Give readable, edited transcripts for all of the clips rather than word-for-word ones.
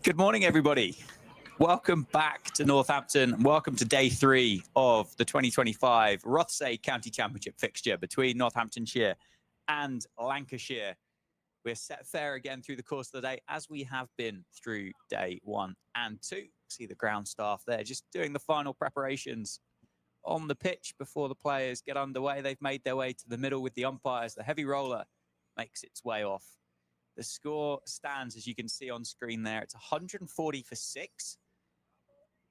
Good morning, everybody. Welcome back to Northampton. Welcome to day 3 of the 2025 Rothesay County Championship fixture between Northamptonshire and Lancashire. We're set fair again through the course of the day, as we have been through day 1 and 2. See the ground staff there just doing the final preparations on the pitch before the players get underway. They've made their way to the middle with the umpires. The heavy roller makes its way off. The score stands, as you can see on screen there. It's 140 for 6.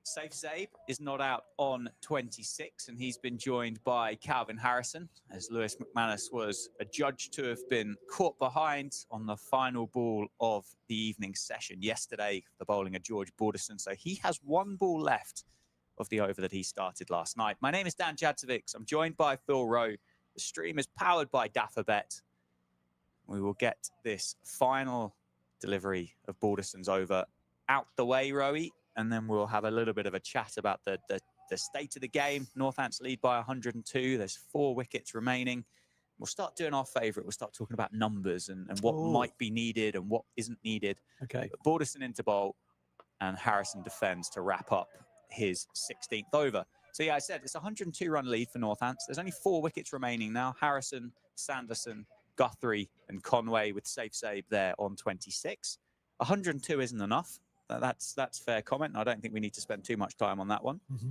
Zaib is not out on 26, and he's been joined by Calvin Harrison, as Lewis McManus was adjudged to have been caught behind on the final ball of the evening session yesterday, the bowling of George Borderson. So he has 1 ball left of the over that he started last night. My name is Dan Jadzovic. I'm joined by Phil Rowe. The stream is powered by Daffabet. We will get this final delivery of Borderson's over out the way, Rowie, and then we'll have a little bit of a chat about the state of the game. Northants lead by 102. There's 4 wickets remaining. We'll start doing our favourite. We'll start talking about numbers and what might be needed and what isn't needed. Okay. But Borderson into bowl and Harrison defends to wrap up his 16th over. So, yeah, I said it's a 102-run lead for Northants. There's only 4 wickets remaining now. Harrison, Sanderson, Guthrie and Conway with Zaib there on 26. 102 isn't enough. That's fair comment. I don't think we need to spend too much time on that one. Mm-hmm.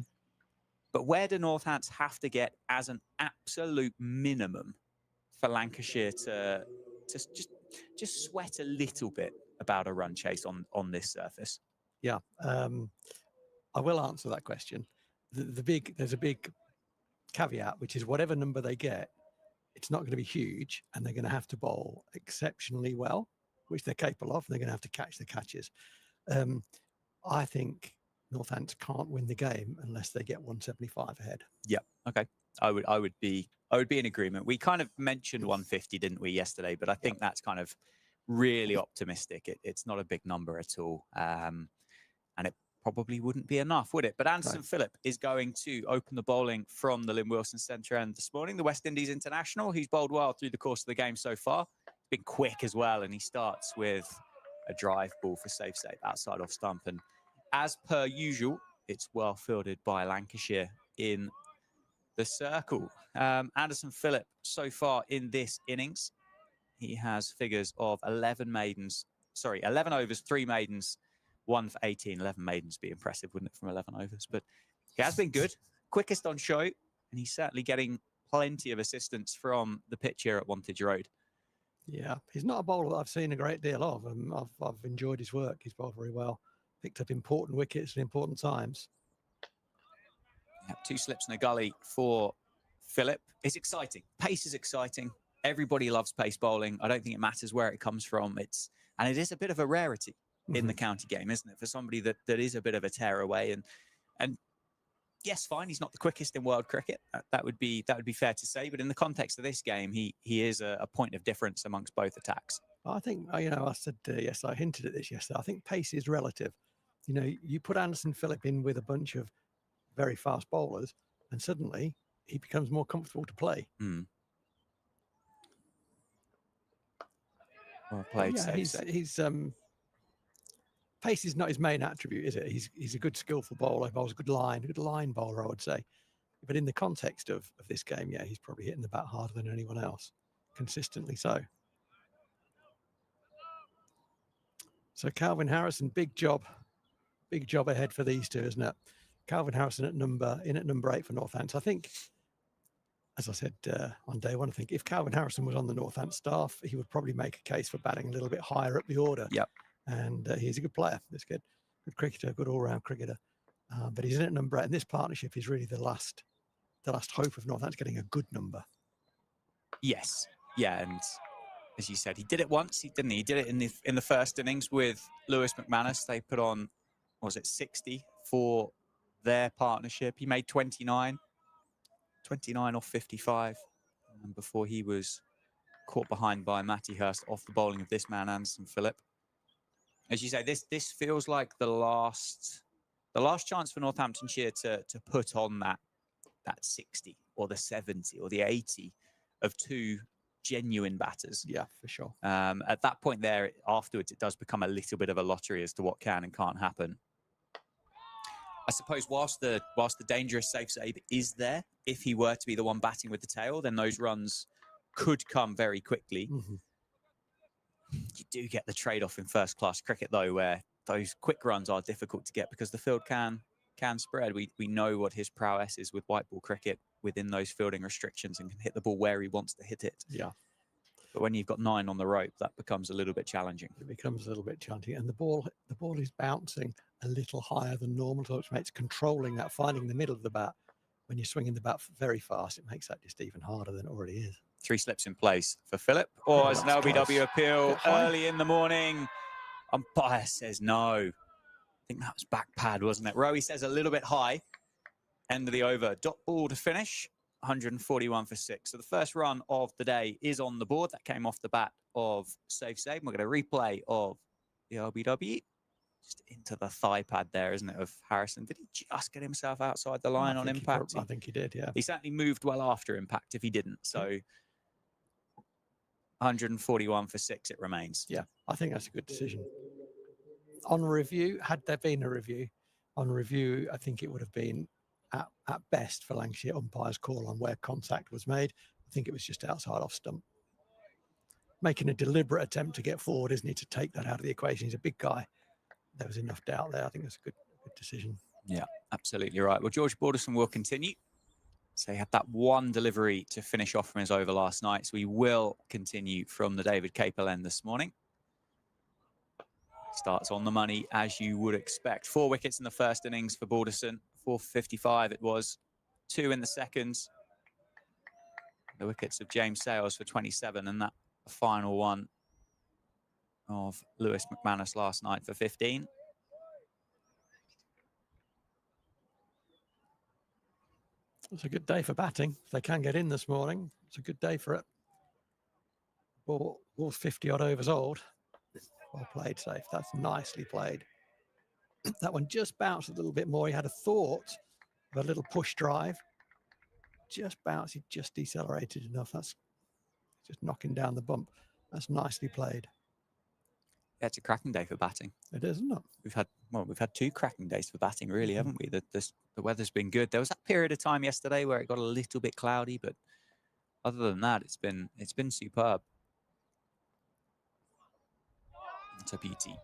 But where do Northants have to get as an absolute minimum for Lancashire to just sweat a little bit about a run chase on this surface? Yeah, I will answer that question. There's a big caveat, which is whatever number they get, it's not going to be huge, and they're going to have to bowl exceptionally well, which they're capable of. And they're going to have to catch the catches. I think Northants can't win the game unless they get 175 ahead. Yeah. Okay. I would be in agreement. We kind of mentioned 150, didn't we, yesterday? But I think that's kind of really optimistic. It's not a big number at all, and it probably wouldn't be enough, would it? But Anderson Phillip is going to open the bowling from the Lynn Wilson Centre end this morning. The West Indies international, who's bowled well through the course of the game so far. Been quick as well, and he starts with a drive ball for Zaib outside off stump. And as per usual, it's well fielded by Lancashire in the circle. Anderson Phillip, so far in this innings, he has figures of 11 overs, 3 maidens, 1 for 18. 11 maidens be impressive, wouldn't it, from 11 overs? But he has been good, quickest on show, and he's certainly getting plenty of assistance from the pitch here at Wantage Road. Yeah, he's not a bowler that I've seen a great deal of. I've enjoyed his work. He's bowled very well, picked up important wickets at important times. Yeah, 2 slips in a gully for Phillip. It's exciting. Pace is exciting. Everybody loves pace bowling. I don't think it matters where it comes from. And it is a bit of a rarity in the county game, isn't it? For somebody that is a bit of a tearaway. And yes, fine, he's not the quickest in world cricket. That would be fair to say. But in the context of this game, he is a point of difference amongst both attacks. I think, I said, yes, I hinted at this yesterday. I think pace is relative. You put Anderson Phillip in with a bunch of very fast bowlers, and suddenly he becomes more comfortable to play. Well played. Yeah, he's pace is not his main attribute, is it? He's a good skillful bowler. He bowls a good line bowler, I would say. But in the context of this game, yeah, he's probably hitting the bat harder than anyone else, consistently so. So Calvin Harrison, big job ahead for these two, isn't it? Calvin Harrison at number 8 for Northants. I think, as I said on day one, I think if Calvin Harrison was on the Northants staff, he would probably make a case for batting a little bit higher up the order. Yep. And he's a good player. This kid, good cricketer, good all-round cricketer. But he's in at number 8, and this partnership is really the last hope of Northants getting a good number. Yes, yeah, and as you said, he did it once, didn't he? He did it in the first innings with Lewis McManus. They put on, what was it, 60 for their partnership. He made 29 off 55, and before he was caught behind by Matty Hurst off the bowling of this man, Anderson Phillip. As you say, this feels like the last chance for Northamptonshire to put on that 60 or the 70 or the 80 of 2 genuine batters. Yeah, for sure. At that point there, afterwards, it does become a little bit of a lottery as to what can and can't happen. I suppose whilst the dangerous safe Zaib is there, if he were to be the one batting with the tail, then those runs could come very quickly. You do get the trade-off in first-class cricket, though, where those quick runs are difficult to get because the field can spread. We know what his prowess is with white ball cricket within those fielding restrictions and can hit the ball where he wants to hit it. Yeah. But when you've got 9 on the rope, that becomes a little bit challenging. It becomes a little bit challenging. And the ball is bouncing a little higher than normal, so it's controlling that, finding the middle of the bat. When you're swinging the bat very fast, it makes that just even harder than it already is. 3 slips in place for Phillip. Or as an LBW appeal early in the morning, umpire says no. I think that was back pad, wasn't it? Rowie says a little bit high. End of the over. Dot ball to finish. 141 for 6. So the first run of the day is on the board. That came off the bat of Safe Save. We're going to replay of the LBW. Just into the thigh pad there, isn't it, of Harrison? Did he just get himself outside the line on impact? I think he did, yeah. He certainly moved well after impact if he didn't. So 141 for 6 it remains. Yeah, I think that's a good decision. On review, had there been a review, I think it would have been at best for Lancashire umpire's call on where contact was made. I think it was just outside off stump. Making a deliberate attempt to get forward, isn't he, to take that out of the equation. He's a big guy. There was enough doubt there. I think that's a good decision. Yeah, absolutely right. Well, George Borderson will continue. So he had that one delivery to finish off from his over last night. So he will continue from the David Capel end this morning. Starts on the money, as you would expect. 4 wickets in the first innings for Borderson. 455 it was. 2 in the second. The wickets of James Sales for 27, and that final one of Lewis McManus last night for 15. It's a good day for batting. If they can get in this morning, it's a good day for it. Ball's 50 odd overs old. Well played, Safe. That's nicely played. That one just bounced a little bit more. He had a thought of a little push drive. Just bounced. He just decelerated enough. That's just knocking down the bump. That's nicely played. Yeah, it's a cracking day for batting. It is, isn't it? We've had well, we've had 2 cracking days for batting, really, haven't we? The weather's been good. There was that period of time yesterday where it got a little bit cloudy, but other than that, it's been superb. It's a beauty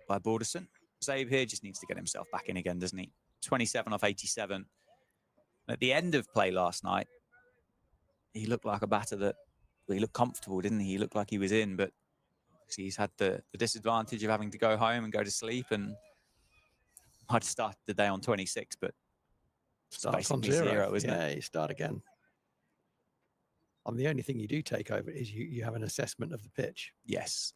by Balderson. Zaib here just needs to get himself back in again, doesn't he? 27 off 87. At the end of play last night, he looked like a batter that, well, he looked comfortable, didn't he? He looked like he was in, but he's had the disadvantage of having to go home and go to sleep, and I'd started the day on 26, but starts on zero, isn't it? Yeah, you start again. The only thing you do take over is you have an assessment of the pitch. Yes.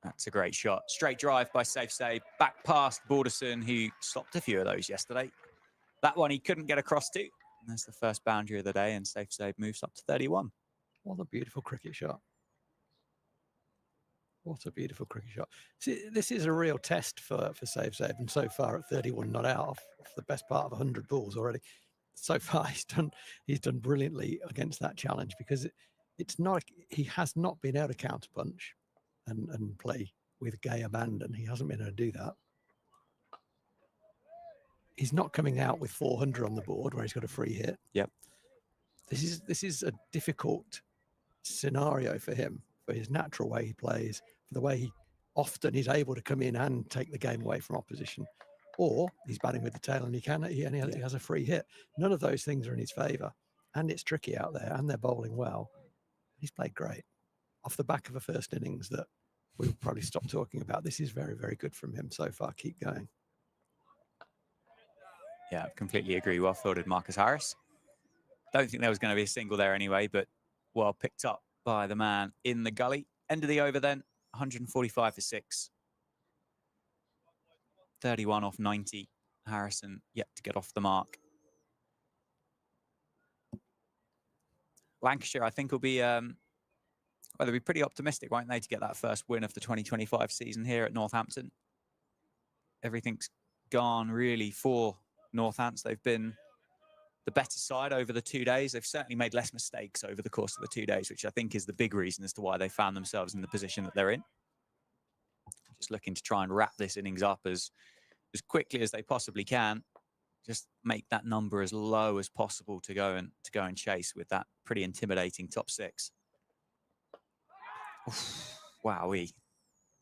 That's a great shot. Straight drive by Zaib. Back past Balderson, who stopped a few of those yesterday. That one he couldn't get across to. And that's the first boundary of the day, and Zaib moves up to 31. What a beautiful cricket shot. What a beautiful cricket shot. See, this is a real test for Zaib, and so far at 31 not out off the best part of 100 balls already. So far he's done brilliantly against that challenge, because it's not, he has not been able to counterpunch and play with gay abandon. He hasn't been able to do that. He's not coming out with 400 on the board where he's got a free hit. Yep. This is a difficult scenario for him, for his natural way he plays, for the way he often is able to come in and take the game away from opposition. Or he's batting with the tail and he has a free hit. None of those things are in his favour. And it's tricky out there, and they're bowling well. He's played great. Off the back of a first innings that we'll probably stop talking about. This is very, very good from him so far. Keep going. Yeah, I completely agree. Well fielded, Marcus Harris. Don't think there was going to be a single there anyway, but well picked up by the man in the gully. End of the over then, 145 for 6. 31 off 90. Harrison yet to get off the mark. Lancashire, I think, will be, well, they'll be pretty optimistic, won't they, to get that first win of the 2025 season here at Northampton. Everything's gone really for Northants. They've been the better side over the 2 days. They've certainly made less mistakes over the course of the 2 days, which I think is the big reason as to why they found themselves in the position that they're in. Just looking to try and wrap this innings up as quickly as they possibly can. Just make that number as low as possible to go and chase with that pretty intimidating top 6. Wowee.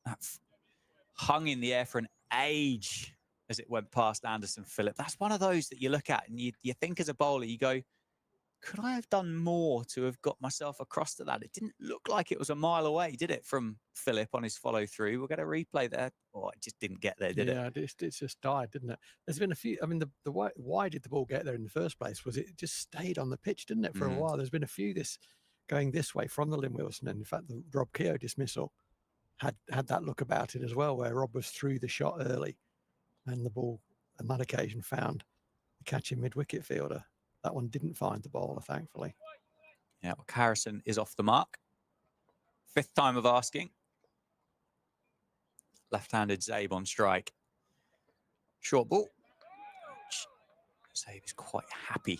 That hung in the air for an age as it went past Anderson Phillip. That's one of those that you look at and you think as a bowler, you go, could I have done more to have got myself across to that? It didn't look like it was a mile away, did it, from Phillip on his follow through? We'll get a replay there. Oh, it just didn't get there, did it? Yeah, it just died, didn't it? There's been a few, I mean, why did the ball get there in the first place? Was it just stayed on the pitch, didn't it, for a while? There's been a few going this way from the Lynn Wilson, and in fact, the Rob Keogh dismissal had that look about it as well, where Rob was through the shot early, and the ball on that occasion found the catching mid-wicket fielder. That one didn't find the bowler, thankfully. Yeah, well, Harrison is off the mark. 5th time of asking. Left-handed Zaib on strike. Short ball. Zaib is quite happy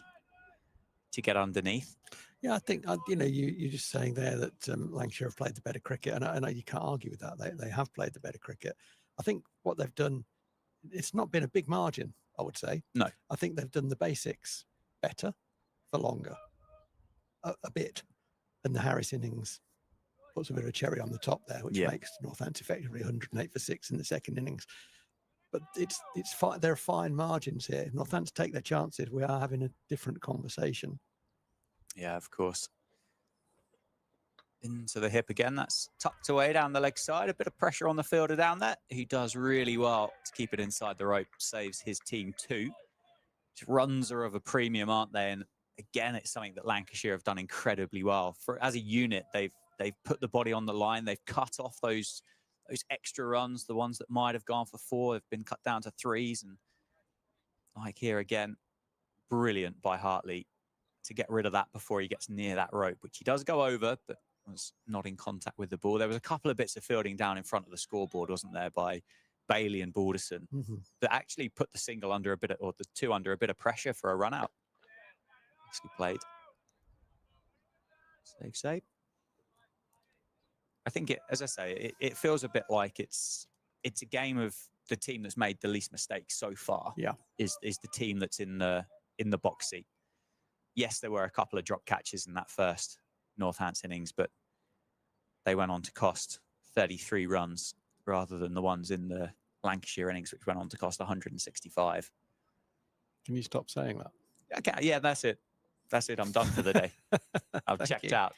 to get underneath. Yeah, I think, you're just saying there that Lancashire have played the better cricket, and I know you can't argue with that. They have played the better cricket. I think what they've done, it's not been a big margin, I would say. No. I think they've done the basics better for longer, a bit. And the Harris innings puts a bit of a cherry on the top there, which makes Northants effectively 108 for 6 in the second innings. But there are fine margins here. If Northants take their chances, we are having a different conversation. Yeah, of course. Into the hip again. That's tucked away down the leg side. A bit of pressure on the fielder down there. He does really well to keep it inside the rope. Saves his team 2. Runs are of a premium, aren't they? And again, it's something that Lancashire have done incredibly well. As a unit, they've put the body on the line. They've cut off those extra runs, the ones that might have gone for 4 have been cut down to 3s. And like here again, brilliant by Hartley to get rid of that before he gets near that rope, which he does go over, but was not in contact with the ball. There was a couple of bits of fielding down in front of the scoreboard, wasn't there, by Bailey and Balderson, that actually put the single under a bit of, or the 2 under a bit of pressure for a run out. Nicely played. Save. I think as I say, it feels a bit like it's a game of the team that's made the least mistakes so far. Yeah. Is the team that's in the box seat. Yes, there were a couple of drop catches in that first Northants innings, but they went on to cost 33 runs rather than the ones in the Lancashire innings, which went on to cost 165. Can you stop saying that? Okay, yeah, that's it. That's it. I'm done for the day. I've checked out.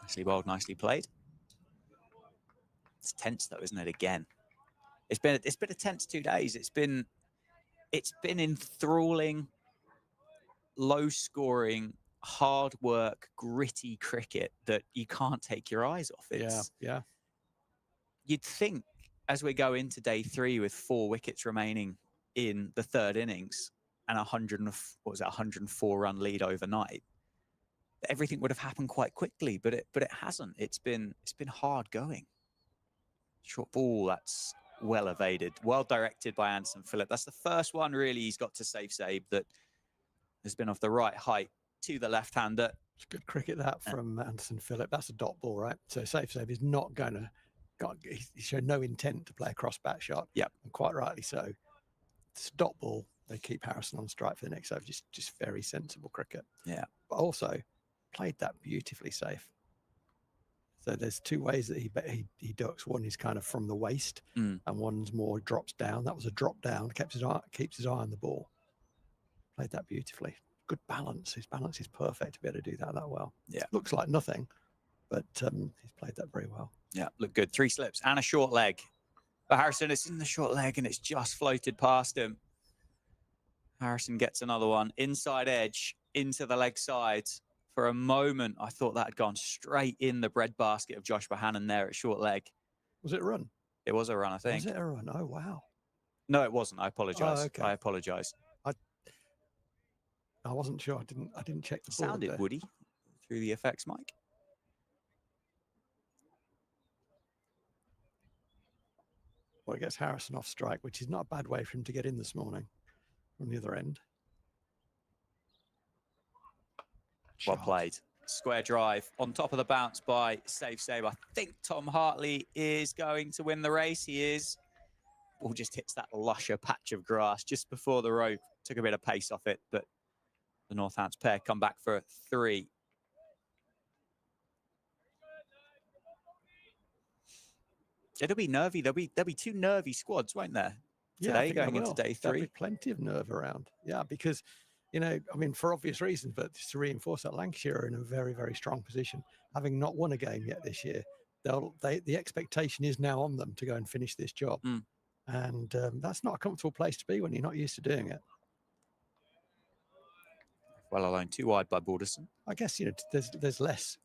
Nicely bowled, nicely played. It's tense though, isn't it? Again, it's been a tense 2 days. It's been enthralling, low scoring, hard work, gritty cricket that you can't take your eyes off. Yeah. You'd think as we go into day 3 with 4 wickets remaining in the third innings and 104 run lead overnight, everything would have happened quite quickly, but it hasn't. It's been hard going. Short ball, that's well evaded, well directed by Anderson Phillip. That's the first one really he's got to save Zaib that has been off the right height to the left-hander. It's good cricket that from Anderson Phillip. That's a dot ball, right? So Zaib is not going to. He showed no intent to play a cross bat shot. Yeah, and quite rightly so. It's a dot ball. They keep Harrison on strike for the next over. Just very sensible cricket. Yeah, but also played that beautifully safe. So there's 2 ways that he ducks. One is kind of from the waist, and one's more drops down. That was a drop down. Keeps his eye on the ball. Played that beautifully. Good balance. His balance is perfect to be able to do that well. Yeah, looks like nothing, but he's played that very well. Yeah, looked good. 3 slips and a short leg. But Harrison, it's in the short leg and it's just floated past him. Harrison gets another one. Inside edge into the leg side. For a moment, I thought that had gone straight in the breadbasket of Josh Bohannon there at short leg. Was it a run? It was a run, I think. Was it a run? Oh, wow. No, it wasn't. I apologise. Oh, okay. I apologise. I wasn't sure. I didn't check the board. Sounded woody through the effects mic. Well, it gets Harrison off strike, which is not a bad way for him to get in this morning from the other end. Well played. Square drive on top of the bounce by Zaib. I think Tom Hartley is going to win the race. He is. Ball just hits that lusher patch of grass just before the rope. Took a bit of pace off it, but the Northants pair come back for 3. It'll be nervy. There'll be 2 nervy squads, won't there? Today, going into day 3. There'll be plenty of nerve around. Yeah, because, for obvious reasons, but just to reinforce that, Lancashire are in a very, very strong position. Having not won a game yet this year, the expectation is now on them to go and finish this job. And that's not a comfortable place to be when you're not used to doing it. Well alone, 2 wide by Balderson. I guess, there's less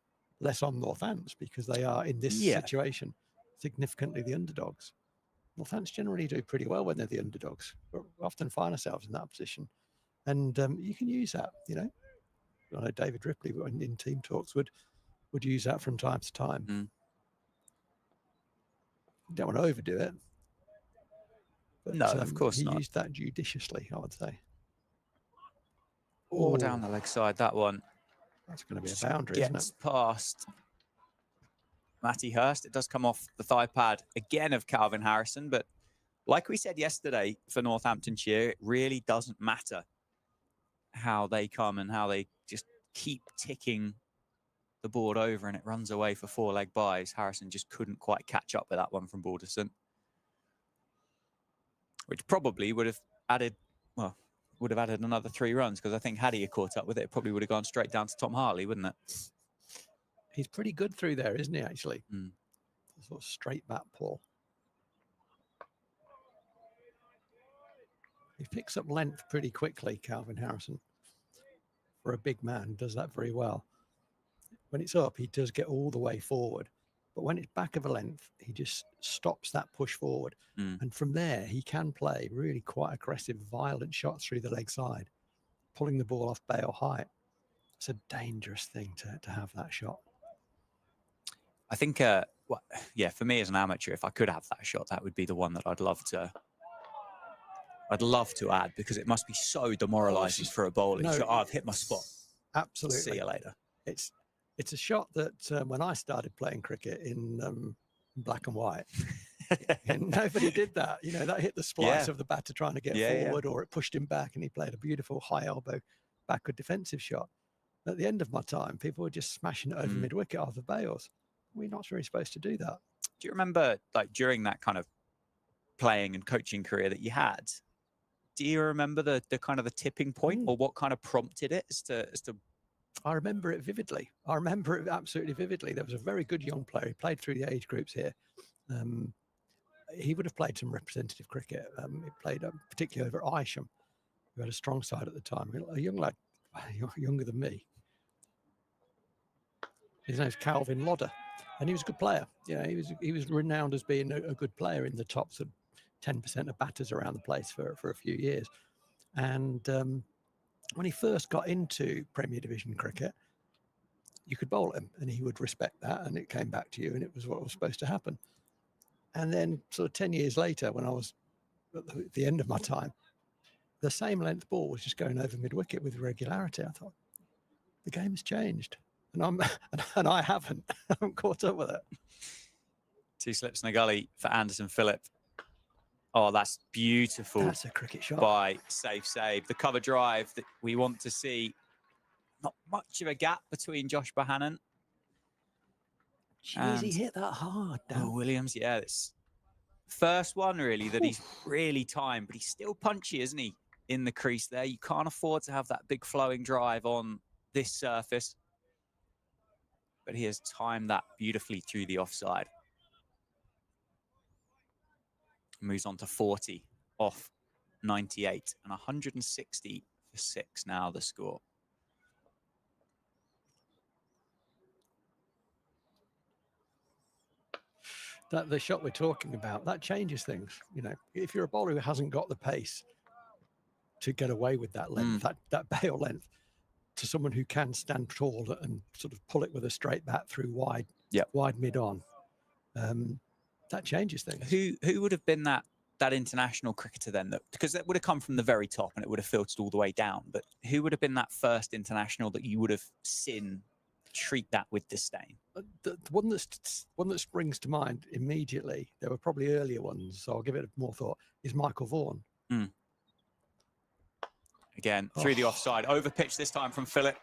on Northants because they are in this situation significantly the underdogs. Northants generally do pretty well when they're the underdogs. We often find ourselves in that position. And you can use that, I know David Ripley in team talks would use that from time to time. You don't want to overdo it. But, no, of course not. He used that judiciously, I would say. Or down the leg side, that one. That's going to be a boundary, isn't it? Gets past Matty Hurst. It does come off the thigh pad again of Calvin Harrison. But like we said yesterday for Northamptonshire, it really doesn't matter how they come and how they just keep ticking the board over and it runs away for 4-leg buys. Harrison just couldn't quite catch up with that one from Balderson, which probably would have added another 3 runs, because I think had he caught up with it, it probably would have gone straight down to Tom Hartley, wouldn't it? He's pretty good through there, isn't he, actually? Sort of straight bat pull. He picks up length pretty quickly, Calvin Harrison. For a big man, does that very well. When it's up, he does get all the way forward. But when it's back of a length, he just stops that push forward. And from there, he can play really quite aggressive, violent shots through the leg side, pulling the ball off bail height. It's a dangerous thing to have that shot. I think, for me as an amateur, if I could have that shot, that would be the one that I'd love to add, because it must be so demoralising for a bowling shot. Oh, I've hit my spot. Absolutely. See you later. it's a shot that when I started playing cricket in black and white, and nobody did that. You know, that hit the splice of the batter trying to get forward, or it pushed him back, and he played a beautiful high elbow backward defensive shot. At the end of my time, people were just smashing it over mid wicket off the bails. We're not really supposed to do that. Do you remember, like, during that kind of playing and coaching career that you had, do you remember the kind of the tipping point, or what kind of prompted it as to I remember it vividly. I remember it absolutely vividly. There was a very good young player. He played through the age groups here. He would have played some representative cricket. He played particularly over at Isham, who had a strong side at the time. A young lad, younger than me. His name's Calvin Lodder, and he was a good player. You know, he was renowned as being a good player in the top sort of 10% of batters around the place for a few years. And when he first got into Premier Division cricket, you could bowl him, and he would respect that, and it came back to you, and it was what was supposed to happen. And then sort of 10 years later, when I was at the end of my time, the same length ball was just going over mid-wicket with regularity. I thought, the game has changed. And I haven't caught up with it. 2 slips in the gully for Anderson Phillip. Oh, that's beautiful. That's a cricket shot by Zaib. The cover drive that we want to see. Not much of a gap between Josh Bohannon. Jeez, he hit that hard. Williams, yeah, it's first one really that he's really timed, but he's still punchy, isn't he? In the crease there, you can't afford to have that big flowing drive on this surface. But he has timed that beautifully through the offside. Moves on to 40 off 98 and 160 for 6 now the score. That the shot we're talking about, that changes things. You know, if you're a bowler who hasn't got the pace to get away with that length, that bail length, to someone who can stand tall and sort of pull it with a straight bat through wide mid on, that changes things. Who would have been that international cricketer then? Because that would have come from the very top and it would have filtered all the way down. But who would have been that first international that you would have seen treat that with disdain? The one that springs to mind immediately, there were probably earlier ones, so I'll give it more thought, is Michael Vaughan. Again, through the offside, over pitch this time from Phillip,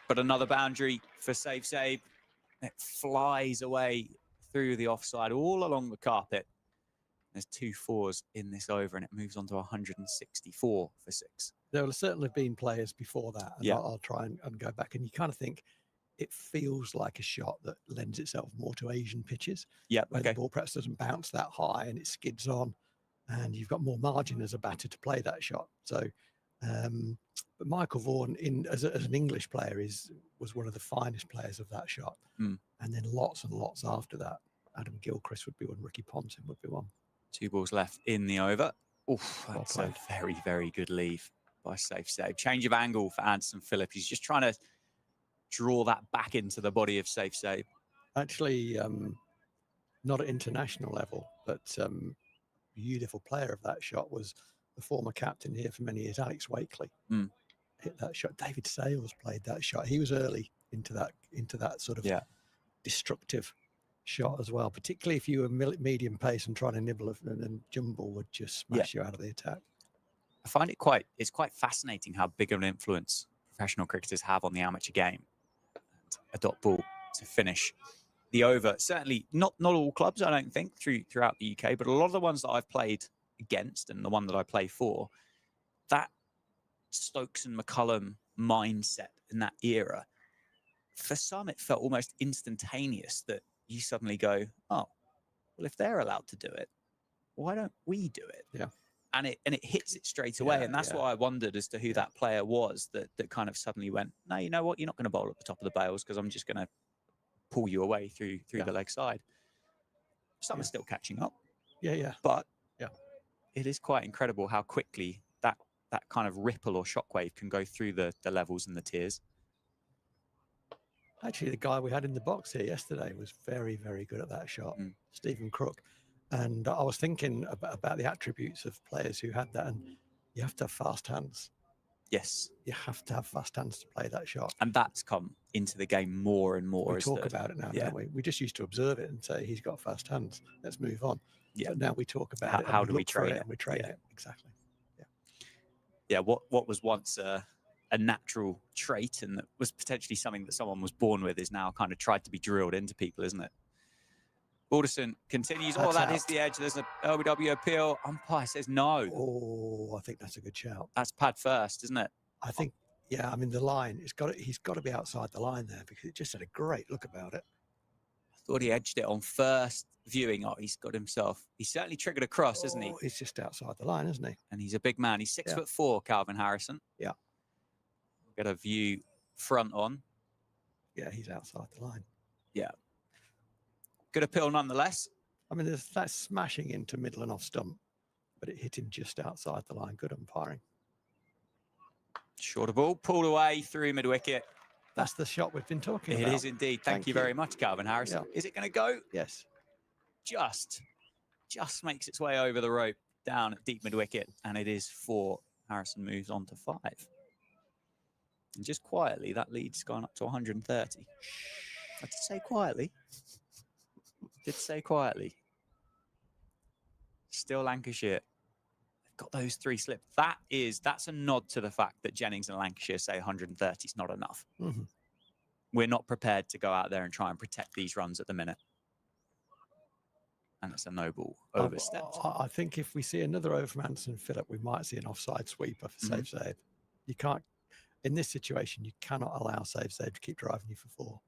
but another boundary for Zaib. It flies away through the offside, all along the carpet. There's 2 fours in this over, and it moves on to 164 for 6. There will certainly have been players before that, and I'll try and go back. And you kind of think it feels like a shot that lends itself more to Asian pitches, where the ball perhaps doesn't bounce that high and it skids on, and you've got more margin as a batter to play that shot. So, but Michael Vaughan, as an English player, was one of the finest players of that shot. And then lots and lots after that. Adam Gilchrist would be one, Ricky Ponting would be one. 2 balls left in the over. Oof, that's a very, very good leave by Zaib. Change of angle for Anderson Phillip. He's just trying to draw that back into the body of Zaib. Actually, not at international level, but beautiful player of that shot was the former captain here for many years, Alex Wakely. Hit that shot. David Sales played that shot. He was early into that sort of destructive shot as well, particularly if you were medium pace and trying to nibble, and Jumble would just smash you out of the attack. I find it's quite fascinating how big of an influence professional cricketers have on the amateur game. And a dot ball to finish the over. Certainly not all clubs, I don't think, throughout the UK, but a lot of the ones that I've played against and the one that I play for, that Stokes and McCullum mindset in that era, for some it felt almost instantaneous that you suddenly go, oh, well, if they're allowed to do it, why don't we do it? Yeah. And it hits it straight away. And that's why I wondered as to who that player was that kind of suddenly went, no, you know what? You're not going to bowl at the top of the bails because I'm just going to pull you away through the leg side. Some are still catching up. Yeah. But it is quite incredible how quickly that kind of ripple or shockwave can go through the levels and the tiers. Actually, the guy we had in the box here yesterday was very, very good at that shot, Stephen Crook. And I was thinking about the attributes of players who had that, and you have to have fast hands. Yes. You have to have fast hands to play that shot. And that's come into the game more and more. We talk about it now, don't we? We just used to observe it and say, he's got fast hands. Let's move on. Yeah. But now we talk about it. How and do we look for train it? it? And we train it. Exactly. Yeah. What was once a natural trait and that was potentially something that someone was born with is now kind of tried to be drilled into people, isn't it? Alderson continues. That's that out. is the edge. There's an LBW appeal. Umpire says no. Oh, I think that's a good shout. That's pad first, isn't it? I think, I mean, the line, he's got to be outside the line there because it just had a great look about it. I thought he edged it on first viewing. Oh, he's certainly triggered a cross, isn't he? He's just outside the line, isn't he? And he's a big man. He's 6'4", Calvin Harrison. Yeah. Get a view front on. Yeah, he's outside the line. Yeah. Good appeal nonetheless. I mean, that's smashing into middle and off stump, but it hit him just outside the line. Good umpiring. Shorter ball, pulled away through mid-wicket. That's the shot we've been talking about. It is indeed. Thank you very much, Calvin Harrison. Yeah. Is it going to go? Yes. Just makes its way over the rope down at deep mid-wicket, and it is 4. Harrison moves on to 5. And just quietly, that lead's gone up to 130. I did say quietly. Still Lancashire. They've got those 3 slips. That's a nod to the fact that Jennings and Lancashire say 130 is not enough. Mm-hmm. We're not prepared to go out there and try and protect these runs at the minute. And it's a noble overstep. I think if we see another over from Anderson and Phillip, we might see an offside sweeper for save. You can't, in this situation, you cannot allow save to keep driving you for 4.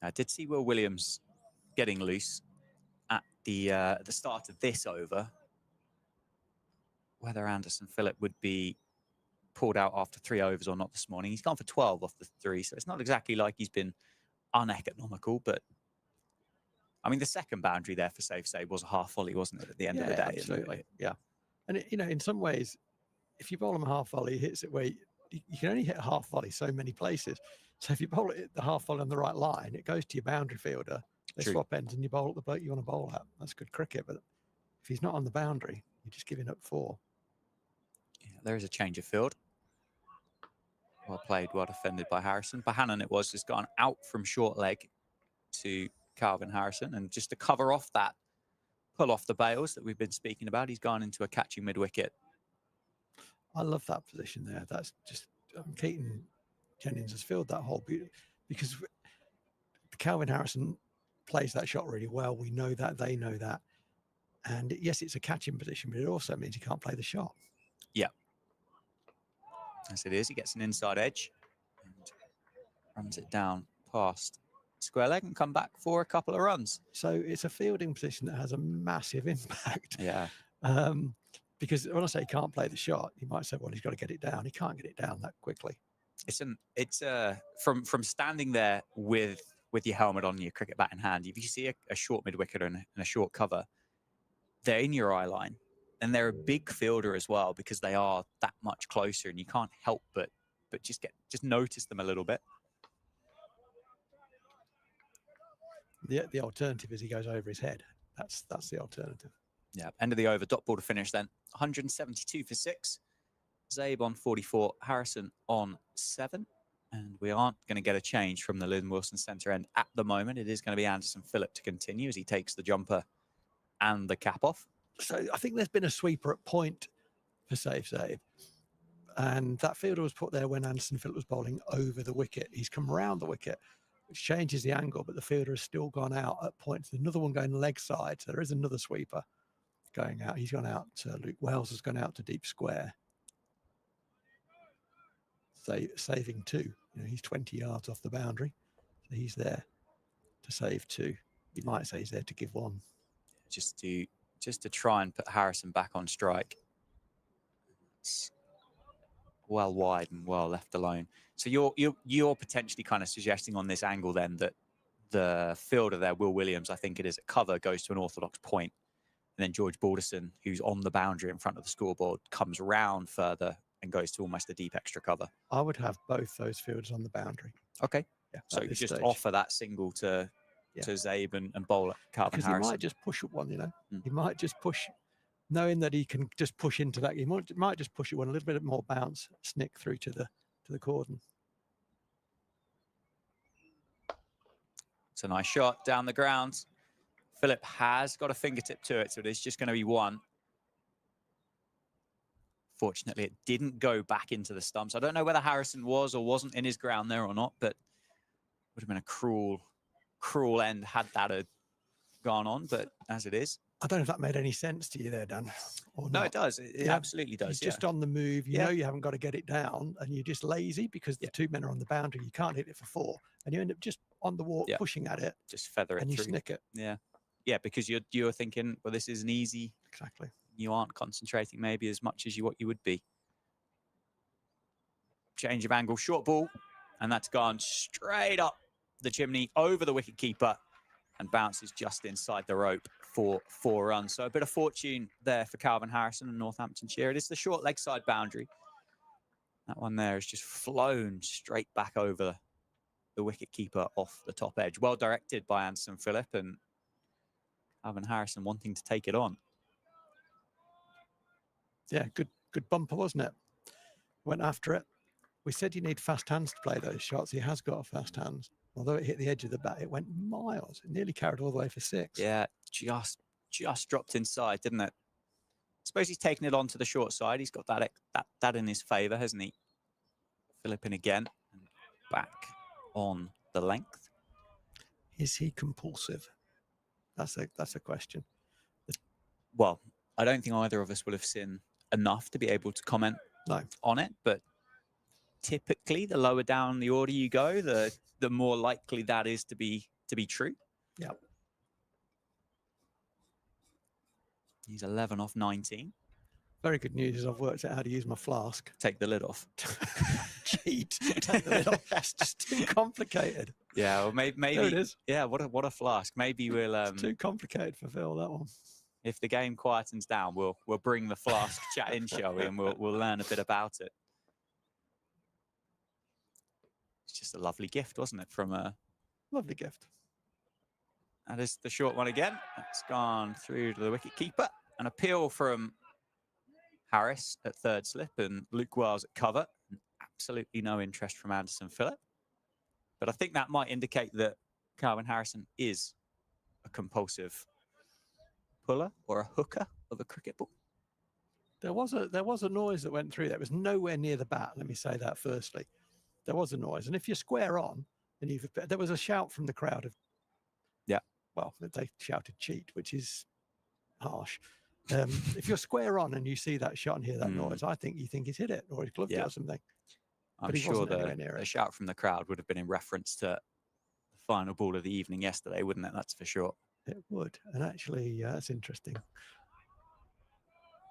I did see Will Williams getting loose at the start of this over. Whether Anderson Phillip would be pulled out after 3 overs or not this morning. He's gone for 12 off the 3, so it's not exactly like he's been uneconomical, but I mean, the second boundary there for save was a half volley, wasn't it, at the end of the day? Absolutely. Yeah. And, in some ways, if you bowl him a half volley, he hits it where you can only hit a half volley so many places. So if you bowl it the half volley on the right line, it goes to your boundary fielder. They swap ends and you bowl at the bloke you want to bowl at. That's good cricket. But if he's not on the boundary, you're just giving up 4. Yeah, there is a change of field. Well played, well defended by Harrison. Bohannon it was, has gone out from short leg to Calvin Harrison. And just to cover off that, pull off the bails that we've been speaking about, he's gone into a catching mid-wicket. I love that position there. That's just, Keaton Jennings has filled that hole because Calvin Harrison plays that shot really well. We know that, they know that. And yes, it's a catching position, but it also means he can't play the shot. Yeah. As it is, he gets an inside edge and runs it down past square leg and come back for a couple of runs. So it's a fielding position that has a massive impact. Yeah. Because when I say he can't play the shot, you might say, well, he's got to get it down. He can't get it down that quickly. It's from standing there with your helmet on, your cricket bat in hand. If you see a short mid-wicket and a short cover, they're in your eye line. And they're a big fielder as well because they are that much closer and you can't help but just notice them a little bit. The alternative is he goes over his head. That's the alternative. Yeah, end of the over, dot ball to finish then. 172 for 6. Zaib on 44, Harrison on 7. And we aren't going to get a change from the Lynn Wilson centre end at the moment. It is going to be Anderson Phillip to continue as he takes the jumper and the cap off. So I think there's been a sweeper at point for Zaib. And that fielder was put there when Anderson Phillip was bowling over the wicket. He's come around the wicket, which changes the angle, but the fielder has still gone out at point. There's another one going leg side. So there is another sweeper going out. He's gone out to Luke Wells, has gone out to deep square. Saving 2. He's 20 yards off the boundary. So he's there to save 2. You might say he's there to give 1. Just to try and put Harrison back on strike. It's well wide and well left alone. So you're potentially kind of suggesting on this angle then that the fielder there, Will Williams, I think it is, at cover goes to an orthodox point, and then George Balderson, who's on the boundary in front of the scoreboard, comes round further and goes to almost a deep extra cover. I would have both those fielders on the boundary. Okay. Yeah. So you just offer that single to Zaib and bowl at Calvin Harrison. He might just push up one, He might just push knowing that he can just push into that. He might just push it one a little bit more bounce, snick through to the cordon. It's a nice shot down the ground. Philip has got a fingertip to it, so it is just going to be one. Fortunately, it didn't go back into the stumps. I don't know whether Harrison was or wasn't in his ground there or not, but would have been a cruel, cruel end had that gone on. But as it is, I don't know if that made any sense to you there, Dan. Or no, not. it does. It absolutely does. You're just on the move. You know you haven't got to get it down, and you're just lazy because the two men are on the boundary. You can't hit it for 4, and you end up just on the walk pushing at it. Just feather it and through. You snick it. Yeah, because you're thinking, well, this is an easy. Exactly. You aren't concentrating maybe as much as what you would be. Change of angle, short ball, and that's gone straight up the chimney over the wicketkeeper and bounces just inside the rope for 4 runs. So a bit of fortune there for Calvin Harrison and Northamptonshire. It is the short leg side boundary. That one there has just flown straight back over the wicketkeeper off the top edge. Well directed by Anderson Phillip, and Calvin Harrison wanting to take it on. Yeah, good bumper, wasn't it? Went after it. We said you need fast hands to play those shots. He has got fast hands. Although it hit the edge of the bat, it went miles. It nearly carried all the way for 6. Yeah, just dropped inside, didn't it? I suppose he's taken it on to the short side. He's got that in his favour, hasn't he? Phillip in again and back on the length. Is he compulsive? That's a question. Well, I don't think either of us will have seen enough to be able to comment on it, but typically the lower down the order you go, the more likely that is to be true. Yeah. He's 11 off 19. Very good news is I've worked out how to use my flask. Take the lid off. Cheat. Take the lid off. It's just too complicated. Yeah, well, maybe. There it is. Yeah, what a flask. Maybe we'll. It's too complicated for Phil, that one. If the game quietens down, we'll bring the flask chat in, shall we? And we'll learn a bit about it. It's just a lovely gift, wasn't it? From a lovely gift. That is the short one again. It's gone through to the wicketkeeper. An appeal from Harris at third slip and Luke Wells at cover. Absolutely no interest from Anderson Phillip. But I think that might indicate that Calvin Harrison is a compulsive puller or a hooker of a cricket ball. There was a noise that went through. That was nowhere near the bat. Let me say that firstly. There was a noise, and if you're square on, and there was a shout from the crowd of, well, they shouted cheat, which is harsh. If you're square on and you see that shot and hear that noise, I think you think he's hit it or he's gloved it or something. I'm sure the shout from the crowd would have been in reference to the final ball of the evening yesterday, wouldn't it? That's for sure. It would, and actually, that's interesting.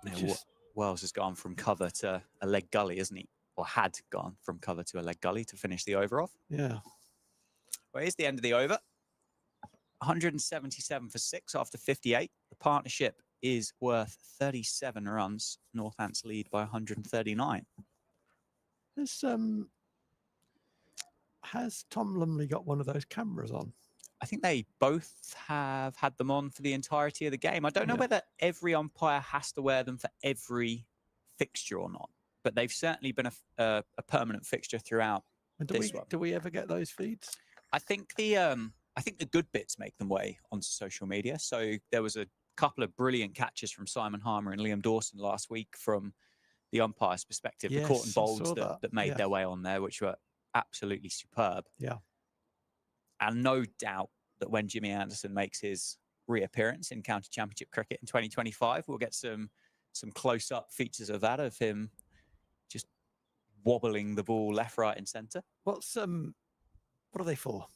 Yeah, Wells has gone from cover to a leg gully, isn't he? Or had gone from cover to a leg gully to finish the over off. Yeah. Well, here's the end of the over. 177 for 6 after 58. The partnership is worth 37 runs. Northants lead by 139. Has Tom Lumley got one of those cameras on? I think they both have had them on for the entirety of the game. I don't know whether every umpire has to wear them for every fixture or not, but they've certainly been a permanent fixture throughout. And do we ever get those feeds? I think the good bits make them way onto social media. So there was a couple of brilliant catches from Simon Harmer and Liam Dawson last week from the umpire's perspective. Yes, the caught and bowls that made Yeah. their way on there, which were absolutely superb. Yeah. And no doubt that when Jimmy Anderson makes his reappearance in County Championship cricket in 2025, we'll get some close-up features of that, of him just wobbling the ball left, right, and centre. What are they for?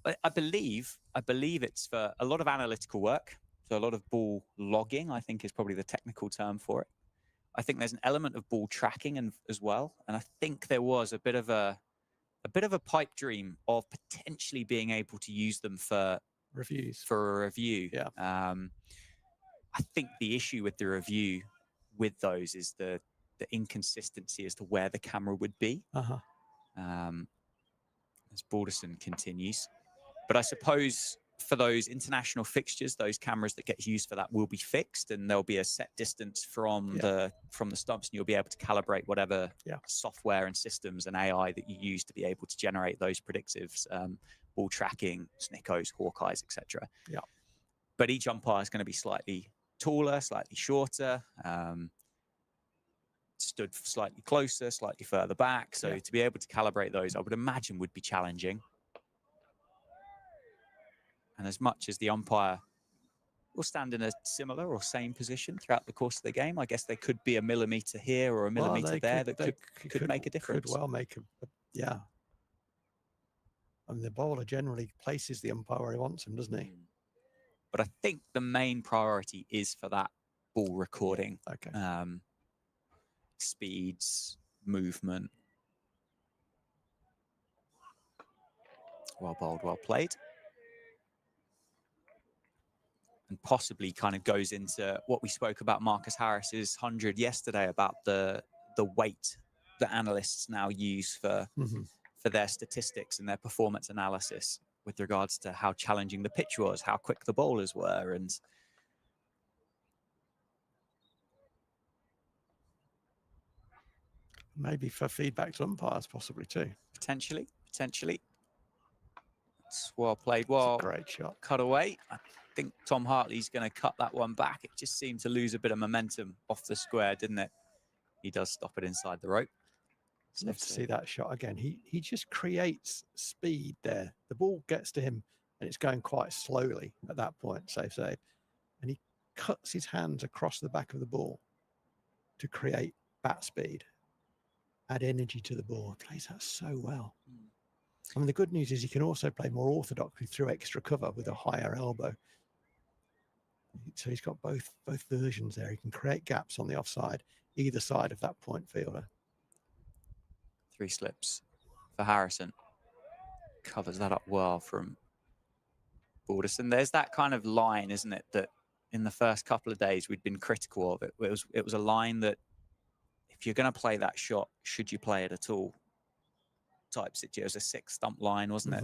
I believe it's for a lot of analytical work. So a lot of ball logging, I think, is probably the technical term for it. I think there's an element of ball tracking as well. And I think there was a bit of a pipe dream of potentially being able to use them for reviews. For a review. Yeah. I think the issue with the review with those is the inconsistency as to where the camera would be. Uh-huh. As Balderson continues. But I suppose for those international fixtures, those cameras that get used for that will be fixed, and there'll be a set distance from the stumps, and you'll be able to calibrate whatever software and systems and AI that you use to be able to generate those predictives, ball tracking, snickos, hawkeyes, etc. Yeah. But each umpire is going to be slightly taller, slightly shorter, stood slightly closer, slightly further back. So to be able to calibrate those, I would imagine would be challenging. And as much as the umpire will stand in a similar or same position throughout the course of the game, I guess there could be a millimetre here or a millimetre there that could make a difference. Could well make yeah. I mean, the bowler generally places the umpire where he wants him, doesn't he? But I think the main priority is for that ball recording. Okay. Speeds, movement. Well bowled, well played. And possibly kind of goes into what we spoke about Marcus Harris's 100 yesterday, about the weight that analysts now use for their statistics and their performance analysis with regards to how challenging the pitch was, how quick the bowlers were, and maybe for feedback to umpires, possibly too. Potentially. It's well played. Well, great shot. Cut away. I think Tom Hartley's going to cut that one back. It just seemed to lose a bit of momentum off the square, didn't it? He does stop it inside the rope. I'd love to see that shot again. He just creates speed there. The ball gets to him and it's going quite slowly at that point, safe. And he cuts his hands across the back of the ball to create bat speed, add energy to the ball. He plays that so well. I mean, the good news is he can also play more orthodoxly through extra cover with a higher elbow. So he's got both versions there. He can create gaps on the offside, either side of that point fielder. 3 slips for Harrison. Covers that up well from Alderson. There's that kind of line, isn't it, that in the first couple of days we'd been critical of it. It was a line that if you're going to play that shot, should you play it at all? Type situation. It was a 6 stump line, wasn't it?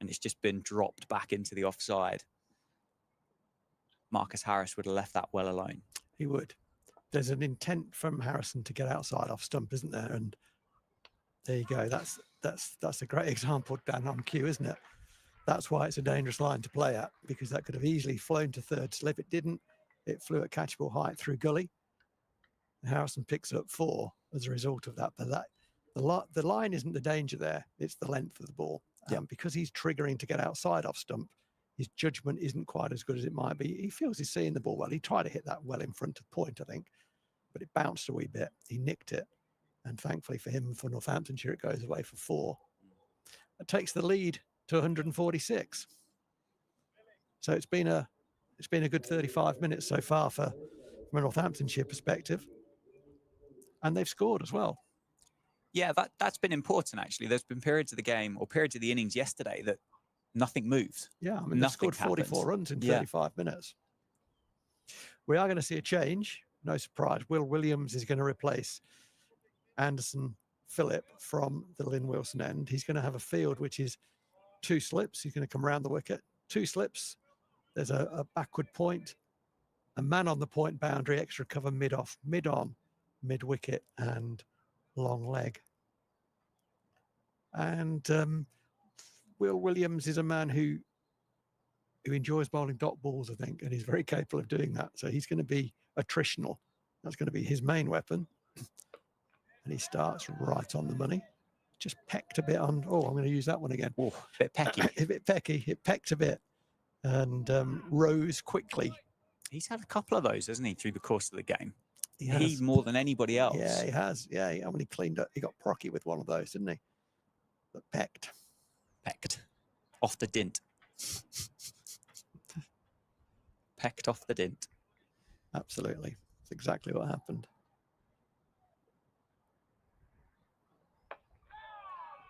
And it's just been dropped back into the offside. Marcus Harris would have left that well alone. He would. There's an intent from Harrison to get outside off stump, isn't there? And there you go. That's a great example down on cue, isn't it? That's why it's a dangerous line to play at, because that could have easily flown to third slip. It didn't. It flew at catchable height through gully. Harrison picks up 4 as a result of that. But the line isn't the danger there. It's the length of the ball. Because he's triggering to get outside off stump, his judgment isn't quite as good as it might be. He feels he's seeing the ball well. He tried to hit that well in front of point, I think, but it bounced a wee bit. He nicked it. And thankfully for him, for Northamptonshire, it goes away for 4. It takes the lead to 146. So it's been a good 35 minutes so far from a Northamptonshire perspective. And they've scored as well. Yeah, that's been important, actually. There's been periods of the game or periods of the innings yesterday that nothing moved. Yeah, I mean, they scored 44 runs in 35 minutes. We are going to see a change. No surprise. Will Williams is going to replace Anderson Phillip from the Lynn Wilson end. He's going to have a field which is 2 slips. He's going to come around the wicket. 2 slips. There's a backward point, a man on the point boundary, extra cover mid-off, mid-on, mid-wicket, and long leg. And Will Williams is a man who enjoys bowling dot balls, I think, and he's very capable of doing that. So he's going to be attritional. That's going to be his main weapon. And he starts right on the money. Just pecked a bit on. Oh, I'm going to use that one again. Oh, a bit pecky. A bit pecky. It pecked a bit and rose quickly. He's had a couple of those, hasn't he, through the course of the game? He more than anybody else. Yeah, he has. Yeah, I mean, he cleaned up. He got procky with one of those, didn't he? But pecked. Off the dint. Pecked off the dint. Absolutely. That's exactly what happened.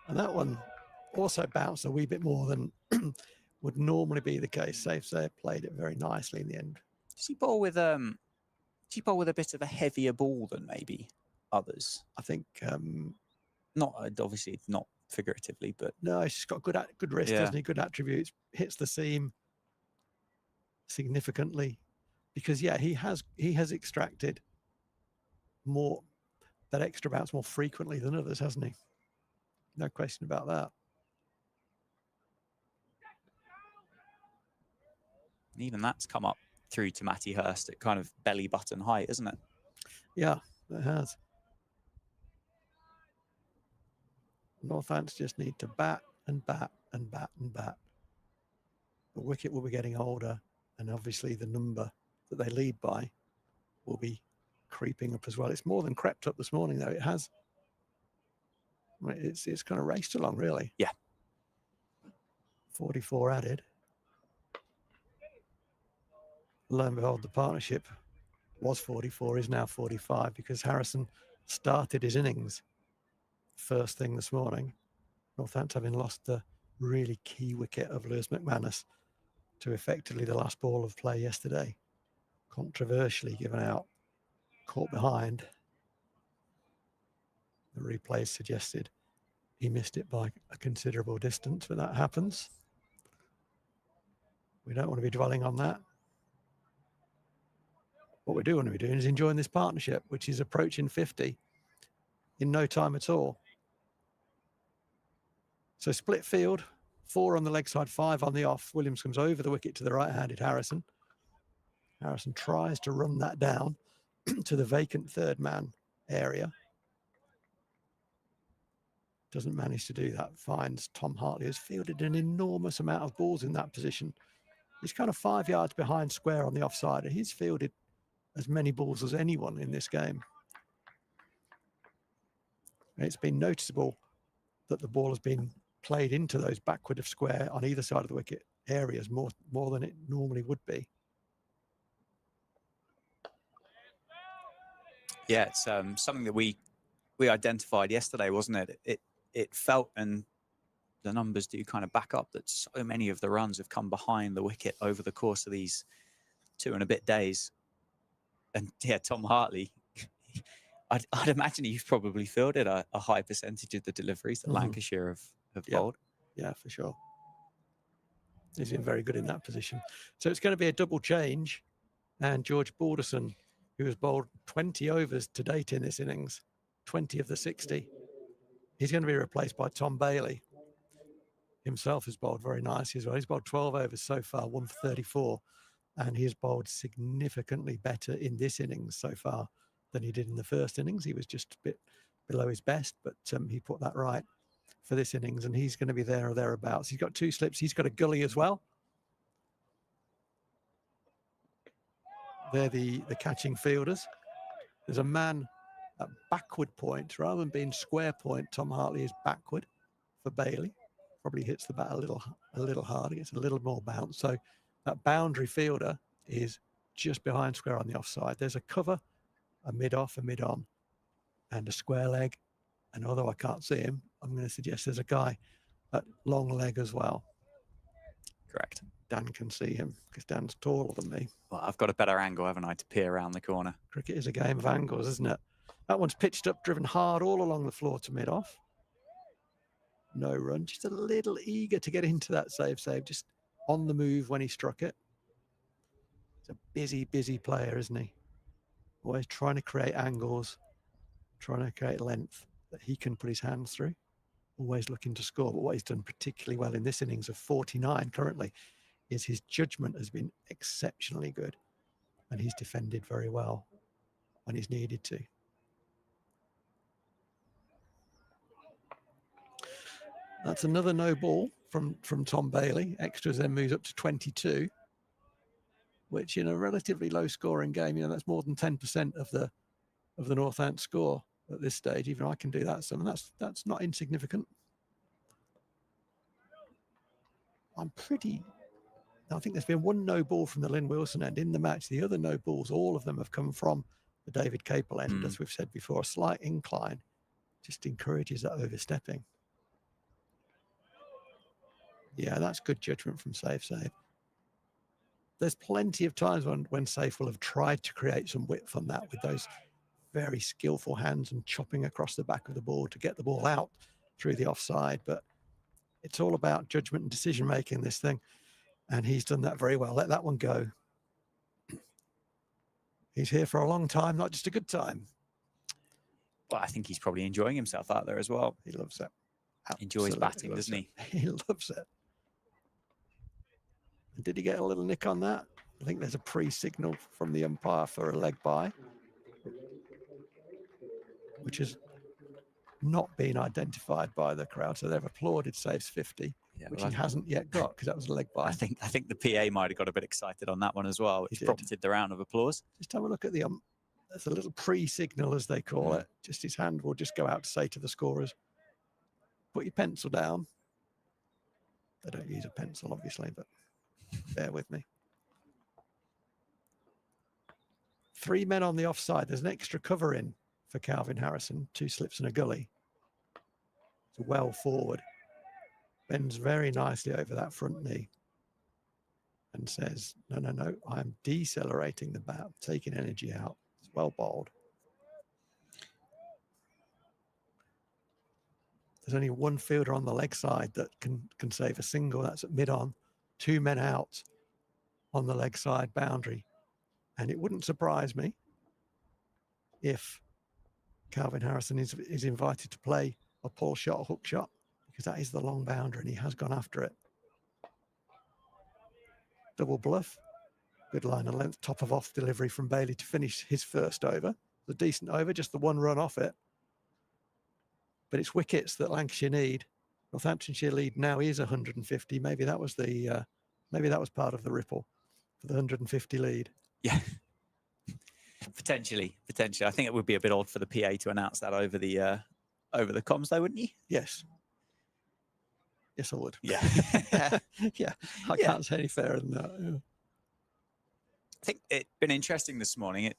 And that one also bounced a wee bit more than would normally be the case. Safe played it very nicely in the end. Does he bowl with a bit of a heavier ball than maybe others? I think not obviously not figuratively, but no, he's just got good wrist, doesn't he? Good attributes, hits the seam, significantly, because he has extracted more, that extra bounce more frequently than others, hasn't he? No question about that. Even that's come up through to Matty Hurst at kind of belly button height, isn't it? Yeah, it has. Northants just need to bat and bat and bat and bat. The wicket will be getting older, and obviously the number that they lead by will be creeping up as well. It's more than crept up this morning, though. It has. It's kind of raced along, really. Yeah. 44 added. Lo and behold, the partnership was 44, is now 45, because Harrison started his innings first thing this morning. Northampton having lost the really key wicket of Lewis McManus to effectively the last ball of play yesterday. Controversially given out, caught behind. The replay suggested he missed it by a considerable distance, but that happens. We don't want to be dwelling on that. What we do want to be doing is enjoying this partnership, which is approaching 50 in no time at all. So split field, 4 on the leg side, 5 on the off. Williams comes over the wicket to the right-handed Harrison. Harrison tries to run that down to the vacant third man area. Doesn't manage to do that. Finds Tom Hartley, has fielded an enormous amount of balls in that position. He's kind of 5 yards behind square on the offside, and he's fielded as many balls as anyone in this game. And it's been noticeable that the ball has been played into those backward of square on either side of the wicket areas more than it normally would be. Yeah, it's something that we identified yesterday, wasn't it? It felt, and the numbers do kind of back up, that so many of the runs have come behind the wicket over the course of these 2 and a bit days. And yeah, Tom Hartley, I'd imagine he's probably fielded a high percentage of the deliveries that Lancashire have bowled. Yeah, for sure. He's been very good in that position. So it's going to be a double change. And George Balderson, who has bowled 20 overs to date in this innings, 20 of the 60, he's going to be replaced by Tom Bailey. Himself has bowled very nicely as well. He's bowled 12 overs so far, 1 for 34. And he has bowled significantly better in this innings so far than he did in the first innings. He was just a bit below his best, but he put that right for this innings, and he's going to be there or thereabouts. He's got 2 slips. He's got a gully as well. They're the catching fielders. There's a man at backward point. Rather than being square point, Tom Hartley is backward for Bailey. Probably hits the bat a little harder, gets a little more bounce. So that boundary fielder is just behind square on the offside. There's a cover, a mid-off, a mid-on, and a square leg. And although I can't see him, I'm going to suggest there's a guy at long leg as well. Correct. Dan can see him because Dan's taller than me. Well, I've got a better angle, haven't I, to peer around the corner. Cricket is a game of angles, isn't it? That one's pitched up, driven hard all along the floor to mid-off. No run, just a little eager to get into that save, just on the move when he struck it. He's a busy, busy player, isn't he? Always trying to create angles, trying to create length that he can put his hands through. Always looking to score. But what he's done particularly well in this innings of 49 currently is his judgment has been exceptionally good. And he's defended very well when he's needed to. That's another no ball from Tom Bailey. Extras then moves up to 22, which in a relatively low scoring game, that's more than 10% of the Northants score at this stage. Even I can do that. So that's not insignificant. I think there's been 1 no ball from the Lynn Wilson end in the match. The other no balls, all of them have come from the David Capel end, as we've said before. A slight incline just encourages that overstepping. Yeah, that's good judgment from Zaib. There's plenty of times when Zaib will have tried to create some width on that with those very skillful hands and chopping across the back of the ball to get the ball out through the offside. But it's all about judgment and decision making, this thing. And he's done that very well. Let that one go. He's here for a long time, not just a good time. Well, I think he's probably enjoying himself out there as well. He loves it. Enjoys Absolutely batting, loves doesn't he? it. He loves it. And did he get a little nick on that? I think there's a pre-signal from the umpire for a leg by, which has not been identified by the crowd. So they've applauded Zaib's 50, which he hasn't yet got because that was a leg by. I think the PA might have got a bit excited on that one as well, which prompted the round of applause. Just have a look at the there's a little pre-signal, as they call it. Just his hand will just go out to say to the scorers, put your pencil down. They don't use a pencil, obviously, but bear with me. 3 men on the offside. There's an extra cover in for Calvin Harrison, 2 slips and a gully. It's well forward. Bends very nicely over that front knee and says, no, I'm decelerating the bat, taking energy out. It's well bowled. There's only one fielder on the leg side that can save a single. That's at mid-on. 2 men out on the leg side boundary. And it wouldn't surprise me if Calvin Harrison is invited to play a pull shot, hook shot, because that is the long boundary and he has gone after it. Double bluff. Good line of length, top of off delivery from Bailey to finish his first over. It's a decent over, just the 1 run off it. But it's wickets that Lancashire need. Northamptonshire lead now is 150. Maybe that was part of the ripple for the 150 lead. Yeah, potentially. I think it would be a bit odd for the PA to announce that over the comms, though, wouldn't you? Yes, I would. Yeah, yeah. I can't say any fairer than that. Yeah. I think it's been interesting this morning. I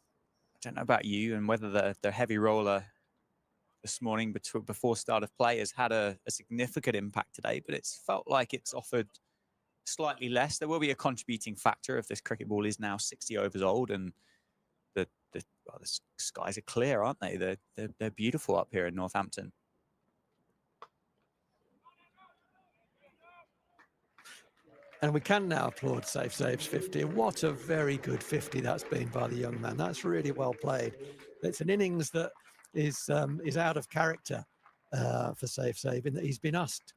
don't know about you and whether the heavy roller this morning before start of play has had a significant impact today, but it's felt like it's offered slightly less. There will be a contributing factor if this cricket ball is now 60 overs old and the skies are clear, aren't they? They're beautiful up here in Northampton. And we can now applaud Zaib's 50. What a very good 50 that's been by the young man. That's really well played. It's an innings that is out of character for Zaib in that he's been asked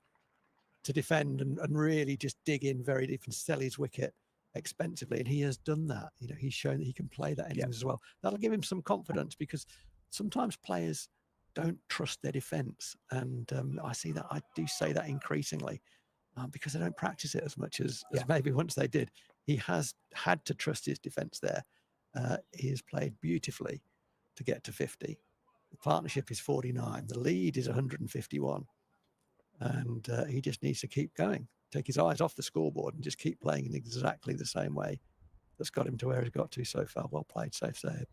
to defend and really just dig in very deep and sell his wicket expensively. And he has done that. You know, he's shown that he can play that innings as well. That'll give him some confidence because sometimes players don't trust their defence. And I do say that increasingly because they don't practice it as much as maybe once they did. He has had to trust his defence there. He has played beautifully to get to 50. The partnership is 49. The lead is 151. And he just needs to keep going, take his eyes off the scoreboard and just keep playing in exactly the same way that's got him to where he's got to so far. Well played, Zaib.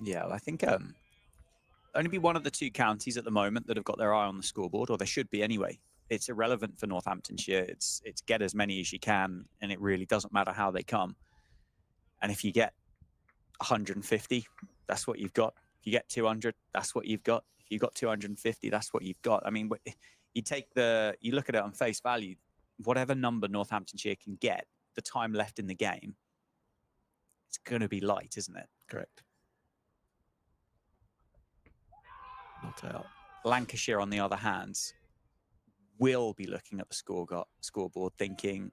Yeah, I think only be one of the 2 counties at the moment that have got their eye on the scoreboard, or they should be anyway. It's irrelevant for Northamptonshire. It's get as many as you can, and it really doesn't matter how they come. And if you get 150, that's what you've got. If you get 200, that's what you've got. If you got 250, that's what you've got. I mean, you look at it on face value, whatever number Northamptonshire can get, the time left in the game, it's going to be light, isn't it? Correct. Not out. Lancashire, on the other hand, will be looking at the scoreboard thinking,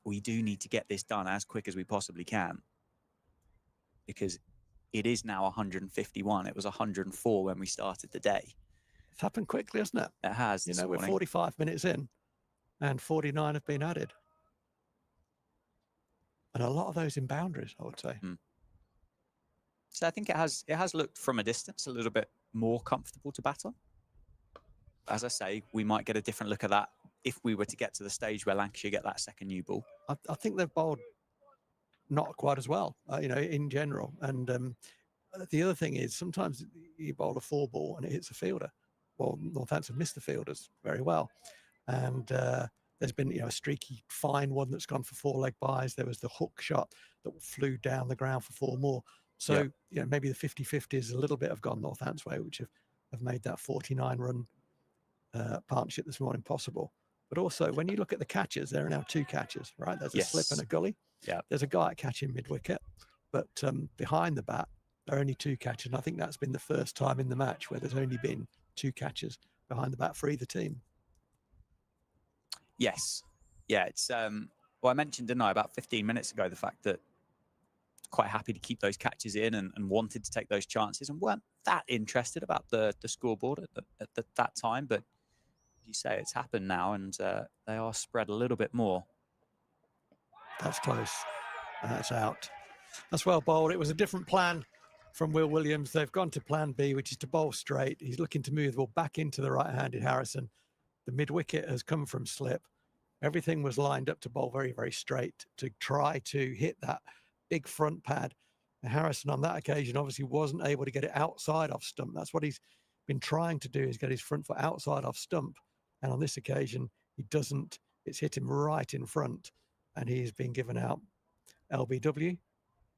we do need to get this done as quick as we possibly can because it is now 151. It was 104 when we started the day. It's happened quickly, hasn't it? It has. You know, we're 45 minutes in and 49 have been added. And a lot of those in boundaries, I would say. So I think it has looked from a distance a little bit more comfortable to bat on. As I say, we might get a different look at that if we were to get to the stage where Lancashire get that second new ball. I think they've bowled not quite as well, in general. And the other thing is sometimes you bowl a 4 ball and it hits a fielder. Well, Northants have missed the fielders very well. And there's been, a streaky fine one that's gone for 4 leg byes. There was the hook shot that flew down the ground for 4 more. So, maybe the 50-50 is a little bit have gone Northants' way, which have made that 49-run partnership this morning possible. But also, when you look at the catches, there are now 2 catches, right? There's a slip and a gully. Yeah. There's a guy catching mid-wicket. but behind the bat, there are only 2 catches. And I think that's been the first time in the match where there's only been 2 catches behind the bat for either team. Yes. Yeah, it's well, I mentioned, didn't I, about 15 minutes ago, the fact that quite happy to keep those catches in and wanted to take those chances and weren't that interested about the scoreboard at that time. But as you say, it's happened now, and they are spread a little bit more. That's close. That's out. That's well bowled. It was a different plan from Will Williams. They've gone to plan B, which is to bowl straight. He's looking to move the ball back into the right-handed Harrison. The mid-wicket has come from slip. Everything was lined up to bowl very, very straight to try to hit that big front pad. And Harrison on that occasion obviously wasn't able to get it outside off stump. That's what he's been trying to do, is get his front foot outside off stump. And on this occasion, he doesn't. It's hit him right in front, and he's been given out LBW.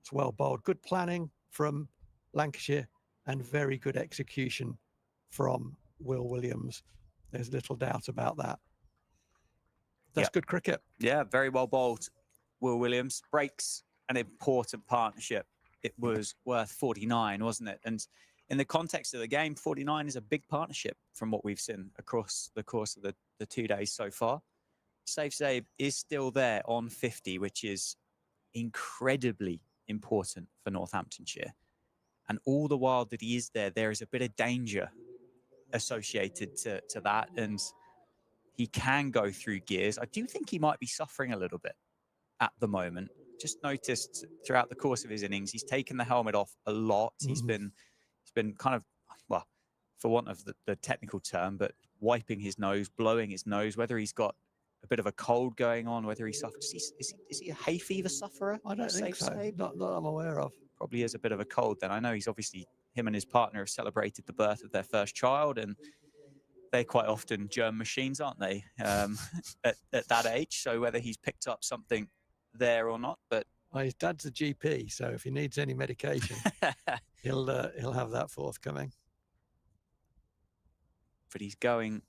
It's well bowled. Good planning from Lancashire and very good execution from Will Williams. There's little doubt about that. That's good cricket. Yeah, very well bowled. Will Williams breaks an important partnership. It was worth 49, wasn't it? And in the context of the game, 49 is a big partnership from what we've seen across the course of the 2 days so far. Zaib is still there on 50, which is incredibly important for Northamptonshire. And all the while that he is there, there is a bit of danger associated to that. And he can go through gears. I do think he might be suffering a little bit at the moment. Just noticed throughout the course of his innings, he's taken the helmet off a lot. He's been kind of, well, for want of the technical term, but wiping his nose, blowing his nose, whether he's got a bit of a cold going on, whether he suffers. Is he a hay fever sufferer? I don't think so. Not that I'm aware of. Probably is a bit of a cold then. I know he's obviously, him and his partner have celebrated the birth of their first child, and they're quite often germ machines, aren't they, at that age? So whether he's picked up something there or not, but well, his dad's a GP, so if he needs any medication, he'll have that forthcoming. But he's going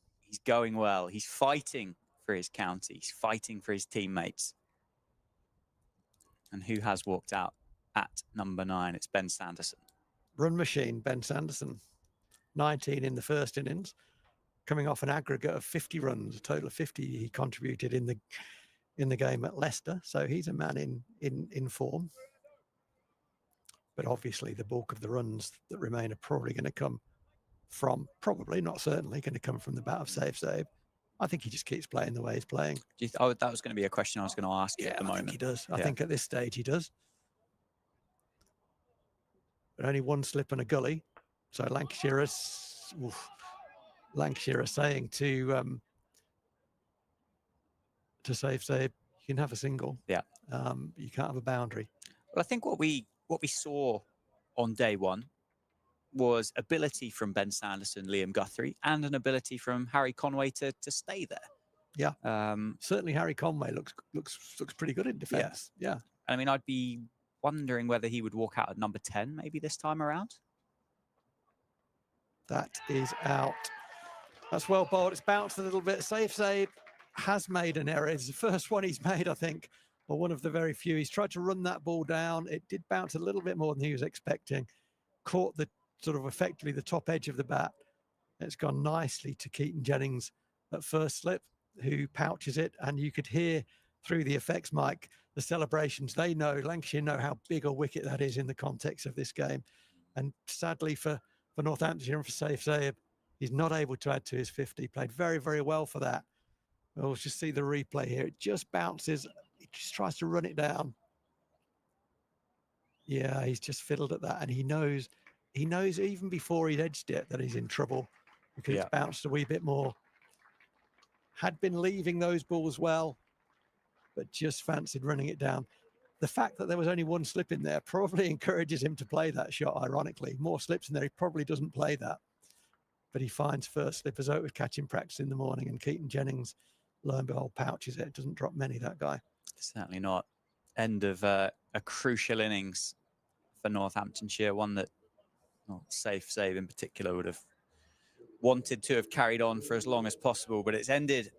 well. He's fighting for his county. He's fighting for his teammates. And who has walked out at number 9? It's Ben Sanderson. Run machine, Ben Sanderson. 19 in the first innings, coming off an aggregate of 50 runs, a total of 50 he contributed in the game at Leicester. So he's a man in form. But obviously the bulk of the runs that remain are probably going to come from, probably, not certainly, going to come from the bat of Zaib. I think he just keeps playing the way he's playing. That was going to be a question I was going to ask you at the moment. I think he does. I think at this stage he does. But only one slip and a gully. So Lancashire are saying to Zaib, you can have a single. Yeah. You can't have a boundary. Well, I think what we saw on day one was ability from Ben Sanderson, Liam Guthrie, and an ability from Harry Conway to stay there. Yeah. Certainly Harry Conway looks pretty good in defence. Yeah. I mean, I'd be wondering whether he would walk out at number 10 maybe this time around. That is out. That's well bowled. It's bounced a little bit. Zaib has made an error. It's the first one he's made, I think, or one of the very few. He's tried to run that ball down. It did bounce a little bit more than he was expecting. Caught the sort of effectively the top edge of the bat. It's gone nicely to Keaton Jennings at first slip, who pouches it. And you could hear through the effects mic the celebrations. They know, Lancashire know how big a wicket that is in the context of this game. And sadly for Northamptonshire and for Zaib, he's not able to add to his 50. He played very, very well for that. We'll just see the replay here. It just bounces. He just tries to run it down. Yeah, he's just fiddled at that. And he knows even before he'd edged it that he's in trouble because it's bounced a wee bit more. Had been leaving those balls well, but just fancied running it down. The fact that there was only one slip in there probably encourages him to play that shot, ironically. More slips in there, he probably doesn't play that. But he finds first slip as though it would catch him practice in the morning, and Keaton Jennings, lo and behold, pouches it. Doesn't drop many, that guy. Certainly not. End of a crucial innings for Northamptonshire, one that Zaib in particular would have wanted to have carried on for as long as possible, but it's ended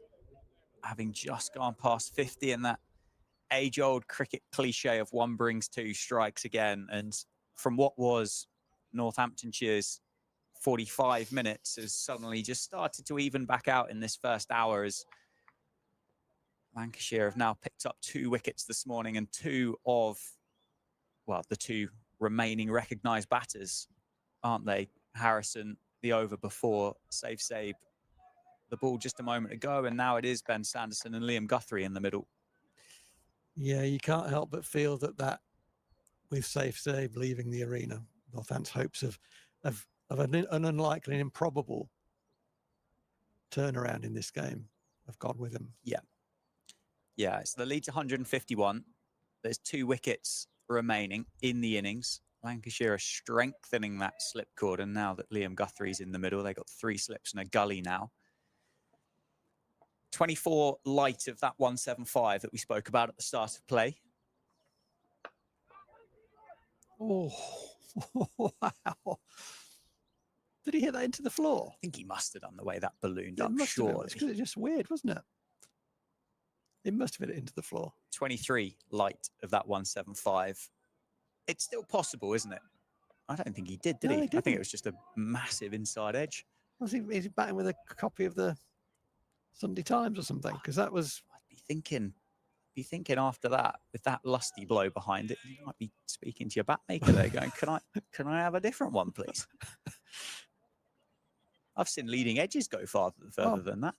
having just gone past 50, and that age-old cricket cliche of one brings two strikes again. And from what was Northamptonshire's 45 minutes has suddenly just started to even back out in this first hour, as Lancashire have now picked up 2 wickets this morning, and two of, well, the 2 remaining recognised batters, aren't they? Harrison, the over before, Zaib the ball just a moment ago, and now it is Ben Sanderson and Liam Guthrie in the middle. Yeah, you can't help but feel that with Zaib leaving the arena, Northants' hopes of an unlikely and improbable turnaround in this game have gone with him. Yeah, so the lead's 151. There's 2 wickets remaining in the innings. Lancashire are strengthening that slip cord, and now that Liam Guthrie's in the middle, they've got 3 slips and a gully now. 24 light of that 175 that we spoke about at the start of play. Oh, wow. Did he hit that into the floor? I think he must have done the way that ballooned up, surely. It's just weird, wasn't it? It must have hit it into the floor. 23 light of that 175. It's still possible, isn't it? I don't think he did No, he? he I think didn't. it was just a massive inside edge. Was he batting with a copy of the Sunday Times or something? Because that was... I'd be thinking after that, with that lusty blow behind it, you might be speaking to your bat maker there going, can I have a different one, please? I've seen leading edges go further than that.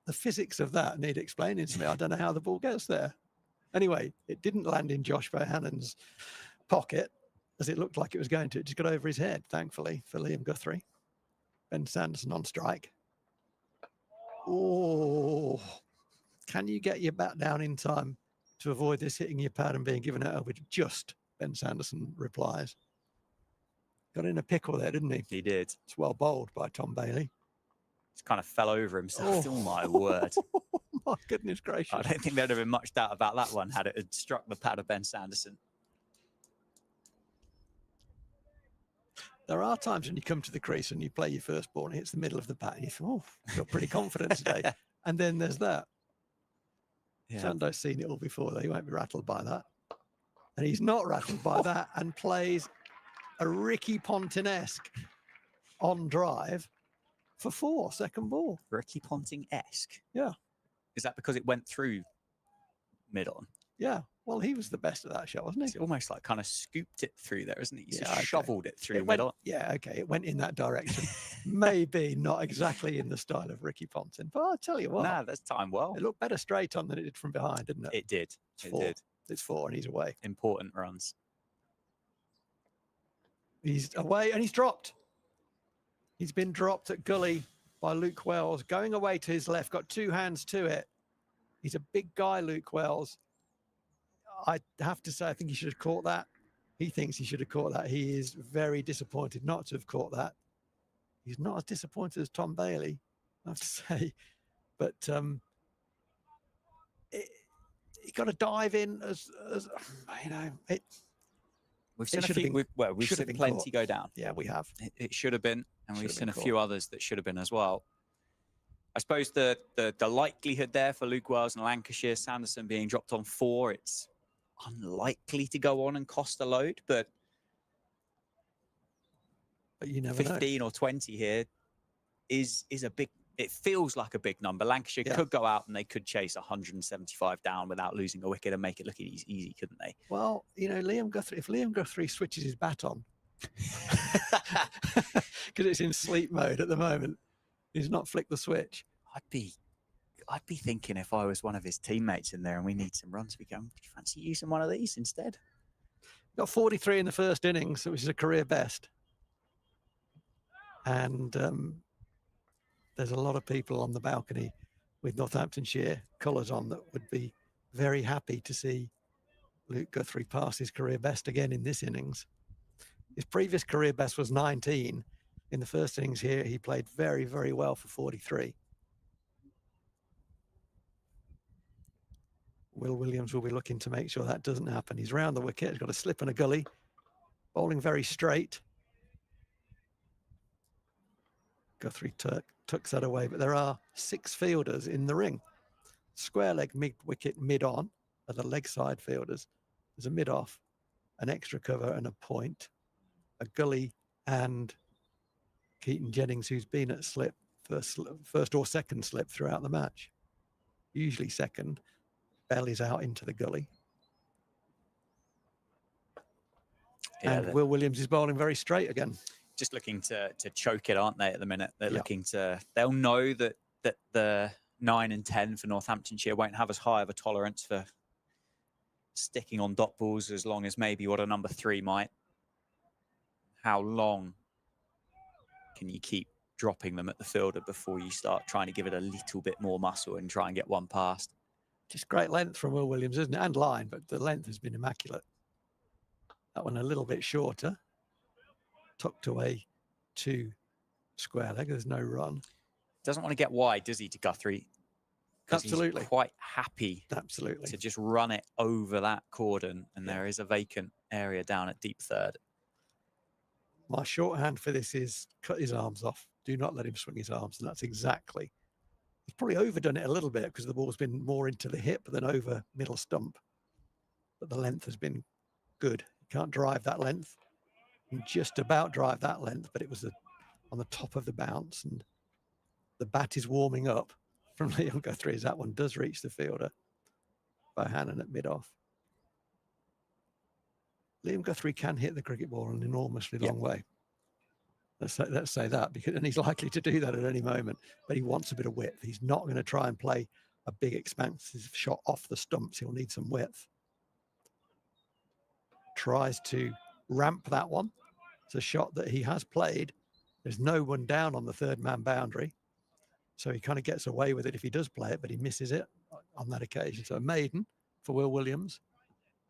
The physics of that need explaining to me. I don't know how the ball gets there. Anyway, it didn't land in Josh Bohannon's pocket as it looked like it was going to. It just got over his head, thankfully, for Liam Guthrie. Ben Sanderson on strike. Oh, can you get your bat down in time to avoid this hitting your pad and being given it over? Just Ben Sanderson replies. Got in a pickle there, didn't he? He did. It's well bowled by Tom Bailey. Just kind of fell over himself. Oh my word. My goodness gracious. I don't think there'd have been much doubt about that one had it had struck the pad of Ben Sanderson. There are times when you come to the crease and you play your first ball and it hits the middle of the bat and you think, oh, I feel pretty confident today. And then there's that. Yeah. Sando's seen it all before, though. He won't be rattled by that. And he's not rattled by that and plays a Ricky Ponting-esque on drive for 4, second ball. Ricky Ponting-esque? Yeah. Is that because it went through mid-on? Yeah. Well, he was the best at that shot, wasn't he? It's almost like kind of scooped it through there, isn't he? He just shoveled it through mid-on. Yeah, okay. It went in that direction. Maybe not exactly in the style of Ricky Ponting, but I'll tell you what. Nah, that's timed well. It looked better straight on than it did from behind, didn't it? It did. It did. It's 4 and he's away. Important runs. He's away and he's dropped. He's been dropped at gully by Luke Wells, going away to his left, got 2 hands to it. He's a big guy, Luke Wells. I have to say, I think he should have caught that. He thinks he should have caught that. He is very disappointed not to have caught that. He's not as disappointed as Tom Bailey, I have to say. But he got to dive in as you know. We've seen we've seen plenty go down. Yeah, we have. It should have been, and we've seen a few others that should have been as well. I suppose the likelihood there for Luke Wells and Lancashire, Sanderson being dropped on 4, it's unlikely to go on and cost a load, but you never 15 or 20 here is a big. It feels like a big number. Lancashire could go out and they could chase 175 down without losing a wicket and make it look easy, couldn't they? Well, you know, if Liam Guthrie switches his bat on, because it's in sleep mode at the moment, he's not flicked the switch. I'd be thinking if I was one of his teammates in there and we need some runs, we go, would you fancy using one of these instead? Got 43 in the first innings, which is a career best. And there's a lot of people on the balcony with Northamptonshire colours on that would be very happy to see Luke Guthrie pass his career best again in this innings. His previous career best was 19. In the first innings here, he played very, very well for 43. Will Williams will be looking to make sure that doesn't happen. He's round the wicket. He's got a slip and a gully. Bowling very straight. Guthrie tucks that away, but there are 6 fielders in the ring. square leg mid-wicket, mid-on are the leg side fielders. There's a mid-off, an extra cover and a point, a gully and Keaton Jennings, who's been at slip, first or second slip throughout the match. Usually second. Bell out into the gully. Yeah, and Will Williams is bowling very straight again. Just looking to choke it, aren't they, at the minute? They're Yeah. looking to, they'll know that the 9 and 10 for Northamptonshire won't have as high of a tolerance for sticking on dot balls as long as maybe what a number 3 might. How long can you keep dropping them at the fielder before you start trying to give it a little bit more muscle and try and get one past? Just great length from Will Williams, isn't it? And line, but the length has been immaculate. That one a little bit shorter. Tucked away to square leg. There's no run. Doesn't want to get wide, does he, to Guthrie? Absolutely. He's quite happy Absolutely to just run it over that cordon, and there is a vacant area down at deep third. My shorthand for this is cut his arms off. Do not let him swing his arms. And that's exactly. He's probably overdone it a little bit because the ball's been more into the hip than over middle stump. But the length has been good. You can't drive that length. You can just about drive that length, but it was on the top of the bounce. And the bat is warming up from Liam Guthrie as that one does reach the fielder by Hannon at mid-off. Liam Guthrie can hit the cricket ball an enormously long way. Let's say that, because and he's likely to do that at any moment, but he wants a bit of width. He's not going to try and play a big expansive shot off the stumps. He'll need some width. Tries to ramp that one. It's a shot that he has played. There's no one down on the third man boundary. So he kind of gets away with it if he does play it, but he misses it on that occasion. So a maiden for Will Williams.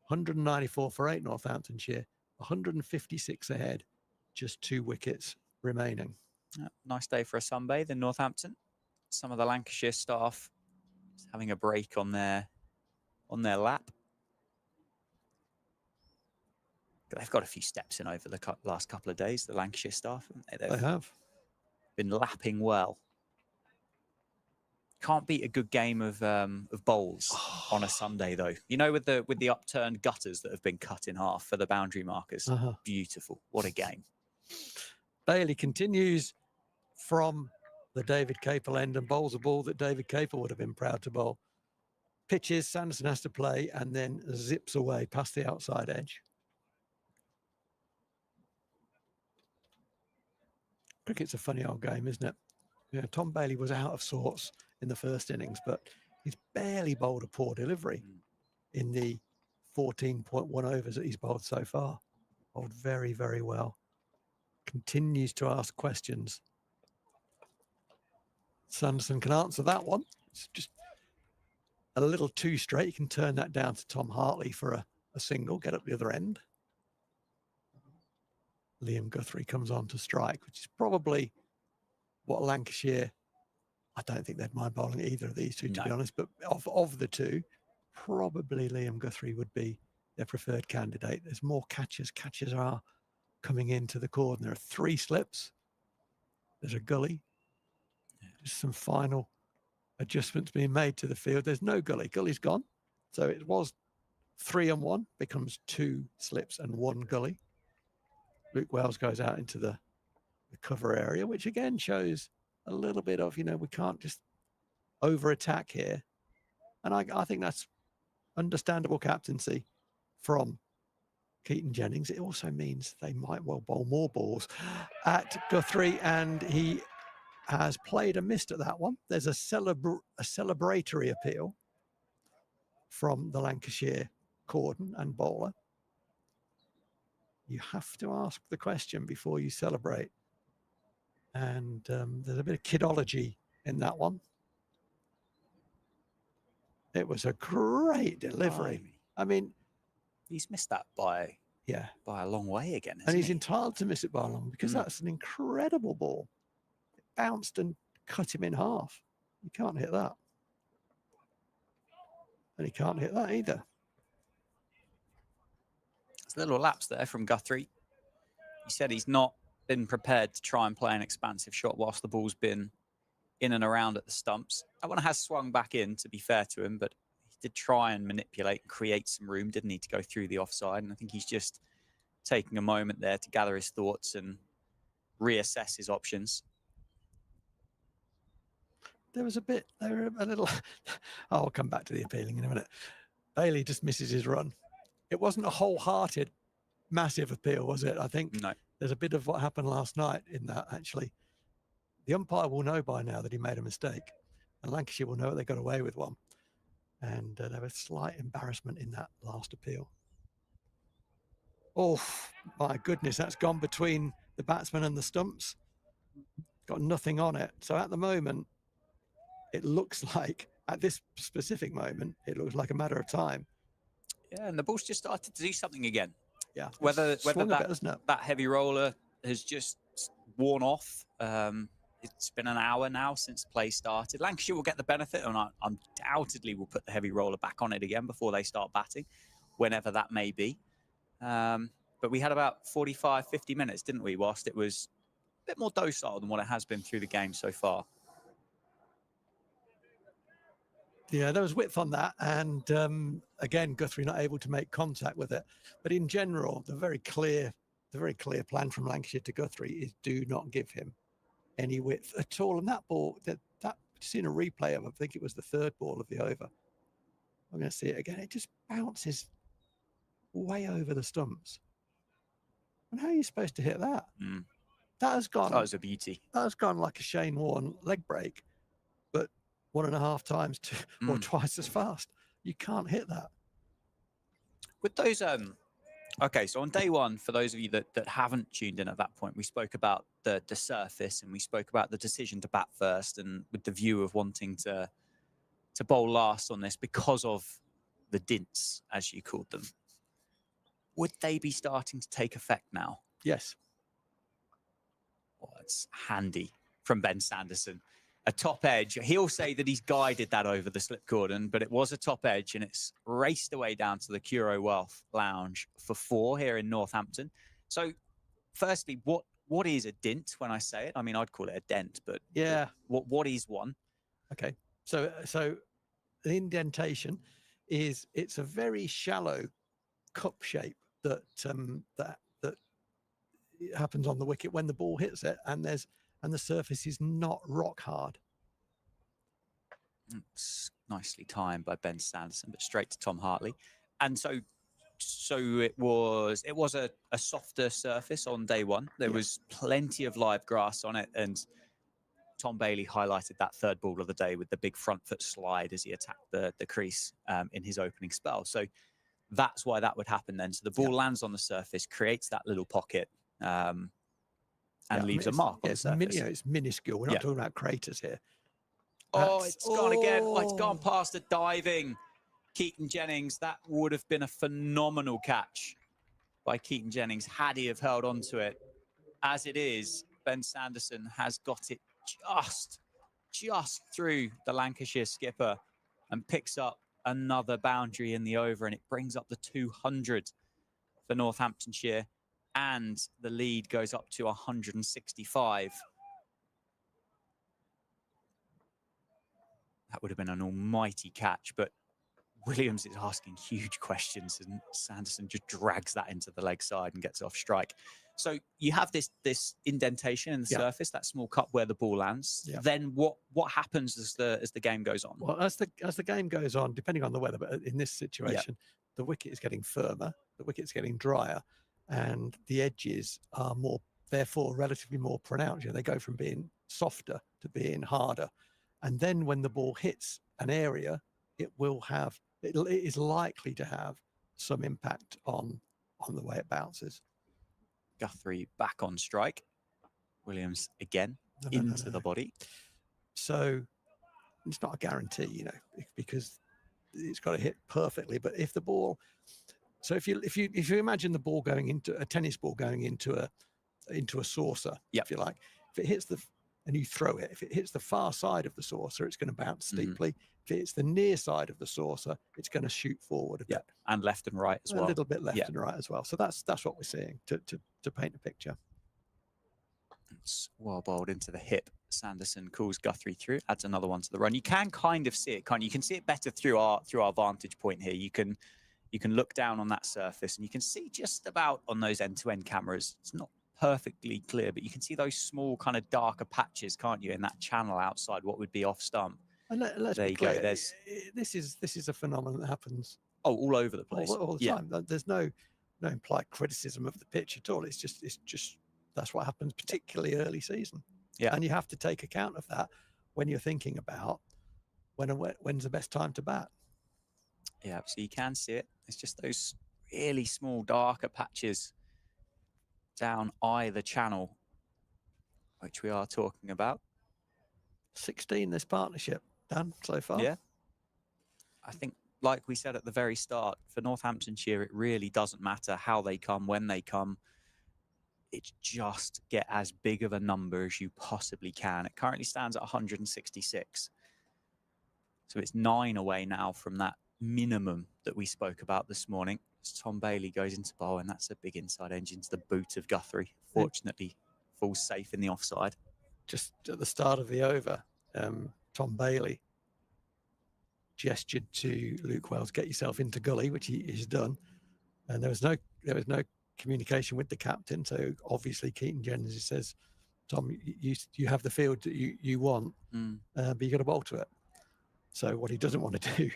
194 for 8 Northamptonshire, 156 ahead, just 2 wickets remaining. Nice day for a sunbathe in Northampton. Some of the Lancashire staff having a break on their lap. They've got a few steps in over the last couple of days, the Lancashire staff. They have been lapping well. Can't beat a good game of bowls on a Sunday, though. You know, with the upturned gutters that have been cut in half for the boundary markers. Beautiful. What a game. Bailey continues from the David Capel end and bowls a ball that David Capel would have been proud to bowl. Pitches, Sanderson has to play and then zips away past the outside edge. Cricket's a funny old game, isn't it? You know, Tom Bailey was out of sorts in the first innings, but he's barely bowled a poor delivery in the 14.1 overs that he's bowled so far. Bowled very, very well. Continues to ask questions. Sanderson can answer that one. It's just a little too straight. You can turn that down to Tom Hartley for a single, get up the other end. Liam Guthrie comes on to strike, which is probably what Lancashire, I don't think they'd mind bowling either of these two, to be honest, but of the two, probably Liam Guthrie would be their preferred candidate. There's more catches. Catches are coming into the cordon. There are 3 slips. There's a gully. Just some final adjustments being made to the field. There's no gully. Gully's gone. So it was 3 and 1, becomes 2 slips and 1 gully. Luke Wells goes out into the cover area, which again shows a little bit of, you know, we can't just over attack here. And I think that's understandable captaincy from Keaton Jennings. It also means they might well bowl more balls at Guthrie, and he has played a missed at that one. There's a celebratory appeal from the Lancashire cordon and bowler. You have to ask the question before you celebrate. And there's a bit of kidology in that one. It was a great delivery. I mean, he's missed that by a long way again. And he's entitled to miss it by a long, because that's an incredible ball. It bounced and cut him in half. You can't hit that. And he can't hit that either. There's a little lapse there from Guthrie. He said he's not been prepared to try and play an expansive shot whilst the ball's been in and around at the stumps. That one has swung back in, to be fair to him, but he did try and manipulate and create some room, didn't he, to go through the offside. And I think he's just taking a moment there to gather his thoughts and reassess his options. There was a little, I'll come back to the appealing in a minute. Bailey just misses his run. It wasn't a wholehearted, massive appeal, was it? I think No. there's a bit of what happened last night in that, actually. The umpire will know by now that he made a mistake, and Lancashire will know that they got away with one. And there was slight embarrassment in that last appeal. Oh, my goodness, that's gone between the batsman and the stumps. Got nothing on it. So at the moment, it looks like, at this specific moment, it looks like a matter of time. Yeah, and the ball's just started to do something again. Yeah. Whether bit, that heavy roller has just worn off. It's been an hour now since play started. Lancashire will get the benefit, and undoubtedly will put the heavy roller back on it again before they start batting, whenever that may be. But we had about 45, 50 minutes, didn't we, whilst it was a bit more docile than what it has been through the game so far. Yeah, there was width on that. And again, Guthrie not able to make contact with it. But in general, the very clear plan from Lancashire to Guthrie is do not give him any width at all. And that ball, that seen a replay of, I think it was the third ball of the over. I'm going to see it again. It just bounces way over the stumps. And how are you supposed to hit that? That has gone. That was a beauty. That has gone like a Shane Warne leg break, but 1.5 times or twice as fast. You can't hit that. With those, okay, so on day one, for those of you that haven't tuned in at that point, we spoke about the surface, and we spoke about the decision to bat first, and with the view of wanting to bowl last on this because of the dints, as you called them. Would they be starting to take effect now? Yes. Well, it's handy from Ben Sanderson. A top edge. He'll say that he's guided that over the slip cordon, but it was a top edge, and it's raced away down to the Curo Wealth Lounge for 4 here in Northampton. So, firstly, what is a dint when I say it? I mean, I'd call it a dent, but yeah, what is one? Okay, so the indentation it's a very shallow cup shape that happens on the wicket when the ball hits it, and the surface is not rock hard. It's nicely timed by Ben Sanderson, but straight to Tom Hartley. And so it was a softer surface on day one. There was plenty of live grass on it, and Tom Bailey highlighted that third ball of the day with the big front foot slide as he attacked the crease in his opening spell. So that's why that would happen then. So the ball lands on the surface, creates that little pocket, and leaves a mark on the surface. It's minuscule. We're not talking about craters here. It's gone again. Oh, it's gone past a diving Keaton Jennings. That would have been a phenomenal catch by Keaton Jennings had he have held on to it. As it is, Ben Sanderson has got it just through the Lancashire skipper and picks up another boundary in the over, and it brings up the 200 for Northamptonshire, and the lead goes up to 165. That would have been an almighty catch, but Williams is asking huge questions, and Sanderson just drags that into the leg side and gets off strike. So you have this indentation in the surface, that small cup where the ball lands. Yeah. Then what happens as the game goes on? Well, as the game goes on, depending on the weather, but in this situation, the wicket is getting firmer, the wicket's getting drier, and the edges are therefore relatively more pronounced. You know, they go from being softer to being harder. And then when the ball hits an area, it is likely to have some impact on the way it bounces. Guthrie back on strike. Williams again into the body. So it's not a guarantee, you know, because it's got to hit perfectly. But if the ball, so if you imagine the ball going into a tennis ball going into a saucer, if you like, if it hits and you throw it, if it hits the far side of the saucer, it's going to bounce steeply. If it's the near side of the saucer, it's going to shoot forward a bit. And left and right as well. A little bit left and right as well. So that's what we're seeing to paint a picture. That's well bowled into the hip. Sanderson calls Guthrie through, adds another one to the run. You can kind of see it, can't you? You can see it better through our vantage point here. You can look down on that surface and you can see just about on those end-to-end cameras. It's not perfectly clear, but you can see those small kind of darker patches, can't you, in that channel outside what would be off stump. And let's there be you clear, go. There's this is a phenomenon that happens all over the place, all the time. There's no implied criticism of the pitch at all. It's just that's what happens, particularly early season. Yeah. And you have to take account of that when you're thinking about when's the best time to bat. Yeah, so you can see it. It's just those really small, darker patches down either channel, which we are talking about. 16 this partnership, Dan, so far. Yeah. I think, like we said at the very start, for Northamptonshire, it really doesn't matter how they come, when they come. It's just get as big of a number as you possibly can. It currently stands at 166. So it's 9 away now from that minimum that we spoke about this morning. As Tom Bailey goes into bowl, and that's a big inside edge into the boot of Guthrie. Fortunately, falls safe in the offside. Just at the start of the over, Tom Bailey gestured to Luke Wells, get yourself into gully, which he's done. And there was no communication with the captain. So obviously Keaton Jennings says, Tom, you have the field that you want, but you got to bowl to it. So what he doesn't want to do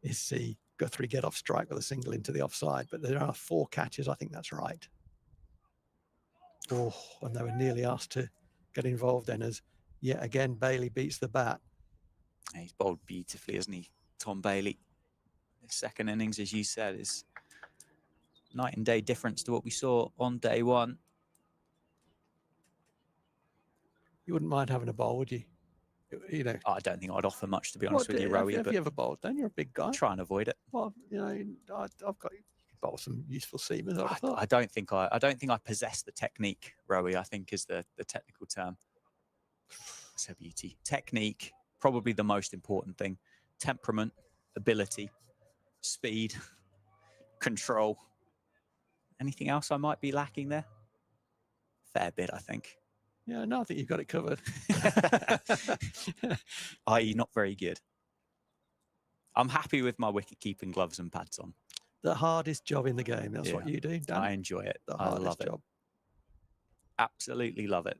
is see Guthrie get off strike with a single into the offside. But there are 4 catches. I think that's right. Oh, and they were nearly asked to get involved then, as yet again Bailey beats the bat. He's bowled beautifully, hasn't he, Tom Bailey? His second innings, as you said, is night and day difference to what we saw on day one. You wouldn't mind having a bowl, would you? You know, I don't think I'd offer much, to be honest with you, Rowie. Have you ever bowled? Then you're a big guy. Try and avoid it. Well, you know, I've got you could bowl some useful seamers. I don't think I possess the technique, Rowie, I think is the technical term. It's a beauty. Technique, probably the most important thing. Temperament, ability, speed, control. Anything else I might be lacking there? Fair bit, I think. Yeah, no, I think you've got it covered. i.e. not very good. I'm happy with my wicket-keeping gloves and pads on. The hardest job in the game. That's what you do, Dan. I enjoy it. The I hardest love job. It. Absolutely love it.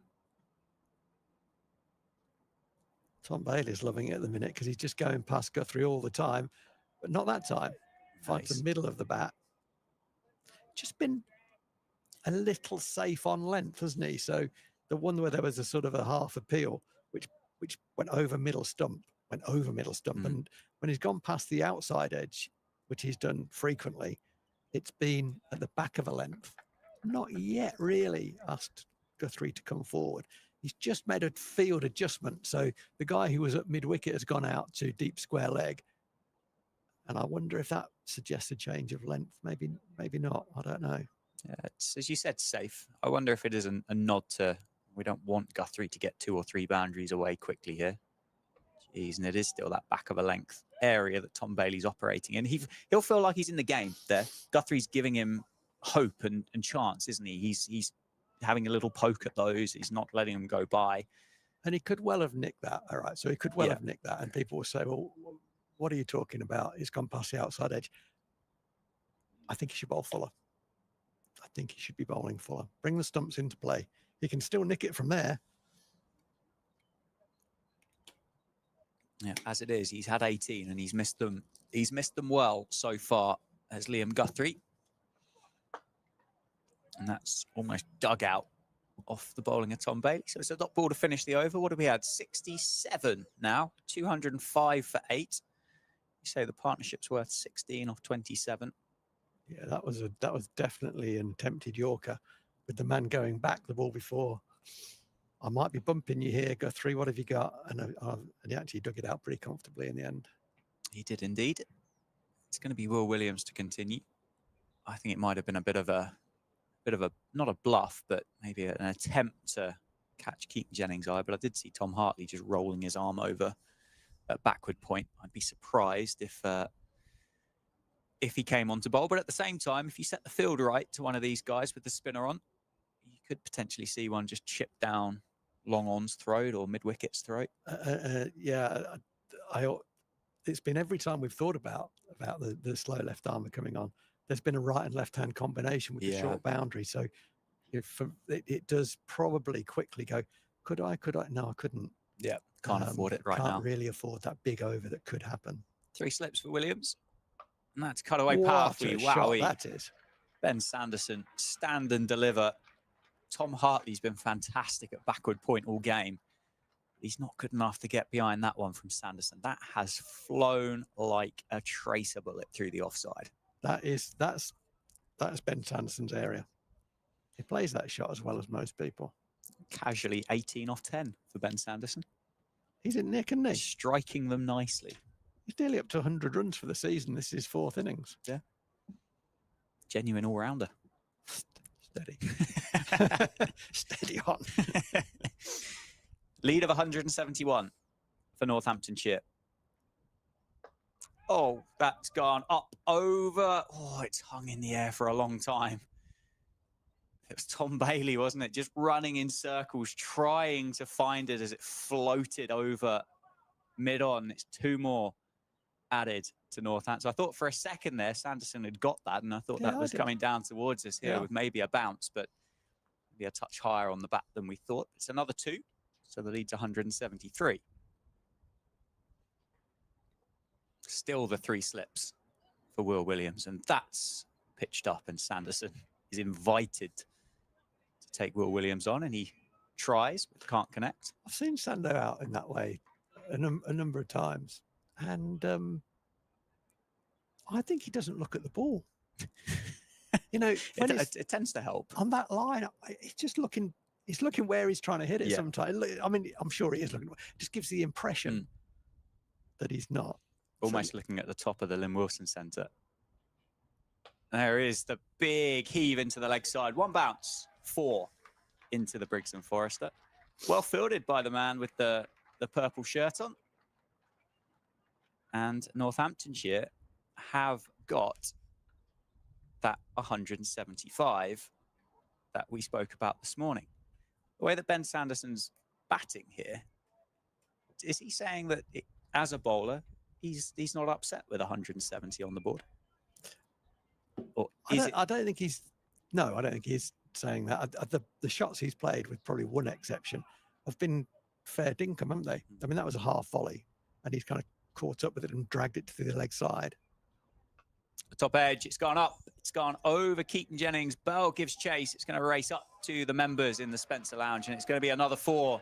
Tom Bailey's loving it at the minute because he's just going past Guthrie all the time, but not that time. Finds the middle of the bat. Just been a little safe on length, hasn't he? So the one where there was a sort of a half appeal, which went over middle stump, and when he's gone past the outside edge, which he's done frequently, it's been at the back of a length. Not yet really asked Guthrie to come forward. He's just made a field adjustment. So the guy who was at mid-wicket has gone out to deep square leg. And I wonder if that suggests a change of length. Maybe not. I don't know. Yeah, it's, as you said, safe. I wonder if it is a nod to, we don't want Guthrie to get 2 or 3 boundaries away quickly here. Jeez, and it is still that back of a length area that Tom Bailey's operating in. He'll feel like he's in the game there. Guthrie's giving him hope and chance, isn't he? He's having a little poke at those. He's not letting them go by. And he could well have nicked that. All right. So he could well have nicked that. And people will say, well, what are you talking about? He's gone past the outside edge. I think he should bowl fuller. I think he should be bowling fuller. Bring the stumps into play. He can still nick it from there. Yeah, as it is, he's had 18 and he's missed them. He's missed them well so far as Liam Guthrie. And that's almost dug out off the bowling of Tom Bailey. So it's a dot ball to finish the over. What have we had? 67 now, 205 for 8. You say the partnership's worth 16 off 27. Yeah, that was definitely an attempted Yorker with the man going back the ball before. I might be bumping you here, Guthrie. What have you got? And he actually dug it out pretty comfortably in the end. He did indeed. It's going to be Will Williams to continue. I think it might have been a bit of a not a bluff, but maybe an attempt to catch Keaton Jennings' eye. But I did see Tom Hartley just rolling his arm over at backward point. I'd be surprised if he came on to bowl. But at the same time, if you set the field right to one of these guys with the spinner on, you could potentially see one just chip down long-ons throat or mid-wickets throat. Yeah, it's been every time we've thought about the slow left armer coming on, there's been a right and left hand combination with the short boundary. So if it does probably quickly go, could I? No, I couldn't. Yeah, can't afford it right now. Can't really afford that big over that could happen. 3 slips for Williams. And that's cut away What powerfully. a shot Wowie. that is. Ben Sanderson, stand and deliver. Tom Hartley's been fantastic at backward point all game. He's not good enough to get behind that one from Sanderson. That has flown like a tracer bullet through the offside. That's Ben Sanderson's area. He plays that shot as well as most people. Casually 18 off 10 for Ben Sanderson. He's in nick, isn't he? Striking them nicely. He's nearly up to 100 runs for the season. This is his 4th innings. Yeah. Genuine all-rounder. Steady. Steady on. Lead of 171 for Northamptonshire. Oh, that's gone up over. Oh, it's hung in the air for a long time. It was Tom Bailey, wasn't it? Just running in circles, trying to find it as it floated over mid-on. It's 2 more added to Northants. So I thought for a second there, Sanderson had got that, and I thought that was coming down towards us here with maybe a bounce, but maybe a touch higher on the bat than we thought. It's another 2, so the lead's 173. Still the 3 slips for Will Williams, and that's pitched up, and Sanderson is invited to take Will Williams on, and he tries, but can't connect. I've seen Sando out in that way a number of times, and I think he doesn't look at the ball. You know, it tends to help. On that line, he's just looking, he's looking where he's trying to hit it sometimes. I mean, I'm sure he is looking. It just gives the impression that he's not. Almost looking at the top of the Lynn Wilson Centre. There is the big heave into the leg side. 1 bounce, 4 into the Briggs and Forrester. Well fielded by the man with the purple shirt on. And Northamptonshire have got that 175 that we spoke about this morning. The way that Ben Sanderson's batting here, is he saying that as a bowler, he's not upset with 170 on the board? Or I don't think he's saying that. The shots he's played, with probably one exception, have been fair dinkum, haven't they? I mean, that was a half volley, and he's kind of caught up with it and dragged it to the leg side. The top edge, it's gone up, it's gone over Keaton Jennings. Bell gives chase. It's going to race up to the members in the Spencer Lounge, and it's going to be another 4.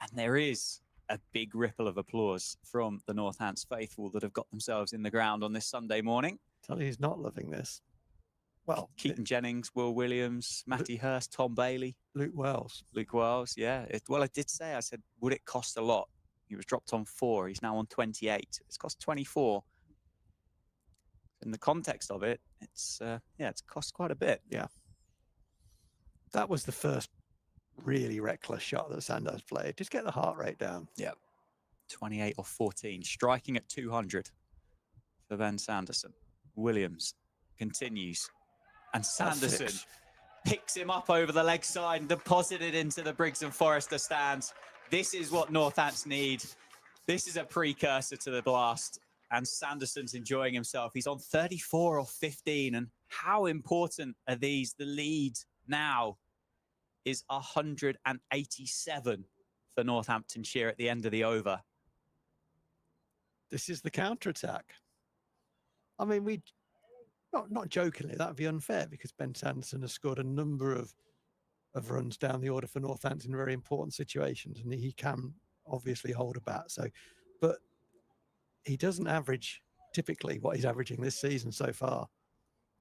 And there is a big ripple of applause from the Northants faithful that have got themselves in the ground on this Sunday morning. Tell you, he's not loving this. Well, Keaton Jennings, Will Williams, Matty Hurst, Tom Bailey. Luke Wells, yeah. Well, I did say, I said, would it cost a lot? He was dropped on 4. He's now on 28. It's cost 24. In the context of it, it's cost quite a bit. Yeah. That was the first really reckless shot that Sanders played. Just get the heart rate down. Yeah. 28 or 14. Striking at 200 for Ben Sanderson. Williams continues. And Sanderson picks him up over the leg side and deposited into the Briggs and Forrester stands. This is what Northants need. This is a precursor to the blast. And Sanderson's enjoying himself. He's on 34 or 15. And how important are these? The lead now is 187 for Northamptonshire at the end of the over. This is the counter-attack. I mean, not jokingly, that would be unfair, because Ben Sanderson has scored a number of runs down the order for Northants in very important situations, and he can obviously hold a bat. So, but he doesn't average typically what he's averaging this season so far.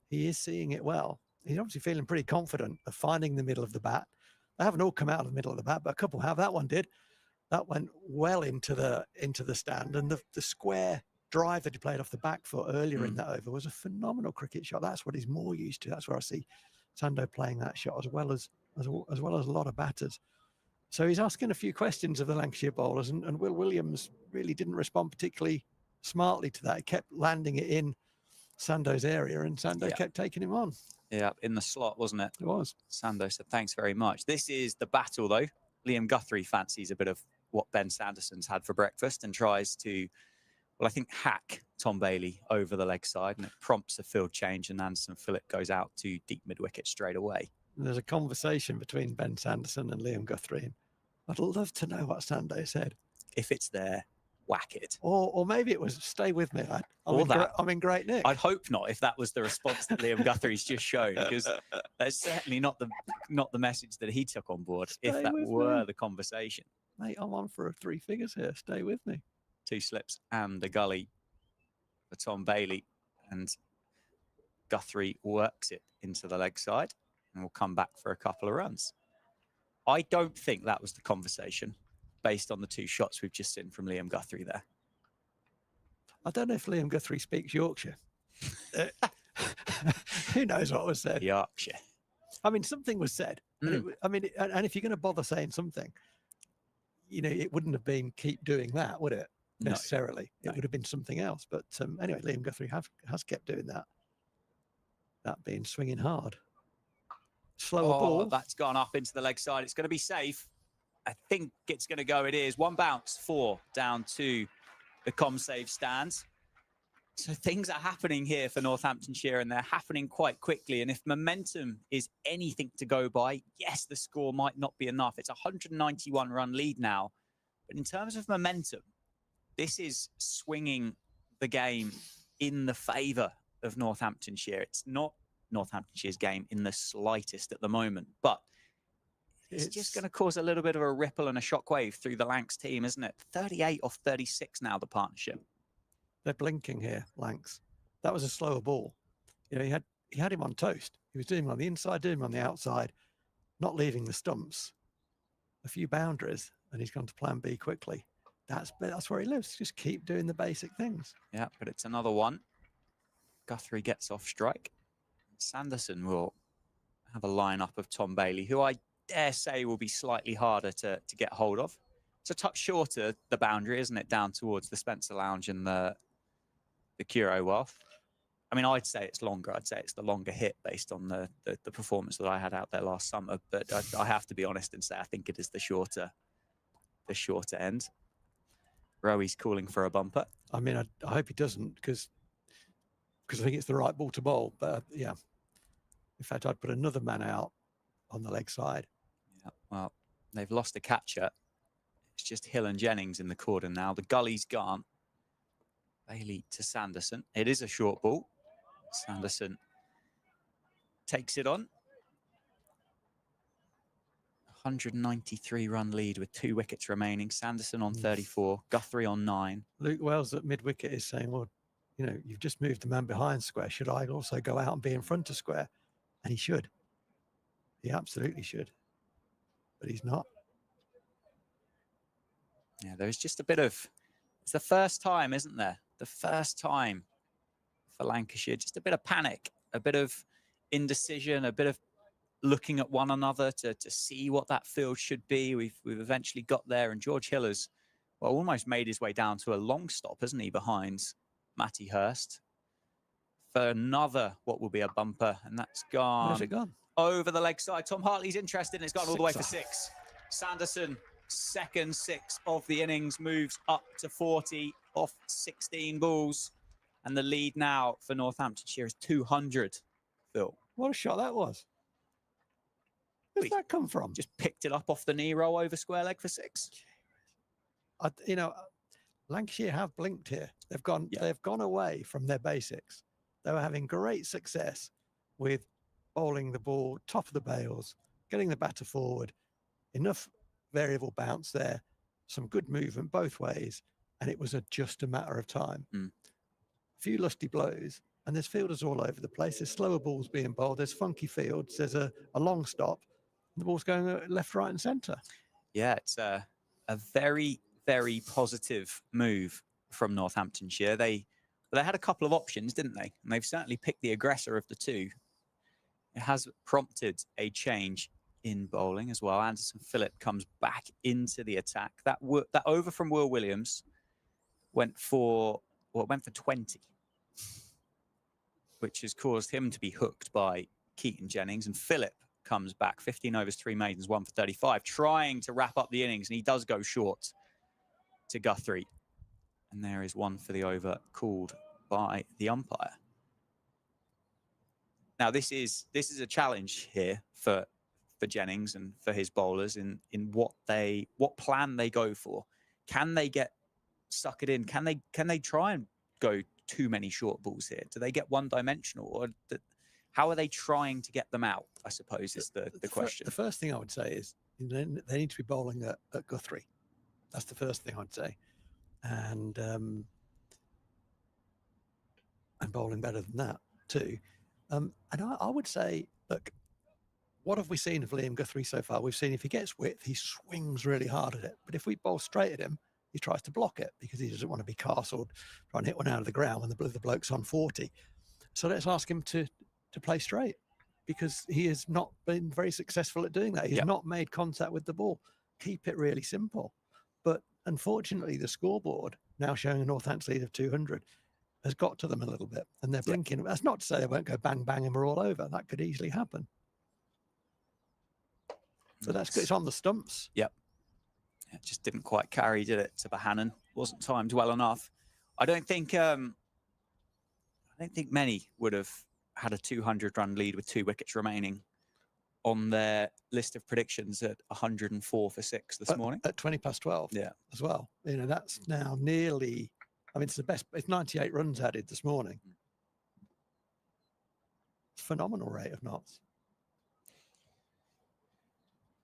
He is seeing it well. He's obviously feeling pretty confident of finding the middle of the bat. They haven't all come out of the middle of the bat, but a couple have. That one did. That went well into the stand, and the square drive that he played off the back foot earlier in that over was a phenomenal cricket shot. That's what he's more used to. That's where I see Sando playing that shot as well as a lot of batters. So he's asking a few questions of the Lancashire bowlers, and Will Williams really didn't respond particularly smartly to that. He kept landing it in Sando's area, and Sando kept taking him on. Yeah, in the slot, wasn't it? It was. Sando said, thanks very much. This is the battle, though, Liam Guthrie fancies a bit of what Ben Sanderson's had for breakfast and tries to, well, I think, hack Tom Bailey over the leg side, and it prompts a field change, and Anderson Phillip goes out to deep mid-wicket straight away. And there's a conversation between Ben Sanderson and Liam Guthrie. And I'd love to know what Sando said. If it's there, whack it. Or maybe it was, stay with me, lad. I'm in great nick. I'd hope not, if that was the response that Liam Guthrie's just shown, because that's certainly not the message that he took on board, if that were the conversation. Mate, I'm on for 3 figures here. Stay with me. 2 slips and a gully for Tom Bailey, and Guthrie works it into the leg side and will come back for a couple of runs. I don't think that was the conversation based on the 2 shots we've just seen from Liam Guthrie there. I don't know if Liam Guthrie speaks Yorkshire. Who knows what was said? Yorkshire. I mean, something was said. And if you're going to bother saying something, it wouldn't have been keep doing that, would it? Necessarily. No. It would have been something else. But anyway, Liam Guthrie has kept doing that. That being swinging hard. Slower ball. That's gone up into the leg side. It's going to be safe. I think it's going to go. It is. 1 bounce, 4 down to the ComSave stands. So things are happening here for Northamptonshire, and they're happening quite quickly. And if momentum is anything to go by, yes, the score might not be enough. It's a 191-run lead now. But in terms of momentum, this is swinging the game in the favour of Northamptonshire. It's not Northamptonshire's game in the slightest at the moment, but it's just going to cause a little bit of a ripple and a shockwave through the Lancs team, isn't it? 38 off 36 now, the partnership. They're blinking here, Lancs. That was a slower ball. He had him on toast. He was doing him on the inside, doing him on the outside, not leaving the stumps. A few boundaries, and he's gone to plan B quickly. That's where he lives. Just keep doing the basic things. Yeah, but it's another one. Guthrie gets off strike. Sanderson will have a lineup of Tom Bailey, who I dare say will be slightly harder to get hold of. It's a touch shorter, the boundary, isn't it, down towards the Spencer Lounge and the Curo Wealth. I mean, I'd say it's longer. I'd say it's the longer hit based on the performance that I had out there last summer. But I have to be honest and say I think it is the shorter end. Rowy's calling for a bumper. I mean, I hope he doesn't, because I think it's the right ball to bowl. But yeah, in fact, I'd put another man out on the leg side. Yeah, well, they've lost a catcher. It's just Hill and Jennings in the cordon now. The gully's gone. Bailey to Sanderson. It is a short ball. Sanderson takes it on. 193-run lead with 2 wickets remaining. Sanderson on 34, Guthrie on 9. Luke Wells at mid-wicket is saying, well, you've just moved the man behind square. Should I also go out and be in front of square? And he should. He absolutely should. But he's not. Yeah, there's just a bit of... It's the first time, isn't there? The first time for Lancashire. Just a bit of panic, a bit of indecision, a bit of looking at one another to see what that field should be. We've eventually got there, and George Hill has, well, almost made his way down to a long stop, hasn't he, behind Matty Hurst for another what will be a bumper, and that's gone. Where's it gone? Over the leg side. Tom Hartley's interested, and it's gone all the way for 6. Sanderson, second 6 of the innings, moves up to 40 off 16 balls, and the lead now for Northamptonshire is 200. Phil, what a shot that was. Where's that come from? Just picked it up off the knee roll over square leg for 6. Lancashire have blinked here. They've gone away from their basics. They were having great success with bowling the ball top of the bails, getting the batter forward, enough variable bounce there, some good movement both ways, and it was just a matter of time. A few lusty blows, and there's fielders all over the place. There's slower balls being bowled. There's funky fields. There's a long stop. The ball's going left, right, and centre. Yeah, it's a very, very positive move from Northamptonshire. They had a couple of options, didn't they? And they've certainly picked the aggressor of the 2. It has prompted a change in bowling as well. Anderson Phillip comes back into the attack. That over from Will Williams went for 20, which has caused him to be hooked by Keaton Jennings, and Phillip comes back. 15 overs, 3 maidens, 1 for 35, trying to wrap up the innings, and he does go short to Guthrie. And there is 1 for the over called by the umpire. Now, this is a challenge here for Jennings and for his bowlers in what plan they go for. Can they get suck it in? Can they try and go too many short balls here? Do they get one-dimensional, or how are they trying to get them out, I suppose, is the question. The first thing I would say is they need to be bowling at Guthrie. That's the first thing I'd say. And bowling better than that too. And I would say, look, what have we seen of Liam Guthrie so far? We've seen if he gets width, he swings really hard at it. But if we bowl straight at him, he tries to block it because he doesn't want to be castled, try and hit one out of the ground when the bloke's on 40. So let's ask him to play straight, because he has not been very successful at doing that. He's not made contact with the ball. Keep it really simple. But unfortunately, the scoreboard, now showing a Northants lead of 200, has got to them a little bit, and they're blinking. That's not to say they won't go bang, bang, and we're all over. That could easily happen. So that's good. It's on the stumps. Yep. It just didn't quite carry, did it, to Bohannon? Wasn't timed well enough. I don't think many would have had a 200-run lead with 2 wickets remaining on their list of predictions at 104 for 6 this morning. At 12. Yeah. As well. You know, that's now nearly, I mean, it's the best. It's 98 runs added this morning. It's a phenomenal rate of knots.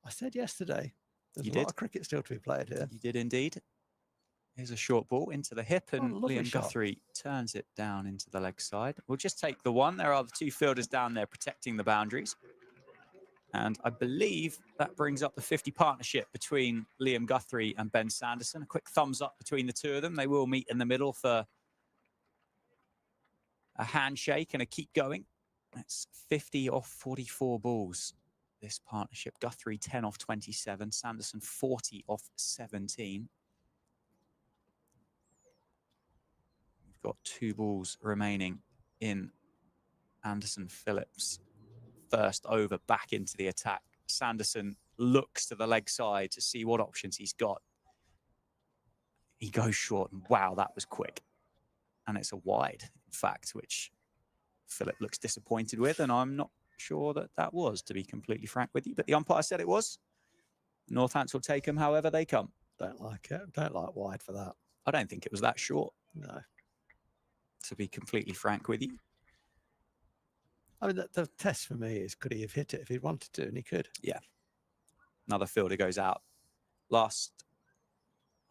I said yesterday, there's a lot of cricket still to be played here. You did indeed. Here's a short ball into the hip, and Liam Guthrie turns it down into the leg side. We'll just take the one. There are the 2 fielders down there protecting the boundaries. And I believe that brings up the 50 partnership between Liam Guthrie and Ben Sanderson. A quick thumbs up between the two of them. They will meet in the middle for a handshake and a keep going. That's 50 off 44 balls. This partnership, Guthrie 10 off 27, Sanderson 40 off 17. We've got 2 balls remaining in Anderson Phillips' first over back into the attack. Sanderson looks to the leg side to see what options he's got. He goes short, and wow, that was quick. And it's a wide, in fact, which Phillip looks disappointed with, and I'm not sure that was, to be completely frank with you, but the umpire said it was. Northants will take them however they come. Don't like it. Don't like wide for that. I don't think it was that short. No. To be completely frank with you. I mean, the test for me is, could he have hit it if he wanted to? And he could. Yeah. Another fielder goes out.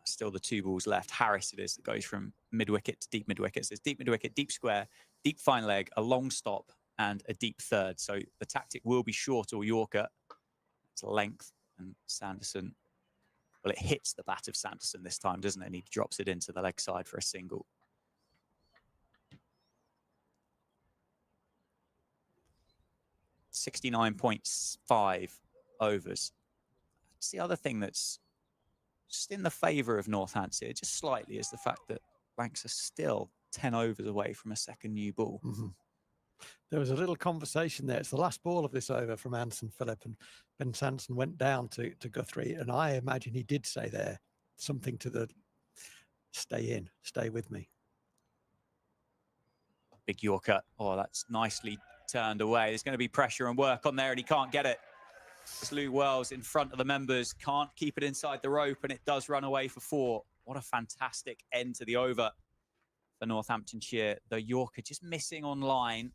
Still the 2 balls left. Harris it is that goes from mid-wicket to deep mid-wicket. So it's deep mid-wicket, deep square, deep fine leg, a long stop, and a deep third. So the tactic will be short or Yorker. It's length, and Sanderson, well, it hits the bat of Sanderson this time, doesn't it? And he drops it into the leg side for a single. .5 overs. That's the other thing that's just in the favour of Northants here, just slightly, is the fact that Lancs are still 10 overs away from a second new ball. Mm-hmm. There was a little conversation there. It's the last ball of this over from Anderson Phillip, and Ben Sanderson went down to Guthrie, and I imagine he did say there something to the stay with me. Big Yorker. Oh, that's nicely turned away. There's going to be pressure and work on there, and he can't get it. It's Lou Wells in front of the members, can't keep it inside the rope, and it does run away for 4. What a fantastic end to the over for Northamptonshire. The Yorker just missing on line.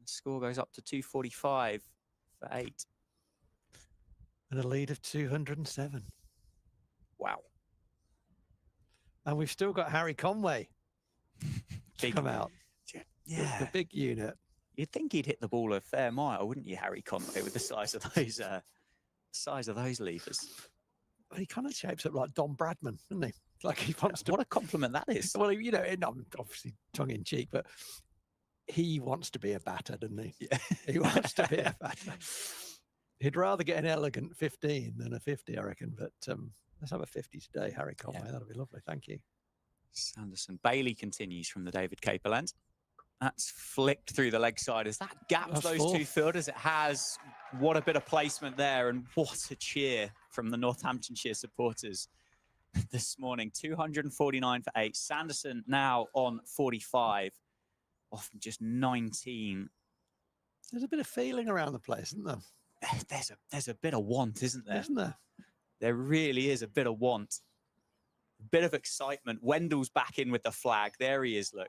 The score goes up to 245 for 8. And a lead of 207. Wow. And we've still got Harry Conway to come out. Yeah. The big unit. You'd think he'd hit the ball a fair mile, wouldn't you, Harry Conway, with the size of those levers? Well, he kind of shapes up like Don Bradman, doesn't he? Like he wants to. What a compliment that is. Well, you know, obviously tongue in cheek, but he wants to be a batter, doesn't he? Yeah. He wants to be a batter. He'd rather get an elegant 15 than a 50, I reckon. But let's have a 50 today, Harry Conway. Yeah. That'll be lovely. Thank you. Sanderson. Bailey continues from the David Caperland. That's flicked through the leg side. As that gaps That's those four. two fielders, it has. What a bit of placement there, and what a cheer from the Northamptonshire supporters this morning. 249 for 8. Sanderson now on 45 off just 19. There's a bit of feeling around the place, isn't there? There's a bit of want, isn't there? Isn't there? There really is a bit of want. A bit of excitement. Wendell's back in with the flag. There he is, look.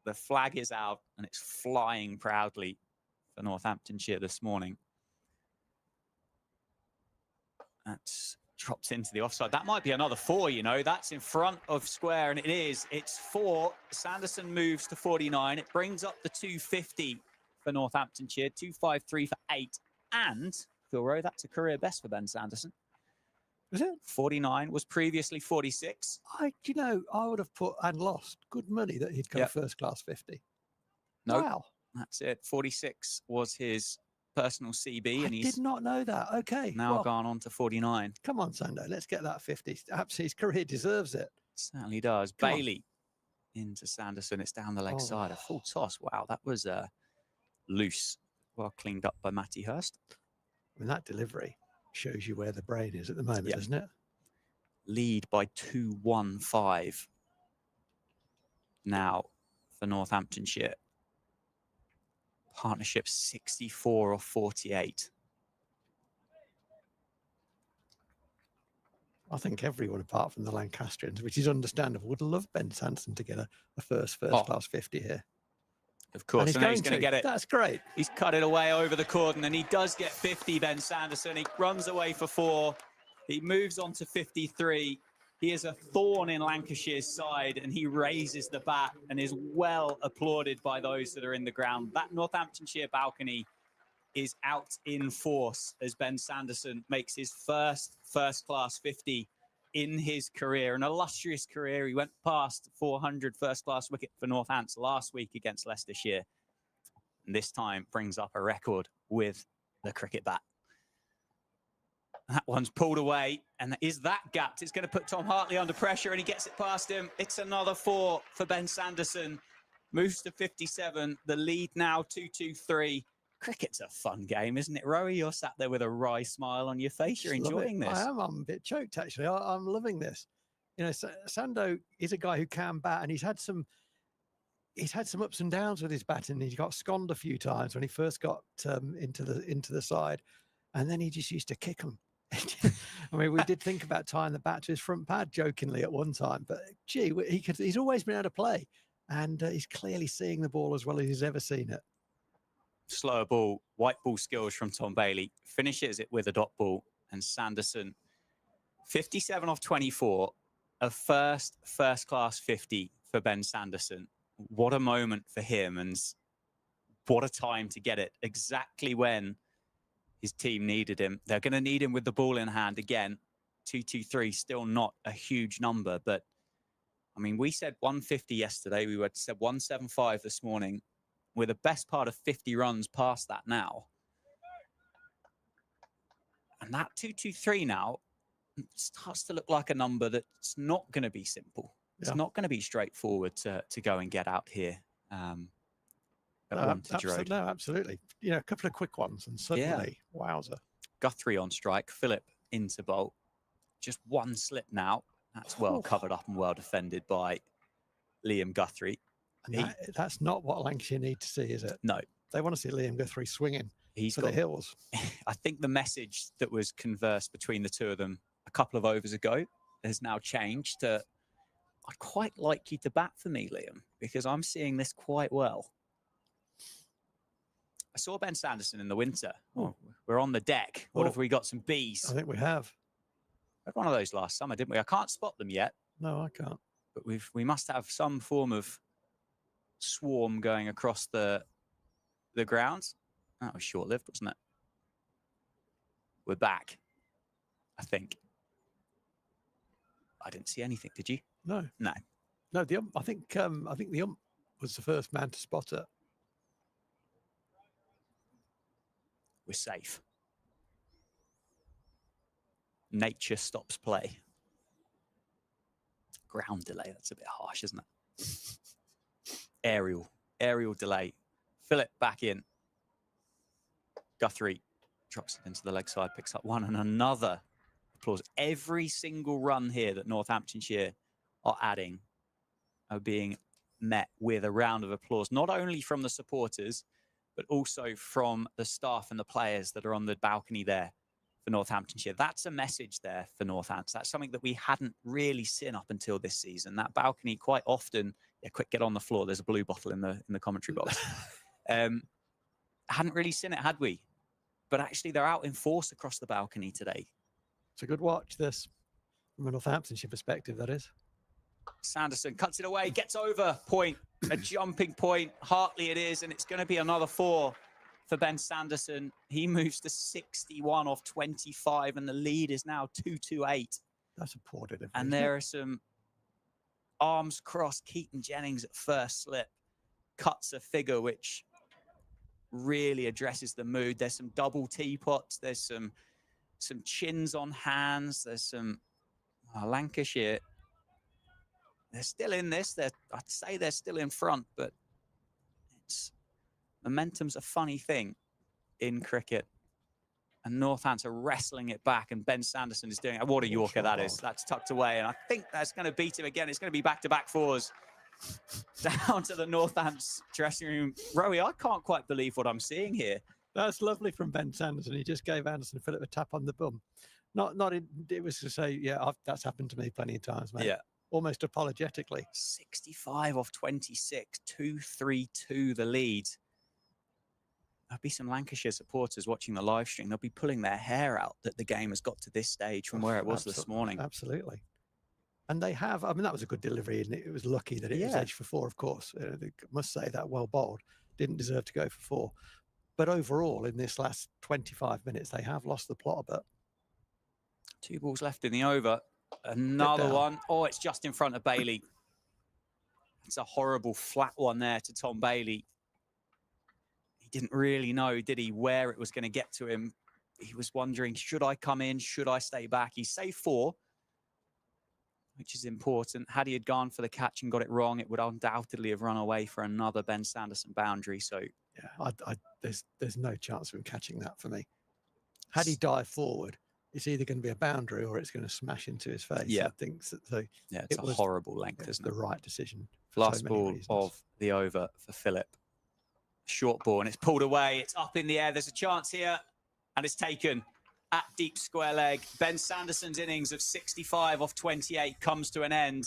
The flag is out and it's flying proudly for Northamptonshire this morning. That's dropped into the offside. That might be another 4, you know. That's in front of square, and it is. It's 4. Sanderson moves to 49. It brings up the 250 for Northamptonshire. 253 for 8. And, Phil Rowe, that's a career best for Ben Sanderson. Is it? 49 was previously 46. I would have put and lost good money that he'd go first class 50. No, Wow. That's it. 46 was his personal CB, and he's did not know that. Okay. now gone on to 49. Come on, Sando. Let's get that 50. Absolutely, his career deserves it. Certainly does. Come on. Bailey into Sanderson. It's down the leg side. A full toss. Wow, that was loose. Well cleaned up by Matty Hurst. I mean, that delivery shows you where the brain is at the moment, doesn't it? Lead by 2-1-5 now for Northamptonshire. Partnership 64 of 48. I think everyone apart from the Lancastrians, which is understandable, would love Ben Sanderson to get a first class 50 here. Of course, and he's going to get it. That's great. He's cut it away over the cordon, and he does get 50, Ben Sanderson. He runs away for 4. He moves on to 53. He is a thorn in Lancashire's side, and he raises the bat and is well applauded by those that are in the ground. That Northamptonshire balcony is out in force as Ben Sanderson makes his first-class 50 in his career, an illustrious career. He went past 400 first-class wicket for Northants last week against Leicestershire, and this time brings up a record with the cricket bat. That one's pulled away, and is that gapped? It's going to put Tom Hartley under pressure, and he gets it past him. It's another 4 for Ben Sanderson. Moves to 57. The lead now 2-2-3. Cricket's a fun game, isn't it, Rowie? You're sat there with a wry smile on your face. You're enjoying this. I am. I'm a bit choked, actually. I'm loving this. You know, Sando is a guy who can bat, and he's had some ups and downs with his batting. He got sconned a few times when he first got into the side, and then he just used to kick them. I mean, we did think about tying the bat to his front pad jokingly at one time, but gee, he's always been able to play, and he's clearly seeing the ball as well as he's ever seen it. Slower ball, white ball skills from Tom Bailey. Finishes it with a dot ball, and Sanderson, 57 off 24, a first class 50 for Ben Sanderson. What a moment for him, and what a time to get it exactly when his team needed him. They're going to need him with the ball in hand again. 2-2-3, still not a huge number, but I mean, we said 150 yesterday. We said 175 this morning. We're the best part of 50 runs past that now. And that 2-2-3 now starts to look like a number that's not going to be simple. It's not going to be straightforward to go and get out here at Wantage Road. No, absolutely. You know, a couple of quick ones, and suddenly, wowzer. Guthrie on strike, Phillip into bolt. Just one slip now. That's well covered up and well defended by Liam Guthrie. And that's not what Lancashire need to see, is it? No. They want to see Liam Guthrie swinging for the hills. I think the message that was conversed between the two of them a couple of overs ago has now changed to, I'd quite like you to bat for me, Liam, because I'm seeing this quite well. I saw Ben Sanderson in the winter. Oh, we're on the deck. What have we got? Some bees. I think we have. We had one of those last summer, didn't we? I can't spot them yet. No, I can't. But we must have some form of swarm going across the grounds. That was short-lived, wasn't it? We're back, I think. I didn't see anything, did you? No. No. No, the ump, I think the ump was the first man to spot it. We're safe. Nature stops play. Ground delay, that's a bit harsh, isn't it? Aerial aerial delay. Philip back in. Guthrie drops it into the leg side, picks up one, and another applause. Every single run here that Northamptonshire are adding are being met with a round of applause, not only from the supporters, but also from the staff and the players that are on the balcony there for Northamptonshire. That's a message there for Northants. That's something that we hadn't really seen up until this season. That balcony quite often, yeah, quick, get on the floor. There's a blue bottle in the commentary box. Hadn't really seen it, had we? But actually, they're out in force across the balcony today. It's a good watch, this, from a Northamptonshire perspective, that is. Sanderson cuts it away, gets over point, a jumping point. Hartley it is, and it's going to be another 4 for Ben Sanderson. He moves to 61 off 25, and the lead is now 2-8. That's a poor delivery. And there are some arms crossed. Keaton Jennings at first slip cuts a figure which really addresses the mood. There's some double teapots. There's some chins on hands. There's some Lancashire. They're still in this. I'd say they're still in front, but momentum's a funny thing in cricket. And Northants are wrestling it back, and Ben Sanderson is doing it. What a Yorker that is. That's tucked away, and I think that's going to beat him again. It's going to be back-to-back 4s down to the Northants dressing room. Rowie, I can't quite believe what I'm seeing here. That's lovely from Ben Sanderson. He just gave Anderson Phillip a tap on the bum. It was to say, yeah, that's happened to me plenty of times, mate. Yeah. Almost apologetically. 65 off 26, 2-3-2 the lead. There'll be some Lancashire supporters watching the live stream. They'll be pulling their hair out that the game has got to this stage from where it was this morning. Absolutely. And they have, I mean, that was a good delivery, and it was lucky that it was edged for 4, of course. I must say that well bowled. Didn't deserve to go for 4. But overall, in this last 25 minutes, they have lost the plot a bit. 2 balls left in the over. Another one. Oh, it's just in front of Bailey. It's a horrible flat one there to Tom Bailey. He didn't really know, did he, where it was going to get to him. He was wondering, should I come in? Should I stay back? He saved 4, which is important. Had he had gone for the catch and got it wrong, it would undoubtedly have run away for another Ben Sanderson boundary. So yeah, there's no chance of him catching that for me. Had he dived forward, it's either going to be a boundary or it's going to smash into his face. Yeah, I think so. Yeah, it's a horrible length, isn't it? The right decision. Last ball of the over for Philip. Short ball, and it's pulled away. It's up in the air. There's a chance here, and it's taken at deep square leg. Ben Sanderson's innings of 65 off 28 comes to an end.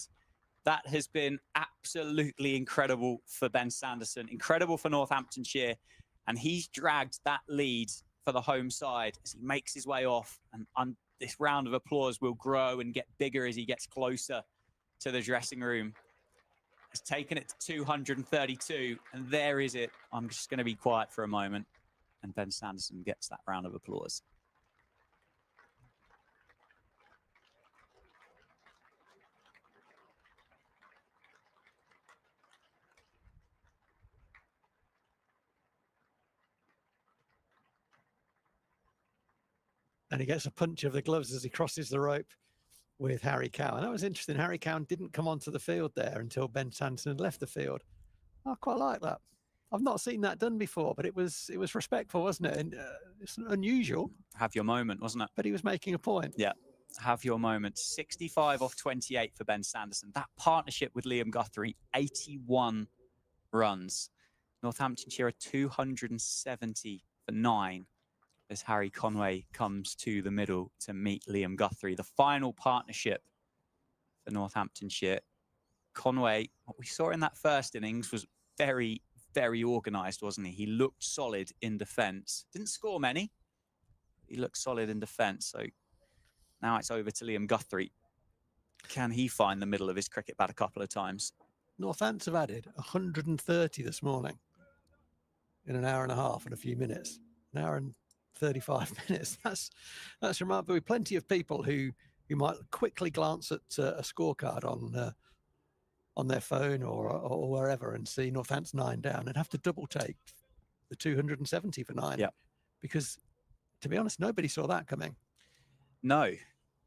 That has been absolutely incredible for Ben Sanderson, incredible for Northamptonshire, and he's dragged that lead for the home side as he makes his way off. And this round of applause will grow and get bigger as he gets closer to the dressing room. Has taken it to 232, and there is it. I'm just going to be quiet for a moment, and Ben Sanderson gets that round of applause. And he gets a punch of the gloves as he crosses the rope with Harry Cowan. That was interesting. Harry Cowan didn't come onto the field there until Ben Sanderson had left the field. I quite like that. I've not seen that done before, but it was respectful, wasn't it? And it's unusual. Have your moment, wasn't it? But he was making a point. Yeah, have your moment. 65 off 28 for Ben Sanderson. That partnership with Liam Guthrie, 81 runs. Northamptonshire are 270 for 9. As Harry Conway comes to the middle to meet Liam Guthrie. The final partnership for Northamptonshire. Conway, what we saw in that first innings was very, very organised, wasn't he? He looked solid in defence. Didn't score many. He looked solid in defence. So now it's over to Liam Guthrie. Can he find the middle of his cricket bat a couple of times? Northants have added 130 this morning in an hour and a half and a few minutes. An hour and 35 minutes. That's remarkable. Plenty of people who might quickly glance at a scorecard on their phone or wherever and see Northants 9 down and have to double take the 270 for 9. Yeah. Because to be honest, nobody saw that coming. No.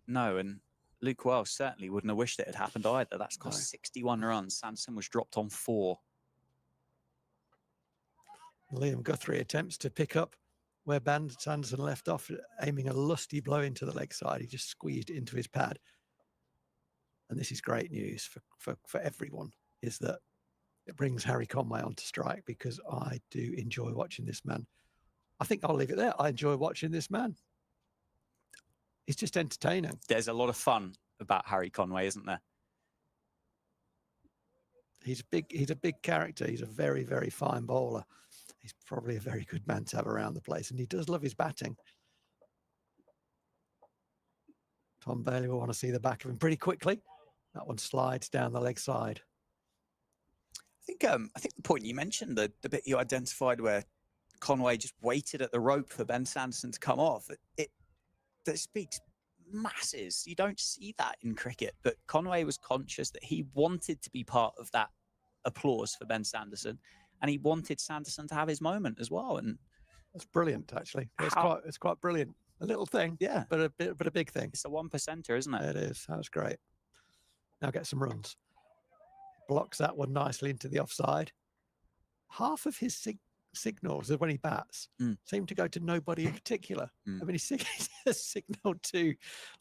And Luke Wells certainly wouldn't have wished it had happened either. That's cost 61 runs. Sanderson was dropped on 4. Liam Guthrie attempts to pick up where Sanderson left off, aiming a lusty blow into the leg side. He just squeezed it into his pad. And this is great news for everyone, is that it brings Harry Conway onto strike, because I do enjoy watching this man. I think I'll leave it there. I enjoy watching this man. He's just entertaining. There's a lot of fun about Harry Conway, isn't there? He's a big character. He's a very, very fine bowler. He's probably a very good man to have around the place, and he does love his batting. Tom Bailey will want to see the back of him pretty quickly. That one slides down the leg side. I think the point you mentioned, the bit you identified where Conway just waited at the rope for Ben Sanderson to come off, that speaks masses. You don't see that in cricket, but Conway was conscious that he wanted to be part of that applause for Ben Sanderson, and he wanted Sanderson to have his moment as well. And that's brilliant, actually. It's quite brilliant. A little thing, yeah, but a big thing. It's a 1%er, isn't it? It is. That's great. Now get some runs. Blocks that one nicely into the offside. Half of his signals when he bats seem to go to nobody in particular. I mean, he signaled to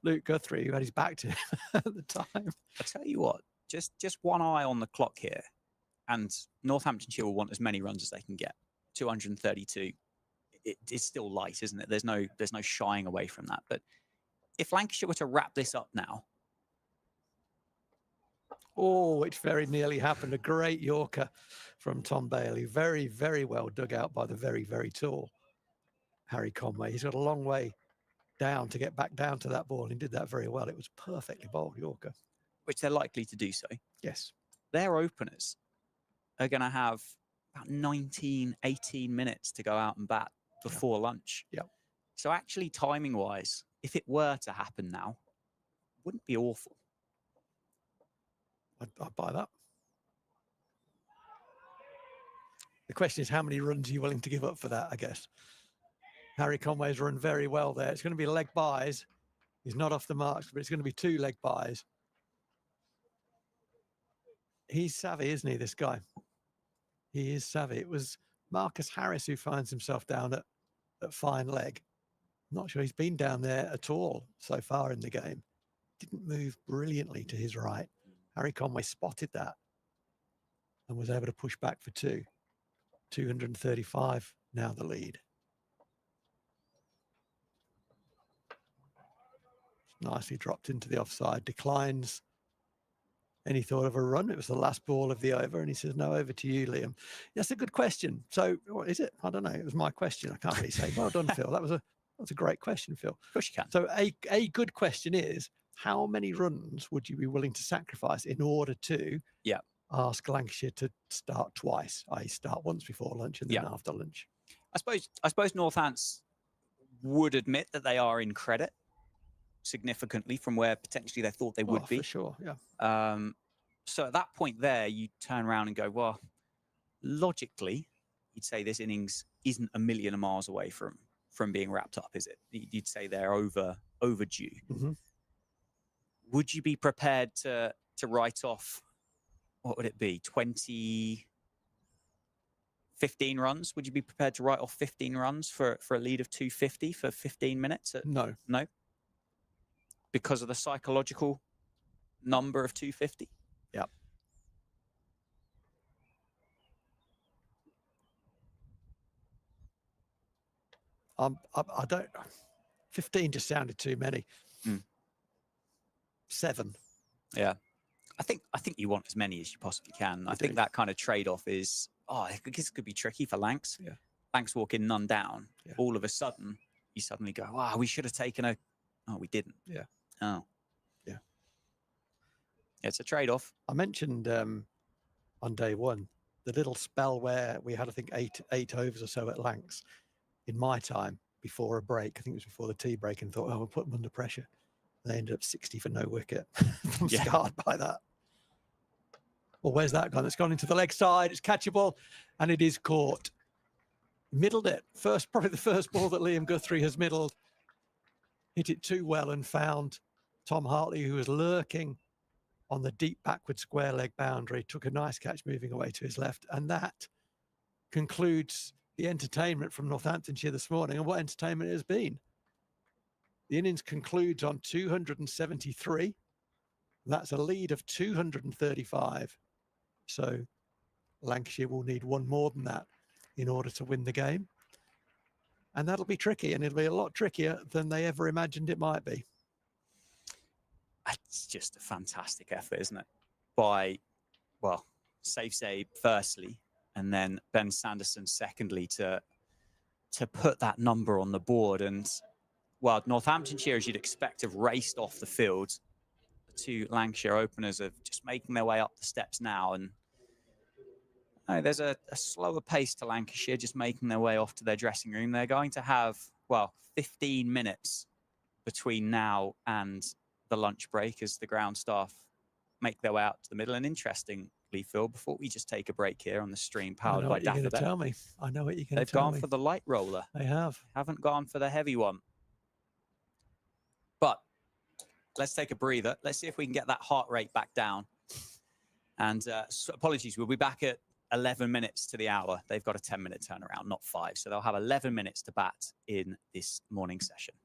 Luke Guthrie, who had his back to him at the time. I'll tell you what, just one eye on the clock here, and Northamptonshire will want as many runs as they can get. 232. It's still light, isn't it? There's no shying away from that. But if Lancashire were to wrap this up now. Oh, it very nearly happened. A great Yorker from Tom Bailey. Very, very well dug out by the very, very tall Harry Conway. He's got a long way down to get back down to that ball, and he did that very well. It was perfectly bowled Yorker. Which they're likely to do so. Yes. Their openers are going to have about 19, 18 minutes to go out and bat before lunch. Yeah. So actually, timing-wise, if it were to happen now, wouldn't be awful. I'd buy that. The question is, how many runs are you willing to give up for that, I guess? Harry Conway's run very well there. It's going to be leg byes. He's not off the marks, but it's going to be 2 leg byes. He's savvy, isn't he, this guy? He is savvy. It was Marcus Harris who finds himself down at fine leg. I'm not sure he's been down there at all so far in the game. Didn't move brilliantly to his right. Harry Conway spotted that and was able to push back for 2. 235 now the lead. Nicely dropped into the offside. Declines any thought of a run. It was the last ball of the over, and he says, no, over to you, Liam. That's a good question. So what is it? I don't know. It was my question. I can't really say. Well done, Phil. That was a great question, Phil. Of course you can. So a good question is, how many runs would you be willing to sacrifice in order to ask Lancashire to start twice, i.e. start once before lunch and then after lunch? I suppose Northants would admit that they are in credit significantly from where potentially they thought they would be. For sure, yeah. So at that point there, you turn around and go, well, logically, you'd say this innings isn't a million miles away from being wrapped up, is it? You'd say they're overdue. Mm-hmm. Would you be prepared to write off, what would it be, 15 runs? Would you be prepared to write off 15 runs for a lead of 250 for 15 minutes? No. No? Because of the psychological number of 250? Yeah. I don't. 15 just sounded too many. 7. Yeah. I think you want as many as you possibly can. I think that kind of trade-off is, this could be tricky for Lancs. Yeah. Lancs walk in none down. Yeah. All of a sudden, you suddenly go, we should have taken a... Oh, we didn't. Yeah. Oh. Yeah. It's a trade-off. I mentioned on day one, the little spell where we had, I think, eight overs or so at Lancs in my time before a break. I think it was before the tea break, and thought, we'll put them under pressure. They ended up 60 for no wicket. I'm scarred by that. Well, where's that gone? It's gone into the leg side. It's catchable, and it is caught. Middled it. Probably the first ball that Liam Guthrie has middled. Hit it too well and found Tom Hartley, who was lurking on the deep backward square leg boundary. Took a nice catch moving away to his left. And that concludes the entertainment from Northamptonshire this morning and what entertainment it has been. The innings concludes on 273. That's a lead of 235. So Lancashire will need one more than that in order to win the game. And that'll be tricky, and it'll be a lot trickier than they ever imagined it might be. It's just a fantastic effort, isn't it? By, well, Zaib firstly, and then Ben Sanderson secondly to put that number on the board. And, well, Northamptonshire, as you'd expect, have raced off the field. The two Lancashire openers are just making their way up the steps now. And there's a slower pace to Lancashire, just making their way off to their dressing room. They're going to have, well, 15 minutes between now and the lunch break as the ground staff make their way out to the middle. And interestingly, Phil, before we just take a break here on the stream powered by You're going to Daffodil, tell me. I know what you're going to tell me. They've gone for the light roller. They haven't gone for the heavy one. But let's take a breather. Let's see if we can get that heart rate back down. And apologies, we'll be back at 11 minutes to the hour. They've got a 10-minute turnaround, not 5. So they'll have 11 minutes to bat in this morning session.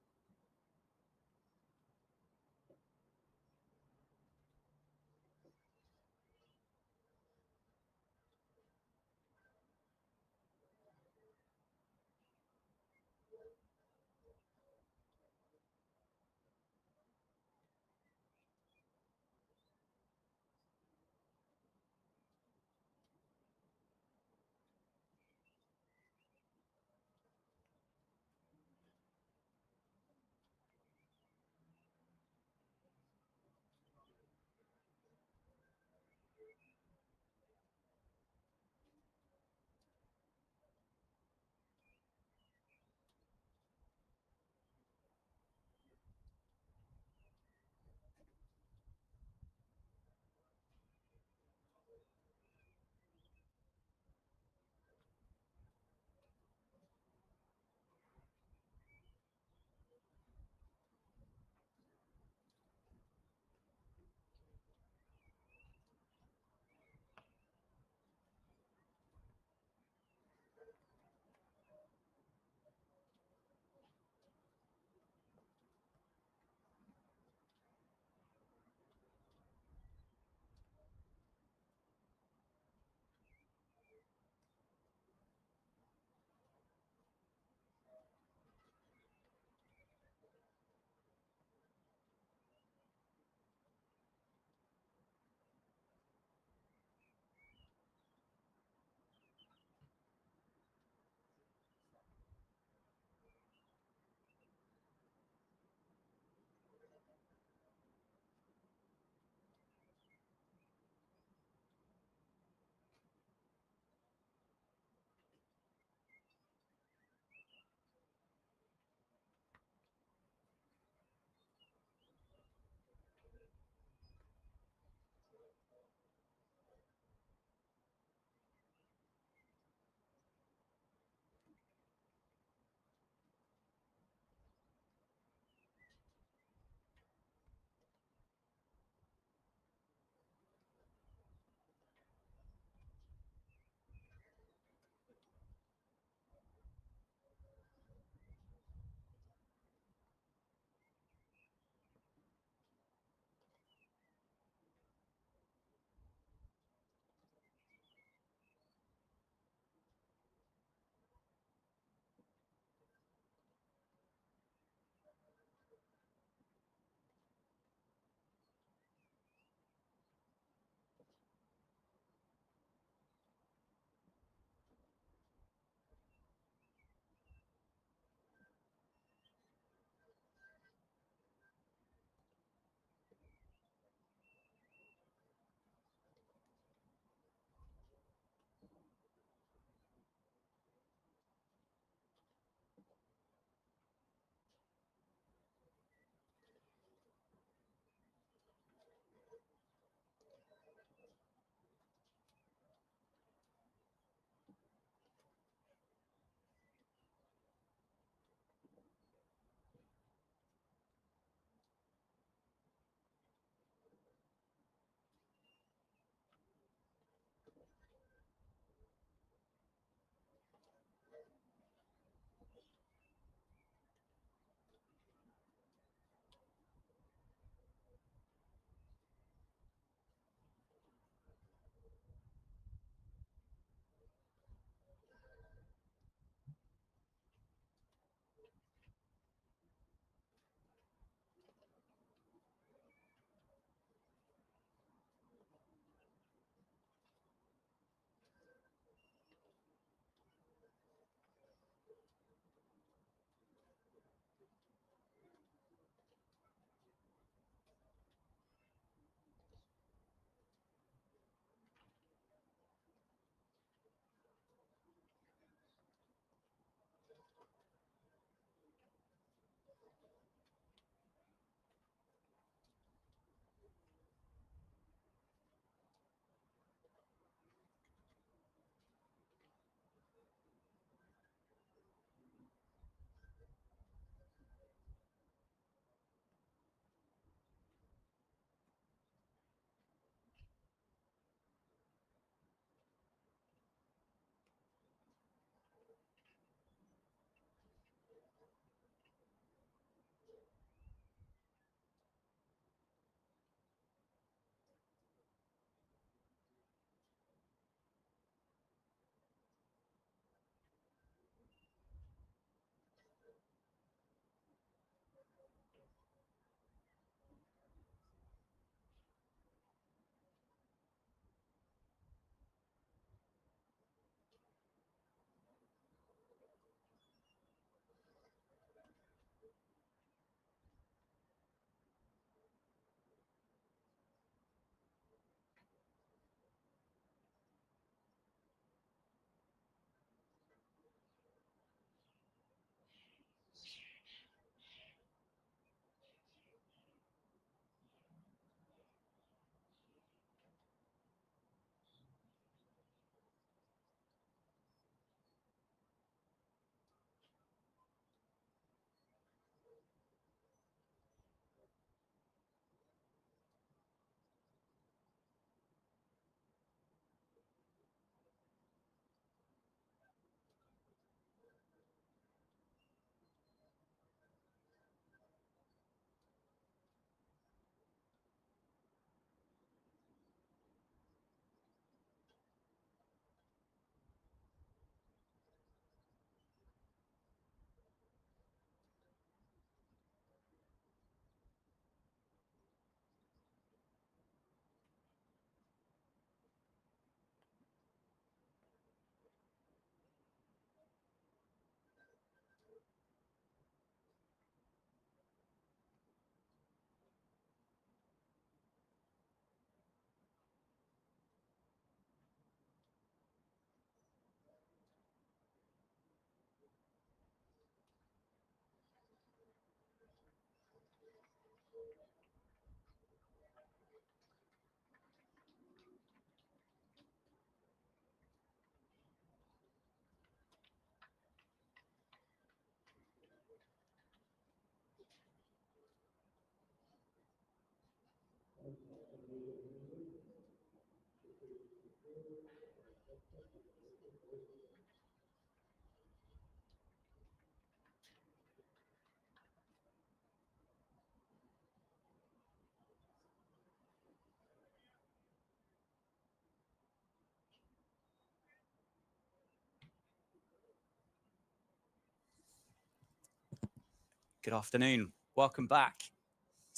Good afternoon. Welcome back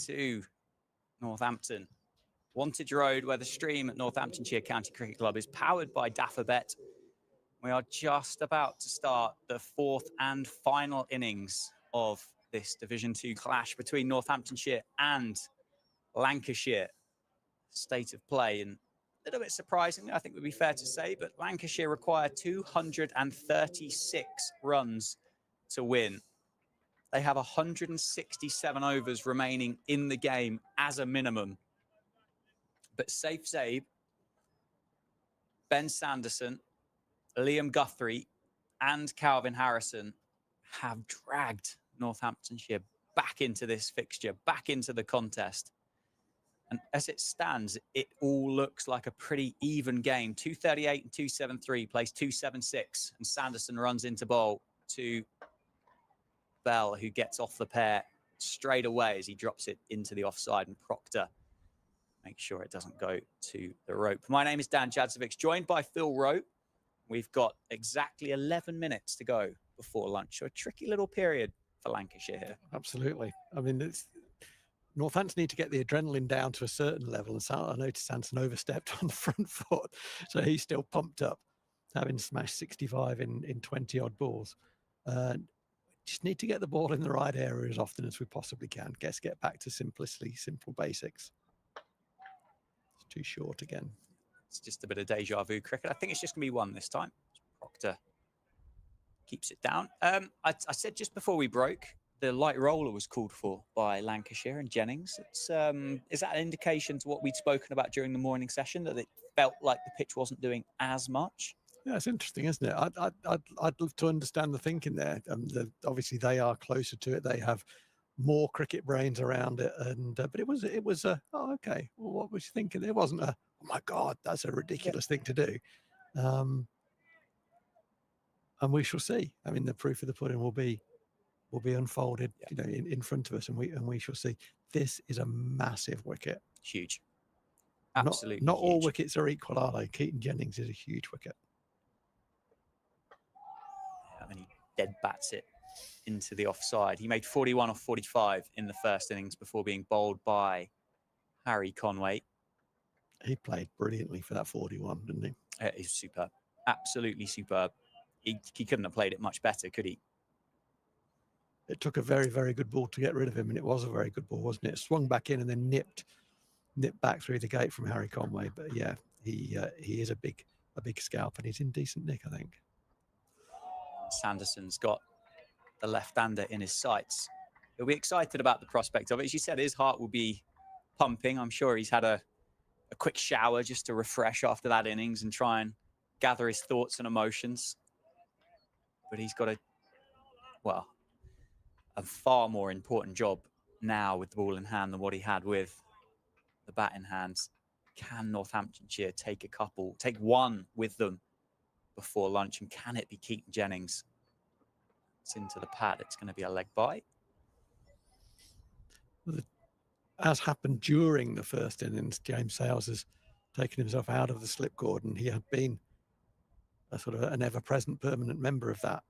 to Northampton. Wantage Road, where the stream at Northamptonshire County Cricket Club is powered by Daffabet. We are just about to start the fourth and final innings of this Division 2 clash between Northamptonshire and Lancashire. State of play, and a little bit surprisingly, I think would be fair to say, but Lancashire require 236 runs to win. They have 167 overs remaining in the game as a minimum. But Zaib, Ben Sanderson, Liam Guthrie, and Calvin Harrison have dragged Northamptonshire back into this fixture, back into the contest. And as it stands, it all looks like a pretty even game. 238 and 273 plays 276, and Sanderson runs into bowl to Bell, who gets off the pair straight away as he drops it into the offside, and Proctor makes sure it doesn't go to the rope. My name is Dan Jadzovic, joined by Phil Rowe. We've got exactly 11 minutes to go before lunch, so a tricky little period for Lancashire here. Absolutely. I mean, Northants need to get the adrenaline down to a certain level, and I noticed Sanderson overstepped on the front foot, so he's still pumped up, having smashed 65 in 20 odd balls. Just need to get the ball in the right area as often as we possibly can. Get back to simple basics. It's too short again. It's just a bit of deja vu cricket. I think it's just going to be one this time. Proctor keeps it down. I said just before we broke, the light roller was called for by Lancashire and Jennings. Is that an indication to what we'd spoken about during the morning session, that it felt like the pitch wasn't doing as much? Yeah, it's interesting, isn't it? I'd love to understand the thinking there. Obviously, they are closer to it. They have more cricket brains around it, and but it was oh, okay. Well, what was you thinking? It wasn't a, oh my God, that's a ridiculous thing to do. And we shall see. I mean, the proof of the pudding will be unfolded, in front of us, and we shall see. This is a massive wicket. Huge. Absolutely. Not huge. all wickets are equal, are they? Keaton Jennings is a huge wicket. And he dead bats it into the offside. He made 41 off 45 in the first innings before being bowled by Harry Conway. He played brilliantly for that 41, didn't he? He's superb. Absolutely superb. He couldn't have played it much better, could he? It took a very, very good ball to get rid of him, and it was a very good ball, wasn't it? Swung back in and then nipped back through the gate from Harry Conway. But yeah, he is a big scalp, and he's in decent nick, I think. Sanderson's got the left-hander in his sights. He'll be excited about the prospect of it. As you said, his heart will be pumping. I'm sure he's had a quick shower just to refresh after that innings and try and gather his thoughts and emotions. But he's got a far more important job now with the ball in hand than what he had with the bat in hand. Can Northamptonshire take one with them before lunch, and can it be Keaton Jennings? It's into the pad. It's going to be a leg bye. As happened during the first innings, James Sales has taken himself out of the slip cord, and he had been a sort of an ever-present permanent member of that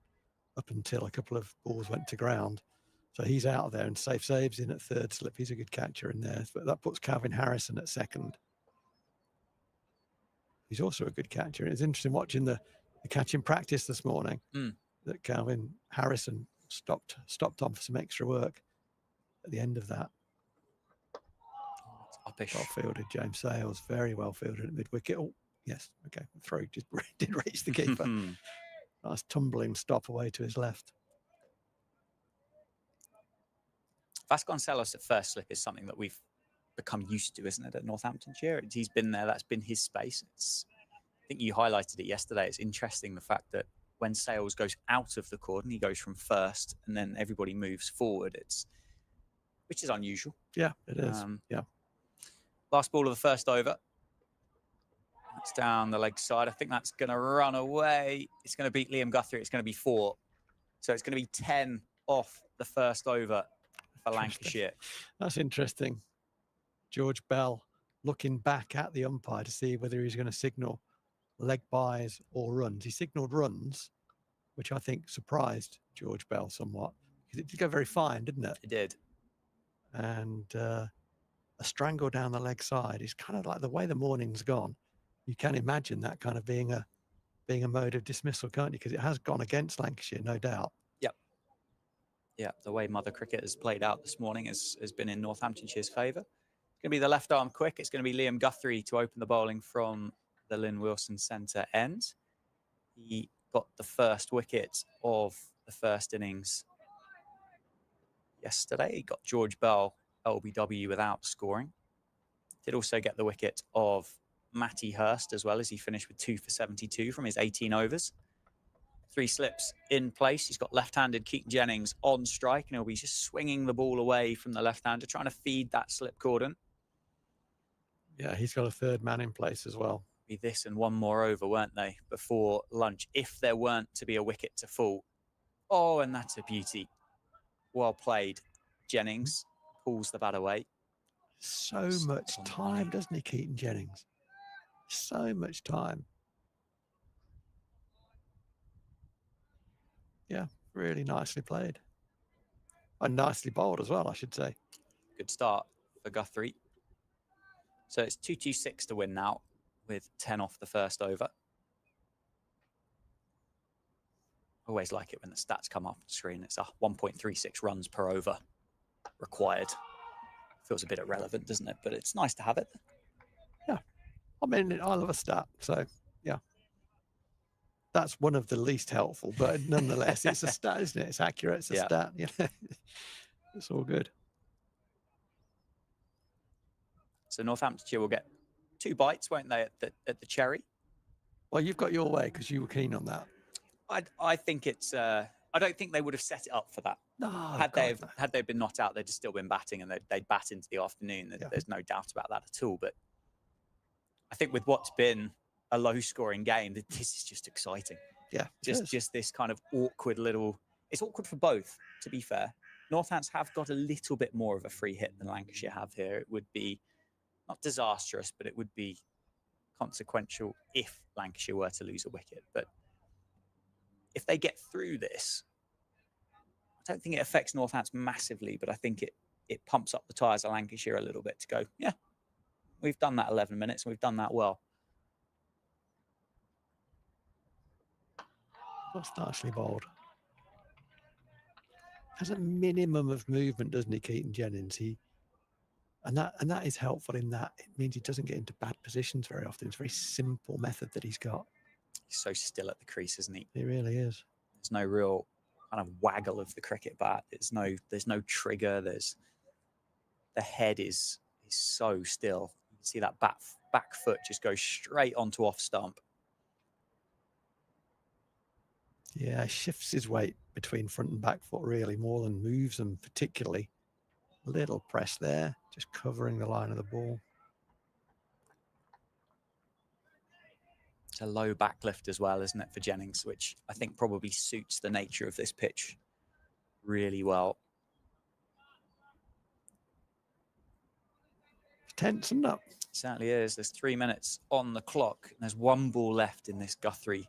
up until a couple of balls went to ground. So he's out of there, and Zaib's in at third slip. He's a good catcher in there, but that puts Calvin Harrison at second. He's also a good catcher. It's interesting watching the catch in practice this morning that Calvin Harrison stopped on for some extra work at the end of that. Uppish. Well fielded, James Sales. Very well fielded at mid-wicket. Oh, yes. Okay. The throw just did reach the keeper. Nice tumbling stop away to his left. Vasconcelos at first slip is something that we've become used to, isn't it, at Northamptonshire? He's been there. That's been his space. I think you highlighted it yesterday. It's interesting the fact that when Sales goes out of the cordon, he goes from first, and then everybody moves forward. Which is unusual. Yeah, it is. Yeah. Last ball of the first over. It's down the leg side. I think that's going to run away. It's going to beat Liam Guthrie. It's going to be 4. So it's going to be 10 off the first over for Lancashire. That's interesting. George Bell looking back at the umpire to see whether he's going to signal leg byes or runs. He signalled runs, which I think surprised George Bell somewhat, because it did go very fine, didn't it? It did. And a strangle down the leg side is kind of like the way the morning's gone. You can imagine that kind of being a mode of dismissal, can't you? Because it has gone against Lancashire, no doubt. Yep. Yeah, the way Mother Cricket has played out this morning has been in Northamptonshire's favour. It's going to be the left arm quick. It's going to be Liam Guthrie to open the bowling from the Lynn Wilson centre end. He got the first wicket of the first innings yesterday. He got George Bell LBW without scoring. Did also get the wicket of Matty Hurst as well, as he finished with 2 for 72 from his 18 overs. 3 slips in place. He's got left-handed Keaton Jennings on strike, and he'll be just swinging the ball away from the left-hander, trying to feed that slip cordon. Yeah, he's got a third man in place as well. Be this and one more over, weren't they, before lunch, if there weren't to be a wicket to fall. Oh, and that's a beauty. Well played. Jennings pulls the bat away. So much time, doesn't he, Keaton Jennings? So much time. Yeah, really nicely played. And nicely bowled as well, I should say. Good start for Guthrie. So it's 226 to win now, with 10 off the first over. Always like it when the stats come up on the screen. It's a 1.36 runs per over required. Feels a bit irrelevant, doesn't it? But it's nice to have it. Yeah. I mean, I love a stat. So, yeah. That's one of the least helpful, but nonetheless, it's a stat, isn't it? It's accurate. It's a stat. You know? It's all good. So Northamptonshire will get 2 bites, won't they, at the cherry? Well, you've got your way because you were keen on that. I think it's. I don't think they would have set it up for that. No, had they been not out, they'd have still been batting, and they'd bat into the afternoon. Yeah. There's no doubt about that at all. But I think with what's been a low-scoring game, this is just exciting. Yeah, just this kind of awkward little. It's awkward for both, to be fair. Northants have got a little bit more of a free hit than Lancashire have here. It would be not disastrous, but it would be consequential if Lancashire were to lose a wicket. But if they get through this, I don't think it affects Northants massively, but I think it pumps up the tyres of Lancashire a little bit to go, yeah, we've done that 11 minutes and we've done that well. That's nicely bowled. Has a minimum of movement, doesn't he, Keaton Jennings? And that is helpful in that it means he doesn't get into bad positions very often. It's a very simple method that he's got. He's so still at the crease, isn't he? He really is. There's no real kind of waggle of the cricket bat. There's no trigger. The head is so still. You can see that back foot just goes straight onto off stump. Yeah, shifts his weight between front and back foot really more than moves them particularly. Little press there, just covering the line of the ball. It's a low backlift as well, isn't it, for Jennings, which I think probably suits the nature of this pitch really well. It's tense, isn't it? It certainly is. There's 3 minutes on the clock. And there's 1 ball left in this Guthrie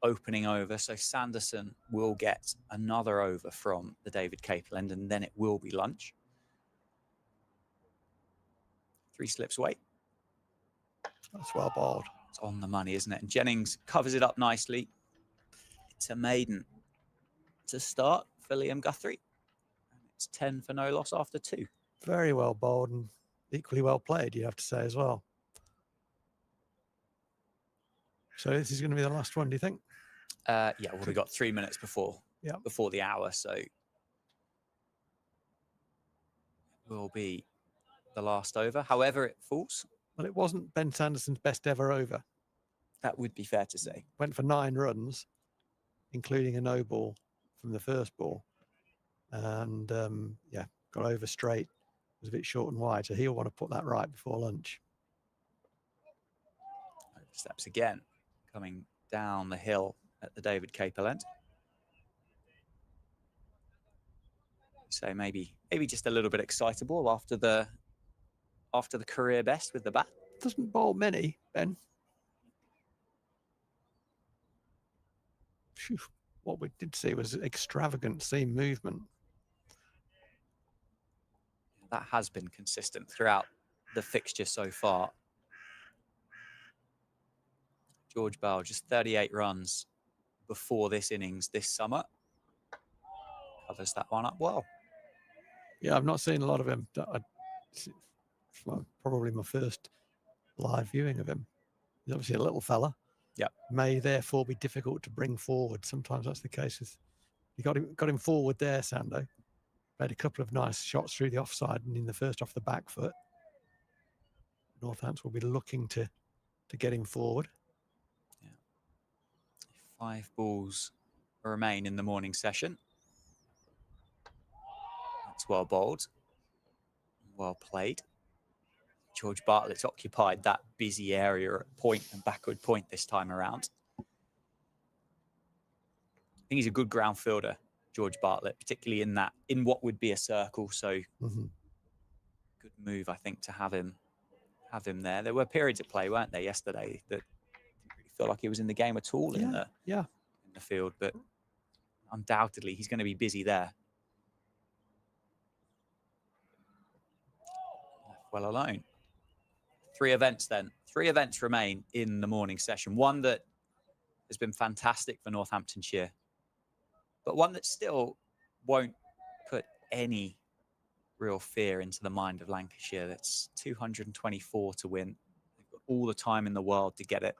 opening over. So Sanderson will get another over from the David Capel end, and then it will be lunch. 3 slips away. That's well bowled. It's on the money, isn't it? And Jennings covers it up nicely. It's a maiden to start for Liam Guthrie. And it's 10 for no loss after 2. Very well bowled and equally well played, you have to say as well. So this is going to be the last one, do you think? Yeah, well, we've got 3 minutes before the hour, so it will be the last over. However it falls. Well, it wasn't Ben Sanderson's best ever over. That would be fair to say. Went for 9 runs, including a no ball from the first ball. And, yeah, got over straight. Was a bit short and wide, so he'll want to put that right before lunch. Steps again, coming down the hill at the David Capel end. So maybe just a little bit excitable after the career best with the bat. Doesn't bowl many, Ben. Phew. What we did see was extravagant seam movement. that has been consistent throughout the fixture so far. George Bell, just 38 runs before this innings this summer. Covers that one up well. Yeah, I've not seen a lot of him. It's probably my first live viewing of him. He's obviously a little fella. Yeah. May therefore be difficult to bring forward. Sometimes that's the case with. You got him forward there, Sando. Made a couple of nice shots through the offside and in the first off the back foot. Northants will be looking to get him forward. Yeah. 5 balls remain in the morning session. That's well bowled. Well played. George Bartlett's occupied that busy area at point and backward point this time around. I think he's a good ground fielder, George Bartlett, particularly in what would be a circle. So good move, I think, to have him there. There were periods at play, weren't there, yesterday that didn't really feel like he was in the game at all in the field, but undoubtedly he's going to be busy there. Left well alone. 3 events then. 3 events remain in the morning session. One that has been fantastic for Northamptonshire, but one that still won't put any real fear into the mind of Lancashire. That's 224 to win. They've got all the time in the world to get it.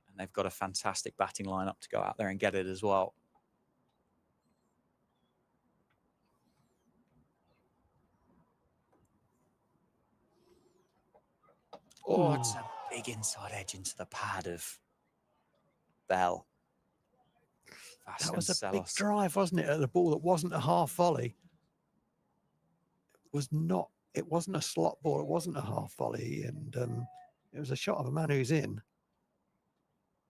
And they've got a fantastic batting lineup to go out there and get it as well. Oh, it's a big inside edge into the pad of Bell. That was a big drive, wasn't it? At the ball that wasn't a half volley. It wasn't a slot ball. It wasn't a half volley. And it was a shot of a man who's in.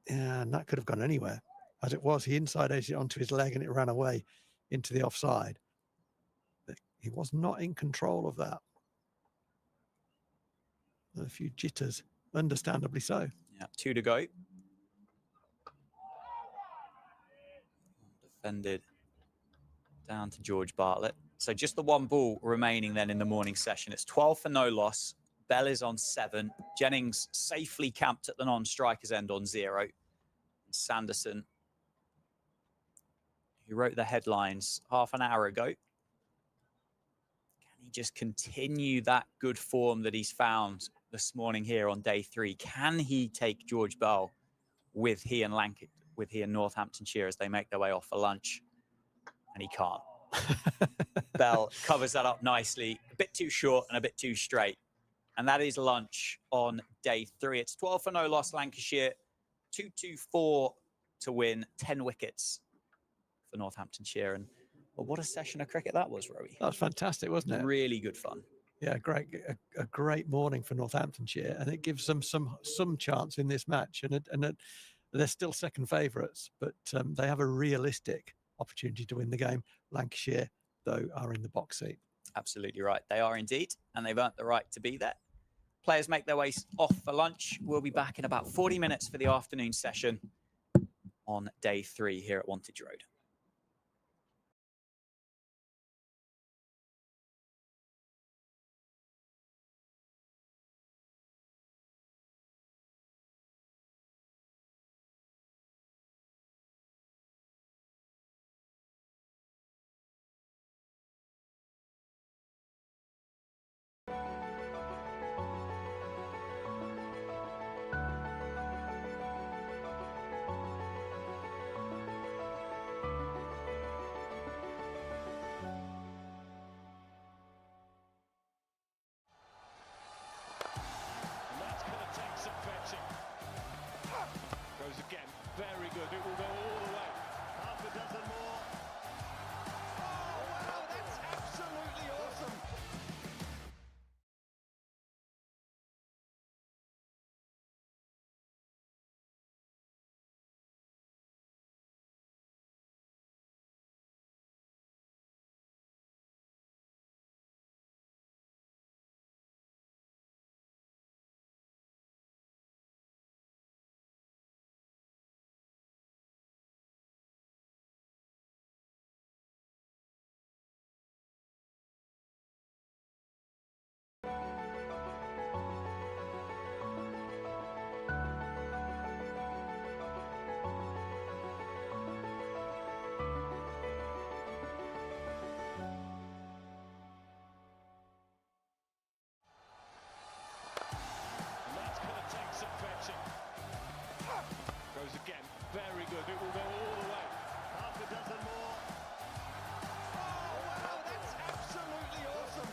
And that could have gone anywhere. As it was, he inside edged it onto his leg and it ran away into the offside. But he was not in control of that. A few jitters, understandably so. Yeah, 2 to go. Defended down to George Bartlett. So just the 1 ball remaining then in the morning session. It's 12 for no loss. Bell is on 7. Jennings safely camped at the non-striker's end on 0. Sanderson, who wrote the headlines half an hour ago, can he just continue that good form that he's found this morning here on day 3? Can he take George Bell with he and Northamptonshire as they make their way off for lunch? And he can't. Bell covers that up nicely. A bit too short and a bit too straight. And that is lunch on day 3. It's 12 for no loss, Lancashire. 224 to win, 10 wickets for Northamptonshire. And well, what a session of cricket that was, Rowie. That was fantastic, wasn't it? Really good fun. Yeah, great. A great morning for Northamptonshire, and it gives them some chance in this match. And they're still second favourites, but they have a realistic opportunity to win the game. Lancashire, though, are in the box seat. Absolutely right. They are indeed, and they've earned the right to be there. Players make their way off for lunch. We'll be back in about 40 minutes for the afternoon session on day 3 here at Wantage Road. very good. It will go all the way. Half a dozen more. Oh, wow, that's absolutely awesome.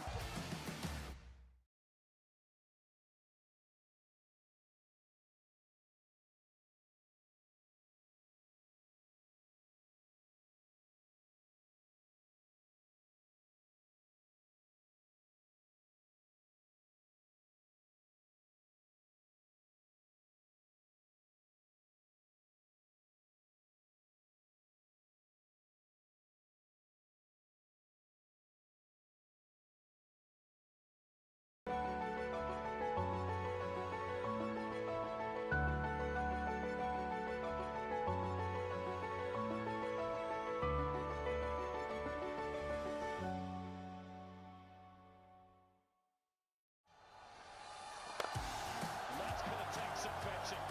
And that's going to take some fetching.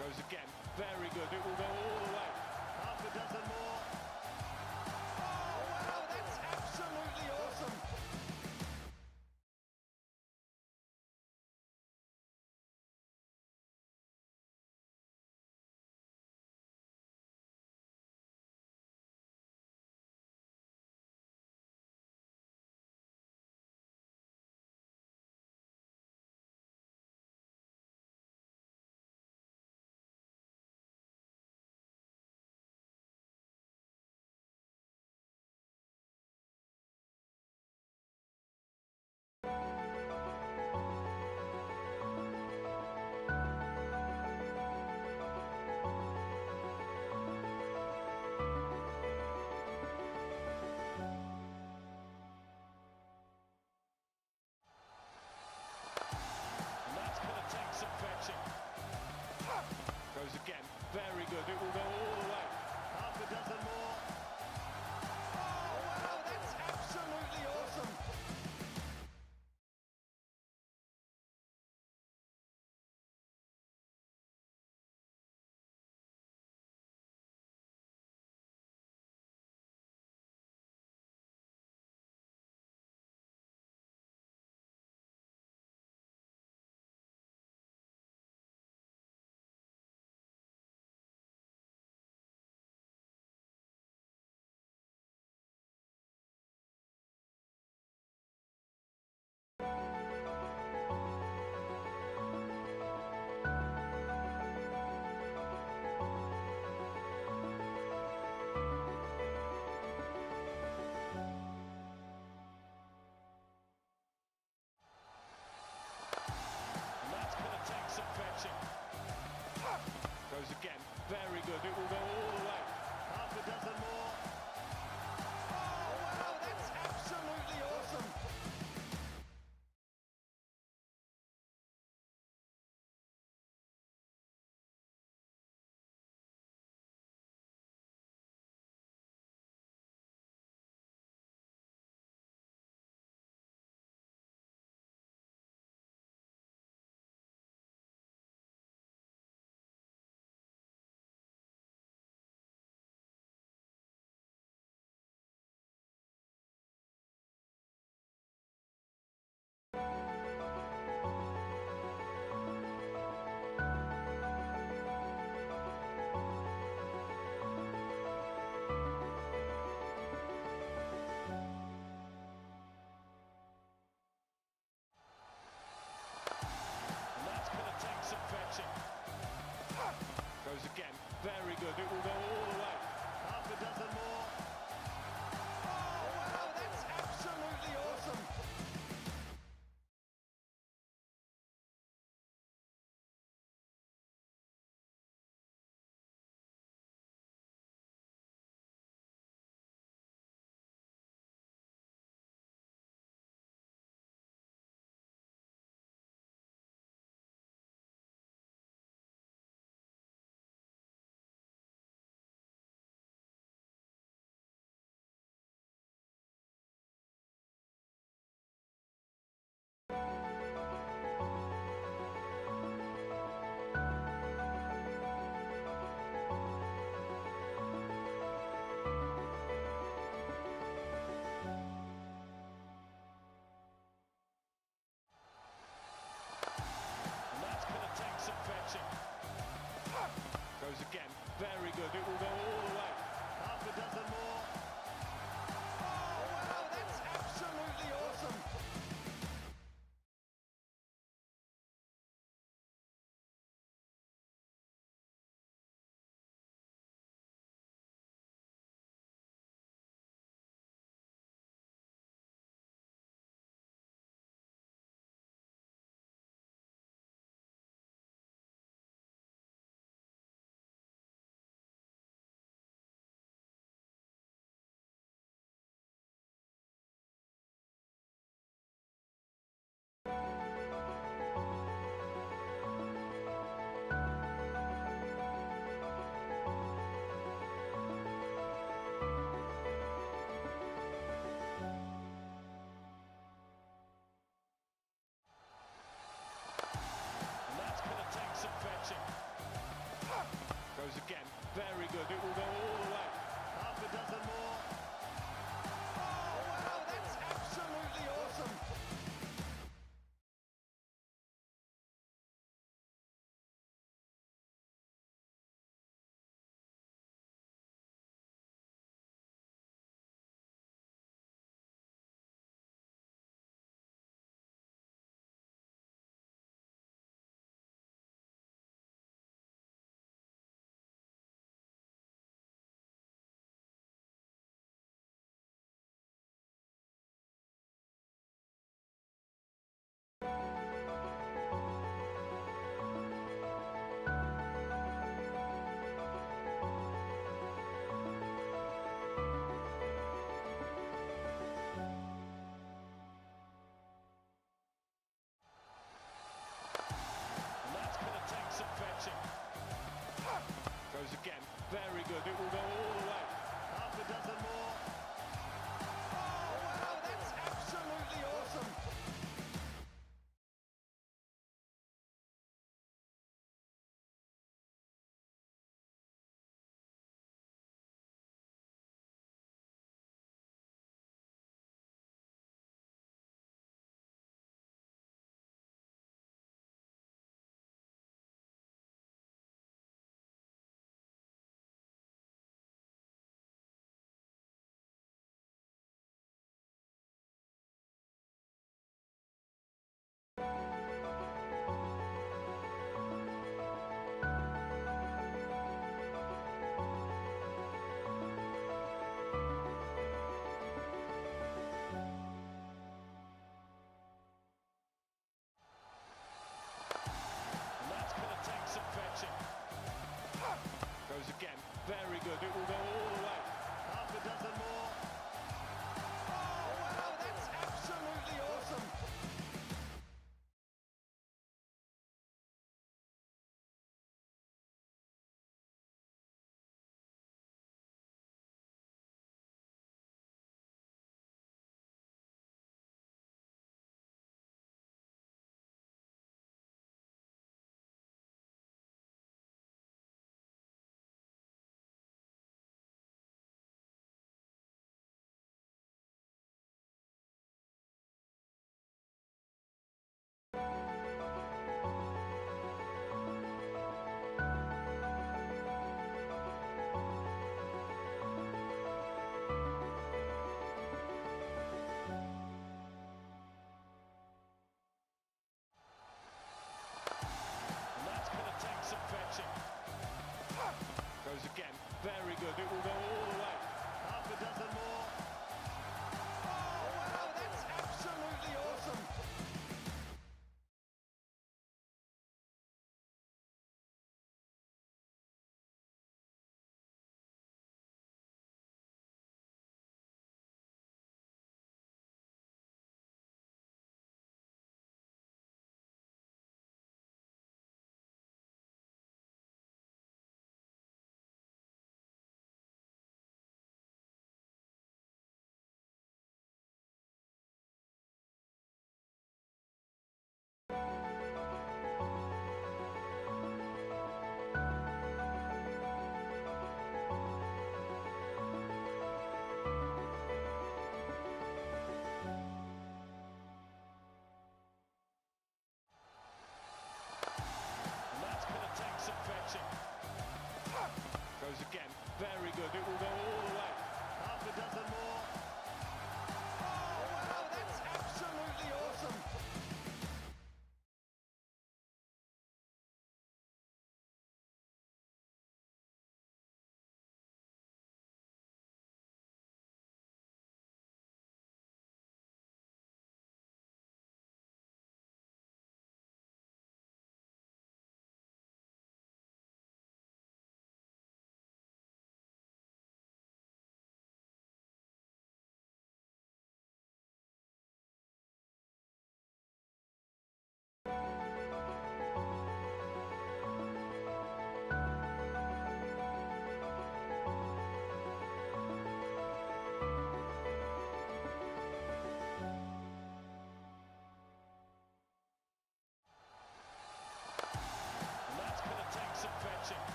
Goes again, very good. It will go all the way. Half a dozen more. Oh, wow, that's absolutely awesome. And that's going to take some fetching. Goes again, very good. It will go all the way. Half a dozen more. Oh, wow, that's absolutely awesome. And that's going to take some fetching. Goes again, very good. It will go all the way. Half a dozen more. Oh, wow, that's absolutely awesome. And that's going to take some fetching. Goes again, very good. It will go all the way. Half a dozen more. Oh, wow, that's absolutely awesome. good. It will go all the way. Half a dozen more. Oh, wow, that's absolutely awesome.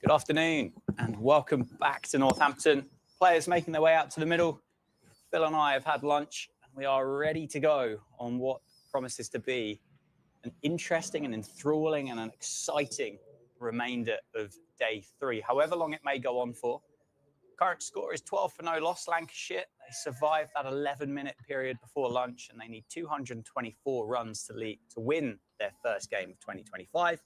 Good afternoon and welcome back to Northampton. Players making their way out to the middle. Phil and I have had lunch and we are ready to go on what promises to be an interesting and enthralling and an exciting remainder of day 3, however long it may go on for. Current score is 12 for no loss, Lancashire. They survived that 11-minute period before lunch and they need 224 runs to win their first game of 2025.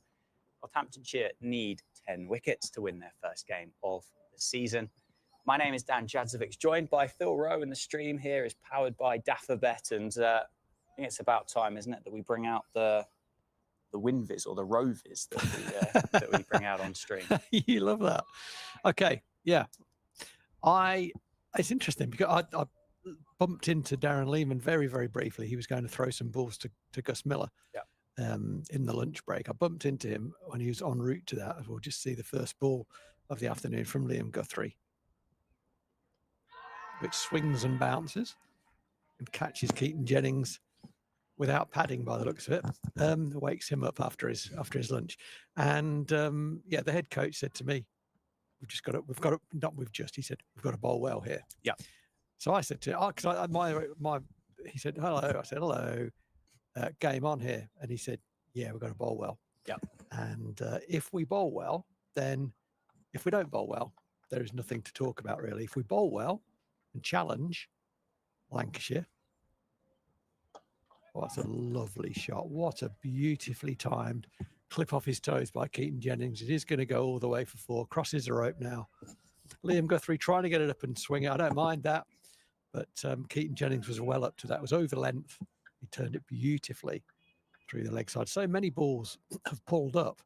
Northamptonshire need 10 wickets to win their first game of the season. My name is Dan Jadzovic, joined by Phil Rowe, and the stream here is powered by Daffabet. And I think it's about time, isn't it, that we bring out the WinViz or the Roviz that we bring out on stream. You love that. Okay, yeah. It's interesting because I bumped into Darren Lehman very, very briefly. He was going to throw some balls to Gus Miller. Yeah. In the lunch break. I bumped into him when he was en route to that. We'll just see the first ball of the afternoon from Liam Guthrie, which swings and bounces and catches Keaton Jennings without padding by the looks of it. Wakes him up after his lunch. And yeah, the head coach said to me, he said, we've got to bowl well here. Yeah. So I said to him, he said, hello. I said, hello. Game on here. And he said, yeah, we've got to bowl well. Yeah. And if we bowl well, then if we don't bowl well, there is nothing to talk about really. If we bowl well and challenge Lancashire, oh, that's a lovely shot. What a beautifully timed clip off his toes by Keaton Jennings. It is going to go all the way for 4. Crosses the rope now. Liam Guthrie trying to get it up and swing it. I don't mind that. But Keaton Jennings was well up to that. It was over length. He turned it beautifully through the leg side. So many balls have pulled up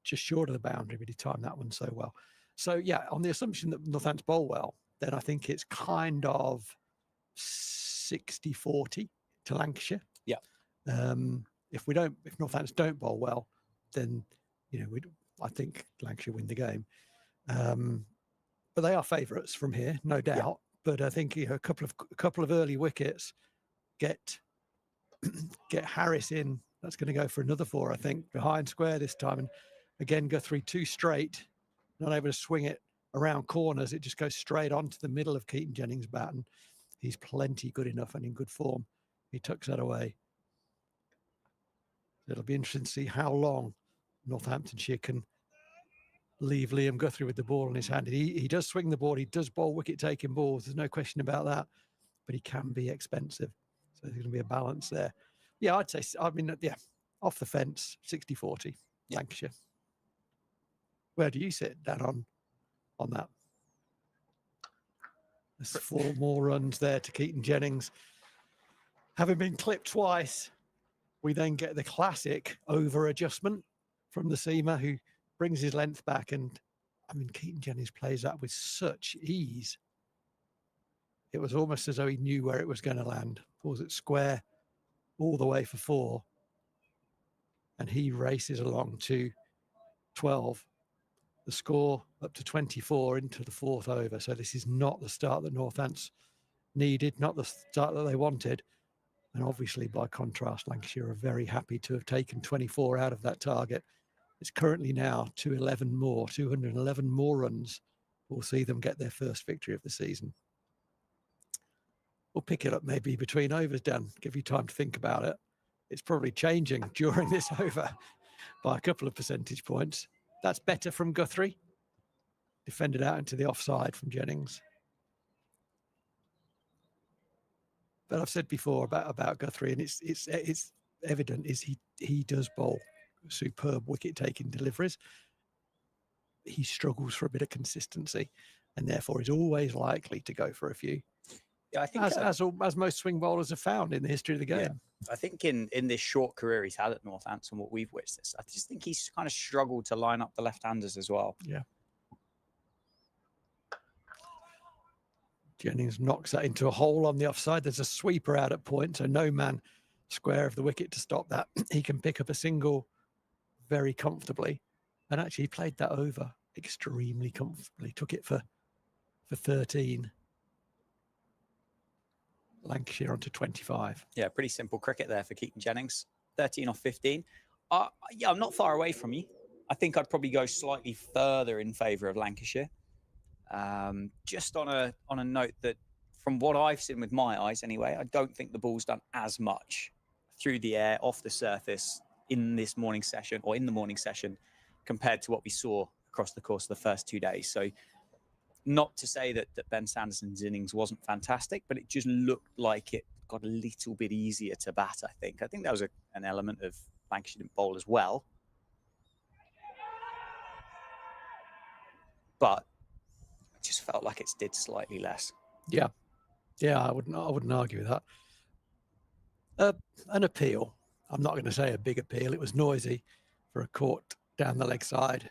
just short of the boundary, but he timed that one so well. So, yeah, on the assumption that Northants bowl well, then I think it's kind of 60-40 to Lancashire. Yeah. If Northants don't bowl well, then, I think Lancashire win the game. But they are favourites from here, no doubt. Yeah. But I think a couple of early wickets get Harris in. That's going to go for another 4, I think, behind square this time. And again, Guthrie too straight, not able to swing it around corners. It just goes straight onto the middle of Keaton Jennings' bat, and he's plenty good enough and in good form. He tucks that away. It'll be interesting to see how long Northamptonshire can leave Liam Guthrie with the ball in his hand. He does swing the ball. He does bowl wicket-taking balls. There's no question about that. But he can be expensive. So there's going to be a balance there. Yeah, I'd say, off the fence, 60-40, Lancashire. Where do you sit, Dan, on that? There's 4 more runs there to Keaton Jennings. Having been clipped twice, we then get the classic over adjustment from the seamer, who brings his length back. And, Keaton Jennings plays that with such ease. It was almost as though he knew where it was going to land. Pulls it square all the way for 4. And he races along to 12. The score up to 24 into the 4th over. So this is not the start that Northants needed, not the start that they wanted. And obviously, by contrast, Lancashire are very happy to have taken 24 out of that target. It's currently now 211 more, 211 more runs. We'll see them get their first victory of the season. We'll pick it up maybe between overs, Dan. Give you time to think about it. It's probably changing during this over by a couple of percentage points. That's better from Guthrie. Defended out into the offside from Jennings. But I've said before about Guthrie, and it's evident, is he does bowl superb wicket-taking deliveries. He struggles for a bit of consistency, and therefore is always likely to go for a few. Yeah, I think as most swing bowlers have found in the history of the game. Yeah. I think in this short career he's had at Northants and what we've witnessed, I just think he's kind of struggled to line up the left-handers as well. Yeah. Jennings knocks that into a hole on the offside. There's a sweeper out at point, so no man square of the wicket to stop that. He can pick up a single very comfortably, and actually played that over extremely comfortably. Took it for 13. Lancashire onto 25. Yeah, pretty simple cricket there for Keaton Jennings. 13 off 15. Yeah, I'm not far away from you. I think I'd probably go slightly further in favour of Lancashire. Just on a note that, from what I've seen with my eyes anyway, I don't think the ball's done as much through the air, off the surface in this morning session, or in the morning session, compared to what we saw across the course of the first 2 days. So not to say that Ben Sanderson's innings wasn't fantastic, but it just looked like it got a little bit easier to bat, I think. I think that was an element of Lancashire didn't bowl as well. But it just felt like it did slightly less. Yeah. Yeah, I wouldn't argue with that. An appeal. I'm not going to say a big appeal. It was noisy for a caught down the leg side.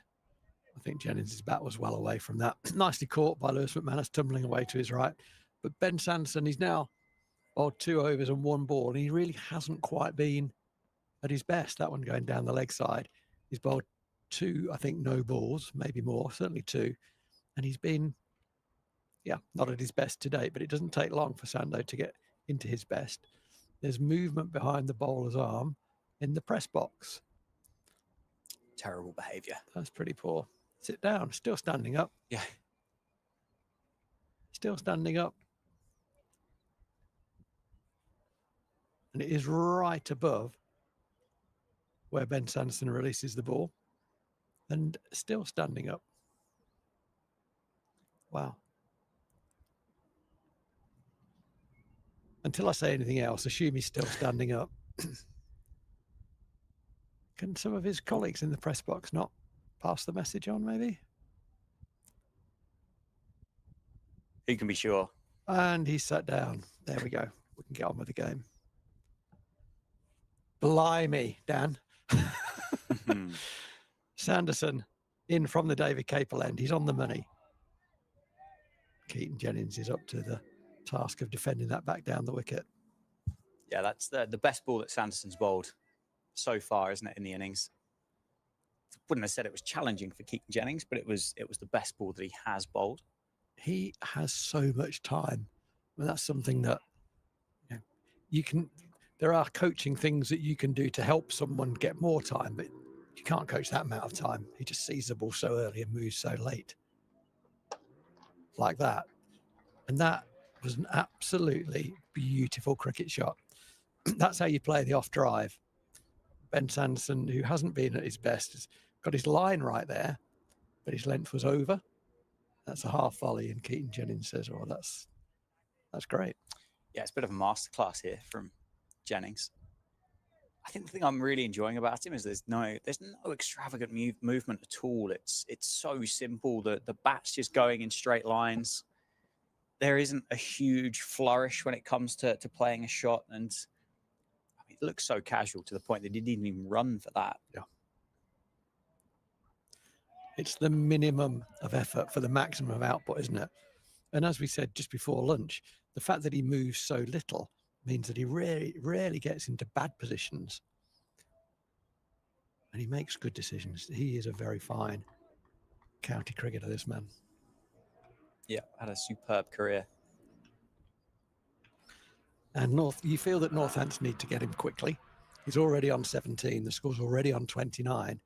I think Jennings' bat was well away from that. Nicely caught by Lewis McManus, tumbling away to his right. But Ben Sanderson, he's now bowled 2 overs and 1 ball, and he really hasn't quite been at his best. That one going down the leg side. He's bowled 2, I think, no balls, maybe more, certainly 2. And he's been, not at his best to date, but it doesn't take long for Sando to get into his best. There's movement behind the bowler's arm in the press box. Terrible behaviour. That's pretty poor. Sit down. Still standing up. Yeah. Still standing up. And it is right above where Ben Sanderson releases the ball. And still standing up. Wow. Until I say anything else, assume he's still standing up. Can some of his colleagues in the press box not pass the message on, maybe? Who can be sure? And he's sat down. There we go. We can get on with the game. Blimey, Dan. Sanderson in from the David Capel end. He's on the money. Keaton Jennings is up to the task of defending that back down the wicket. Yeah, that's the best ball that Sanderson's bowled so far, isn't it, in the innings? Wouldn't have said it was challenging for Keaton Jennings, but it was the best ball that he has bowled. He has so much time. I mean, that's something that you can. There are coaching things that you can do to help someone get more time, but you can't coach that amount of time. He just sees the ball so early and moves so late, like that. And that was an absolutely beautiful cricket shot. That's how you play the off drive. Ben Sanderson, who hasn't been at his best, has got his line right there, but his length was over. That's a half volley, and Keaton Jennings says, "Oh, that's great." Yeah, it's a bit of a masterclass here from Jennings. I think the thing I'm really enjoying about him is there's no extravagant movement at all. It's so simple. The bat's just going in straight lines. There isn't a huge flourish when it comes to playing a shot, and it looks so casual to the point that he didn't even run for that. Yeah. It's the minimum of effort for the maximum of output, isn't it? And as we said just before lunch, the fact that he moves so little means that he rarely gets into bad positions. And he makes good decisions. He is a very fine county cricketer, this man. Yeah, had a superb career. And you feel that Northants need to get him quickly. He's already on 17. The score's already on 29.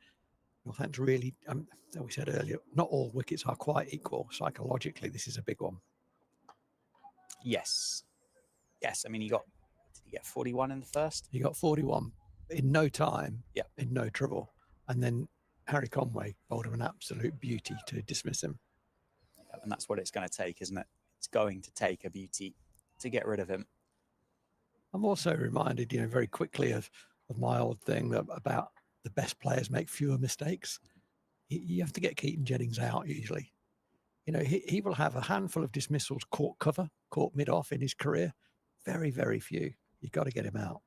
Northants really, as we said earlier, not all wickets are quite equal. Psychologically, this is a big one. Yes. I mean, did he get 41 in the first? He got 41 in no time, yeah, in no trouble. And then Harry Conway bowled him an absolute beauty to dismiss him. Yeah, and that's what it's going to take, isn't it? It's going to take a beauty to get rid of him. I'm also reminded, very quickly of my old thing about the best players make fewer mistakes. You have to get Keaton Jennings out usually. He will have a handful of dismissals caught mid-off in his career. Very, very few. You've got to get him out.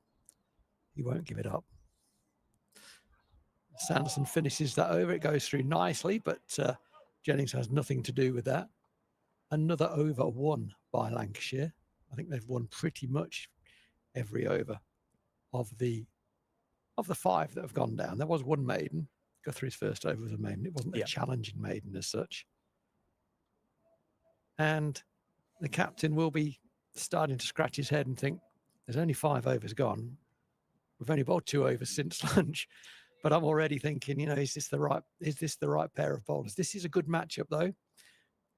He won't give it up. Sanderson finishes that over. It goes through nicely, but Jennings has nothing to do with that. Another over won by Lancashire. I think they've won pretty much every over of the 5 that have gone down. There was one maiden. Guthrie's first over was a maiden. It wasn't a challenging maiden as such. And the captain will be starting to scratch his head and think, there's only 5 overs gone. We've only bowled 2 overs since lunch. But I'm already thinking, is this the right pair of bowlers? This is a good matchup though.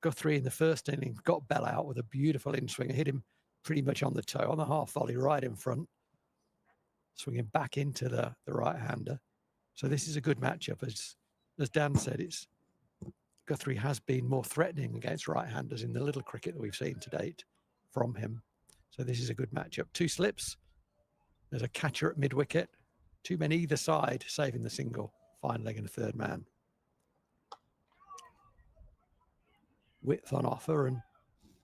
Guthrie in the first inning got Bell out with a beautiful in swinger, hit him pretty much on the toe, on the half volley, right in front, swinging back into the right-hander. So this is a good matchup. As Dan said, Guthrie has been more threatening against right-handers in the little cricket that we've seen to date from him. So this is a good matchup. 2 slips. There's a catcher at mid-wicket. 2 men either side, saving the single. Fine leg and a third man. Width on offer, and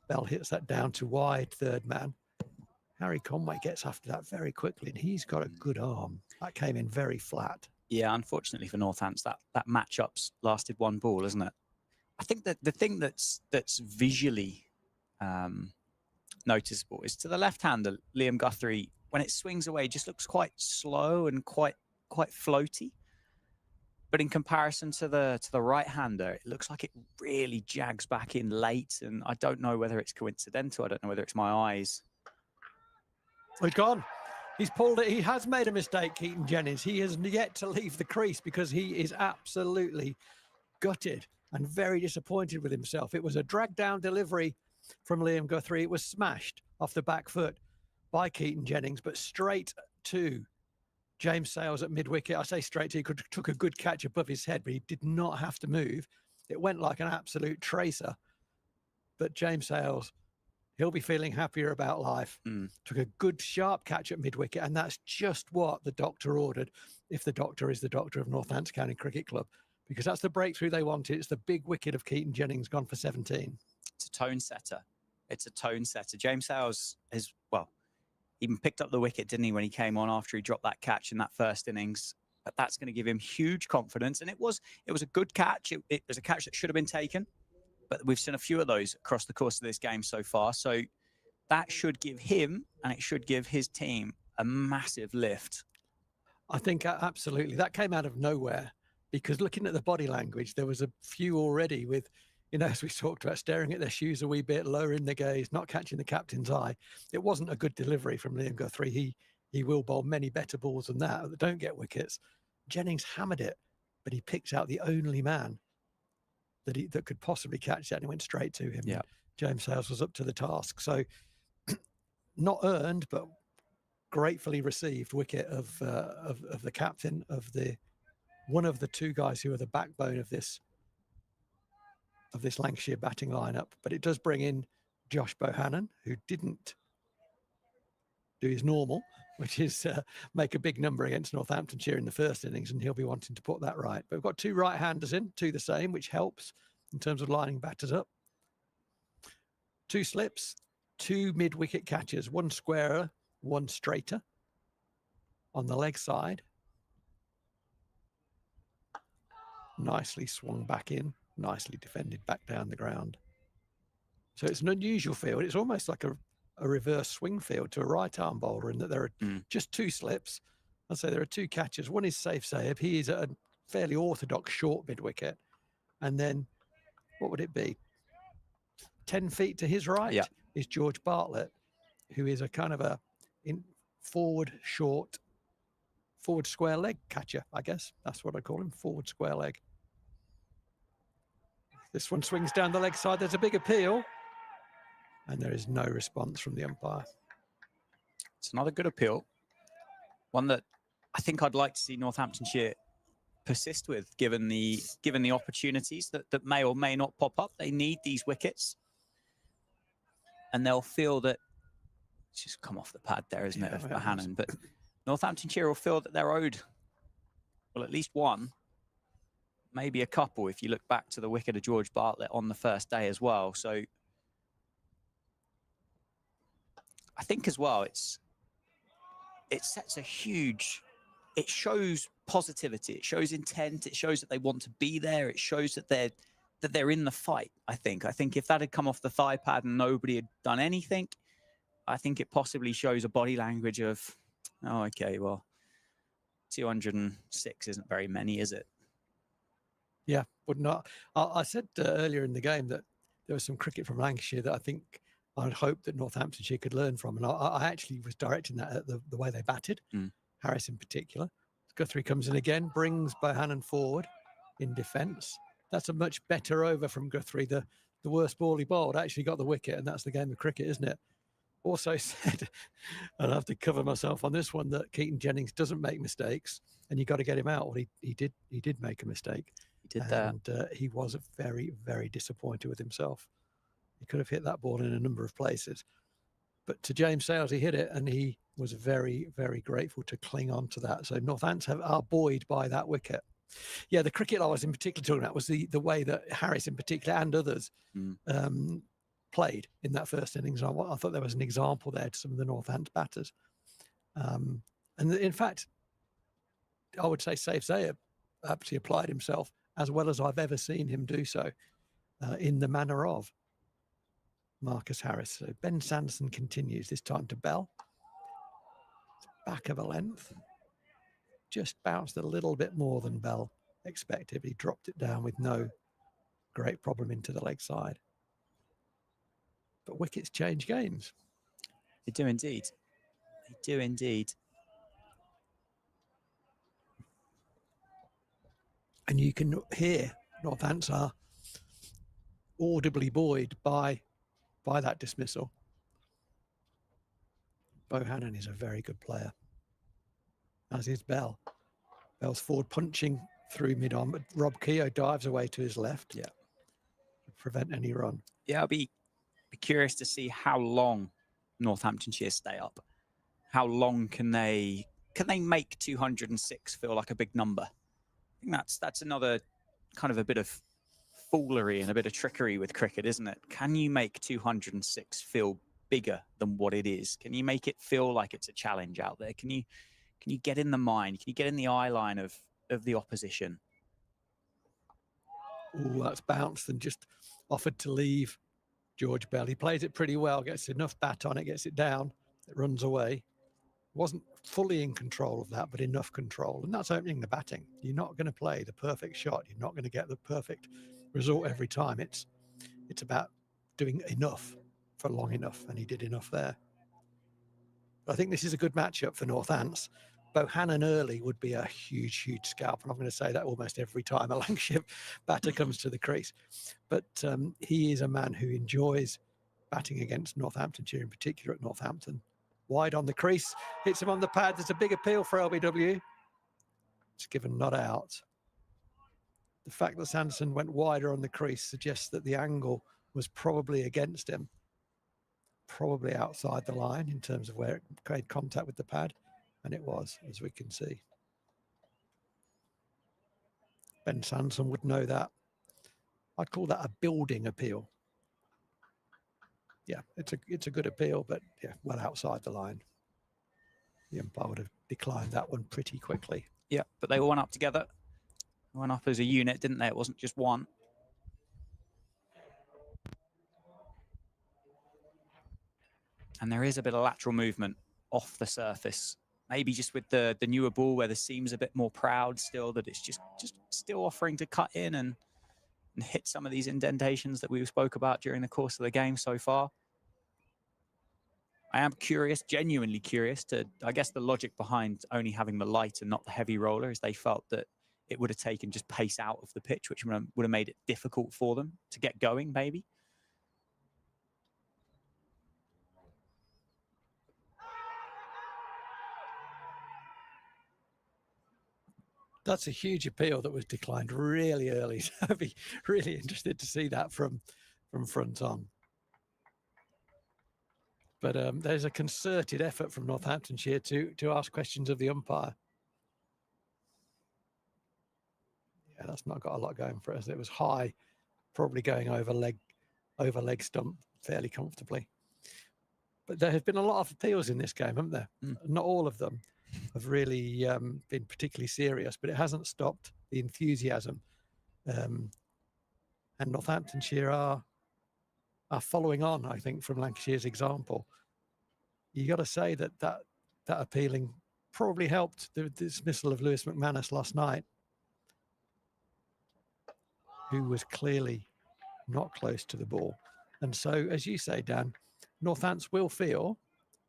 Bell hits that down to wide, third man. Harry Conway gets after that very quickly, and he's got a good arm. That came in very flat. Yeah, unfortunately for Northants, that matchup's lasted 1 ball, isn't it? I think that the thing that's visually noticeable is to the left-hander, Liam Guthrie, when it swings away, just looks quite slow and quite floaty. But in comparison to the right-hander, it looks like it really jags back in late. And I don't know whether it's coincidental. I don't know whether it's my eyes. He's gone. He's pulled it. He has made a mistake, Keaton Jennings. He has yet to leave the crease because he is absolutely gutted and very disappointed with himself. It was a drag-down delivery from Liam Guthrie. It was smashed off the back foot by Keaton Jennings, but straight to James Sales at mid-wicket. I say straight to, he took a good catch above his head, but he did not have to move. It went like an absolute tracer. But James Sales, he'll be feeling happier about life. Took a good, sharp catch at mid-wicket, and that's just what the doctor ordered, if the doctor is the doctor of Northants County Cricket Club, because that's the breakthrough they wanted. It's the big wicket of Keaton Jennings gone for 17. It's a tone setter. It's a tone setter. James Sales has, well, even picked up the wicket, didn't he, when he came on after he dropped that catch in that first innings. But that's going to give him huge confidence. And it was a good catch. It was a catch that should have been taken. But we've seen a few of those across the course of this game so far. So that should give him, and it should give his team, a massive lift. I think absolutely. That came out of nowhere, because looking at the body language, there was a few already with, as we talked about, staring at their shoes a wee bit, lowering their gaze, not catching the captain's eye. It wasn't a good delivery from Liam Guthrie. He will bowl many better balls than that don't get wickets. Jennings hammered it, but he picked out the only man that could possibly catch that, and it went straight to him. Yeah. James Sales was up to the task. So not earned, but gratefully received wicket of the captain of one of the 2 guys who are the backbone of this Lancashire batting lineup. But it does bring in Josh Bohannon, who didn't do his normal, which is make a big number against Northamptonshire in the first innings, and he'll be wanting to put that right. But we've got 2 right-handers in, 2 the same, which helps in terms of lining batters up. 2 slips, 2 mid-wicket catches, 1 squarer, 1 straighter on the leg side. Nicely swung back in, nicely defended back down the ground. So it's an unusual field. It's almost like a reverse swing field to a right-arm bowler, in that there are just 2 slips. I'd say there are 2 catches. One is Zaib. He is at a fairly orthodox short mid-wicket. And then, what would it be? 10 feet to his right is George Bartlett, who is a kind of forward square leg catcher, I guess. That's what I call him, forward square leg. This one swings down the leg side. There's a big appeal, and there is no response from the umpire. It's another good appeal. One that I think I'd like to see Northamptonshire persist with, given the opportunities that may or may not pop up. They need these wickets, and they'll feel that it's just come off the pad there, isn't it, of Bohannon? But Northamptonshire will feel that they're owed, well, at least 1, maybe a couple, if you look back to the wicket of George Bartlett on the first day as well. So I think as well, it sets a huge, it shows positivity, it shows intent, it shows that they want to be there, it shows that they're in the fight. I think if that had come off the thigh pad and nobody had done anything, I think it possibly shows a body language of, oh, okay, well, 206 isn't very many, is it? Yeah, would not. I said earlier in the game that there was some cricket from Lancashire that I think I'd hoped that Northamptonshire could learn from. And I actually was directing that at the way they batted, Harris in particular. Guthrie comes in again, brings Bohannon forward in defence. That's a much better over from Guthrie. The worst ball he bowled actually got the wicket, and that's the game of cricket, isn't it? Also said, and I have to cover myself on this one, that Keaton Jennings doesn't make mistakes, and you got to get him out. Well, he did make a mistake. He did that. And he was very, very disappointed with himself. He could have hit that ball in a number of places. But to James Sales, he hit it, and he was very, very grateful to cling on to that. So Northants are buoyed by that wicket. Yeah, the cricket I was in particular talking about was the way that Harris in particular and others played in that first innings. I thought there was an example there to some of the Northants batters. And in fact, I would say Zaib actually applied himself as well as I've ever seen him do so in the manner of Marcus Harris. So Ben Sanderson continues, this time to Bell. Back of a length. Just bounced a little bit more than Bell expected. He dropped it down with no great problem into the leg side. But wickets change games. They do indeed. They do indeed. And you can hear Northants are audibly buoyed by that dismissal. Bohannon is a very good player, as is Bell. Bell's forward punching through mid-on, but Rob Keogh dives away to his left. Yeah. To prevent any run. Yeah, I'll be curious to see how long Northamptonshire stay up. How long can they make 206 feel like a big number? I think that's another kind of a bit of foolery and a bit of trickery with cricket, isn't it? Can you make 206 feel bigger than what it is? Can you make it feel like it's a challenge out there? Can you get in the mind? Can you get in the eye line of the opposition? Oh, that's bounced and just offered to leave George Bell. He plays it pretty well, gets enough bat on it, gets it down, it runs away. Wasn't fully in control of that, but enough control. And that's opening the batting. You're not going to play the perfect shot. You're not going to get the perfect result every time. It's about doing enough for long enough, and he did enough there. But I think this is a good matchup for Northants. Bohannon early would be a huge, huge scalp, and I'm going to say that almost every time a Lancashire batter comes to the crease. But he is a man who enjoys batting against Northamptonshire, in particular at Northampton. Wide on the crease, hits him on the pad. There's a big appeal for LBW. It's given not out. The fact that Sanderson went wider on the crease suggests that the angle was probably against him, probably outside the line in terms of where it made contact with the pad, and it was, as we can see. Ben Sanderson would know that. I'd call that a building appeal. Yeah, it's a good appeal, but yeah, well outside the line. The umpire would have declined that one pretty quickly. Yeah, but they all went up together. They went up as a unit, didn't they? It wasn't just one. And there is a bit of lateral movement off the surface. Maybe just with the newer ball where the seam's a bit more proud still, that it's just still offering to cut in and hit some of these indentations that we spoke about during the course of the game so far. I am curious, genuinely curious I guess the logic behind only having the light and not the heavy roller is they felt that it would have taken just pace out of the pitch, which would have made it difficult for them to get going, maybe. That's a huge appeal that was declined really early. So I'd be really interested to see that from front on. But there's a concerted effort from Northamptonshire to ask questions of the umpire. Yeah, that's not got a lot going for us. It was high, probably going over leg stump fairly comfortably. But there have been a lot of appeals in this game, haven't there? Not all of them have really been particularly serious, but it hasn't stopped the enthusiasm. And Northamptonshire are following on, I think, from Lancashire's example. You got to say that appealing probably helped the dismissal of Lewis McManus last night, who was clearly not close to the ball. And so, as you say, Dan, Northants will feel,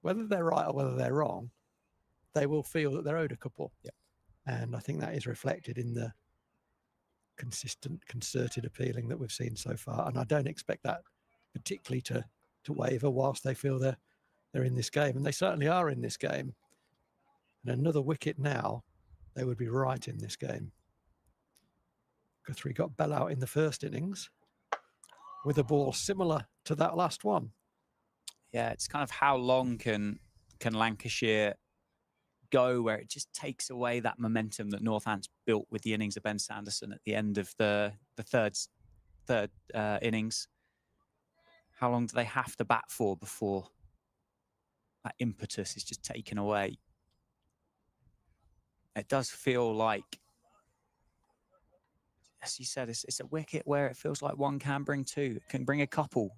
whether they're right or whether they're wrong, they will feel that they're owed a couple. Yeah. And I think that is reflected in the consistent, concerted appealing that we've seen so far. And I don't expect that particularly to waver whilst they feel they're in this game. And they certainly are in this game. And another wicket now, they would be right in this game. Guthrie got Bell out in the first innings with a ball similar to that last one. Yeah, it's kind of how long can Lancashire go where it just takes away that momentum that Northants built with the innings of Ben Sanderson at the end of the third innings. How long do they have to bat for before that impetus is just taken away? It does feel like, as you said, it's a wicket where it feels like one can bring two. It can bring a couple.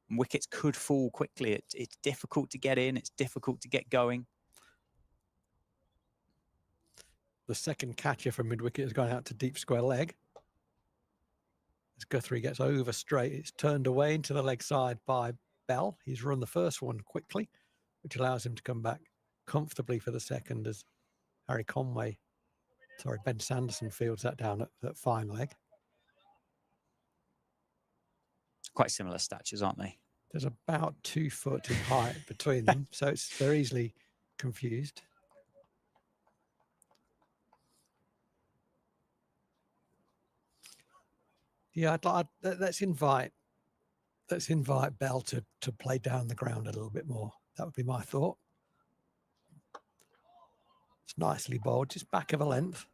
And wickets could fall quickly. It's difficult to get in. It's difficult to get going. The second catcher from mid-wicket has gone out to deep square leg. As Guthrie gets over straight, it's turned away into the leg side by Bell. He's run the first one quickly, which allows him to come back comfortably for the second as Ben Sanderson fields that down at fine leg. Quite similar statures, aren't they? There's about 2 foot in height between them, so they're easily confused. Yeah, let's invite Bell to play down the ground a little bit more. That would be my thought. It's nicely bowled, just back of a length.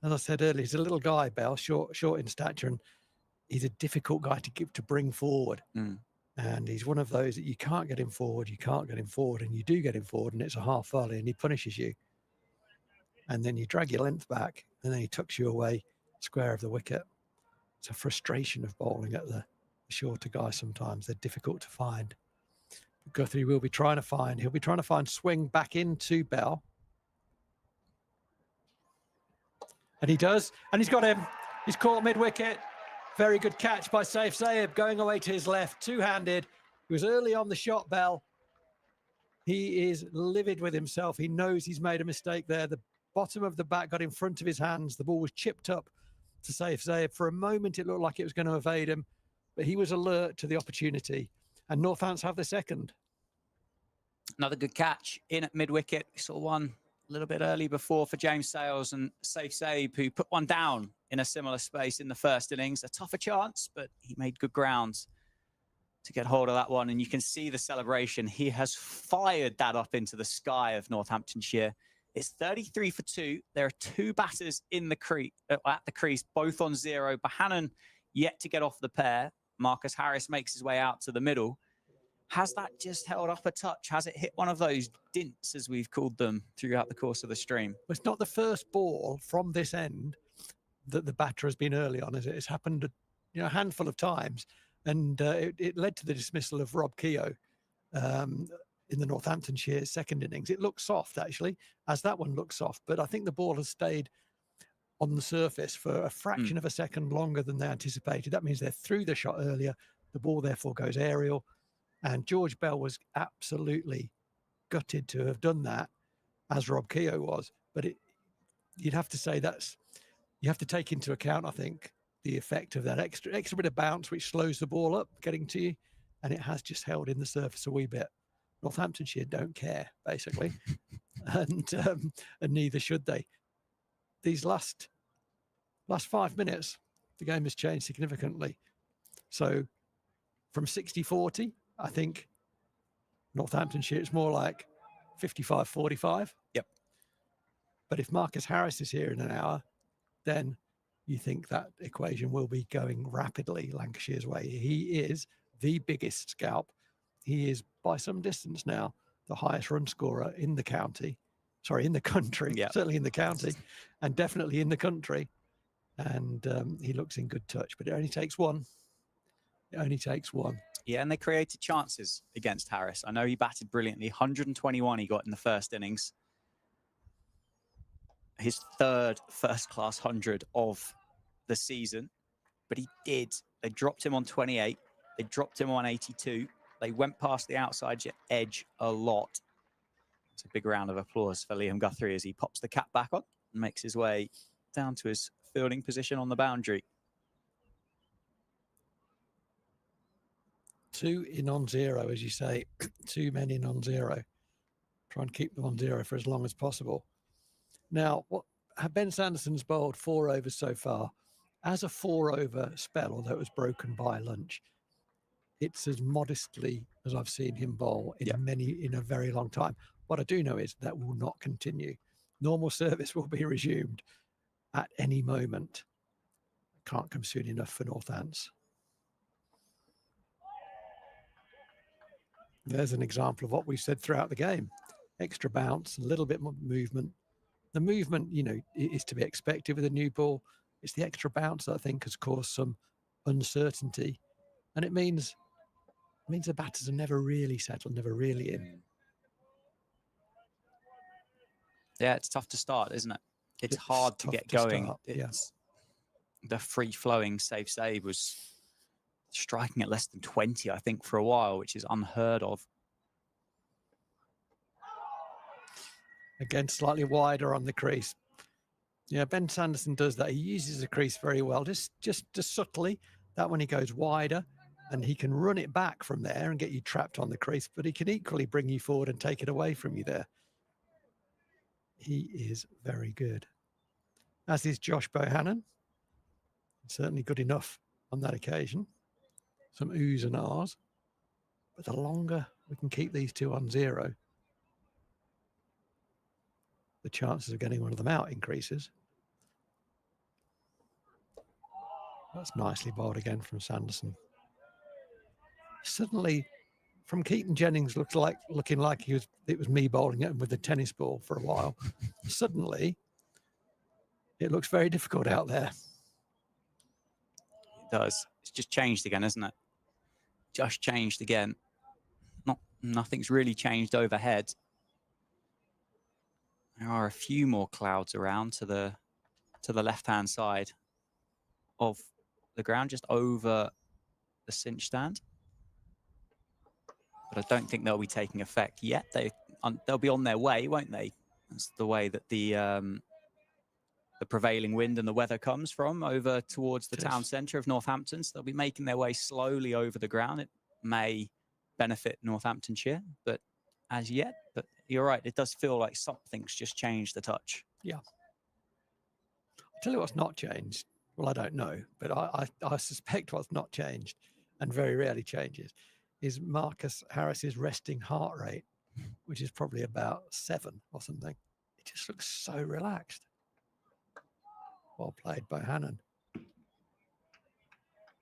As I said earlier, he's a little guy, Bell, short in stature, and he's a difficult guy to bring forward. And he's one of those that you can't get him forward, and you do get him forward, and it's a half volley, and he punishes you. And then you drag your length back, and then he tucks you away square of the wicket. It's a frustration of bowling at the shorter guys sometimes. They're difficult to find. But Guthrie will be trying to find. He'll be trying to find swing back into Bell. And he does. And he's got him. He's caught mid-wicket. Very good catch by Zaib going away to his left, two-handed. He was early on the shot, Bell. He is livid with himself. He knows he's made a mistake there. The bottom of the bat got in front of his hands. The ball was chipped up to Zaib. For a moment, it looked like it was going to evade him, but he was alert to the opportunity. And Northants have the second. Another good catch in at mid-wicket. We saw one a little bit early before for James Sales and Zaib, who put one down in a similar space in the first innings. A tougher chance, but he made good ground to get hold of that one. And you can see the celebration. He has fired that up into the sky of Northamptonshire. It's 33 for 2. There are 2 batters in the at the crease, both on 0. Bohannon yet to get off the pair. Marcus Harris makes his way out to the middle. Has that just held up a touch? Has it hit one of those dints, as we've called them, throughout the course of the stream? Well, it's not the first ball from this end that the batter has been early on, is it? It's happened a handful of times. And it led to the dismissal of Rob Keogh in the Northamptonshire second innings. It looked soft, actually, as that one looked soft. But I think the ball has stayed on the surface for a fraction of a second longer than they anticipated. That means they're through the shot earlier. The ball, therefore, goes aerial. And George Bell was absolutely gutted to have done that, as Rob Keogh was. But you'd have to say you have to take into account, I think, the effect of that extra bit of bounce, which slows the ball up getting to you. And it has just held in the surface a wee bit. Northamptonshire don't care, basically. and neither should they. These last 5 minutes, the game has changed significantly. So from 60-40, I think Northamptonshire, it's more like 55-45. Yep. But if Marcus Harris is here in an hour, then you think that equation will be going rapidly Lancashire's way. He is the biggest scalp. He is, by some distance now, the highest run scorer in the country, Yep. Certainly in the county, and definitely in the country. And he looks in good touch, but it only takes one. Yeah, and they created chances against Harris. I know he batted brilliantly. 121 he got in the first innings. His third first-class 100 of the season. But he did. They dropped him on 28. They dropped him on 82. They went past the outside edge a lot. It's a big round of applause for Liam Guthrie as he pops the cap back on and makes his way down to his fielding position on the boundary. 2 in on 0, as you say. 2 men in on 0. Try and keep them on 0 for as long as possible. Now, Ben Sanderson's bowled 4 overs so far. As a 4-over spell, although it was broken by lunch, it's as modestly as I've seen him bowl in a very long time. What I do know is that will not continue. Normal service will be resumed at any moment. Can't come soon enough for Northants. There's an example of what we've said throughout the game. Extra bounce, a little bit more movement. The movement, you know, is to be expected with a new ball. It's the extra bounce that I think has caused some uncertainty. And it means the batters are never really settled, never really in. Yeah, it's tough to start, isn't it? It's hard to get going. The free-flowing Zaib was striking at less than 20, I think, for a while, which is unheard of. Again, slightly wider on the crease. Yeah, Ben Sanderson does that. He uses the crease very well, just subtly. That when he goes wider, and he can run it back from there and get you trapped on the crease, but he can equally bring you forward and take it away from you there. He is very good. As is Josh Bohannon. Certainly good enough on that occasion. Some oohs and ahs. But the longer we can keep these 2 on 0, the chances of getting one of them out increases. That's nicely bowled again from Sanderson. Suddenly, from Keaton Jennings, looking like it was me bowling at him with the tennis ball for a while. Suddenly, it looks very difficult out there. It does. It's just changed again, isn't it? Just changed again. Nothing's really changed overhead. There are a few more clouds around to the left-hand side of the ground, just over the cinch stand. But I don't think they'll be taking effect yet. They'll be on their way, won't they? That's the way that the prevailing wind and the weather comes from over towards the town centre of Northampton. So they'll be making their way slowly over the ground. It may benefit Northamptonshire, but as yet, but you're right, it does feel like something's just changed a touch. Yeah. I'll tell you what's not changed. Well, I don't know, but I suspect what's not changed and very rarely changes is Marcus Harris's resting heart rate, which is probably about 7 or something. It just looks so relaxed. Well played by Hannon.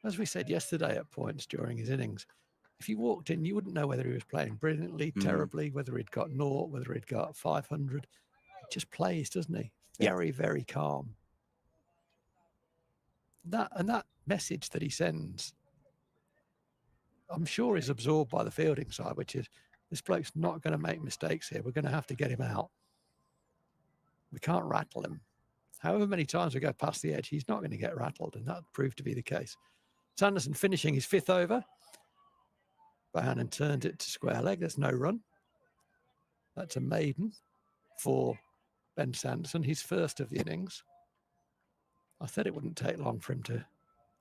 As we said yesterday at points during his innings, if he walked in, you wouldn't know whether he was playing brilliantly, terribly, whether he'd got 0, whether he'd got 500. He just plays, doesn't he? Very, very calm. That message that he sends, I'm sure is absorbed by the fielding side, which is this bloke's not going to make mistakes here. We're going to have to get him out. We can't rattle him. However many times we go past the edge, he's not going to get rattled, and that proved to be the case. Sanderson finishing his 5th over. Bohannon turned it to square leg. There's no run. That's a maiden for Ben Sanderson, his 1st of the innings. I said it wouldn't take long for him to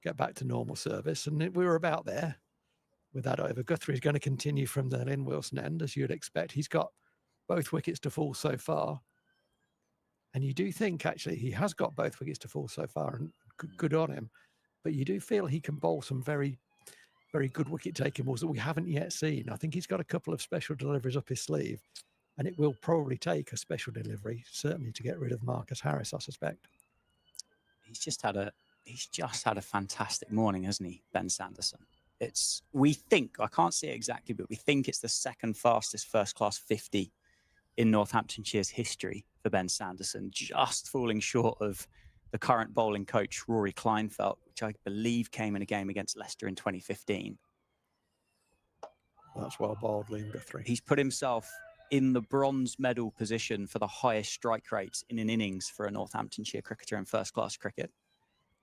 get back to normal service, and we were about there with that over. Guthrie's going to continue from the Lynn Wilson end, as you'd expect. He's got both wickets to fall so far. And you do think, actually, he has got both wickets to fall so far, and good on him. But you do feel he can bowl some very, very good wicket-taking balls that we haven't yet seen. I think he's got a couple of special deliveries up his sleeve, and it will probably take a special delivery, certainly to get rid of Marcus Harris, I suspect. He's just had a fantastic morning, hasn't he, Ben Sanderson? We think, I can't see it exactly, but we think it's the 2nd fastest first-class 50 in Northamptonshire's history for Ben Sanderson, just falling short of the current bowling coach, Rory Kleinfeldt, which I believe came in a game against Leicester in 2015. That's well bowled, Liam Guthrie. He's put himself in the bronze medal position for the highest strike rates in an innings for a Northamptonshire cricketer in first-class cricket.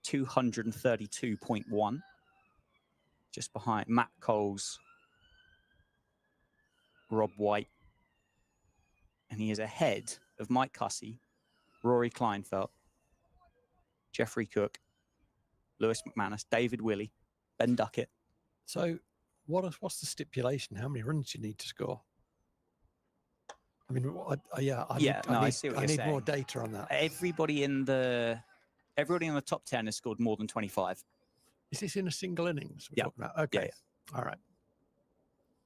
232.1. Just behind Matt Coles, Rob White, and he is ahead of Mike Hussey, Rory Kleinfeld, Jeffrey Cook, Lewis McManus, David Willey, Ben Duckett. So what's the stipulation? How many runs do you need to score? I mean, I see what you're need saying. more data on that. Everybody in the top 10 has scored more than 25. Is this in a single innings we're Yeah. talking about? Okay. Yeah. All right.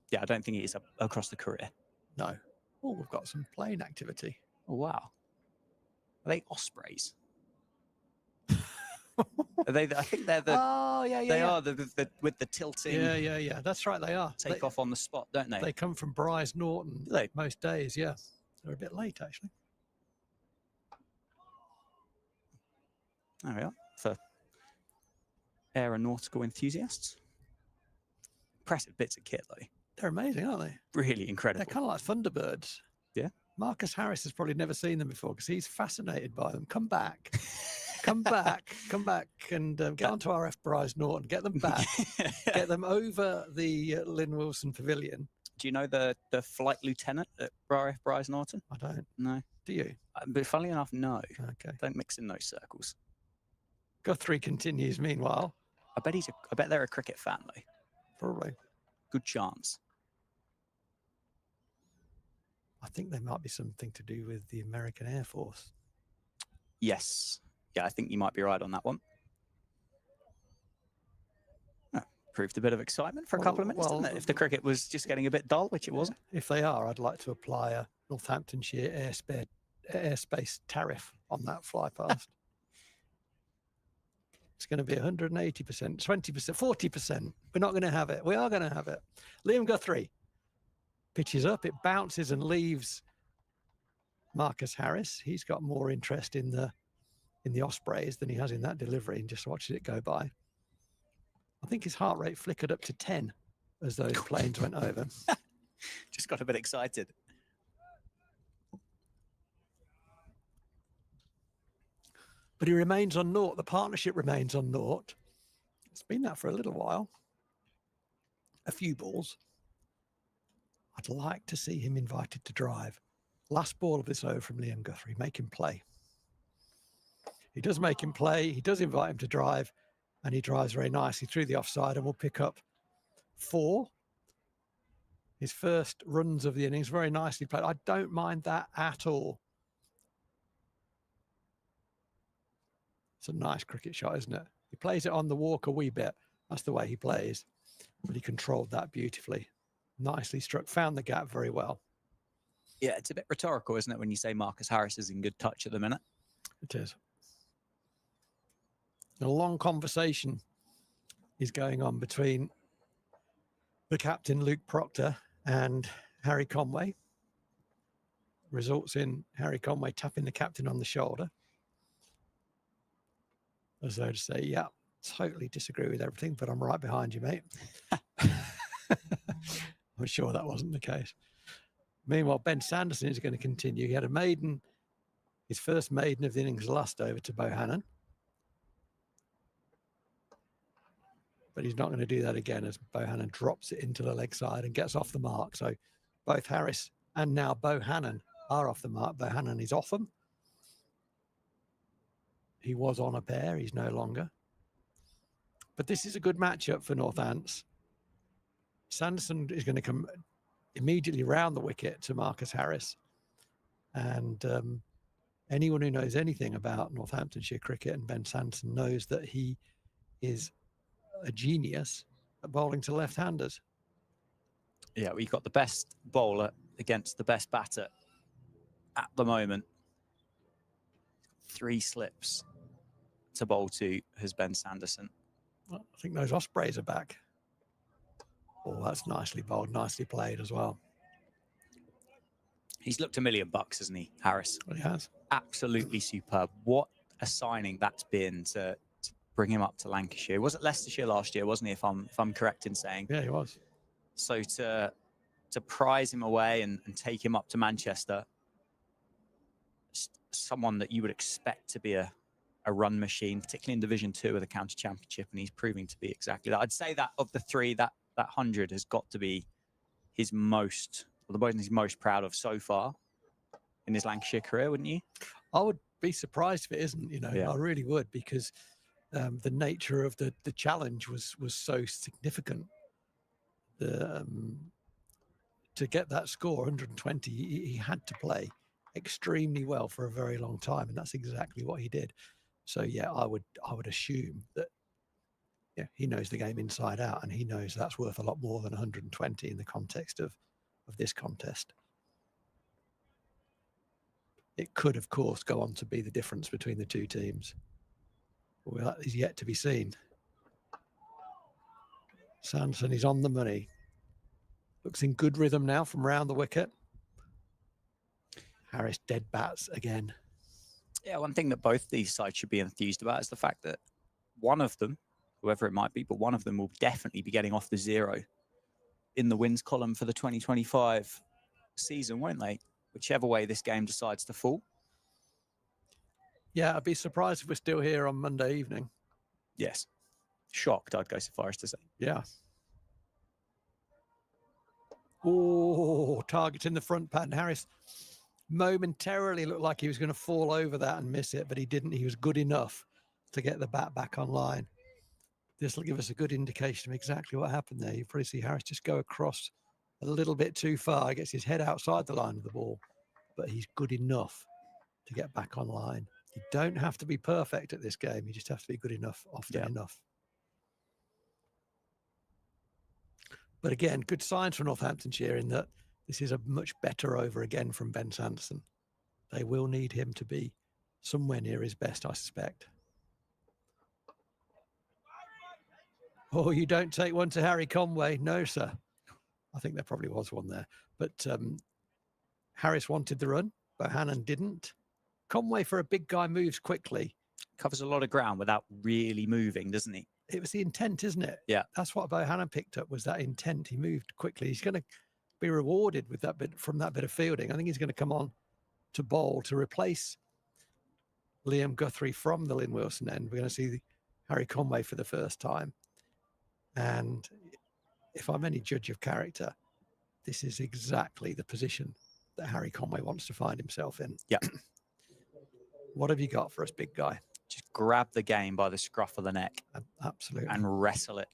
Yeah, I don't think it is across the career. No. Oh, we've got some playing activity. Oh, wow. Are they Ospreys? Are they? I think they're the. Oh, yeah. They are the with the tilting. Yeah. That's right. They are. Take off on the spot, don't they? They come from Bryce Norton Do they? most days. Yeah. They're a bit late, actually. There we are. For aeronautical enthusiasts. Impressive bits of kit, though. They're amazing, aren't they? Really incredible. They're kind of like Thunderbirds. Yeah. Marcus Harris has probably never seen them before because he's fascinated by them. Come back. Come back and get onto RF Bryce Norton. Get them back. Get them over the Lynn Wilson Pavilion. Do you know the flight lieutenant at RF Bryce Norton? I don't. No. Do you? But funnily enough, no. Okay. Don't mix in those circles. Guthrie continues meanwhile. I bet they're a cricket fan, though. Probably. Good chance. I think there might be something to do with the American Air Force. Yes. Yeah, I think you might be right on that one. Oh, proved a bit of excitement for a couple of minutes, didn't it? If the cricket was just getting a bit dull, which it wasn't. If they are, I'd like to apply a Northamptonshire airspace tariff on that fly past. It's going to be 180%, 20%, 40%. We're not going to have it. We are going to have it. Liam Guthrie pitches up. It bounces and leaves Marcus Harris. He's got more interest in the Ospreys than he has in that delivery, and just watches it go by. I think his heart rate flickered up to 10 as those planes went over. Just got a bit excited. But he remains on naught. The partnership remains on naught. It's been that for a little while. A few balls. I'd like to see him invited to drive. Last ball of this over from Liam Guthrie. Make him play. He does make him play. He does invite him to drive. And he drives very nicely through the offside and will pick up 4. His first runs of the innings. Very nicely played. I don't mind that at all. It's a nice cricket shot, isn't it? He plays it on the walk a wee bit. That's the way he plays. But he controlled that beautifully. Nicely struck. Found the gap very well. Yeah, it's a bit rhetorical, isn't it, when you say Marcus Harris is in good touch at the minute? It is. A long conversation is going on between the captain, Luke Proctor, and Harry Conway. Results in Harry Conway tapping the captain on the shoulder, as though to say, yeah, totally disagree with everything, but I'm right behind you, mate. I'm sure that wasn't the case. Meanwhile, Ben Sanderson is going to continue. He had a maiden, his first maiden of the innings last over to Bohannon. But he's not going to do that again as Bohannon drops it into the leg side and gets off the mark. So both Harris and now Bohannon are off the mark. Bohannon is off them. He was on a pair. He's no longer. But this is a good matchup for Northants. Sanderson is going to come immediately round the wicket to Marcus Harris. And anyone who knows anything about Northamptonshire cricket and Ben Sanderson knows that he is a genius at bowling to left-handers. Yeah, we've got the best bowler against the best batter at the moment. 3 slips to bowl to has Ben Sanderson. Well, I think those Ospreys are back. Oh, that's nicely bowled, nicely played as well. He's looked $1 million, hasn't he, Harris? Well, he has. Absolutely superb. What a signing that's been to bring him up to Lancashire. Was it Leicestershire last year, wasn't he, if I'm correct in saying? Yeah, he was. So to prize him away and take him up to Manchester, someone that you would expect to be a run machine, particularly in Division 2 of the County Championship, and he's proving to be exactly that. I'd say that of the 3, that 100 has got to be his most, or the one he's most proud of so far. in his Lancashire career, wouldn't you? I would be surprised if it isn't, Yeah. I really would, because the nature of the challenge was so significant. To get that score, 120, he had to play extremely well for a very long time, and that's exactly what he did. So yeah, I would assume that he knows the game inside out, and he knows that's worth a lot more than 120 in the context of this contest. It could, of course, go on to be the difference between the two teams. Well, that is yet to be seen. Sanderson is on the money. Looks in good rhythm now from round the wicket. Harris dead bats again. Yeah, one thing that both these sides should be enthused about is the fact that one of them, whoever it might be, but one of them will definitely be getting off the 0 in the wins column for the 2025 season, won't they? Whichever way this game decides to fall. Yeah, I'd be surprised if we're still here on Monday evening. Yes. Shocked, I'd go so far as to say. Yeah. Oh, targeting the front pad. And Harris momentarily looked like he was going to fall over that and miss it, but he didn't. He was good enough to get the bat back online. This will give us a good indication of exactly what happened there. You probably see Harris just go across a little bit too far, gets his head outside the line of the ball, but he's good enough to get back online. You don't have to be perfect at this game. You just have to be good enough, often enough. But again, good signs for Northamptonshire in that this is a much better over again from Ben Sanderson. They will need him to be somewhere near his best, I suspect. Oh, you don't take one to Harry Conway. No, sir. I think there probably was one there. But Harris wanted the run. Bohannon didn't. Conway, for a big guy, moves quickly. Covers a lot of ground without really moving, doesn't he? It was the intent, isn't it? Yeah. That's what Bohannon picked up, was that intent. He moved quickly. He's going to be rewarded with that bit from that bit of fielding. I think he's going to come on to bowl to replace Liam Guthrie from the Lynn Wilson end. We're going to see Harry Conway for the first time. And if I'm any judge of character, this is exactly the position that Harry Conway wants to find himself in. Yeah. What have you got for us, big guy? Just grab the game by the scruff of the neck. Absolutely. And wrestle it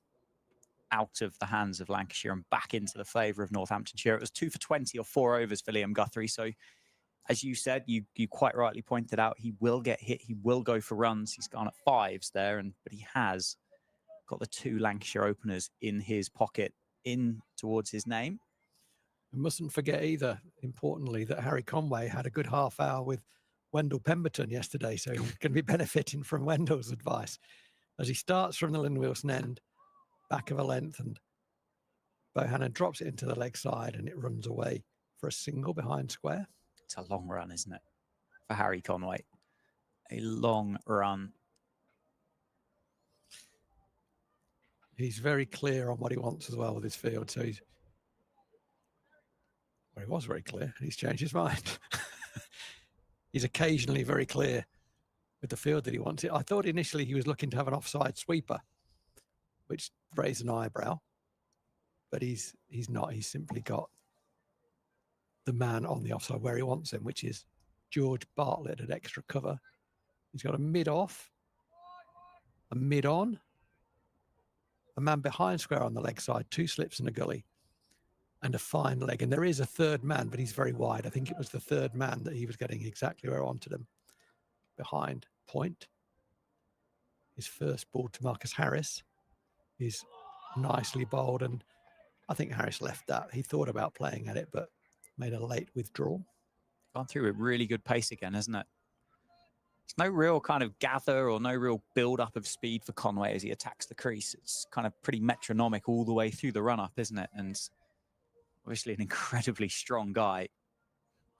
out of the hands of Lancashire and back into the favour of Northamptonshire. It was 2 for 20 or 4 overs for Liam Guthrie. So, as you said, you quite rightly pointed out, he will get hit. He will go for runs. He's gone at 5s there, but he has got the 2 Lancashire openers in his pocket, in towards his name. We mustn't forget either, importantly, that Harry Conway had a good half hour with Wendell Pemberton yesterday, so he's going to be benefiting from Wendell's advice as he starts from the Lynn Wilson end, back of a length, and Bohannon drops it into the leg side and it runs away for a single behind square. It's a long run, isn't it, for Harry Conway? A long run. He's very clear on what he wants as well with his field, so he was very clear. He's changed his mind. He's occasionally very clear with the field that he wants it. I thought initially he was looking to have an offside sweeper, which raised an eyebrow, but he's not. He's simply got the man on the offside where he wants him, which is George Bartlett at extra cover. He's got a mid-off, a mid-on, a man behind square on the leg side, 2 slips and a gully, and a fine leg. And there is a third man, but he's very wide. I think it was the third man that he was getting exactly where I wanted him. Behind point. His first ball to Marcus Harris is nicely bowled, and I think Harris left that. He thought about playing at it, but made a late withdrawal. Gone through with really good pace again, hasn't it? There's no real kind of gather or no real build-up of speed for Conway as he attacks the crease. It's kind of pretty metronomic all the way through the run-up, isn't it? And obviously an incredibly strong guy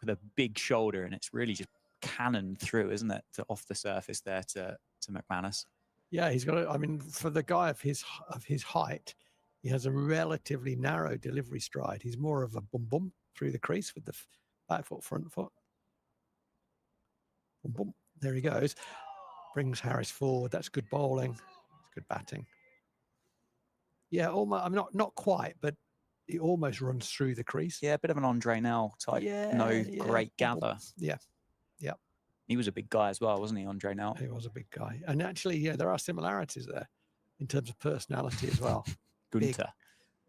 with a big shoulder, and it's really just cannoned through, isn't it, off the surface there to McManus. Yeah, he's got. I mean, for the guy of his height, he has a relatively narrow delivery stride. He's more of a bum bum through the crease with the back foot, front foot. Boom, boom. There he goes. Brings Harris forward. That's good bowling. It's good batting. Yeah, almost. I mean, not quite, but he almost runs through the crease. Yeah, a bit of an Andre Nell type. No great gather. Yeah. He was a big guy as well, wasn't he, Andre Nell? He was a big guy. And actually, yeah, there are similarities there in terms of personality as well. Gunter.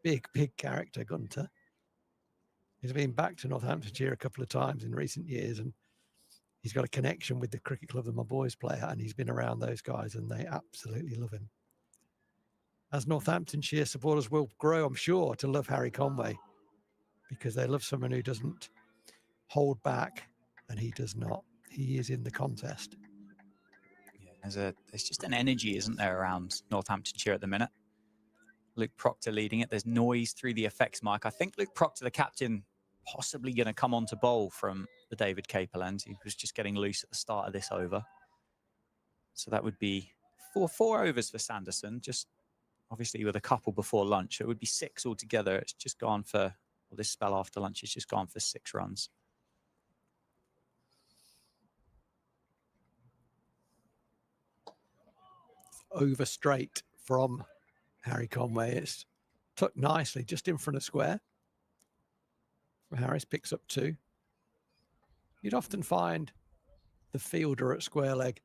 Big character, Gunter. He's been back to Northamptonshire a couple of times in recent years, and he's got a connection with the cricket club that my boys play at, and he's been around those guys, and they absolutely love him. As Northamptonshire supporters will grow, I'm sure, to love Harry Conway, because they love someone who doesn't hold back, and he does not. He is in the contest. Yeah, there's just an energy, isn't there, around Northamptonshire at the minute? Luke Proctor leading it. There's noise through the effects mic. I think Luke Proctor, the captain, possibly going to come on to bowl from the David Capel end. He was just getting loose at the start of this over. So that would be four overs for Sanderson, just obviously with a couple before lunch. So it would be 6 altogether. It's just gone for, well, this spell after lunch, it's just gone for 6 runs. Over straight from Harry Conway. It's tucked nicely just in front of square. Harris picks up 2. You'd often find the fielder at square leg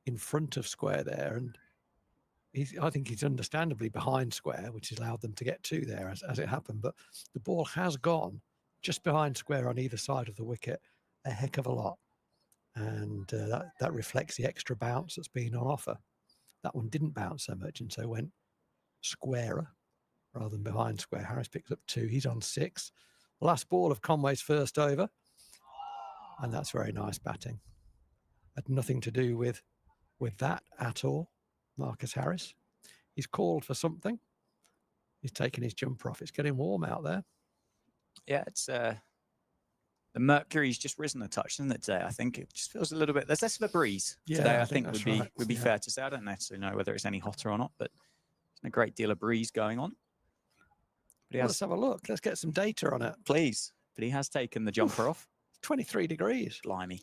in front of square there, and I think he's understandably behind square, which has allowed them to get 2 there as it happened. But the ball has gone just behind square on either side of the wicket a heck of a lot, and that reflects the extra bounce that's been on offer. That one didn't bounce so much, and so went squarer rather than behind square. Harris picks up 2. He's on 6. Last ball of Conway's first over, and that's very nice batting. Had nothing to do with that at all. Marcus Harris. He's called for something. He's taken his jumper off. It's getting warm out there. Yeah, it's the mercury's just risen a touch, isn't it, today? I think it just feels a little bit, there's less of a breeze today, I think would be fair to say. I don't necessarily know whether it's any hotter or not, but there's a great deal of breeze going on. But Let's have a look. Let's get some data on it. Please. But he has taken the jumper off. 23 degrees. Blimey.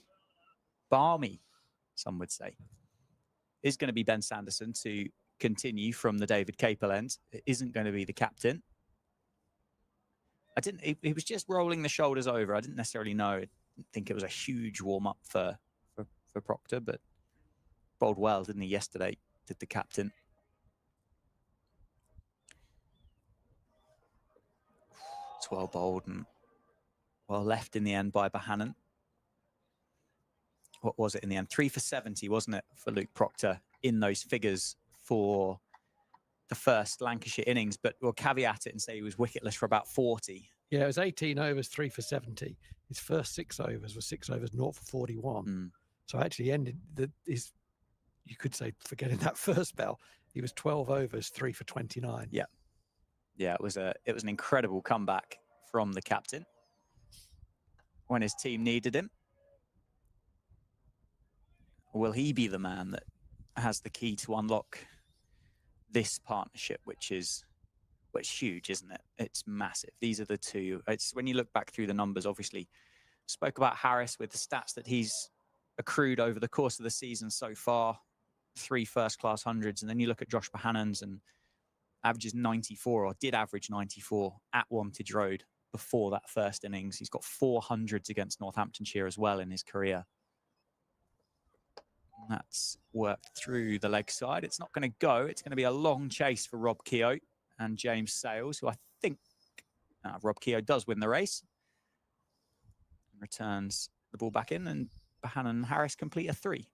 Balmy, some would say. Is going to be Ben Sanderson to continue from the David Capel end. It isn't going to be the captain. He was just rolling the shoulders over. I didn't necessarily know. I didn't think it was a huge warm-up for Proctor, but bowled well, didn't he, yesterday, did the captain. It's well bowled and well left in the end by Bohannon. What was it in the end? 3 for 70, wasn't it, for Luke Proctor in those figures for the first Lancashire innings? But we'll caveat it and say he was wicketless for about 40. Yeah, it was 18 overs, 3 for 70. His first 6 overs were 6 overs, 0 for 41. So actually ended you could say, forgetting that first spell, he was 12 overs, 3 for 29. Yeah. Yeah, it was an incredible comeback from the captain when his team needed him. Will he be the man that has the key to unlock this partnership, which is huge, isn't it? It's massive. These are the two. It's when you look back through the numbers, obviously, spoke about Harris with the stats that he's accrued over the course of the season so far, 3 first-class hundreds, and then you look at Josh Bohannon's and averages 94, or did average 94 at Wantage Road before that first innings. He's got 400s against Northamptonshire as well in his career. That's worked through the leg side. It's not going to go. It's going to be a long chase for Rob Keogh and James Sales, who I think Rob Keogh does win the race. Returns the ball back in, and Bohannon and Harris complete a 3.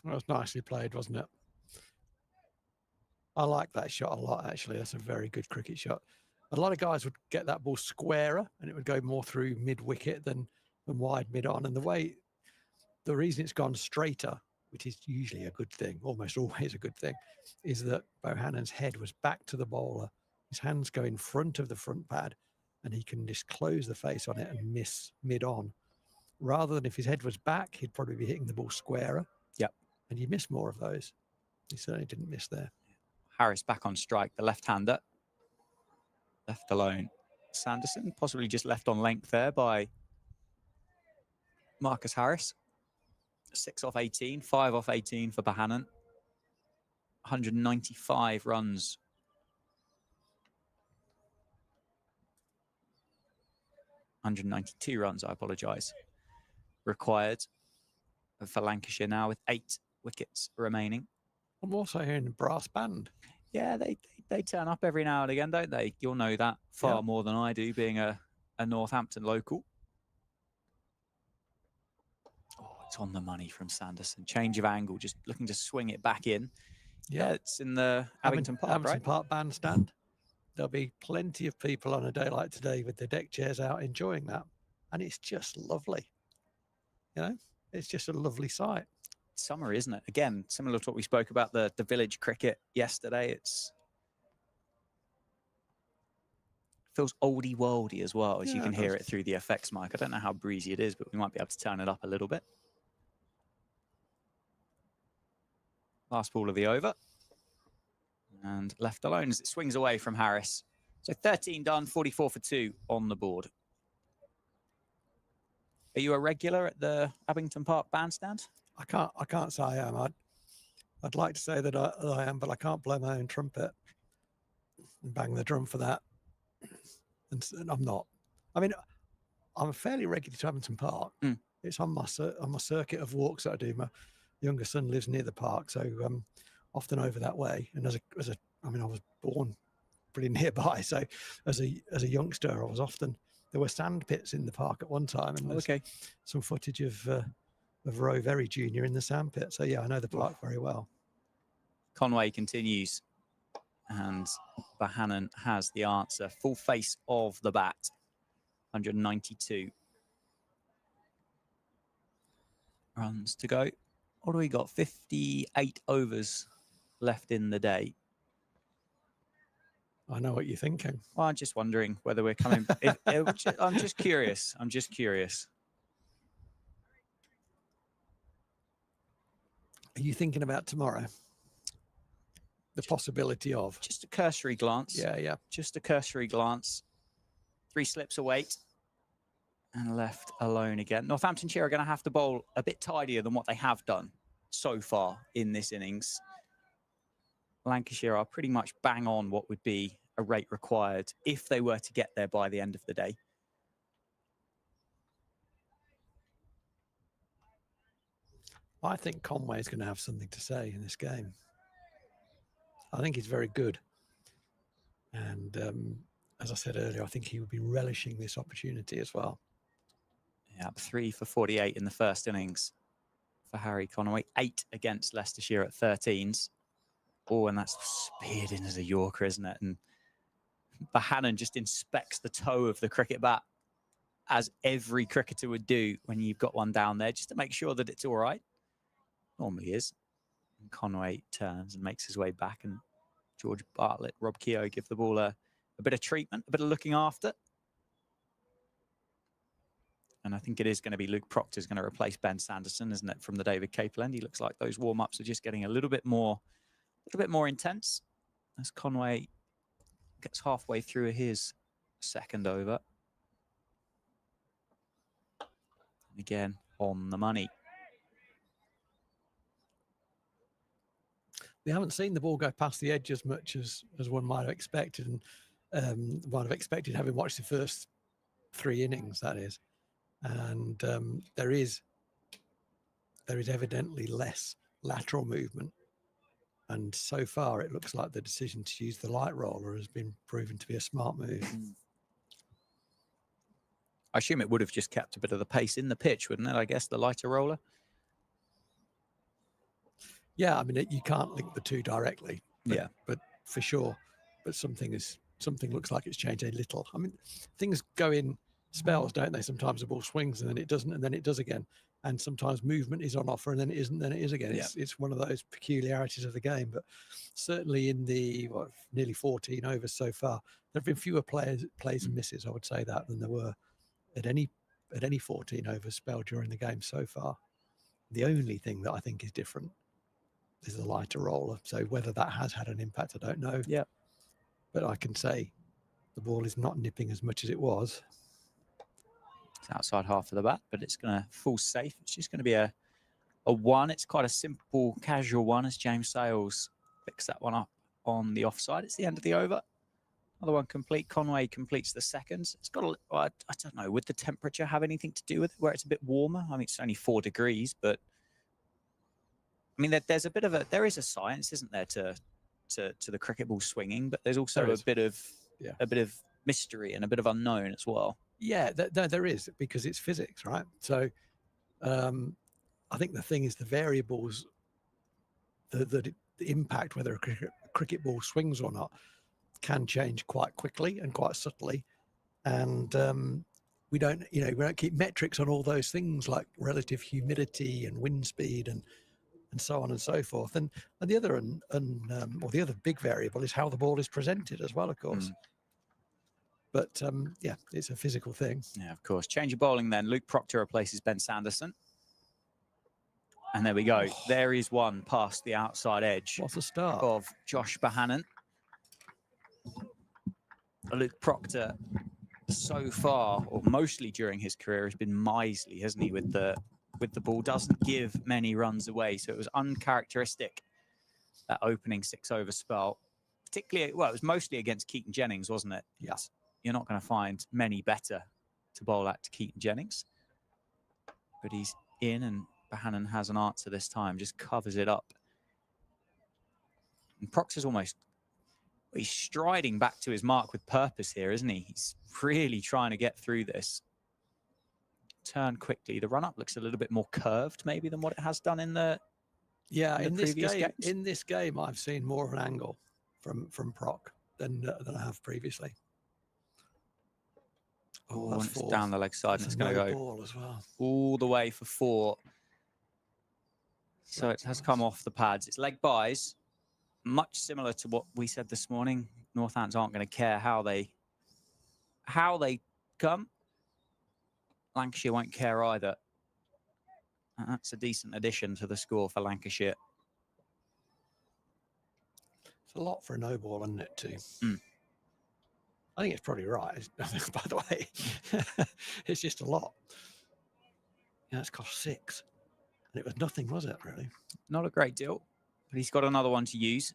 That was nicely played, wasn't it? I like that shot a lot, actually. That's a very good cricket shot. A lot of guys would get that ball squarer, and it would go more through mid-wicket than wide mid-on. And the reason it's gone straighter, which is usually a good thing, almost always a good thing, is that Bohannon's head was back to the bowler. His hands go in front of the front pad, and he can just close the face on it and miss mid-on. Rather than if his head was back, he'd probably be hitting the ball squarer. Yep. And you miss more of those. He certainly didn't miss there. Harris back on strike, the left-hander. Left alone. Sanderson possibly just left on length there by Marcus Harris. 6 off 18, 5 off 18 for Bohannon. 195 runs 192 runs, I apologise, required for Lancashire now with 8 wickets remaining. I'm also hearing a brass band. Yeah, they turn up every now and again, don't they? You'll know that far more than I do, being a Northampton local. Oh, it's on the money from Sanderson. Change of angle, just looking to swing it back in. Yeah, it's in the Abington Park, right? Park bandstand. There'll be plenty of people on a day like today with the deck chairs out enjoying that. And it's just lovely. You know, it's just a lovely sight. Summer, isn't it? Again, similar to what we spoke about the village cricket yesterday. It's feels oldie worldy as well, as you can hear it through the effects mic. I don't know how breezy it is, but we might be able to turn it up a little bit. Last ball of the over. And left alone as it swings away from Harris. So 13 done, 44 for 2 on the board. Are you a regular at the Abington Park bandstand? I can't say I am. I'd like to say that I am, but I can't blow my own trumpet and bang the drum for that. And I'm not. I mean, I'm fairly regular to Abington Park. It's on my circuit of walks that I do. My younger son lives near the park, so often over that way. And I was born pretty nearby, so as a youngster, I was often. There were sand pits in the park at one time, and there's some footage of Roe Very Jr. in the sand pit. So yeah, I know the park very well. Conway continues, and Bahanan has the answer. Full face of the bat, 192 runs to go. What do we got? 58 overs left in the day. I know what you're thinking. Well, I'm just wondering whether we're coming. I'm just curious. I'm just curious. Are you thinking about tomorrow? The possibility of just a cursory glance. Yeah. Just a cursory glance. 3 slips of weight and left alone again. Northamptonshire are going to have to bowl a bit tidier than what they have done so far in this innings. Lancashire are pretty much bang on what would be a rate required if they were to get there by the end of the day. I think Conway is going to have something to say in this game. I think he's very good. And as I said earlier, I think he would be relishing this opportunity as well. Yeah, 3 for 48 in the first innings for Harry Conway. 8 against Leicestershire at 13s. Oh, and that's speared in as a Yorker, isn't it? And Bahanan just inspects the toe of the cricket bat, as every cricketer would do when you've got one down there, just to make sure that it's all right. Normally is. And Conway turns and makes his way back, and George Bartlett, Rob Keogh give the ball a bit of treatment, a bit of looking after. And I think it is going to be Luke Proctor's going to replace Ben Sanderson, isn't it, from the David Capeland? He looks like those warm-ups are just getting a little bit more intense as Conway gets halfway through his second over. And again, on the money. We haven't seen the ball go past the edge as much as one might have expected, and might have expected having watched the first 3 innings, that is. And there is evidently less lateral movement. And so far, it looks like the decision to use the light roller has been proven to be a smart move. I assume it would have just kept a bit of the pace in the pitch, wouldn't it? I guess the lighter roller. Yeah, I mean, you can't link the two directly. But for sure. But something looks like it's changed a little. I mean, things go in spells, don't they? Sometimes the ball swings and then it doesn't, and then it does again. And sometimes movement is on offer and then it isn't, then it is again. It's one of those peculiarities of the game. But certainly in the nearly 14 overs so far, there have been fewer plays and misses, I would say that, than there were at any 14 overs spell during the game so far. The only thing that I think is different is the lighter roller. So whether that has had an impact, I don't know. Yeah. But I can say the ball is not nipping as much as it was. It's outside half of the bat, but it's going to fall safe. It's just going to be a 1. It's quite a simple, casual one as James Sales picks that one up on the offside. It's the end of the over. Another one complete. Conway completes the second. It's got I don't know, would the temperature have anything to do with it, where it's a bit warmer? I mean, it's only 4 degrees, but I mean, there's a bit of there is a science, isn't there, to the cricket ball swinging, but there's also a bit of mystery and a bit of unknown as well. Yeah, there is, because it's physics, right? So I think the thing is the variables, the impact, whether a cricket ball swings or not, can change quite quickly and quite subtly. And we don't keep metrics on all those things like relative humidity and wind speed and so on and so forth. And the other or the other big variable is how the ball is presented as well, of course. But yeah, it's a physical thing. Yeah, of course. Change of bowling then. Luke Proctor replaces Ben Sanderson. And there we go. Oh. There is one past the outside edge. What a start. Of Josh Bohannon. Luke Proctor, so far, or mostly during his career, has been miserly, hasn't he, with the ball? Doesn't give many runs away. So it was uncharacteristic, that opening 6-over spell. Particularly, well, it was mostly against Keaton Jennings, wasn't it? Yes. You're not going to find many better to bowl at to Keaton Jennings. But he's in, and Bohannon has an answer this time, just covers it up. And Proctor's he's striding back to his mark with purpose here, isn't he? He's really trying to get through this. Turn quickly. The run-up looks a little bit more curved, maybe, than what it has done in the previous games. In this game, I've seen more of an angle from Proc than I have previously. Oh, and it's down the leg side, and it's going to go ball as well, all the way for 4. So it has come off the pads. It's leg buys, much similar to what we said this morning. Northants aren't going to care how they come. Lancashire won't care either. And that's a decent addition to the score for Lancashire. It's a lot for a no ball, isn't it, too? I think it's probably right, by the way. It's just a lot. Yeah, it's cost 6. And it was nothing, was it, really? Not a great deal, but he's got another one to use.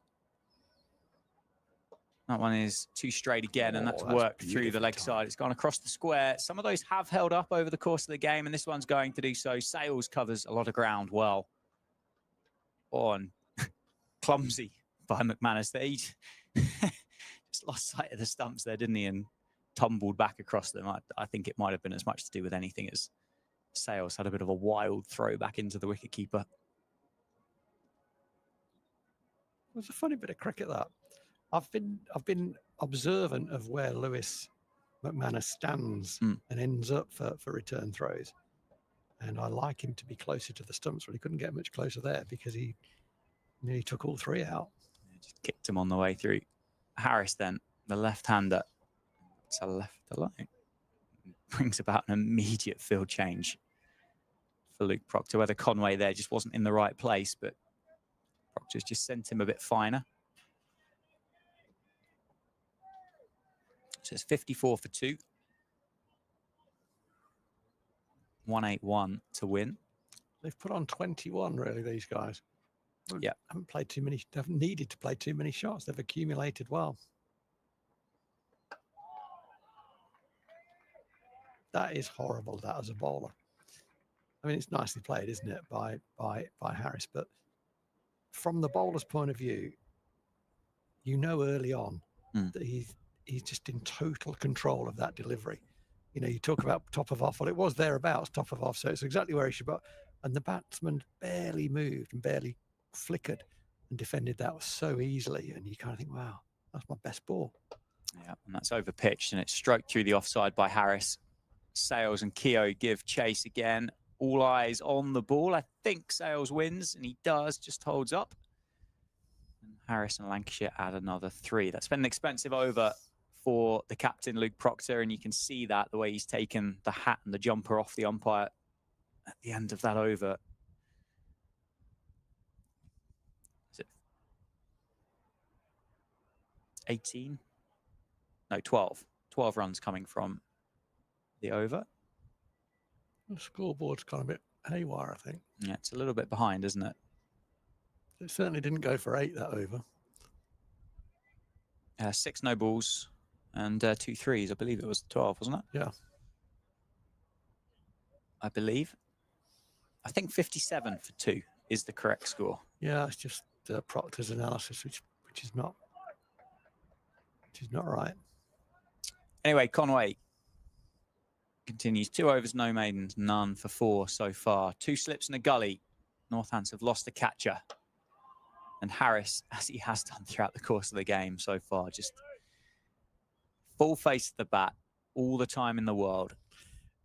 That one is too straight again, and that's worked through the leg side. It's gone across the square. Some of those have held up over the course of the game, and this one's going to do so. Sales covers a lot of ground well. And clumsy by McManus. They just lost sight of the stumps there, didn't he? And tumbled back across them. I think it might have been as much to do with anything as Sales had a bit of a wild throw back into the wicketkeeper. It was a funny bit of cricket, that. I've been observant of where Lewis McManus stands and ends up for return throws, and I like him to be closer to the stumps. But he couldn't get much closer there because he nearly took all 3 out. Just kicked him on the way through. Harris then, the left-hander, to left alone, brings about an immediate field change for Luke Proctor. Whether Conway there just wasn't in the right place, but Proctor's just sent him a bit finer. So it's 54 for 2. 181 to win. They've put on 21, really, these guys. Yeah. Haven't played too many, they haven't needed to play too many shots. They've accumulated well. That is horrible, that, as a bowler. I mean, it's nicely played, isn't it, by Harris, but from the bowler's point of view, you know early on that he's just in total control of that delivery. You know, you talk about top of off. Well, it was thereabouts, top of off, so it's exactly where he should. And the batsman barely moved and barely flickered and defended that so easily. And you kind of think, wow, that's my best ball. Yeah, and that's over pitched, and it's stroked through the offside by Harris. Sales and Keogh give chase again. All eyes on the ball. I think Sales wins, and he does, just holds up. And Harris and Lancashire add another 3. That's been an expensive over for the captain, Luke Proctor, and you can see that the way he's taken the hat and the jumper off the umpire at the end of that over. Is it 18? No, 12. 12 runs coming from the over. The scoreboard's kind of a bit haywire, I think. Yeah, it's a little bit behind, isn't it? It certainly didn't go for 8, that over. 6 no balls. and 2 threes. I believe it was 12, wasn't it? Yeah. I believe. I think 57 for 2 is the correct score. Yeah, it's just Proctor's analysis, which is not right. Anyway, Conway continues 2 overs, no maidens, none for 4 so far. 2 slips and a gully. Northants have lost the catcher. And Harris, as he has done throughout the course of the game so far, just full face of the bat all the time in the world,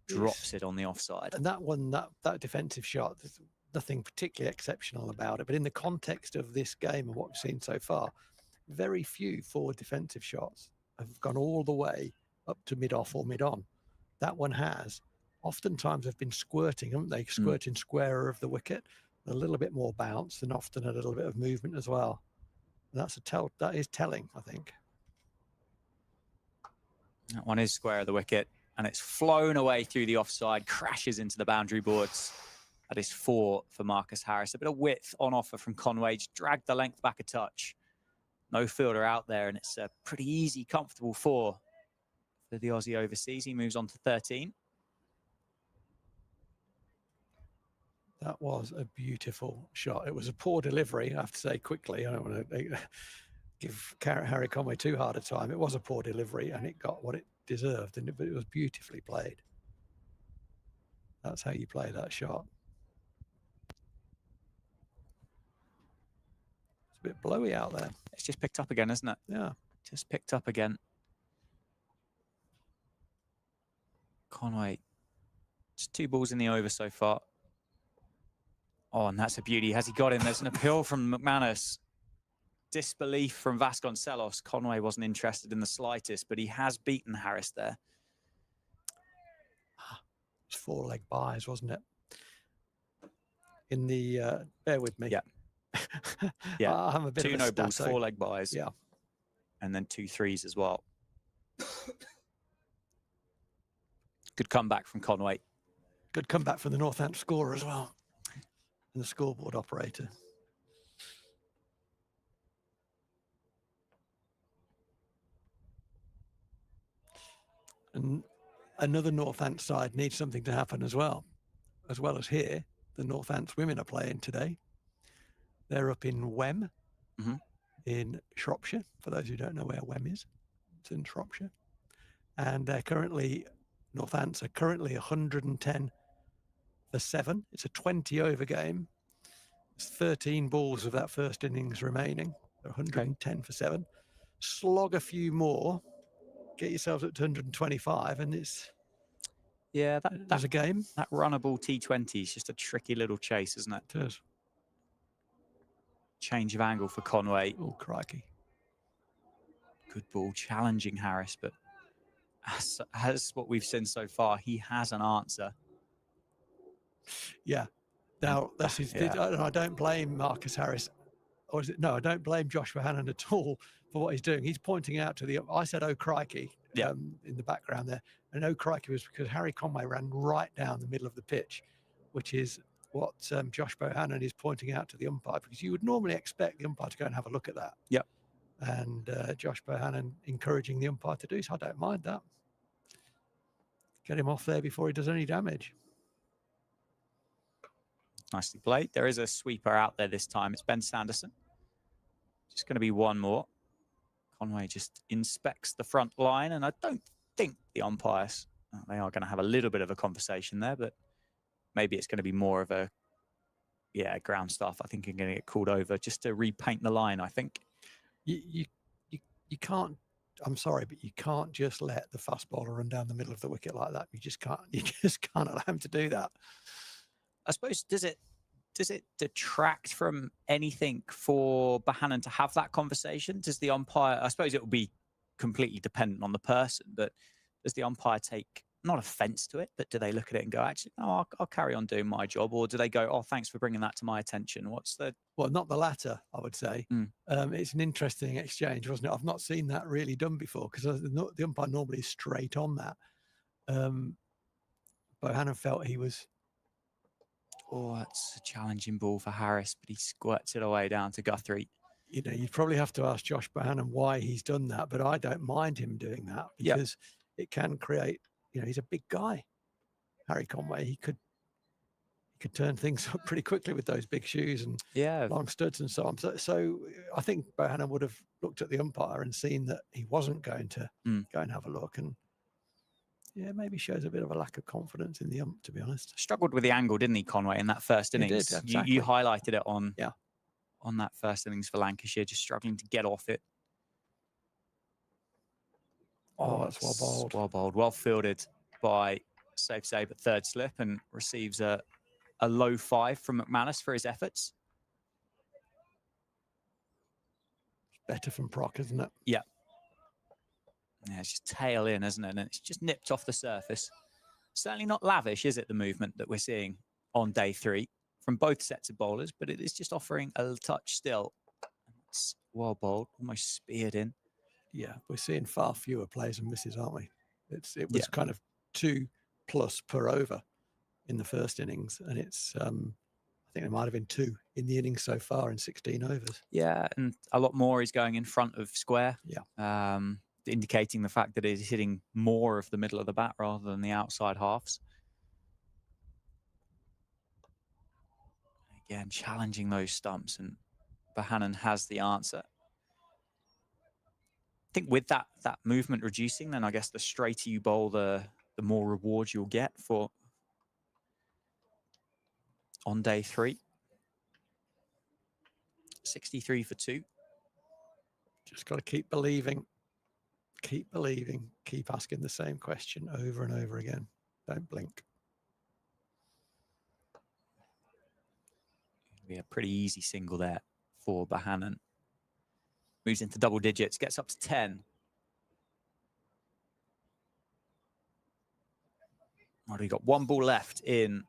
drops it on the offside. And that one, that defensive shot, there's nothing particularly exceptional about it. But in the context of this game and what we've seen so far, very few forward defensive shots have gone all the way up to mid-off or mid-on. That one has. Oftentimes have been squirting, haven't they? Squirting squarer of the wicket. A little bit more bounce and often a little bit of movement as well. And that is telling, I think. That one is square of the wicket, and it's flown away through the offside, crashes into the boundary boards. That is 4 for Marcus Harris. A bit of width on offer from Conway, just dragged the length back a touch. No fielder out there, and it's a pretty easy, comfortable 4 for the Aussie overseas. He moves on to 13. That was a beautiful shot. It was a poor delivery, I have to say quickly. I don't want to give Harry Conway too hard a time. It was a poor delivery, and it got what it deserved, but it was beautifully played. That's how you play that shot. It's a bit blowy out there. It's just picked up again, isn't it? Yeah. Just picked up again. Conway, just 2 balls in the over so far. Oh, and that's a beauty. Has he got him? There's an appeal from McManus. Disbelief from Vasconcelos. Conway wasn't interested in the slightest, but he has beaten Harris there. It's 4-leg buys, wasn't it? In the, bear with me. Yeah. Yeah. I'm a bit 2 of a no balls, stato. 4-leg buys. Yeah. And then 2 threes as well. Good comeback from Conway. Good comeback from the Northants scorer as well. And the scoreboard operator. And another Northants side needs something to happen as well as here. The Northants women are playing today. They're up in Wem in Shropshire. For those who don't know where Wem is, it's in Shropshire. And they're currently, Northants are currently 110 for 7. It's a 20 over game. There's 13 balls of that first innings remaining. They're 110 for 7. Slog a few more, get yourselves up to 125, and it's there's a game. That runnable T20 is just a tricky little chase, isn't it? It is. Change of angle for Conway. Oh, crikey. Good ball, challenging Harris, but as what we've seen so far, he has an answer. Yeah. Now, I don't blame Marcus Harris. Or is it? No, I don't blame Josh Bohannon at all for what he's doing. He's pointing out to I said, oh, crikey, in the background there. And oh, crikey was because Harry Conway ran right down the middle of the pitch, which is what Josh Bohannon is pointing out to the umpire, because you would normally expect the umpire to go and have a look at that. Yep. And Josh Bohannon encouraging the umpire to do so. I don't mind that. Get him off there before he does any damage. Nicely played. There is a sweeper out there this time. It's Ben Sanderson. Just going to be one more. Conway just inspects the front line, and I don't think the umpires, they are going to have a little bit of a conversation there, but maybe it's going to be more of a, ground staff. I think are going to get called over just to repaint the line, I think. You can't, I'm sorry, but you can't just let the fast bowler run down the middle of the wicket like that. You just can't allow him to do that. I suppose, does it detract from anything for Bohannon to have that conversation? Does the umpire, I suppose it will be completely dependent on the person, but does the umpire take, not offense to it, but do they look at it and go, actually, no, I'll carry on doing my job? Or do they go, oh, thanks for bringing that to my attention? Well, not the latter, I would say. It's an interesting exchange, wasn't it? I've not seen that really done before, because the umpire normally is straight on that. Bohannon felt he was... Oh, that's a challenging ball for Harris, but he squirts it away down to Guthrie. you know, you'd probably have to ask Josh Bohannon why he's done that, but I don't mind him doing that because it can create, you know, he's a big guy. Harry Conway, he could turn things up pretty quickly with those big shoes and long studs and so on. So I think Bohannon would have looked at the umpire and seen that he wasn't going to go and have a look, and maybe shows a bit of a lack of confidence in the ump, to be honest. Struggled with the angle, didn't he, Conway, in that first innings? He did, exactly. You highlighted it on that first innings for Lancashire, just struggling to get off it. Oh, that's well bowled. Well bowled. Well fielded by Zaib at third slip, and receives a low 5 from McManus for his efforts. Better from Proc, isn't it? Yeah. Yeah, it's just tail in, isn't it? And it's just nipped off the surface. Certainly not lavish, is it, the movement that we're seeing on day 3 from both sets of bowlers, but it is just offering a touch still. It's well bowled, almost speared in. Yeah, we're seeing far fewer plays and misses, aren't we? It was kind of 2+ per over in the first innings, and it's I think there might have been 2 in the innings so far in 16 overs. Yeah, and a lot more is going in front of square. Yeah. Indicating the fact that it is hitting more of the middle of the bat rather than the outside halves. Again, challenging those stumps, and Bohannon has the answer. I think with that movement reducing, then I guess the straighter you bowl, the more rewards you'll get for on day 3. 63 for 2. Just got to keep believing. Keep believing. Keep asking the same question over and over again. Don't blink. Be a pretty easy single there for Bohannon. Moves into double digits, gets up to 10. Well, we've got 1 ball left in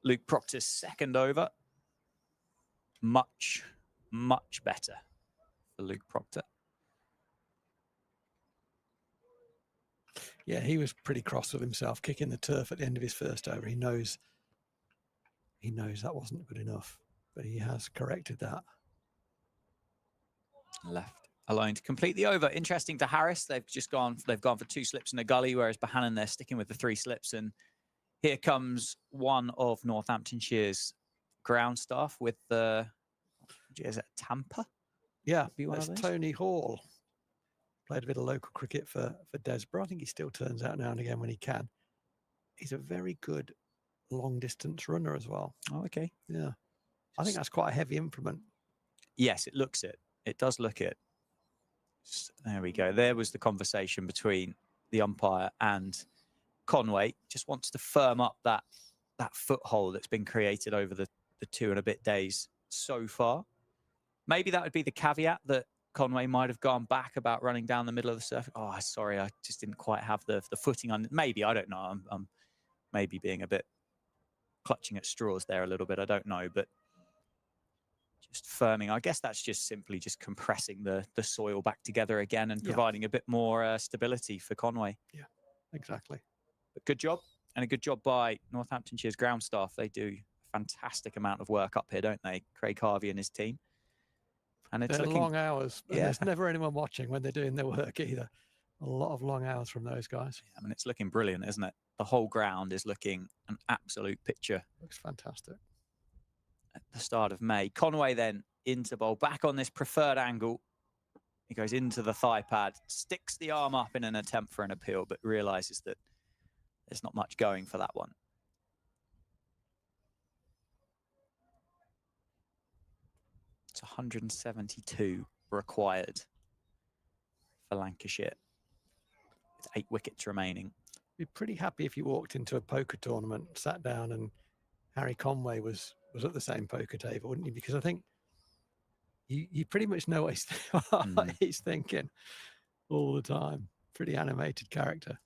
Luke Proctor's second over. Much, much better for Luke Proctor. Yeah, he was pretty cross with himself, kicking the turf at the end of his first over. He knows that wasn't good enough, but he has corrected that. Left alone to complete the over. Interesting to Harris. They've gone for 2 slips in a gully, whereas Bohannon, they're sticking with the 3 slips. And here comes one of Northamptonshire's ground staff with the, is it Tampa? Yeah, that's Tony Hall. Played a bit of local cricket for Desborough. I think he still turns out now and again when he can. He's a very good long distance runner as well. Oh, okay. Yeah. I think that's quite a heavy implement. Yes, it looks it. It does look it. There we go. There was the conversation between the umpire and Conway. Just wants to firm up that foothold that's been created over the 2 and a bit days so far. Maybe that would be the caveat, that Conway might have gone back about running down the middle of the surface. Oh, sorry, I just didn't quite have the footing on. Maybe, I don't know. I'm maybe being a bit clutching at straws there a little bit. I don't know, but just firming. I guess that's just simply just compressing the soil back together again and providing a bit more stability for Conway. Yeah, exactly. But good job, and a good job by Northamptonshire's ground staff. They do a fantastic amount of work up here, don't they? Craig Harvey and his team. And it's they're long hours. Yeah. There's never anyone watching when they're doing their work either. A lot of long hours from those guys. I mean, it's looking brilliant, isn't it? The whole ground is looking an absolute picture. Looks fantastic. At the start of May. Conway then into bowl, back on this preferred angle. He goes into the thigh pad, sticks the arm up in an attempt for an appeal, but realises that there's not much going for that one. It's 172 required for Lancashire, with 8 wickets remaining. Be pretty happy if you walked into a poker tournament, sat down, and Harry Conway was at the same poker table, wouldn't you? Because I think you pretty much know what he's thinking all the time. Pretty animated character.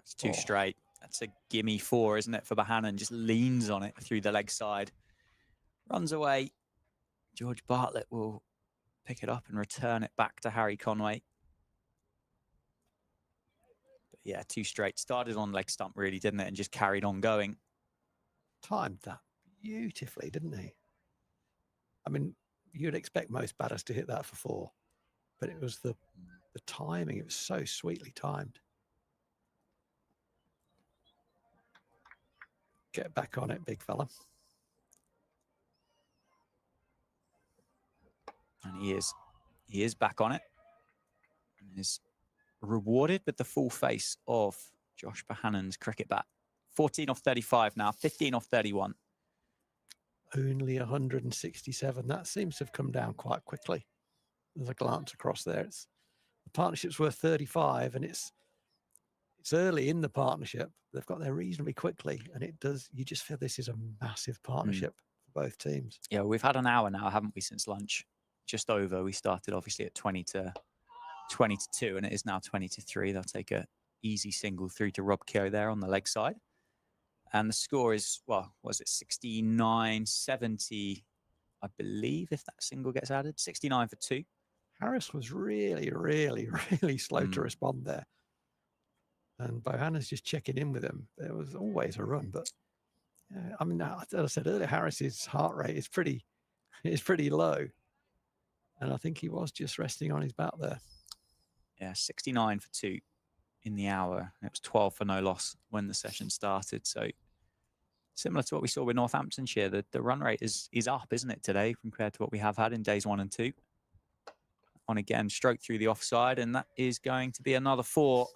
It's 2 straight. That's a gimme 4, isn't it, for Bohannon? Just leans on it through the leg side. Runs away. George Bartlett will pick it up and return it back to Harry Conway. But yeah, 2 straight. Started on leg stump, really, didn't it? And just carried on going. Timed that beautifully, didn't he? I mean, you'd expect most batters to hit that for 4, but it was the timing. It was so sweetly timed. Get back on it, big fella. And he is back on it. And is rewarded with the full face of Josh Bohannon's cricket bat. 14 off 35 now, 15 off 31. Only 167. That seems to have come down quite quickly. There's a glance across there. The partnership's worth 35, and it's early in the partnership. They've got there reasonably quickly, and it does. You just feel this is a massive partnership for both teams. Yeah, we've had an hour now, haven't we, since lunch? Just over. We started obviously at 20 to 2, and it is now 20 to 3. They'll take a easy single through to Rob Keogh there on the leg side. And the score is, well, was it 69-70, I believe, if that single gets added. 69 for 2. Harris was really, really, really slow to respond there. And Bohannon's just checking in with him. There was always a run, but I mean, as I said earlier, Harris's heart rate is pretty low. And I think he was just resting on his bat there. Yeah, 69 for 2 in the hour. It was 12 for no loss when the session started. So similar to what we saw with Northamptonshire, the run rate is up, isn't it, today, compared to what we have had in days 1 and 2. On again, stroke through the offside, and that is going to be another 4.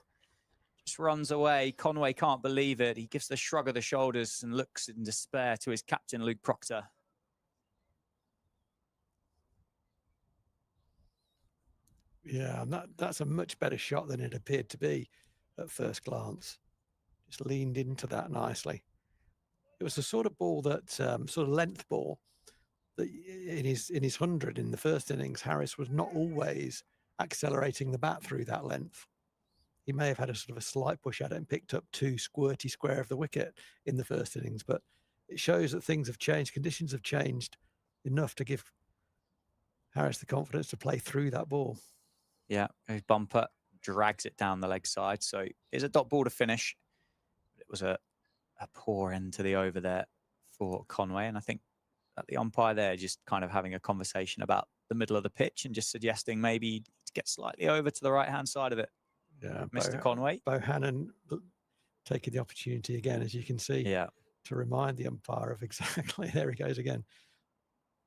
Just runs away. Conway can't believe it. He gives the shrug of the shoulders and looks in despair to his captain, Luke Proctor. Yeah, and that's a much better shot than it appeared to be at first glance. Just leaned into that nicely. It was the sort of ball that sort of length ball that in his 100 in the first innings, Harris was not always accelerating the bat through that length. He may have had a sort of a slight push at it and picked up 2 squirty square of the wicket in the first innings, but it shows that things have changed. Conditions have changed enough to give Harris the confidence to play through that ball. Yeah, his bumper drags it down the leg side. So it's a dot ball to finish. It was a poor end to the over there for Conway. And I think that the umpire there just kind of having a conversation about the middle of the pitch and just suggesting maybe to get slightly over to the right-hand side of it. Yeah, Mr. Conway. Bohannon taking the opportunity again, as you can see, to remind the umpire of exactly, there he goes again.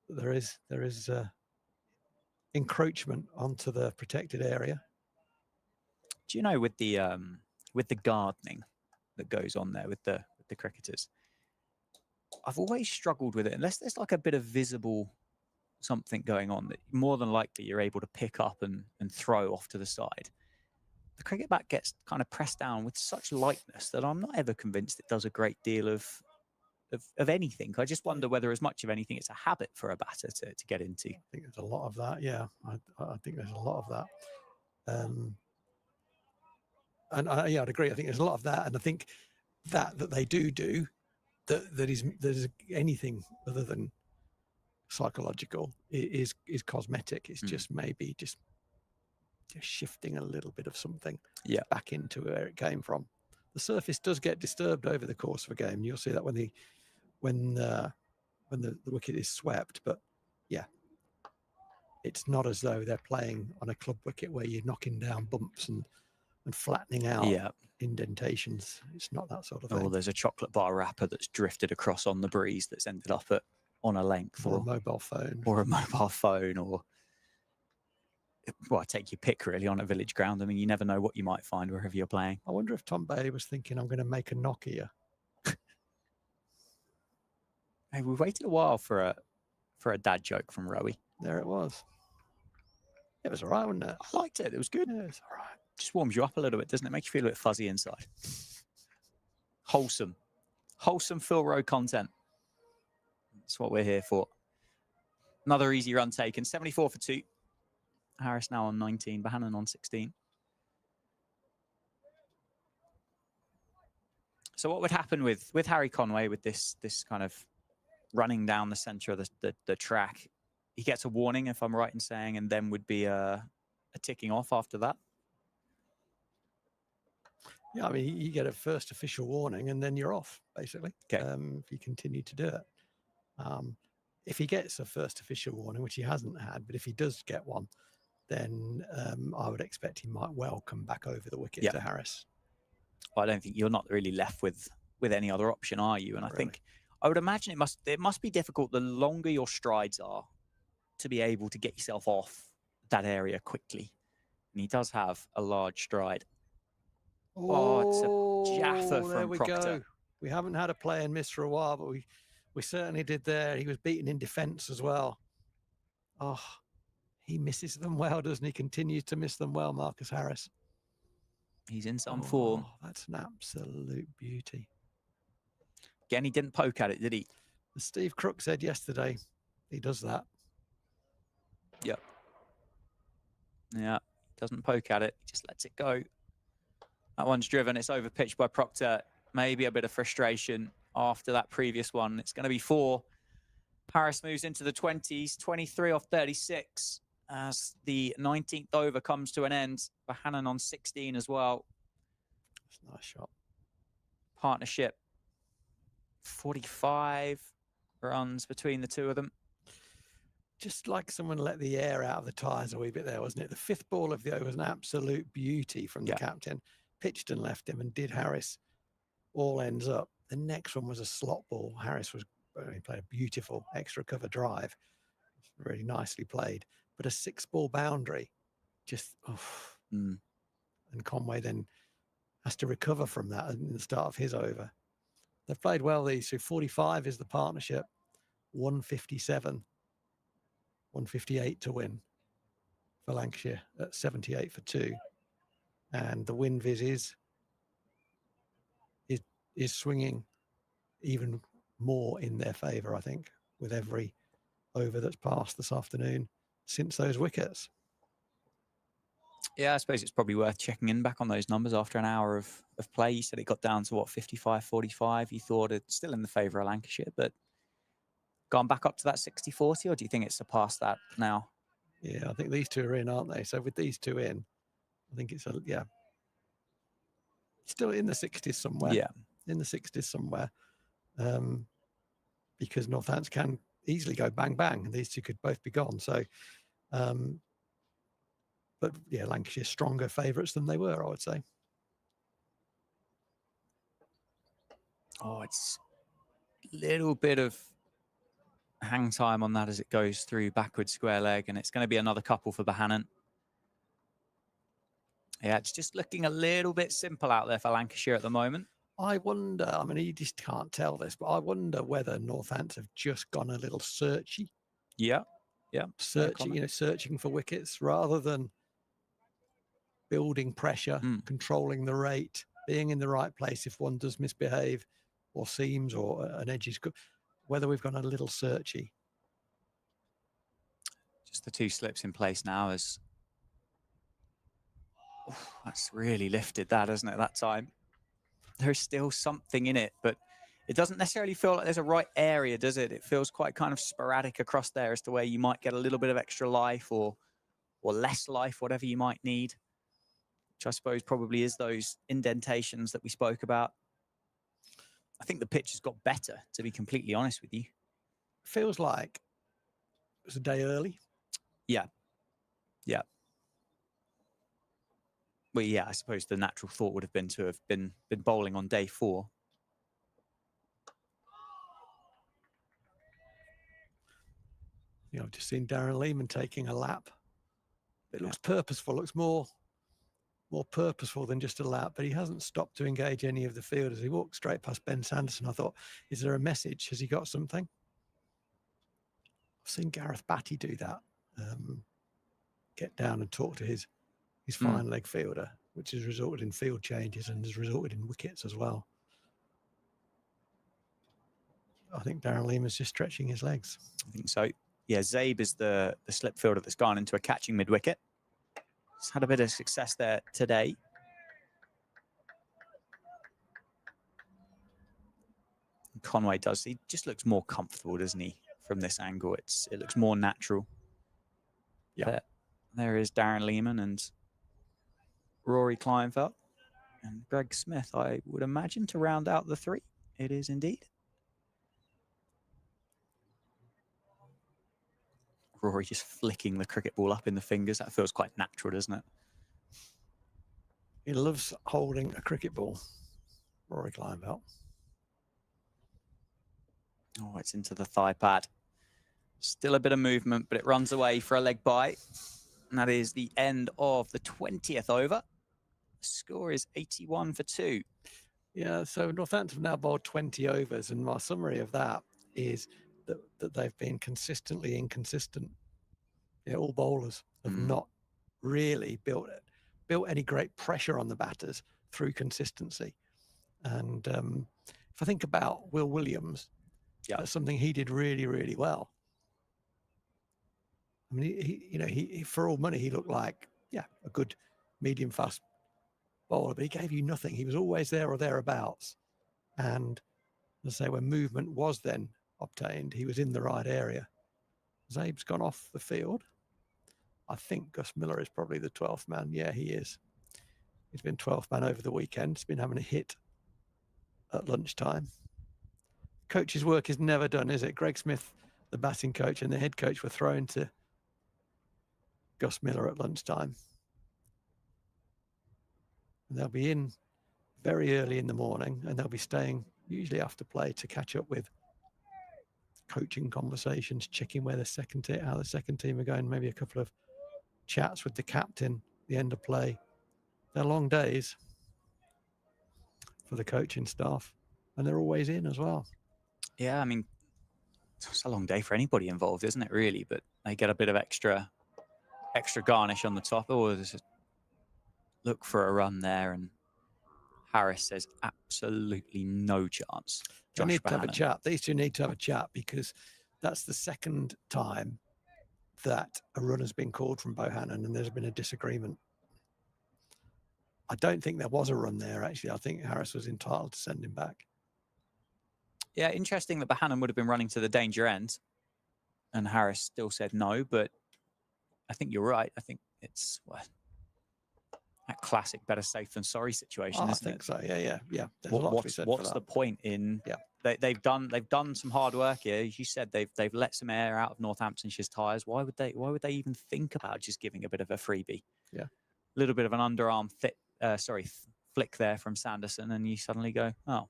There is encroachment onto the protected area. Do you know with the gardening that goes on there with the cricketers, I've always struggled with it unless there's like a bit of visible something going on that more than likely you're able to pick up and throw off to the side. The cricket bat gets kind of pressed down with such lightness that I'm not ever convinced it does a great deal of anything. I just wonder whether as much of anything it's a habit for a batter to get into. I think there's a lot of that. Yeah, I think there's a lot of that. Yeah, I'd agree. I think there's a lot of that, and I think that they do that is anything other than psychological is cosmetic. It's just maybe just shifting a little bit of something back into where it came from. The surface does get disturbed over the course of a game. You'll see that when the wicket is swept, but yeah, it's not as though they're playing on a club wicket where you're knocking down bumps and flattening out indentations. It's not that sort of thing. Or there's a chocolate bar wrapper that's drifted across on the breeze that's ended up on a length, or a mobile phone, or well, take your pick really on a village ground. I mean, you never know what you might find wherever you're playing. I wonder if Tom Bailey was thinking, I'm going to make a knock here. Hey, we waited a while for a dad joke from Rowie. There it was. It was all right, wasn't it? I liked it. It was good. Yeah, it's all right. Just warms you up a little bit, doesn't it? Makes you feel a bit fuzzy inside. Wholesome Phil Rowe content. That's what we're here for. Another easy run taken. 74 for 2. Harris now on 19. Bohannon on 16. So what would happen with Harry Conway with this kind of running down the centre of the track? He gets a warning, if I'm right in saying, and then would be a ticking off after that. Yeah, I mean, you get a first official warning and then you're off, basically, if you continue to do it. if he gets a first official warning, which he hasn't had, but if he does get one, then I would expect he might well come back over the wicket to Harris. Well, I don't think you're not really left with any other option, are you? And I think I would imagine it must be difficult the longer your strides are to be able to get yourself off that area quickly. And he does have a large stride. Oh, it's a jaffer from Proctor. Go. We haven't had a play and miss for a while, but we certainly did there. He was beaten in defence as well. Oh, he misses them well, doesn't he? Continues to miss them well, Marcus Harris. He's in some form. That's an absolute beauty. Again, he didn't poke at it, did he? As Steve Crook said yesterday, he does that. Yep. Yeah, doesn't poke at it. He just lets it go. That one's driven. It's over pitched by Proctor. Maybe a bit of frustration after that previous one. It's going to be 4. Harris moves into the 20s, 23 off 36 as the 19th over comes to an end. Bohannon on 16 as well. That's a nice shot. Partnership. 45 runs between the two of them. Just like someone let the air out of the tyres a wee bit there, wasn't it? The 5th ball of the over was an absolute beauty from the captain. Pitched and left him and did Harris all ends up. The next one was a slot ball. Harris he played a beautiful extra cover drive. Really nicely played. But a 6-ball boundary, just, And Conway then has to recover from that in the start of his over. They've played well, these two. 45 is the partnership. 157. 158 to win for Lancashire at 78 for 2. And the win viz is swinging even more in their favour, I think, with every over that's passed this afternoon since those wickets. Yeah, I suppose it's probably worth checking in back on those numbers after an hour of play. You said it got down to, what, 55-45? You thought it's still in the favour of Lancashire, but gone back up to that 60-40, or do you think it's surpassed that now? Yeah, I think these two are in, aren't they? So with these two in, I think it's still in the 60s somewhere. Yeah. In the 60s somewhere. Because Northants can easily go bang, bang, and these two could both be gone. So, but yeah, Lancashire stronger favourites than they were, I would say. Oh, it's a little bit of hang time on that as it goes through backward square leg, and it's going to be another couple for Bohannon. Yeah, it's just looking a little bit simple out there for Lancashire at the moment. I wonder, I mean, you just can't tell this, but I wonder whether Northants have just gone a little searchy. Yeah. Searching for wickets rather than building pressure, controlling the rate, being in the right place if one does misbehave or seems or an edge is good. Whether we've gone a little searchy. Just the 2 slips in place now as... that's really lifted that, hasn't it, that time? There's still something in it, but it doesn't necessarily feel like there's a right area, does it? It feels quite kind of sporadic across there as to where you might get a little bit of extra life or less life, whatever you might need, which I suppose probably is those indentations that we spoke about. I think the pitch has got better, to be completely honest with you. Feels like it was a day early. Yeah. Yeah. Well, yeah, I suppose the natural thought would have been to have been bowling on day 4. I've just seen Darren Lehman taking a lap. It looks purposeful, looks more purposeful than just a lap, but he hasn't stopped to engage any of the fielders. He walked straight past Ben Sanderson. I thought, is there a message? Has he got something? I've seen Gareth Batty do that. Get down and talk to his fine leg fielder, which has resulted in field changes and has resulted in wickets as well. I think Darren Lehman's just stretching his legs. I think so. Yeah, Zaib is the slip fielder that's gone into a catching mid-wicket. He's had a bit of success there today. Conway does. He just looks more comfortable, doesn't he, from this angle? It looks more natural. Yeah. There is Darren Lehman and Rory Kleinfeld and Greg Smith, I would imagine, to round out the 3. It is indeed. Rory just flicking the cricket ball up in the fingers. That feels quite natural, doesn't it? He loves holding a cricket ball, Rory Kleinveld. Oh, it's into the thigh pad. Still a bit of movement, but it runs away for a leg bite. And that is the end of the 20th over. The score is 81 for 2. Yeah, so Northampton have now bowled 20 overs, and my summary of that is that they've been consistently inconsistent. Yeah, all bowlers have not really built any great pressure on the batters through consistency. And if I think about Will Williams, that's something he did really, really well. I mean, he for all money, he looked like, a good medium fast bowler, but he gave you nothing. He was always there or thereabouts. And as I say, when movement was then obtained, he was in the right area. Zaib's gone off the field. I think Gus Miller is probably the 12th man. Yeah, he is. He's been 12th man over the weekend. He's been having a hit at lunchtime. Coach's work is never done, is it? Greg Smith, the batting coach, and the head coach were thrown to Gus Miller at lunchtime. And they'll be in very early in the morning, and they'll be staying usually after play to catch up with coaching conversations, checking where the second team, how the second team are going, maybe a couple of chats with the captain, the end of play. They're long days for the coaching staff, and they're always in as well. Yeah, I mean, it's a long day for anybody involved, isn't it, really? But they get a bit of extra garnish on the top. Oh, there's a look for a run there, and Harris says absolutely no chance. They need to have a chat. These two need to have a chat, because that's the second time that a run has been called from Bohannon and there's been a disagreement. I don't think there was a run there, actually. I think Harris was entitled to send him back. Yeah, interesting that Bohannon would have been running to the danger end and Harris still said no, but I think you're right. I think it's that classic better safe than sorry situation, isn't it? I think so. Yeah. There's a lot to be said for what's that. the point in? Yeah. They've done some hard work here. As you said, they've let some air out of Northamptonshire's tyres. Why would they even think about just giving a bit of a freebie? Yeah. A little bit of an underarm flick there from Sanderson, and you suddenly go, oh.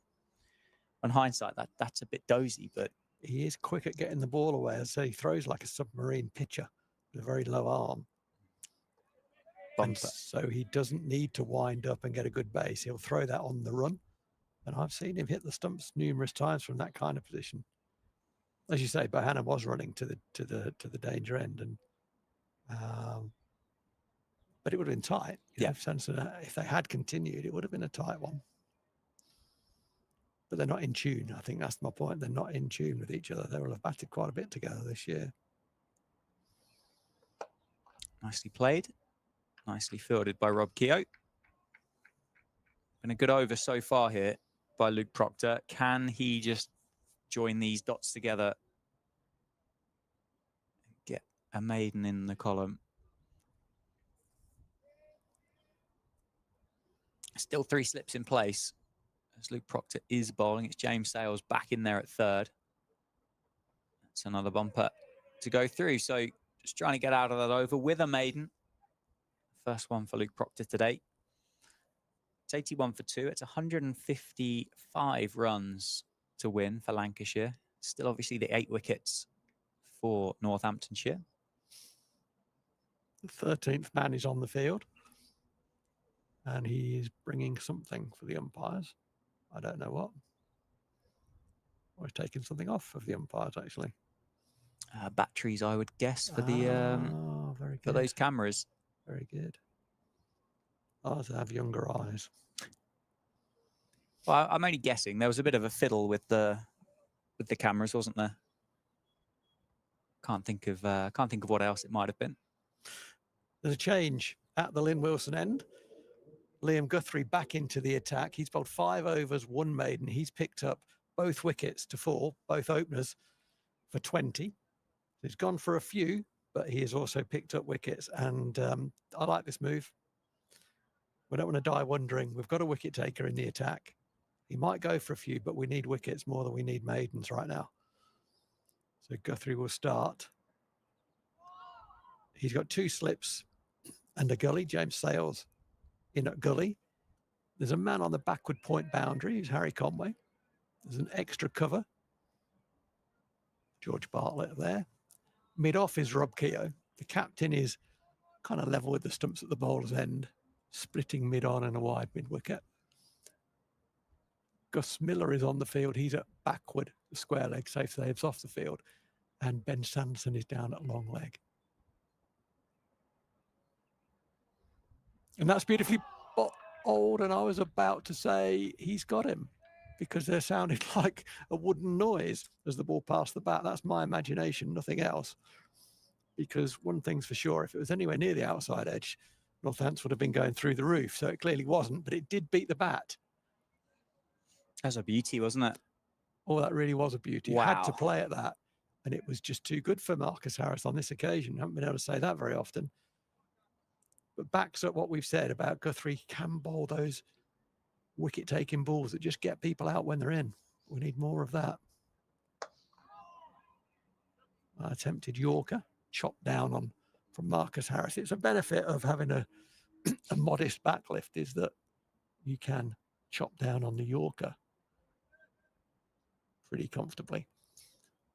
On hindsight, that's a bit dozy, but he is quick at getting the ball away. So he throws like a submarine pitcher with a very low arm. And so he doesn't need to wind up and get a good base. He'll throw that on the run. And I've seen him hit the stumps numerous times from that kind of position. As you say, Bohannon was running to the danger end, and but it would have been tight. Yeah. If they had continued, it would have been a tight one. But they're not in tune. I think that's my point. They're not in tune with each other. They will have batted quite a bit together this year. Nicely played. Nicely fielded by Rob Keogh. Been a good over so far here by Luke Proctor. Can he just join these dots together and get a maiden in the column? Still 3 slips in place as Luke Proctor is bowling. It's James Sales back in there at third. That's another bumper to go through. So just trying to get out of that over with a maiden. First one for Luke Proctor today. It's 81 for 2. It's 155 runs to win for Lancashire. Still obviously the 8 wickets for Northamptonshire. The 13th man is on the field. And he is bringing something for the umpires. I don't know what. Or he's taking something off of the umpires, actually. Batteries, I would guess, for the very good. for those cameras. Very good. Oh, to have younger eyes. Well, I'm only guessing. There was a bit of a fiddle with the cameras, wasn't there? Can't think of what else it might have been. There's a change at the Lynn Wilson end. Liam Guthrie back into the attack. He's bowled 5 overs, 1 maiden. He's picked up both wickets to 4, both openers for 20. He's gone for a few, but he has also picked up wickets. And I like this move. We don't want to die wondering. We've got a wicket taker in the attack. He might go for a few, but we need wickets more than we need maidens right now. So Guthrie will start. he's got 2 slips and a gully. James Sales in at gully. There's a man on the backward point boundary, who's Harry Conway. There's an extra cover. George Bartlett there. Mid-off is Rob Keogh. The captain is kind of level with the stumps at the bowler's end, splitting mid-on and a wide mid-wicket. Gus Miller is on the field. He's at backward, the square leg, safe saves off the field. And Ben Sanderson is down at long leg. And that's beautifully bowled. And I was about to say he's got him, because there sounded like a wooden noise as the ball passed the bat. That's my imagination, nothing else. Because one thing's for sure, if it was anywhere near the outside edge, Northants would have been going through the roof. So it clearly wasn't, but it did beat the bat. That's a beauty, wasn't it? Oh, that really was a beauty. Wow. Had to play at that. And it was just too good for Marcus Harris on this occasion. Haven't been able to say that very often. But backs up what we've said about Guthrie can bowl those wicket-taking balls that just get people out when they're in. We need more of that. Attempted Yorker, chopped down on from Marcus Harris. It's a benefit of having a modest backlift, is that you can chop down on the Yorker pretty comfortably.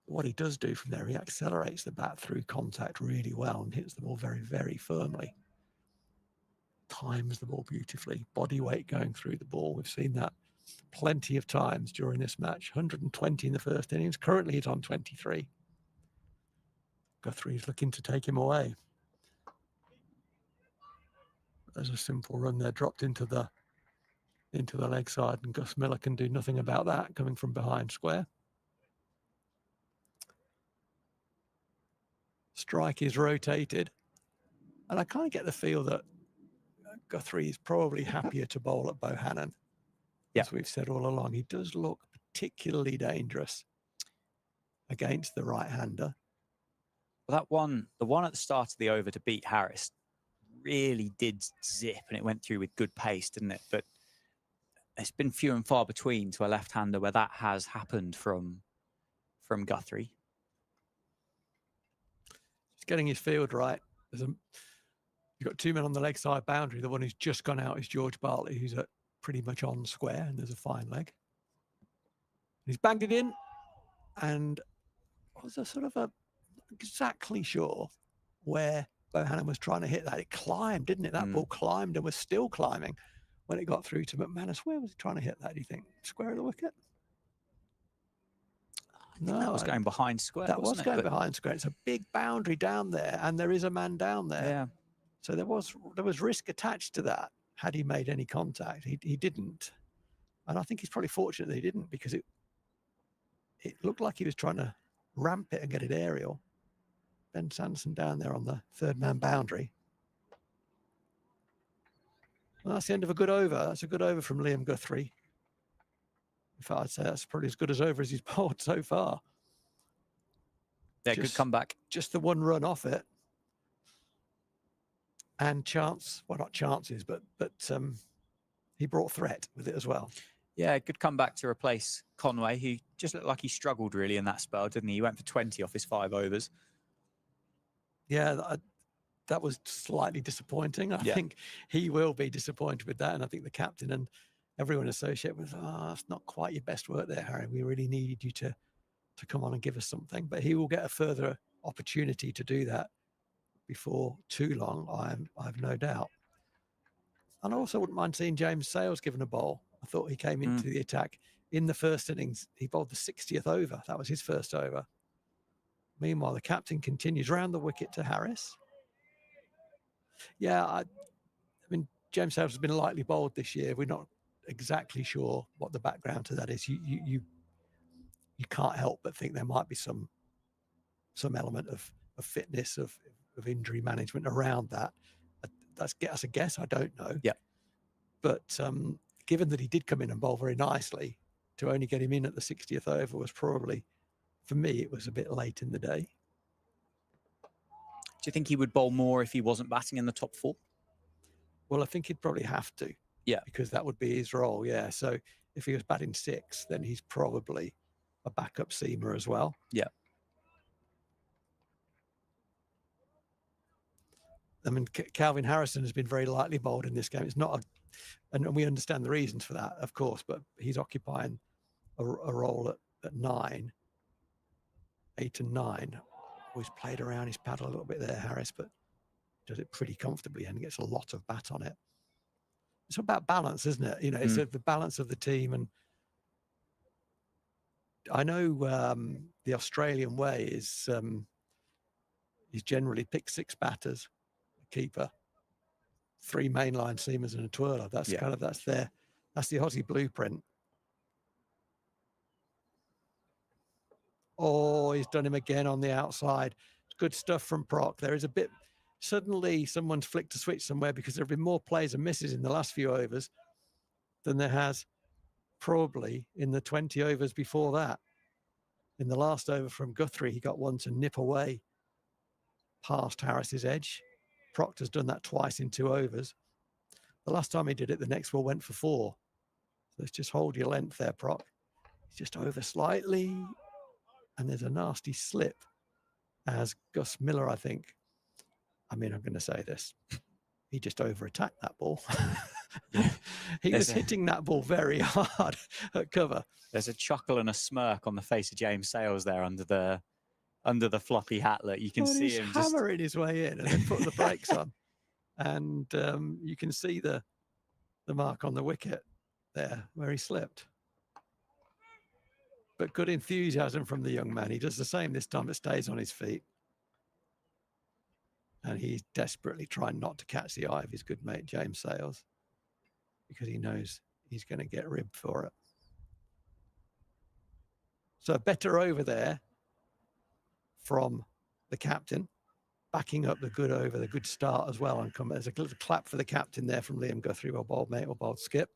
What he does do from there, he accelerates the bat through contact really well and hits the ball very, very firmly. Times the ball beautifully. Body weight going through the ball. We've seen that plenty of times during this match. 120 in the first innings. Currently he's on 23. Guthrie's looking to take him away. There's a simple run there, dropped into the leg side, and Gus Miller can do nothing about that, coming from behind square. Strike is rotated, and I kind of get the feel that Guthrie is probably happier to bowl at Bohannon. Yeah. As we've said all along, he does look particularly dangerous against the right-hander. Well, that one, the one at the start of the over to beat Harris, really did zip, and it went through with good pace, didn't it? But it's been few and far between to a left-hander where that has happened from Guthrie. He's getting his field right. You've got 2 men on the leg side boundary. The one who's just gone out is George Bartlett, who's at pretty much on square, and there's a fine leg. He's banged it in, and was a sort of not exactly sure where Bohannon was trying to hit that. It climbed, didn't it? That ball climbed and was still climbing when it got through to McManus. Where was he trying to hit that, do you think? Square of the wicket? No, that was going behind square. That was going behind square. It's a big boundary down there, and there is a man down there. Yeah. So there was risk attached to that. Had he made any contact, he didn't, and I think he's probably fortunate that he didn't, because it looked like he was trying to ramp it and get it aerial. Ben Sanderson down there on the 3rd man boundary. Well, that's the end of a good over. That's a good over from Liam Guthrie. In fact, I'd say that's probably as good as over as he's bowled so far. Yeah, good comeback. Just the 1 run off it. And chance, well, not chances, but he brought threat with it as well. Yeah, good comeback to replace Conway, who just looked like he struggled really in that spell, didn't he? He went for 20 off his 5 overs. Yeah, that was slightly disappointing. I think he will be disappointed with that. And I think the captain and everyone associated with, that's not quite your best work there, Harry. We really need you to come on and give us something. But he will get a further opportunity to do that before too long, I've no doubt. And I also wouldn't mind seeing James Sales given a bowl. I thought he came into the attack in the first innings. He bowled the 60th over. That was his first over. Meanwhile, the captain continues round the wicket to Harris. Yeah, I mean, James Sales has been lightly bowled this year. We're not exactly sure what the background to that is. You can't help but think there might be some element of fitness, of injury management around that. That's a guess. I don't know. Yeah. But given that he did come in and bowl very nicely, to only get him in at the 60th over was probably, for me, it was a bit late in the day. Do you think he would bowl more if he wasn't batting in the top 4? Well, I think he'd probably have to. Yeah. Because that would be his role, yeah. So if he was batting 6, then he's probably a backup seamer as well. Yeah. I mean, Calvin Harrison has been very lightly bowled in this game. It's not, and we understand the reasons for that, of course, but he's occupying a role at 9, 8 and 9. Always played around his pad a little bit there, Harris, but does it pretty comfortably and gets a lot of bat on it. It's about balance, isn't it? You know, it's the balance of the team. And I know the Australian way is generally pick 6 batters, a keeper, 3 mainline seamers and a twirler. That's that's the Aussie blueprint. Oh, he's done him again on the outside. Good stuff from Proc. There is a bit, suddenly someone's flicked a switch somewhere, because there have been more plays and misses in the last few overs than there has probably in the 20 overs before that. In the last over from Guthrie, he got one to nip away past Harris's edge. Proctor's done that twice in 2 overs. The last time he did it, the next ball went for 4. So let's just hold your length there, Proc. He's just over slightly. And there's a nasty slip as Gus Miller, I think. I mean, I'm going to say this. He just over-attacked that ball. He was hitting that ball very hard at cover. There's a chuckle and a smirk on the face of James Sales there under the floppy hatlet. You can see him just hammering his way in and then put the brakes on. And you can see the mark on the wicket there where he slipped. But good enthusiasm from the young man. He does the same this time, but stays on his feet. And he's desperately trying not to catch the eye of his good mate, James Sales, because he knows he's going to get ribbed for it. So better over there from the captain, backing up the good over, the good start as well. And there's a little clap for the captain there from Liam Guthrie, well bowled, mate, well bowled, Skip.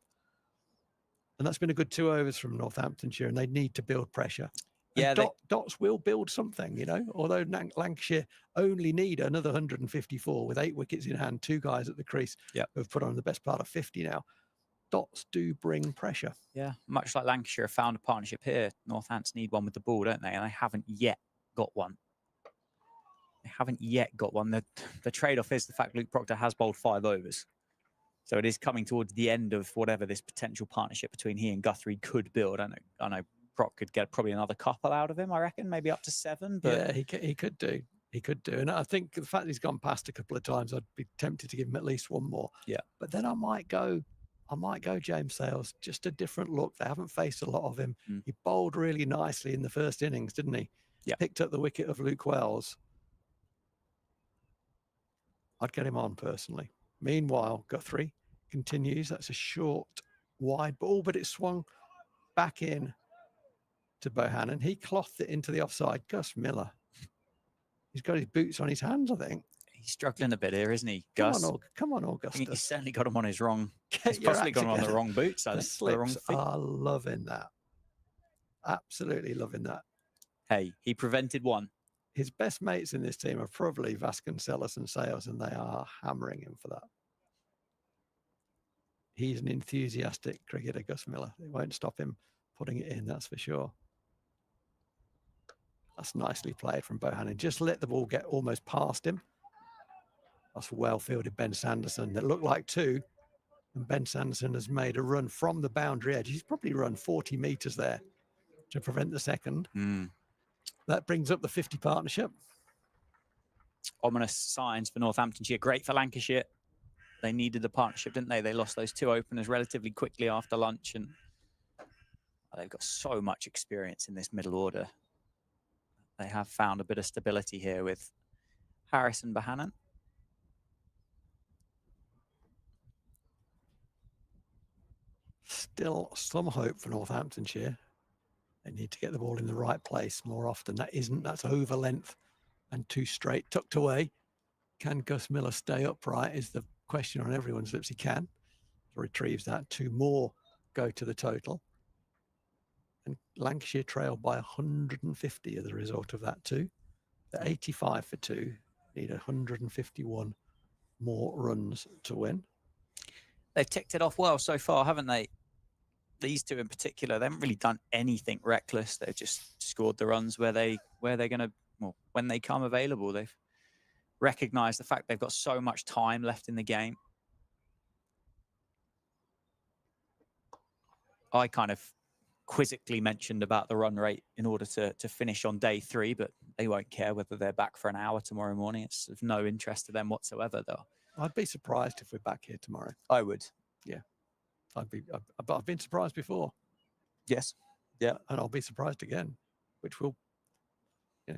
And that's been a good 2 overs from Northamptonshire, and they need to build pressure. Yeah, Dots will build something, you know, although Lancashire only need another 154 with 8 wickets in hand, 2 guys at the crease who have put on the best part of 50 now. Dots do bring pressure. Yeah, much like Lancashire have found a partnership here. Northants need one with the ball, don't they? And they haven't yet got one. They haven't yet got one. The trade-off is the fact Luke Proctor has bowled 5 overs. So it is coming towards the end of whatever this potential partnership between he and Guthrie could build. I know Proc could get probably another couple out of him, I reckon, maybe up to 7. But yeah, he could do. He could do. And I think the fact that he's gone past a couple of times, I'd be tempted to give him at least 1 more. Yeah. But then I might go James Sales, just a different look. They haven't faced a lot of him. He bowled really nicely in the first innings, didn't he? Yeah. Picked up the wicket of Luke Wells. I'd get him on personally. Meanwhile, Guthrie continues. That's a short, wide ball, but it swung back in to Bohannon. He clothed it into the offside. Gus Miller. He's got his boots on his hands, I think. He's struggling a bit here, isn't he, Gus? Come on, Augustus. He's certainly got him on his wrong. He's possibly got him on the wrong boots. I The think. The wrong slips feet. are loving that. Absolutely loving that. Hey, he prevented 1. His best mates in this team are probably Vasconcelos and Sales, and they are hammering him for that. He's an enthusiastic cricketer, Gus Miller. It won't stop him putting it in, that's for sure. That's nicely played from Bohannon. Just let the ball get almost past him. That's well fielded Ben Sanderson. That looked like 2. And Ben Sanderson has made a run from the boundary edge. He's probably run 40 metres there to prevent the second. That brings up the 50 partnership. Ominous signs for Northamptonshire. Great for Lancashire. They needed the partnership, didn't they? They lost those 2 openers relatively quickly after lunch, and they've got so much experience in this middle order. They have found a bit of stability here with Harris and Bohannon. Still some hope for Northamptonshire. They need to get the ball in the right place more often. That's over length and too straight, tucked away. Can Gus Miller stay upright is the question on everyone's lips. He can. Retrieves that. 2 more go to the total. And Lancashire trail by 150 as a result of that too. They're 85 for 2. Need 151 more runs to win. They've ticked it off well so far, haven't they? These 2 in particular, they haven't really done anything reckless. They've just scored the runs where they're going to, well, when they come available. They've recognise the fact they've got so much time left in the game. I kind of quizzically mentioned about the run rate in order to finish on day 3, but they won't care whether they're back for an hour tomorrow morning. It's of no interest to them whatsoever, though. I'd be surprised if we're back here tomorrow. I would. Yeah. But I've been surprised before. Yes. Yeah. And I'll be surprised again, which will,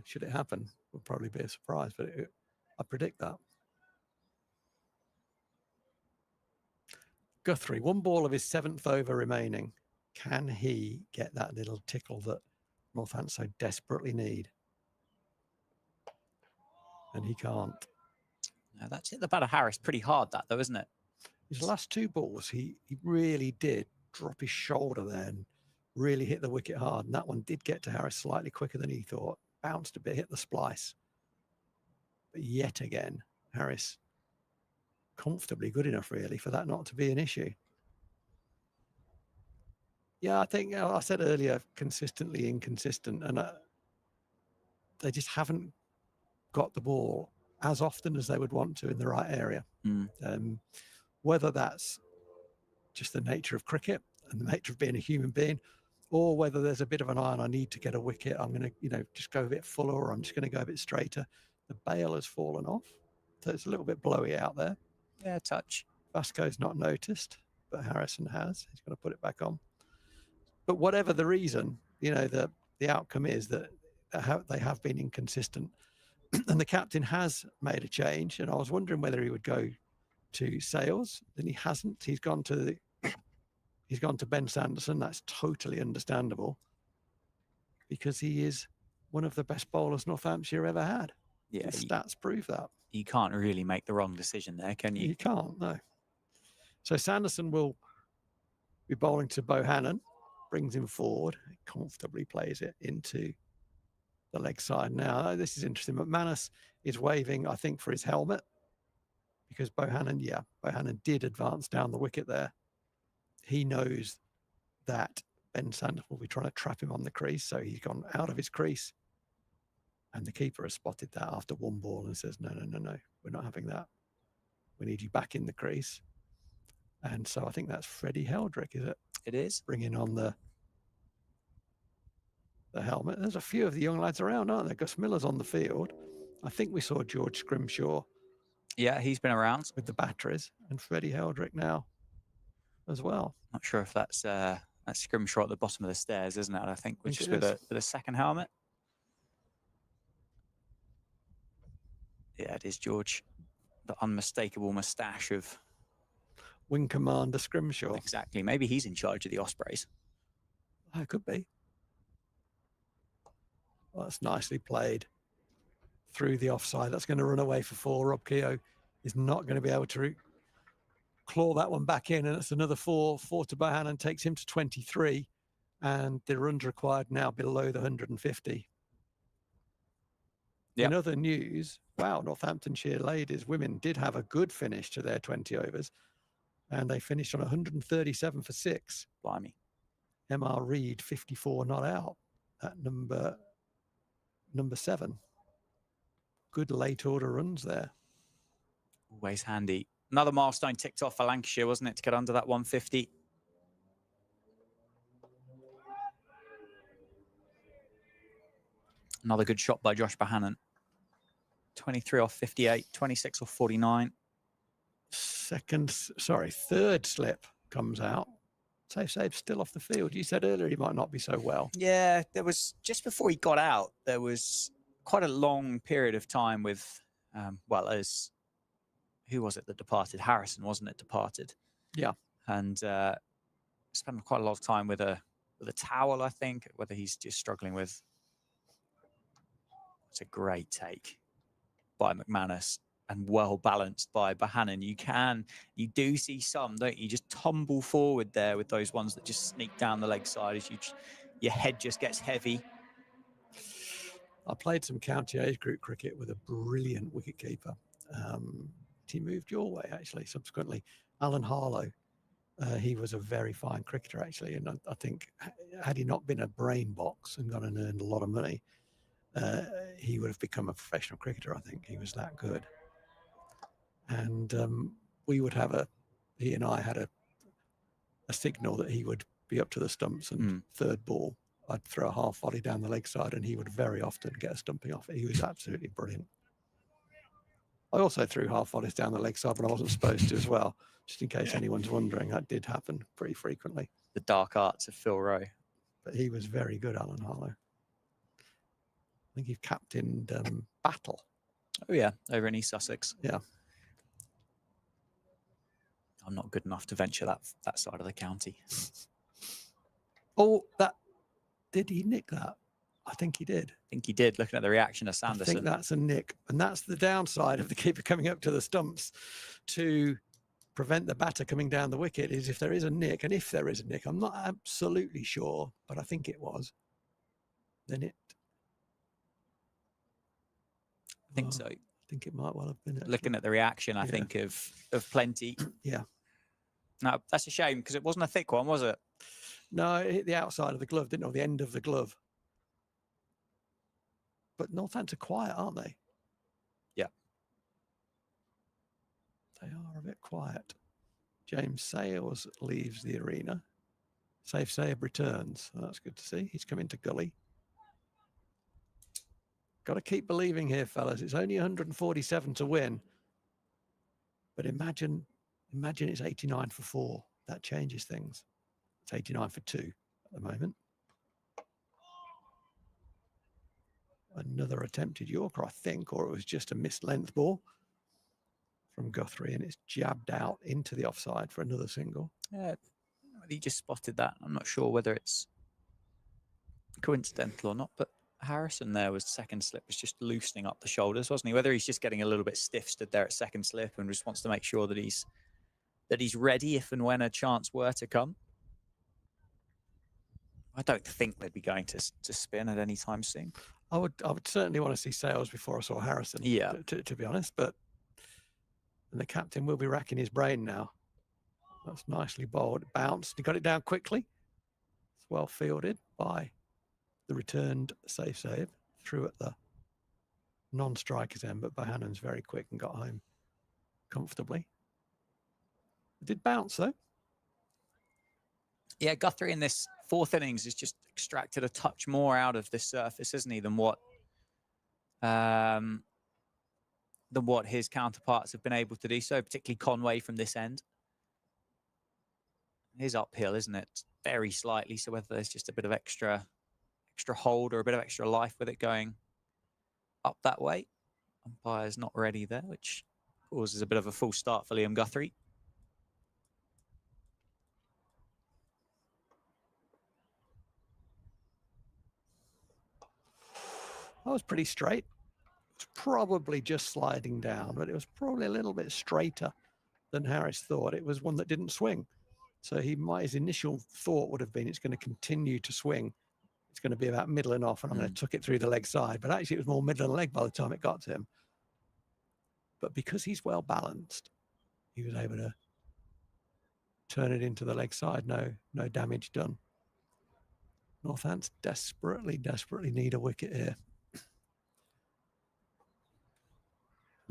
should it happen, will probably be a surprise. But I predict that. Guthrie, 1 ball of his 7th over remaining. Can he get that little tickle that Northants so desperately need? And he can't. No, that's hit the bat of Harris pretty hard, that though, isn't it? His last 2 balls, he really did drop his shoulder there and really hit the wicket hard. And that one did get to Harris slightly quicker than he thought. Bounced a bit, hit the splice. But yet again, Harris comfortably good enough, really, for that not to be an issue. Yeah, I think I said earlier, consistently inconsistent. And they just haven't got the ball as often as they would want to in the right area. Whether that's just the nature of cricket and the nature of being a human being, or whether there's a bit of an eye on, I need to get a wicket, I'm going to, just go a bit fuller, or I'm just going to go a bit straighter. The bail has fallen off, so it's a little bit blowy out there. Yeah, touch. Vasco's not noticed, but Harrison has. He's going to put it back on. But whatever the reason, the outcome is that they have been inconsistent. And the captain has made a change, and I was wondering whether he would go to Sales. Then he hasn't. He's gone to Ben Sanderson. That's totally understandable, because he is one of the best bowlers Northamptonshire ever had. Yeah, the stats prove that. You can't really make the wrong decision there, can you? You can't, no. So Sanderson will be bowling to Bohannon, brings him forward, comfortably plays it into the leg side. Now, this is interesting. McManus is waving, I think, for his helmet, because Bohannon did advance down the wicket there. He knows that Ben Sanderson will be trying to trap him on the crease, so he's gone out of his crease. And the keeper has spotted that after 1 ball and says, no, we're not having that. We need you back in the crease. And so I think that's Freddie Heldrick, is it? It is. Bringing on the helmet. There's a few of the young lads around, aren't there? Gus Miller's on the field. I think we saw George Scrimshaw. Yeah, he's been around. With the batteries. And Freddie Heldrick now as well. Not sure if that's Scrimshaw at the bottom of the stairs, isn't it? I think, which is with a second helmet. Yeah, it is George. The unmistakable moustache of Wing Commander Scrimshaw. Exactly. Maybe he's in charge of the Ospreys. Oh, it could be. Well, that's nicely played through the offside. That's going to run away for 4. Rob Keogh is not going to be able to claw that one back in, and it's another 4 to Bohannon, takes him to 23, and the runs required now below the 150. Yep. In other news, wow, Northamptonshire ladies, women did have a good finish to their 20 overs, and they finished on 137 for 6. Blimey. MR Reid, 54 not out at number 7. Good late order runs there. Always handy. Another milestone ticked off for Lancashire, wasn't it, to get under that 150? Another good shot by Josh Bohannon. 23 off 58, 26 off 49. Third slip comes out. Zaib's still off the field. You said earlier he might not be so well. Yeah, there was, just before he got out, there was quite a long period of time with, who was it that departed? Harrison, wasn't it, departed? Yeah. And spent quite a lot of time with a towel, I think, whether he's just struggling with. It's a great take by McManus and well balanced by Bohannon. You do see some, don't you? Just tumble forward there with those ones that just sneak down the leg side as your head just gets heavy. I played some county age group cricket with a brilliant wicketkeeper. He moved your way, actually, subsequently. Alan Harlow. He was a very fine cricketer, actually. And I think had he not been a brain box and gone and earned a lot of money, he would have become a professional cricketer. I think he was that good. And we would have he and I had a signal that he would be up to the stumps, and third ball, I'd throw a half volley down the leg side, and he would very often get a stumping off it. He was absolutely brilliant. I also threw half volleys down the leg side when I wasn't supposed to as well, just in case anyone's wondering. That did happen pretty frequently. The dark arts of Phil Rowe. But he was very good, Alan Harlow. I think he captained Battle. Oh, yeah, over in East Sussex. Yeah. I'm not good enough to venture that side of the county. Oh, did he nick that? I think he did. I think he did, looking at the reaction of I Sanderson. think that's a nick. And that's the downside of the keeper coming up to the stumps to prevent the batter coming down the wicket, is if there is a nick. And if there is a nick, I'm not absolutely sure, but I think it was. Then I think so. I think it might well have been. Actually. Looking at the reaction, I think, of plenty. Yeah. No, that's a shame, because it wasn't a thick one, was it? No, it hit the outside of the glove, didn't it? Or the end of the glove. But Northants are quiet, aren't they? Yeah. They are a bit quiet. James Sales leaves the arena. Zaib returns. That's good to see. He's come into gully. Got to keep believing here, fellas. It's only 147 to win. But imagine it's 89 for 4. That changes things. It's 89 for 2 at the moment. Another attempted Yorker, I think, or it was just a missed length ball from Guthrie, and it's jabbed out into the offside for another single. Yeah, he just spotted that. I'm not sure whether it's coincidental or not, but Harrison there was second slip, was just loosening up the shoulders, wasn't he? Whether he's just getting a little bit stiff stood there at second slip and just wants to make sure that he's ready if and when a chance were to come. I don't think they'd be going to spin at any time soon. I would certainly want to see Sales before I saw Harrison. Yeah, to be honest, but the captain will be racking his brain now. That's nicely bowled. It bounced. He got it down quickly. It's well fielded by the returned Zaib. Threw at the non-striker's end, but Bohannon's very quick and got home comfortably. It did bounce though. Yeah, Guthrie in this fourth innings has just extracted a touch more out of this surface, isn't he, than what his counterparts have been able to do so, particularly Conway from this end. It is uphill, isn't it? Very slightly, so whether there's just a bit of extra hold or a bit of extra life with it going up that way. Umpire's not ready there, which causes a bit of a false start for Liam Guthrie. That was pretty straight. It's probably just sliding down, but it was probably a little bit straighter than Harris thought. It was one that didn't swing. So his initial thought would have been it's going to continue to swing. It's going to be about middle and off, and I'm going to tuck it through the leg side. But actually, it was more middle and leg by the time it got to him. But because he's well balanced, he was able to turn it into the leg side. No damage done. Northants desperately need a wicket here.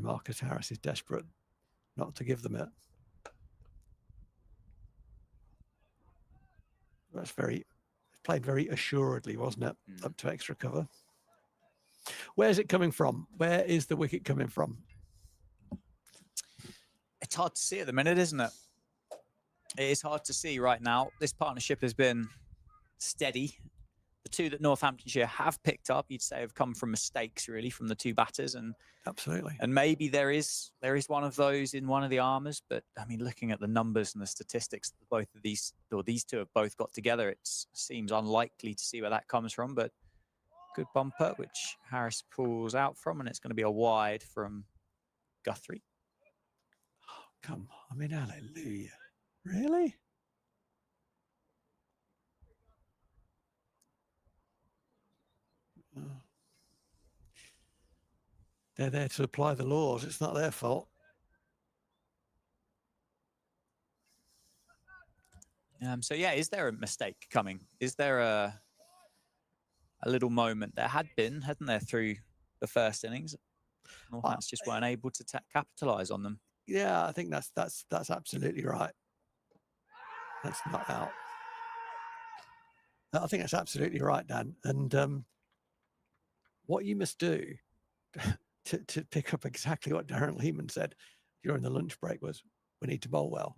Marcus Harris is desperate not to give them it. That's played very assuredly, wasn't it? Up to extra cover. Where's it coming from? Where is the wicket coming from? It's hard to see at the minute, isn't it? It is hard to see right now. This partnership has been steady. The two that Northamptonshire have picked up, you'd say, have come from mistakes, really, from the two batters. And absolutely. And maybe there is one of those in one of the armours. But, I mean, looking at the numbers and the statistics that both of these two have both got together, it seems unlikely to see where that comes from. But good bumper, which Harris pulls out from, and it's going to be a wide from Guthrie. Oh, come on. I mean, hallelujah. Really? They're there to apply the laws. It's not their fault. So, yeah, is there a mistake coming? Is there a little moment there had been, hadn't there, through the first innings. Northants just weren't able to capitalise on them. Yeah, I think that's absolutely right. That's not out. I think that's absolutely right, Dan. And what you must do to pick up exactly what Darren Lehman said during the lunch break was, we need to bowl well.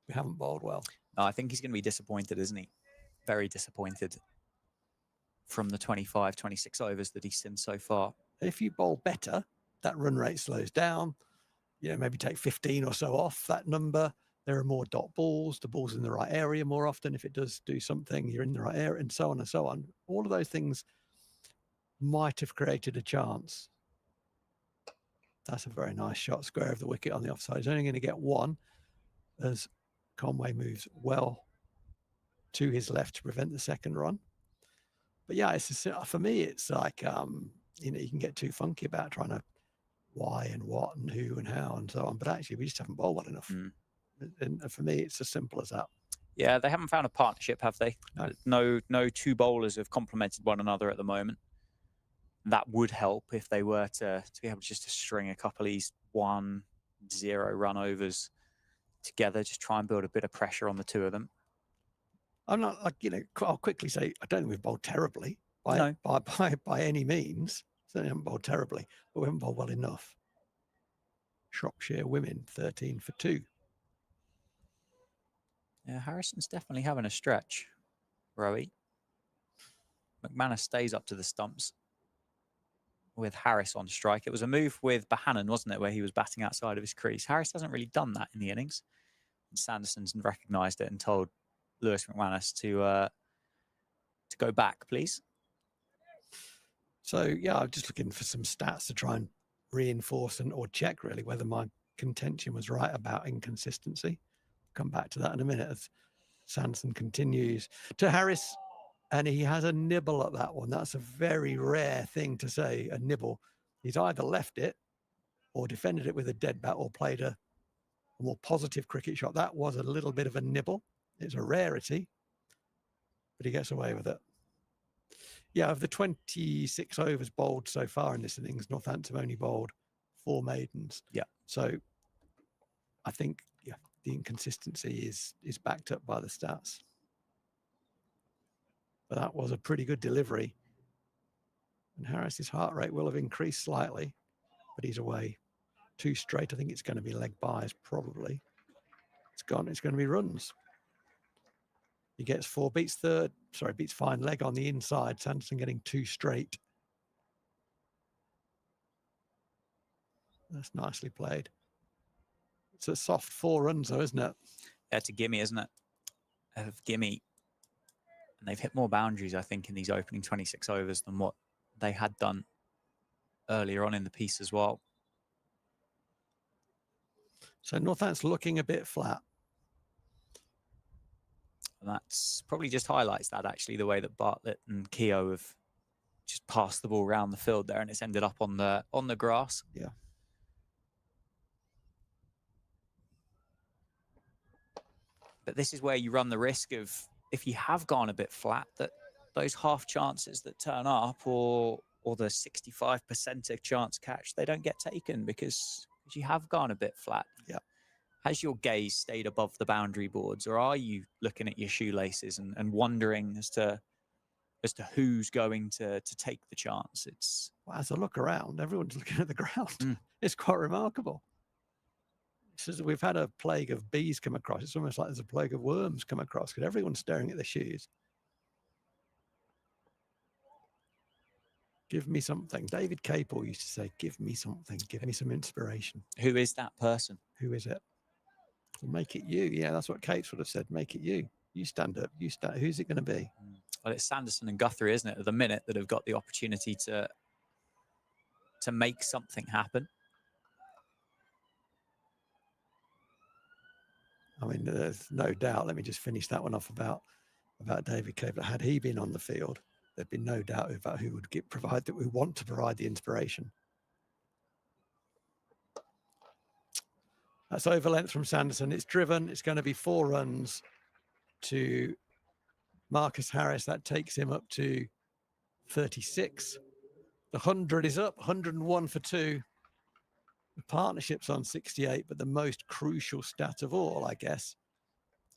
We haven't bowled well. No, I think he's going to be disappointed, isn't he? Very disappointed from the 25, 26 overs that he's seen so far. If you bowl better, that run rate slows down. You know, maybe take 15 or so off that number. There are more dot balls. The ball's in the right area more often. If it does do something, you're in the right area, and so on and so on. All of those things might have created a chance. That's a very nice shot, square of the wicket on the offside. He's only going to get one as Conway moves well to his left to prevent the second run. But yeah, for me, it's like, you know, you can get too funky about trying to why and what and who and how and so on. But actually, we just haven't bowled well enough. And for me, it's as simple as that. Yeah, they haven't found a partnership, have they? No two bowlers have complemented one another at the moment. That would help if they were to be able just to string a couple of these 1-0 run overs together, just try and build a bit of pressure on the two of them. I'm not like, you know, I'll quickly say, I don't think we've bowled terribly by any means. Certainly haven't bowled terribly, but we haven't bowled well enough. Shropshire women, 13 for 2. Yeah, Harrison's definitely having a stretch, Rowie. McManus stays up to the stumps with Harris on strike. It was a move with Bohannon, wasn't it, where he was batting outside of his crease. Harris hasn't really done that in the innings. And Sanderson's recognised it and told Lewis McManus to go back, please. So, yeah, I'm just looking for some stats to try and reinforce or check, really, whether my contention was right about inconsistency. Come back to that in a minute as Sanderson continues to Harris, and he has a nibble at that one. That's a very rare thing to say, a nibble. He's either left it or defended it with a dead bat or played a more positive cricket shot. That was a little bit of a nibble. It's a rarity, but he gets away with it. Yeah, of the 26 overs bowled so far in this innings, Northampton only bowled 4 maidens. Yeah. So I think, yeah, the inconsistency is backed up by the stats. But that was a pretty good delivery. And Harris's heart rate will have increased slightly, but he's away 2 straight. I think it's going to be leg byes, probably. It's gone. It's going to be runs. He gets 4, beats fine leg on the inside. Sanderson getting 2 straight. That's nicely played. It's a soft 4 runs, though, isn't it? That's a gimme, isn't it? Gimme. And they've hit more boundaries, I think, in these opening 26 overs than what they had done earlier on in the piece as well. So Northants looking a bit flat. And that's probably just highlights that, actually, the way that Bartlett and Keogh have just passed the ball around the field there, and it's ended up on the grass. Yeah. But this is where you run the risk of, if you have gone a bit flat, that those half chances that turn up or the 65% of chance catch, they don't get taken because you have gone a bit flat. Yeah. Has your gaze stayed above the boundary boards, or are you looking at your shoelaces and wondering as to who's going to take the chance? It's, well, as I look around, everyone's looking at the ground. It's quite remarkable. It's as we've had a plague of bees come across. It's almost like there's a plague of worms come across because everyone's staring at their shoes. Give me something. David Capel used to say, give me something. Give me some inspiration. Who is that person? Who is it? Well, make it you. Yeah, that's what Kate would have said. Make it you. You stand up. You stand. Who's it going to be? Well, it's Sanderson and Guthrie, isn't it, at the minute, that have got the opportunity to make something happen. I mean, there's no doubt. Let me just finish that one off about David Capel. Had he been on the field, there'd be no doubt about who would provide that. We want to provide the inspiration. That's over length from Sanderson. It's driven. It's going to be 4 runs to Marcus Harris. That takes him up to 36. The 100 is up, 101 for 2. The partnership's on 68, but the most crucial stat of all, I guess,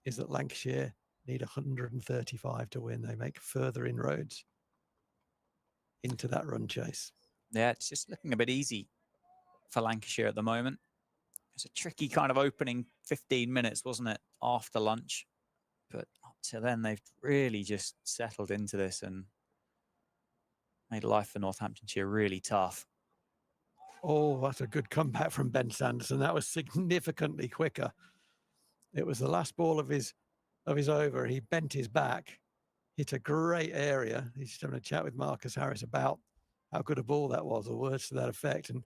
is that Lancashire need 135 to win. They make further inroads into that run chase. Yeah, it's just looking a bit easy for Lancashire at the moment. It's a tricky kind of opening 15 minutes, wasn't it, after lunch? But up to then, they've really just settled into this and made life for Northamptonshire really tough. Oh, that's a good comeback from Ben Sanderson. That was significantly quicker. It was the last ball of his over. He bent his back, hit a great area. He's just having a chat with Marcus Harris about how good a ball that was, or words to that effect. And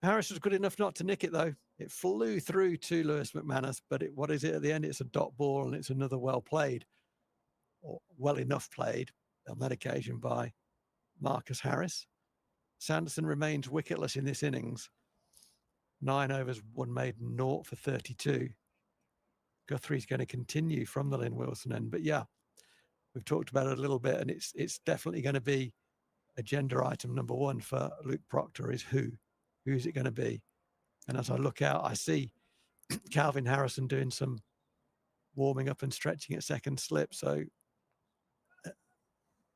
Harris was good enough not to nick it, though. It flew through to Lewis McManus, but what is it at the end? It's a dot ball, and it's another well played, or well enough played on that occasion by Marcus Harris. Sanderson remains wicketless in this innings. 9 overs, 1 maiden, 0 for 32. Guthrie's going to continue from the Lynn Wilson end. But yeah, we've talked about it a little bit, and it's definitely going to be agenda item number 1 for Luke Proctor is who's it going to be? And as I look out, I see Calvin Harrison doing some warming up and stretching at second slip. So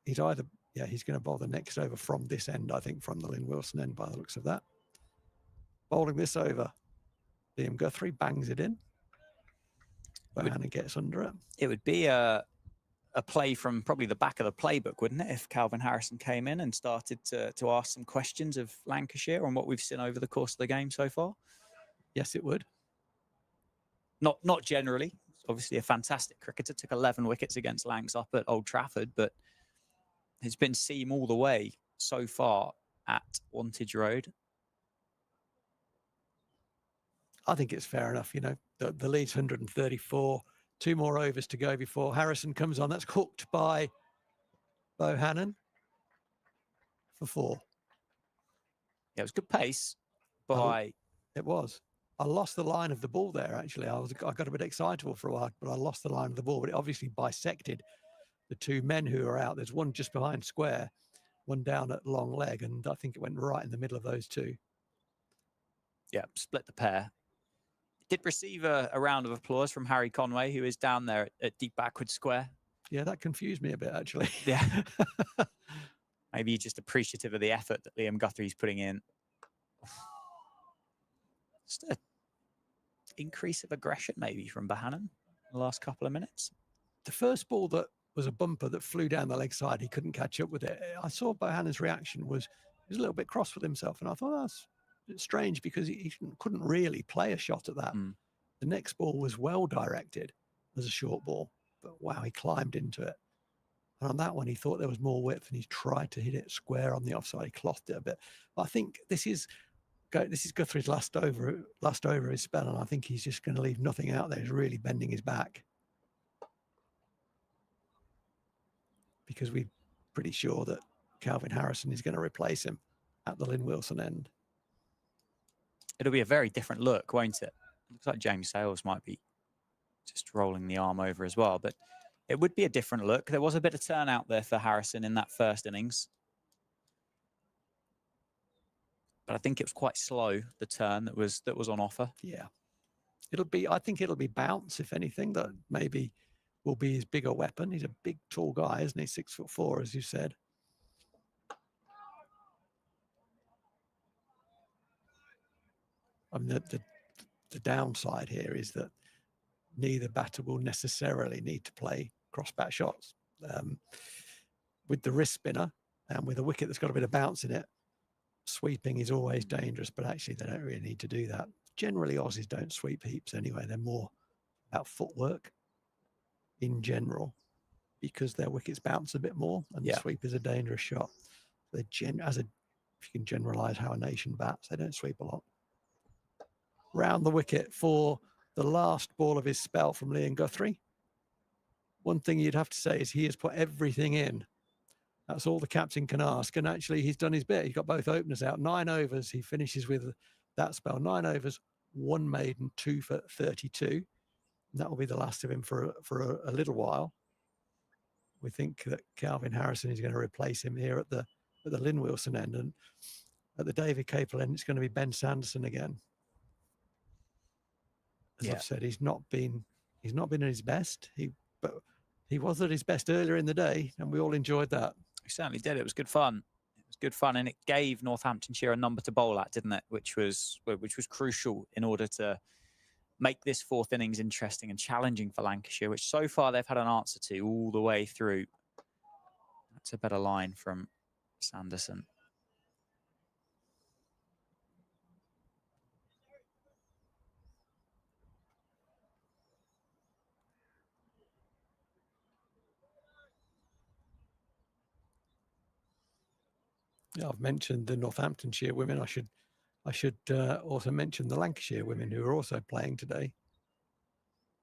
he's either, he's going to bowl the next over from this end, I think, from the Lynn Wilson end by the looks of that. Bowling this over, Liam Guthrie bangs it in. Bohannon gets under it. It would be a play from probably the back of the playbook, wouldn't it, if Calvin Harrison came in and started to ask some questions of Lancashire on what we've seen over the course of the game so far? Yes, it would. Not generally. Obviously a fantastic cricketer, took 11 wickets against Lancs up at Old Trafford, but it's been seam all the way so far at Wantage Road. I think it's fair enough. You know, the lead's 134, 2 more overs to go before Harrison comes on. That's hooked by Bohannon for 4. Yeah, it was good pace by... It was. I lost the line of the ball there, actually. I got a bit excitable for a while, but I lost the line of the ball. But it obviously bisected the 2 men who are out. There's one just behind square, one down at long leg, and I think it went right in the middle of those 2. Yeah, split the pair. Did receive a round of applause from Harry Conway, who is down there at deep backward square. Yeah, that confused me a bit, actually. Yeah. Maybe you're just appreciative of the effort that Liam Guthrie's putting in. Just an increase of aggression, maybe, from Bohannon in the last couple of minutes. The first ball that was a bumper that flew down the leg side, he couldn't catch up with it. I saw Bohannon's reaction was he was a little bit cross with himself, and I thought that's strange because he couldn't really play a shot at that. The next ball was well directed as a short ball, but wow, he climbed into it. And on that one, he thought there was more width, and he tried to hit it square on the offside. He clothed it a bit. But I think this is Guthrie's last over of his spell, and I think he's just going to leave nothing out there. He's really bending his back because we're pretty sure that Calvin Harrison is going to replace him at the Lynn Wilson end. It'll be a very different look, won't it? Looks like James Sales might be just rolling the arm over as well, but it would be a different look. There was a bit of turnout there for Harrison in that first innings, but I think it was quite slow, the turn that was on offer. Yeah, I think it'll be bounce, if anything, that maybe will be his bigger weapon. He's a big, tall guy, isn't he? 6'4", as you said. I mean, the downside here is that neither batter will necessarily need to play cross-bat shots. With the wrist spinner and with a wicket that's got a bit of bounce in it, sweeping is always dangerous, but actually they don't really need to do that. Generally, Aussies don't sweep heaps anyway. They're more about footwork in general because their wickets bounce a bit more, and the sweep is a dangerous shot. If you can generalize how a nation bats, they don't sweep a lot. Round the wicket for the last ball of his spell from Liam Guthrie. One thing you'd have to say is he has put everything in. That's all the captain can ask. And actually, he's done his bit. He's got both openers out. 9 overs. He finishes with that spell. 9 overs, 1 maiden, 2 for 32. And that will be the last of him for a little while. we think that Calvin Harrison is going to replace him here at the Lynn Wilson end, and at the David Capel end, it's going to be Ben Sanderson again. As I've said, he's not been at his best. But he was at his best earlier in the day, and we all enjoyed that. We certainly did. It was good fun. It was good fun, and it gave Northamptonshire a number to bowl at, didn't it? Which was crucial in order to make this fourth innings interesting and challenging for Lancashire, which so far they've had an answer to all the way through. That's a better line from Sanderson. Yeah, I've mentioned the Northamptonshire women. I should also mention the Lancashire women who are also playing today.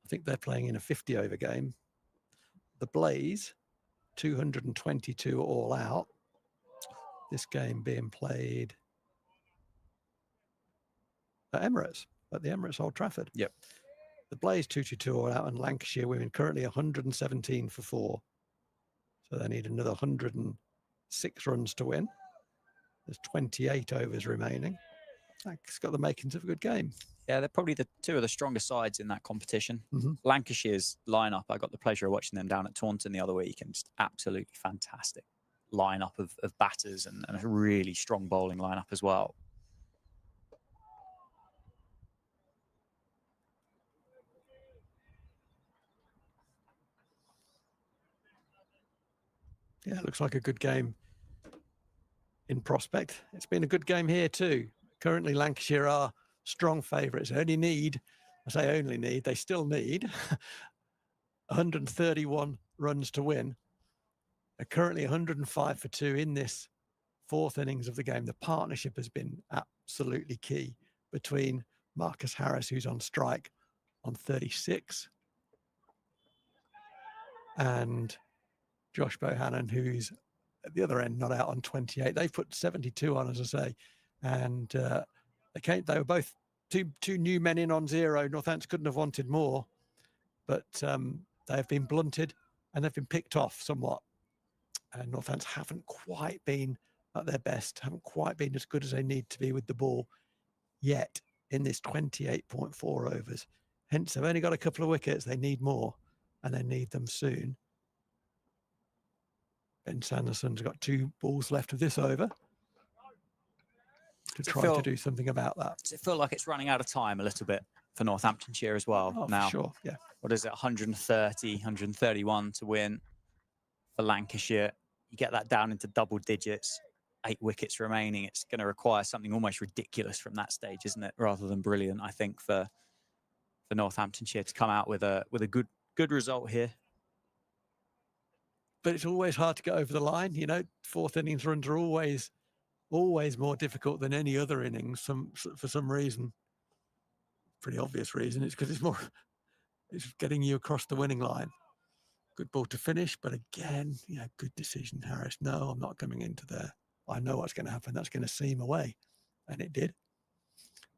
I think they're playing in a 50-over game. The Blaze, 222 all out. This game being played at the Emirates Old Trafford. Yep. The Blaze 222 all out, and Lancashire women currently 117 for 4. So they need another 106 runs to win. There's 28 overs remaining. It's got the makings of a good game. Yeah, they're probably the two of the strongest sides in that competition. Mm-hmm. Lancashire's lineup, I got the pleasure of watching them down at Taunton the other week, and just absolutely fantastic lineup of batters and a really strong bowling lineup as well. Yeah, it looks like a good game in prospect. It's been a good game here too. Currently, Lancashire are strong favourites. They still need 131 runs to win. They're currently 105 for 2 in this fourth innings of the game. The partnership has been absolutely key between Marcus Harris, who's on strike on 36, and Josh Bohannon, who's at the other end, not out on 28. They've put 72 on, as I say, and they were both two new men in on 0. Northants couldn't have wanted more, but they have been blunted and they've been picked off somewhat. And Northants haven't quite been at their best, haven't quite been as good as they need to be with the ball yet in this 28.4 overs. Hence, they've only got a couple of wickets. They need more, and they need them soon. Ben Sanderson's got 2 balls left of this over to try to do something about that. Does it feel like it's running out of time a little bit for Northamptonshire as well? Oh, now, for sure, yeah. What is it, 130, 131 to win for Lancashire? You get that down into double digits, 8 wickets remaining. It's going to require something almost ridiculous from that stage, isn't it? Rather than brilliant, I think, for Northamptonshire to come out with a good result here. But it's always hard to get over the line. You know, fourth innings runs are always more difficult than any other innings for some reason. Pretty obvious reason. It's because it's getting you across the winning line. Good ball to finish, but again, good decision, Harris. No, I'm not coming into there. I know what's going to happen. That's going to seam away. And it did.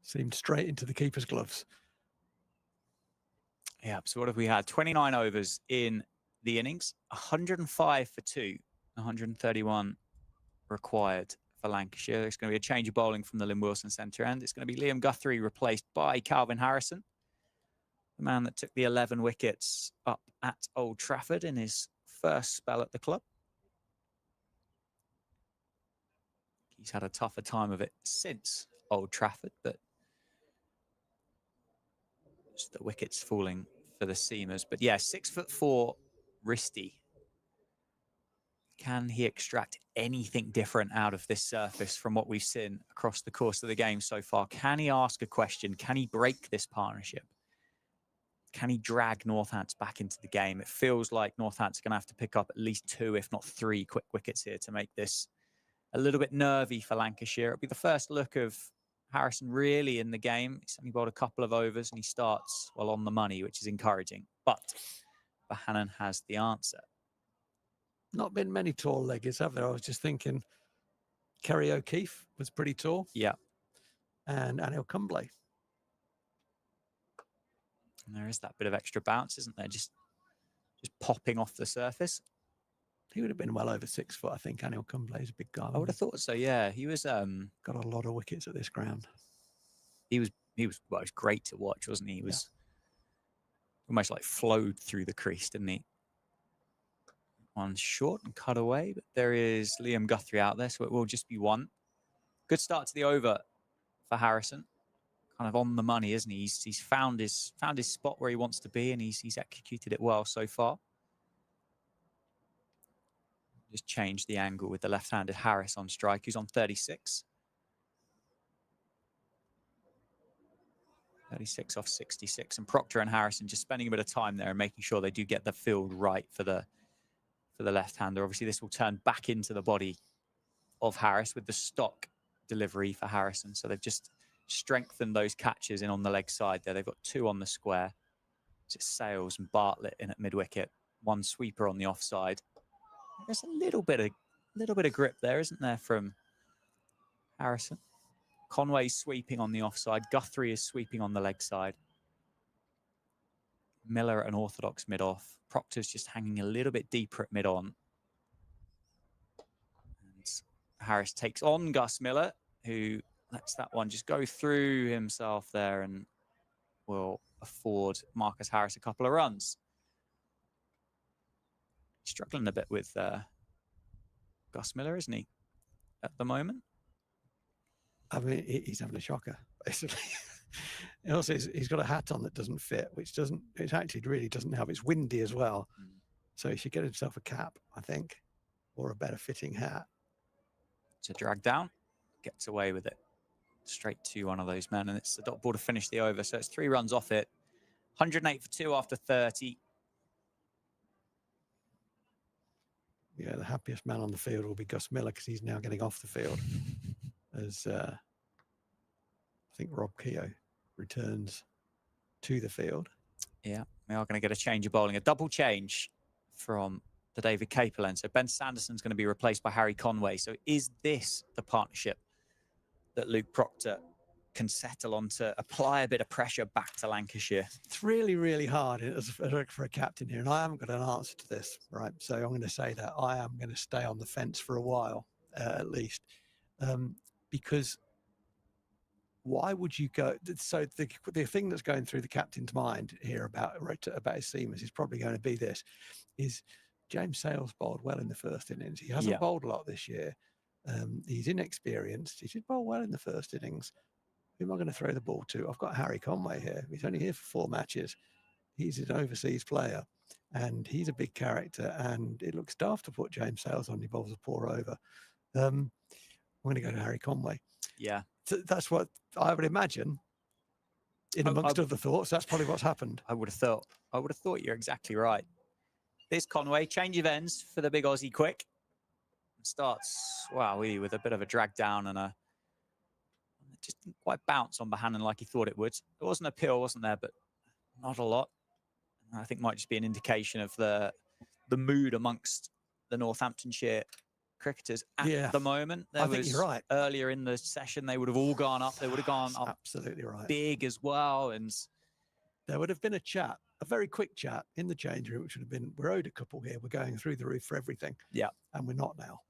Seamed straight into the keeper's gloves. Yeah, so what have we had? 29 overs in the innings, 105 for 2, 131 required for Lancashire. There's going to be a change of bowling from the Lynn Wilson centre end. It's going to be Liam Guthrie replaced by Calvin Harrison, the man that took the 11 wickets up at Old Trafford in his first spell at the club. He's had a tougher time of it since Old Trafford, but just the wickets falling for the seamers. But yeah, 6'4" Risty. Can he extract anything different out of this surface from what we've seen across the course of the game so far? Can he ask a question? Can he break this partnership? Can he drag Northants back into the game? It feels like Northants are going to have to pick up at least 2, if not 3 quick wickets here to make this a little bit nervy for Lancashire. It'll be the first look of Harrison really in the game. He's only bowled a couple of overs and he starts well on the money, which is encouraging. But Bohannon has the answer. Not been many tall leggers, have there? I was just thinking Kerry O'Keefe was pretty tall. Yeah. And Anil Kumble. And there is that bit of extra bounce, isn't there? Just popping off the surface. He would have been well over 6 foot, I think. Anil Kumble is a big guy. I would have thought so. Yeah, he was. Got a lot of wickets at this ground. He was. Well, he was great to watch, wasn't he? He was almost like flowed through the crease, didn't he? One short and cut away, but there is Liam Guthrie out there, so it will just be one. Good start to the over for Harrison. Kind of on the money, isn't he? He's found his spot where he wants to be, and he's executed it well so far. Just changed the angle with the left-handed Harris on strike, who's on 36. 36 off 66, and Proctor and Harrison just spending a bit of time there and making sure they do get the field right for the left-hander. Obviously, this will turn back into the body of Harris with the stock delivery for Harrison. So they've just strengthened those catches in on the leg side there. They've got 2 on the square. It's Sales and Bartlett in at mid-wicket. 1 sweeper on the offside. There's a little bit of grip there, isn't there, from Harrison? Conway's sweeping on the offside. Guthrie is sweeping on the leg side. Miller an orthodox mid-off. Proctor's just hanging a little bit deeper at mid-on. And Harris takes on Gus Miller, who lets that one just go through himself there and will afford Marcus Harris a couple of runs. Struggling a bit with Gus Miller, isn't he, at the moment? I mean, he's having a shocker, basically. And also, he's got a hat on that doesn't fit, it actually really doesn't help. It's windy as well. So he should get himself a cap, I think, or a better fitting hat. To drag down, gets away with it. Straight to one of those men, and it's the dot ball to finish the over. So it's 3 runs off it. 108 for 2 after 30. Yeah, the happiest man on the field will be Gus Miller because he's now getting off the field as I think Rob Keogh returns to the field. Yeah, we are going to get a change of bowling, a double change from the David Capel end. So Ben Sanderson's going to be replaced by Harry Conway. So is this the partnership that Luke Proctor can settle on to apply a bit of pressure back to Lancashire? It's really, really hard for a captain here, and I haven't got an answer to this, right? So I'm going to say that I am going to stay on the fence for a while, at least, because why would you go? So the thing that's going through the captain's mind here about his seamers is probably going to be this: is James Sales bowled well in the first innings. He hasn't bowled a lot this year. He's inexperienced. He did bowl well in the first innings. Who am I going to throw the ball to? I've got Harry Conway here. He's only here for 4 matches. He's an overseas player, and he's a big character. And it looks daft to put James Sales on. He bowls a poor over. I'm going to go to Harry Conway. Yeah, so that's what I would imagine. In amongst other thoughts, that's probably what's happened. I would have thought you're exactly right. This Conway, change of ends for the big Aussie quick. Starts, with a bit of a drag down and just didn't quite bounce on Bohannon like he thought it would. There wasn't a pill, wasn't there, but not a lot. I think might just be an indication of the mood amongst the Northamptonshire cricketers at the moment. I think you're right. Earlier in the session, they would have all gone up. They would have gone up absolutely right, big as well, and there would have been a very quick chat in the change room, which would have been, we're owed a couple here. We're going through the roof for everything. Yeah, and we're not now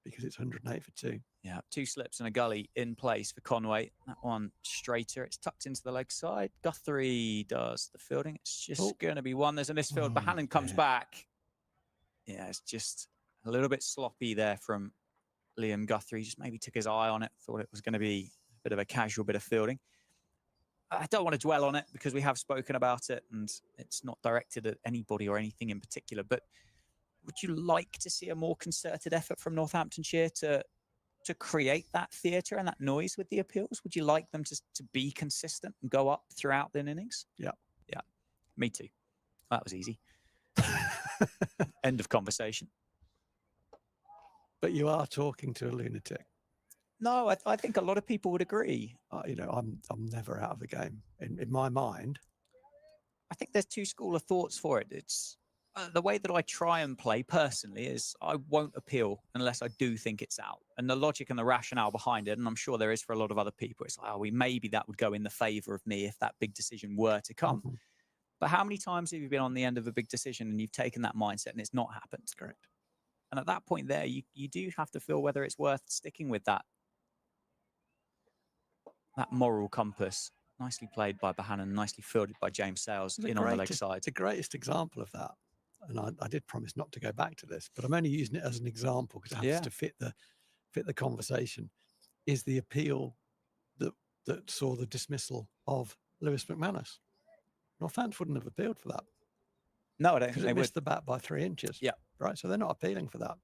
because it's 108 for 2. Yeah, 2 slips and a gully in place for Conway. That one straighter. It's tucked into the leg side. Guthrie does the fielding. It's just going to be one. There's a misfield. Bohannon comes back. Yeah, it's just a little bit sloppy there from Liam Guthrie. Just maybe took his eye on it. Thought it was going to be a bit of a casual bit of fielding. I don't want to dwell on it because we have spoken about it and it's not directed at anybody or anything in particular. But would you like to see a more concerted effort from Northamptonshire to create that theatre and that noise with the appeals? Would you like them to be consistent and go up throughout the innings? Yeah. Yeah, me too. That was easy. End of conversation. But you are talking to a lunatic. No, I think a lot of people would agree. I'm never out of the game. In my mind, I think there's 2 schools of thoughts for it. It's the way that I try and play personally is I won't appeal unless I do think it's out. And the logic and the rationale behind it, and I'm sure there is for a lot of other people, it's like, maybe that would go in the favour of me if that big decision were to come. But how many times have you been on the end of a big decision and you've taken that mindset and it's not happened? Correct. And at that point there, you do have to feel whether it's worth sticking with that moral compass. Nicely played by Bohannon, nicely fielded by James Sales in on the leg side. The greatest example of that, and I did promise not to go back to this, but I'm only using it as an example because it happens to fit the conversation, is the appeal that saw the dismissal of Lewis McManus. Northants wouldn't have appealed for that. No, I don't think they missed the bat by 3 inches. Yeah. Right. So they're not appealing for that.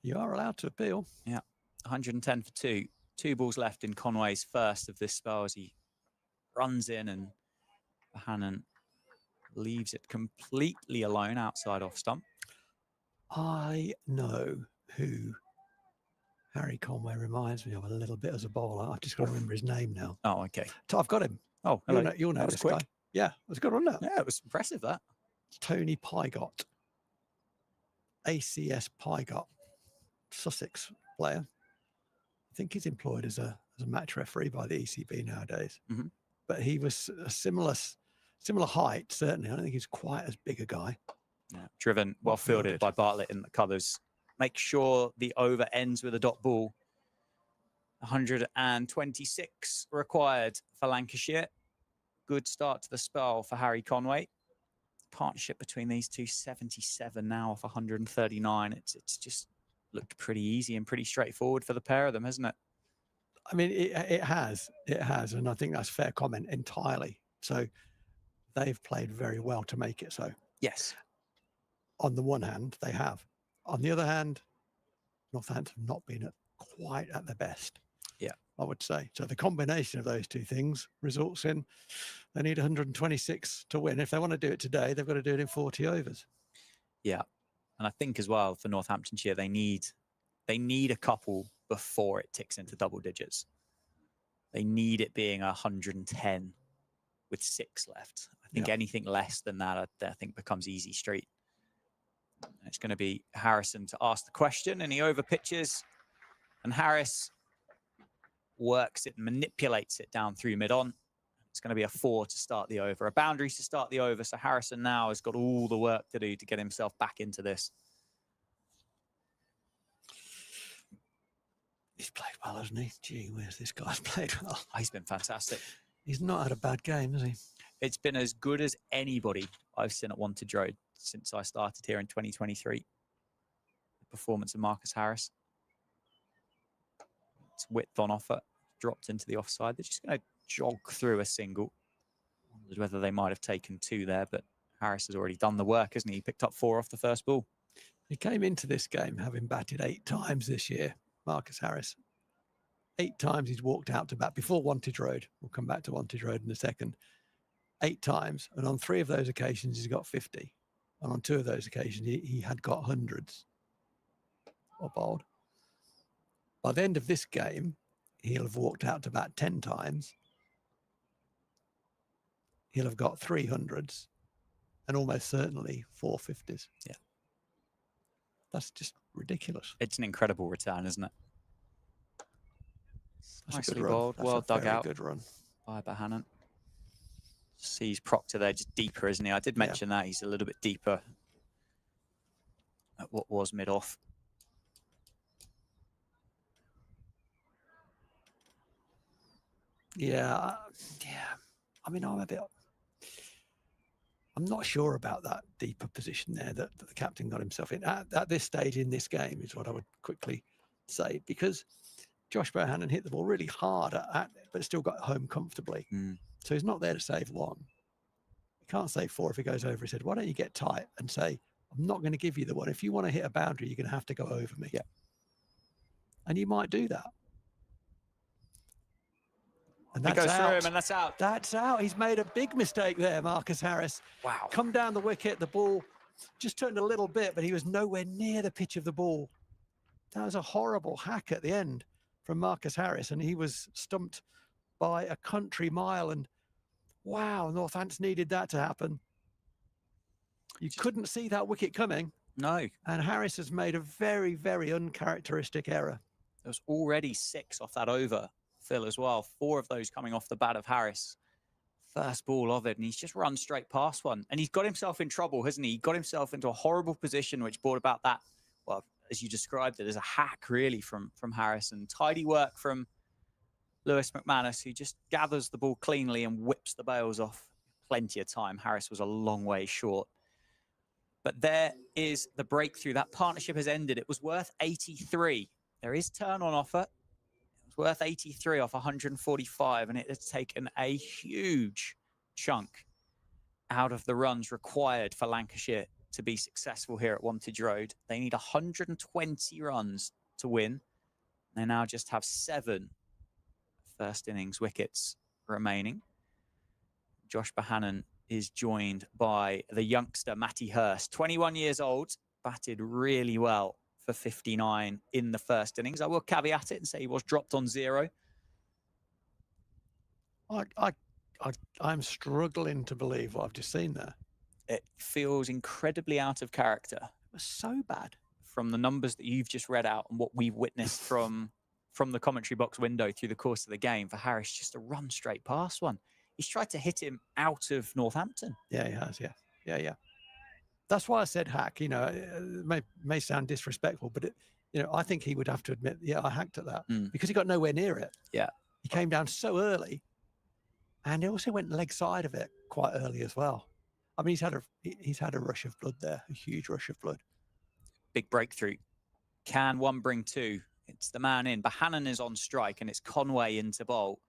You are allowed to appeal. Yeah. 110 for 2. 2 balls left in Conway's first of this spell as he runs in, and Bohannon leaves it completely alone outside off stump. I know who Harry Conway reminds me of a little bit as a bowler. I've just got to remember his name now. Oh, okay. So I've got him. Oh, hello. You'll know this guy. Yeah, it was good, wasn't it? Yeah, it was impressive, that. Tony Pygott. ACS Pygott. Sussex player. I think he's employed as a match referee by the ECB nowadays. Mm-hmm. But he was a similar height, certainly. I don't think he's quite as big a guy. Yeah. Driven, well fielded by Bartlett in the covers. Make sure the over ends with a dot ball. 126 required for Lancashire. Good start to the spell for Harry Conway. Partnership between these two, 77 now off 139. It's just looked pretty easy and pretty straightforward for the pair of them, hasn't it? I mean, it has, and I think that's a fair comment entirely. So they've played very well to make it so. Yes. On the one hand, they have. On the other hand, Northampton have not been quite at their best. Yeah, I would say. So the combination of those two things results in they need 126 to win. If they want to do it today, they've got to do it in 40 overs. Yeah, and I think as well for Northamptonshire, they need a couple before it ticks into double digits. They need it being 110 with 6 left. I think anything less than that, I think becomes easy street. It's going to be Harrison to ask the question, and he over pitches, and Harris works it, manipulates it down through mid-on. It's going to be a 4 to start the over, a boundary to start the over. So Harrison now has got all the work to do to get himself back into this. He's played well, hasn't he? Gee whiz, this guy's played well. He's been fantastic. He's not had a bad game, has he? It's been as good as anybody I've seen at Wantage Road since I started here in 2023. The performance of Marcus Harris. It's width on offer, dropped into the offside. They're just going to jog through a single. Wondered whether they might have taken 2 there, but Harris has already done the work, hasn't he? He picked up 4 off the first ball. He came into this game having batted 8 times this year, Marcus Harris. 8 times he's walked out to bat before Wantage Road. We'll come back to Wantage Road in a second. 8 times, and on 3 of those occasions he's got 50, and on 2 of those occasions he had got hundreds or bowled. By the end of this game, he'll have walked out to bat 10 times. He'll have got 300s and almost certainly 4 50s. Yeah, that's just ridiculous. It's an incredible return, isn't it? That's nicely bowled, well dug out. Good run by Bohannon. Sees Proctor there, just deeper, isn't he? I did mention that he's a little bit deeper at what was mid-off. Yeah. I mean, I'm not sure about that deeper position there that the captain got himself in at this stage in this game is what I would quickly say, because Josh Bohannon hit the ball really hard at it, but still got home comfortably. So he's not there to save 1. He can't save 4 if he goes over his head. Why don't you get tight and say, I'm not going to give you the 1. If you want to hit a boundary, you're going to have to go over me. Yeah. And you might do that. And that goes through him, and that's out. That's out. He's made a big mistake there, Marcus Harris. Wow. Come down the wicket. The ball just turned a little bit, but he was nowhere near the pitch of the ball. That was a horrible hack at the end from Marcus Harris, and he was stumped by a country mile. And wow, Northants needed that to happen. You couldn't see that wicket coming. No. And Harris has made a very, very uncharacteristic error. There was already 6 off that over, Phil, as well. 4 of those coming off the bat of Harris. First ball of it, and he's just run straight past one. And he's got himself in trouble, hasn't he? He got himself into a horrible position, which brought about that, well, as you described it, as a hack, really, from Harrison. Tidy work from Lewis McManus, who just gathers the ball cleanly and whips the bails off. Plenty of time. Harris was a long way short. But there is the breakthrough. That partnership has ended. It was worth 83. There is turn on offer. It was worth 83 off 145, and it has taken a huge chunk out of the runs required for Lancashire to be successful here at Wantage Road. They need 120 runs to win. They now just have 7 first innings wickets remaining. Josh Bohannon is joined by the youngster Matty Hurst, 21 years old, batted really well for 59 in the first innings. I will caveat it and say he was dropped on 0. I'm struggling to believe what I've just seen there. It feels incredibly out of character. It was so bad. From the numbers that you've just read out and what we've witnessed from the commentary box window through the course of the game, for Harris just to run straight past one. He's tried to hit him out of Northampton. Yeah, he has. Yeah. That's why I said hack. You know, it may sound disrespectful, but I think he would have to admit, yeah, I hacked at that because he got nowhere near it. Yeah, he came down so early, and he also went leg side of it quite early as well. I mean, he's had a rush of blood there, a huge rush of blood. Big breakthrough. Can one bring 2? It's the man in. Bohannon is on strike, and it's Conway into bowl.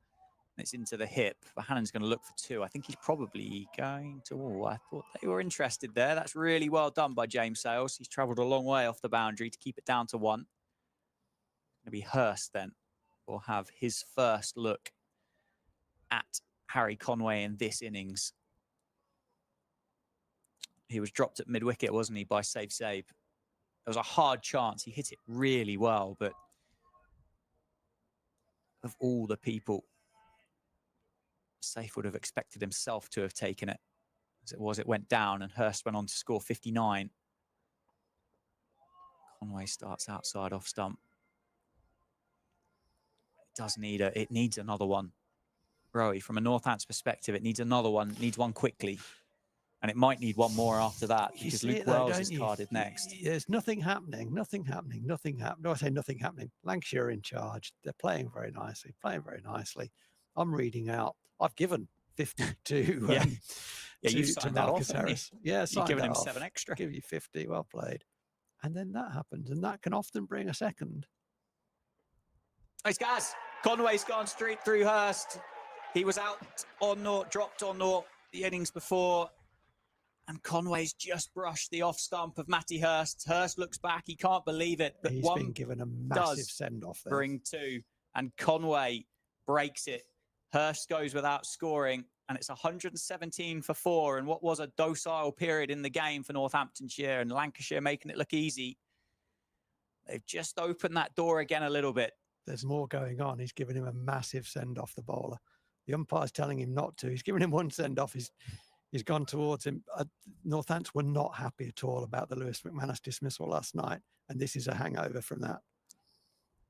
It's into the hip. Bohannon's going to look for 2. I think he's probably going to... Oh, I thought they were interested there. That's really well done by James Sales. He's travelled a long way off the boundary to keep it down to 1. It's going to be Hurst then. Will have his first look at Harry Conway in this innings. He was dropped at mid-wicket, wasn't he, by Zaib. There was a hard chance. He hit it really well, but of all the people, Zaib would have expected himself to have taken it. As it was, it went down, and Hurst went on to score 59. Conway starts outside off stump. It needs another one. Rowie, from a Northants perspective, it needs another one. It needs one quickly. And it might need one more after that, because Luke Wells is carded next. There's nothing happening. No, I say nothing happening. Lancashire are in charge. They're playing very nicely, I'm reading out. I've given 50 to you've signed that Marcus off, Harris. Yeah, you've given him 7 extra. Give you 50. Well played. And then that happens, and that can often bring a second. It's Gaz. Conway's gone straight through Hurst. He was out on naught, dropped on naught the innings before. And Conway's just brushed the off stump of Matty Hurst. Hurst looks back. He can't believe it. But he's been given a massive send-off there. Bring 2. And Conway breaks it. Hurst goes without scoring. And it's 117 for 4. And what was a docile period in the game for Northamptonshire, and Lancashire making it look easy. They've just opened that door again a little bit. There's more going on. He's given him a massive send-off, the bowler. The umpire's telling him not to. He's given him one send-off. He's gone towards him. Northants were not happy at all about the Lewis McManus dismissal last night, and this is a hangover from that.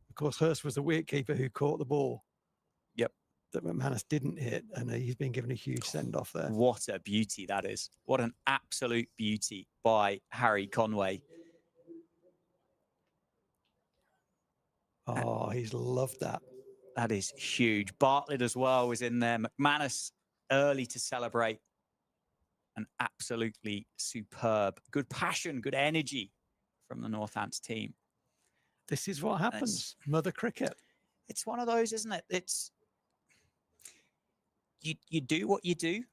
Of course, Hurst was the wicketkeeper who caught the ball. Yep. That McManus didn't hit, and he's been given a huge send-off there. What a beauty that is. What an absolute beauty by Harry Conway. Oh, he's loved that. That is huge. Bartlett as well was in there. McManus early to celebrate. And absolutely superb. Good passion, good energy from the Northants team. This is what happens. Mother cricket. It's one of those, isn't it? It's you do what you do,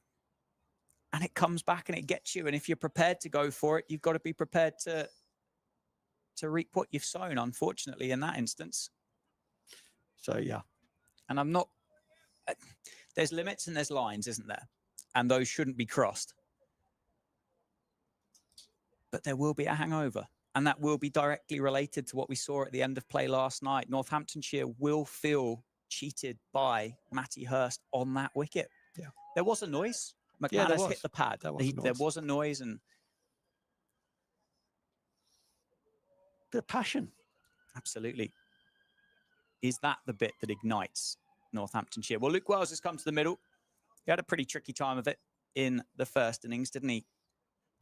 and it comes back and it gets you. And if you're prepared to go for it, you've got to be prepared to reap what you've sown, unfortunately, in that instance. So, yeah. And I'm not... There's limits and there's lines, isn't there? And those shouldn't be crossed. But there will be a hangover. And that will be directly related to what we saw at the end of play last night. Northamptonshire will feel cheated by Matty Hurst on that wicket. Yeah. There was a noise. McManus hit the pad. There was a noise, and bit of passion. Absolutely. Is that the bit that ignites Northamptonshire? Well, Luke Wells has come to the middle. He had a pretty tricky time of it in the first innings, didn't he?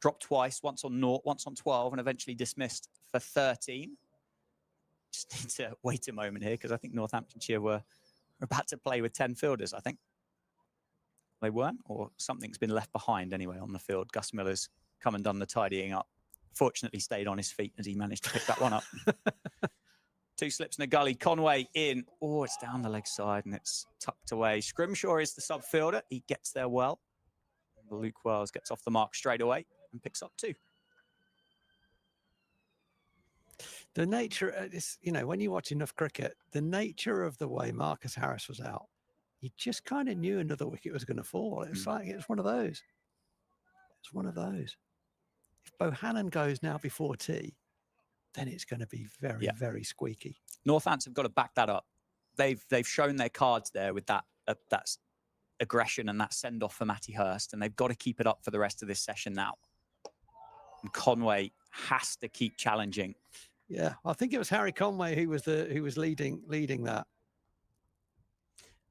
Dropped twice, once on 0, once on 12, and eventually dismissed for 13. Just need to wait a moment here because I think Northamptonshire were about to play with 10 fielders, I think. They weren't, or something's been left behind anyway on the field. Gus Miller's come and done the tidying up. Fortunately stayed on his feet as he managed to pick that one up. 2 slips in the gully. Conway in. Oh, it's down the leg side and it's tucked away. Scrimshaw is the sub fielder. He gets there well. Luke Wells gets off the mark straight away and picks up 2. The nature, you know, when you watch enough cricket, the nature of the way Marcus Harris was out, you just kind of knew another wicket was going to fall. It's like, it's one of those. It's one of those. If Bohannon goes now before tea, then it's going to be very, very squeaky. Northants have got to back that up. They've shown their cards there with that aggression and that send off for Matty Hurst, and they've got to keep it up for the rest of this session now. And Conway has to keep challenging. Yeah, I think it was Harry Conway who was leading that.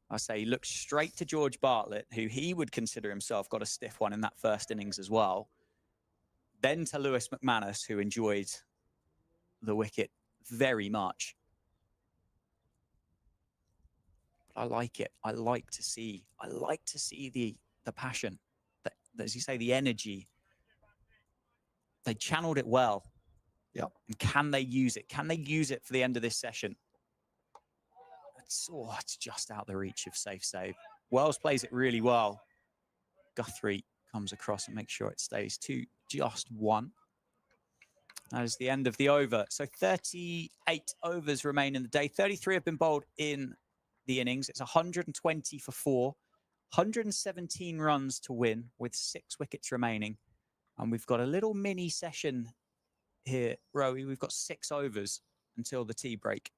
I say he looked straight to George Bartlett, who he would consider himself got a stiff one in that first innings as well. Then to Lewis McManus, who enjoyed the wicket very much. But I like it. I like to see the passion, that, as you say, the energy. They channeled it well. Yeah. And can they use it? Can they use it for the end of this session? It's just out the reach of safe save. Wells plays it really well. Guthrie comes across and makes sure it stays to just 1. That is the end of the over. So 38 overs remain in the day. 33 have been bowled in the innings. It's 120 for 4. 117 runs to win with 6 wickets remaining. And we've got a little mini session here, Rowie. We've got 6 overs until the tea break.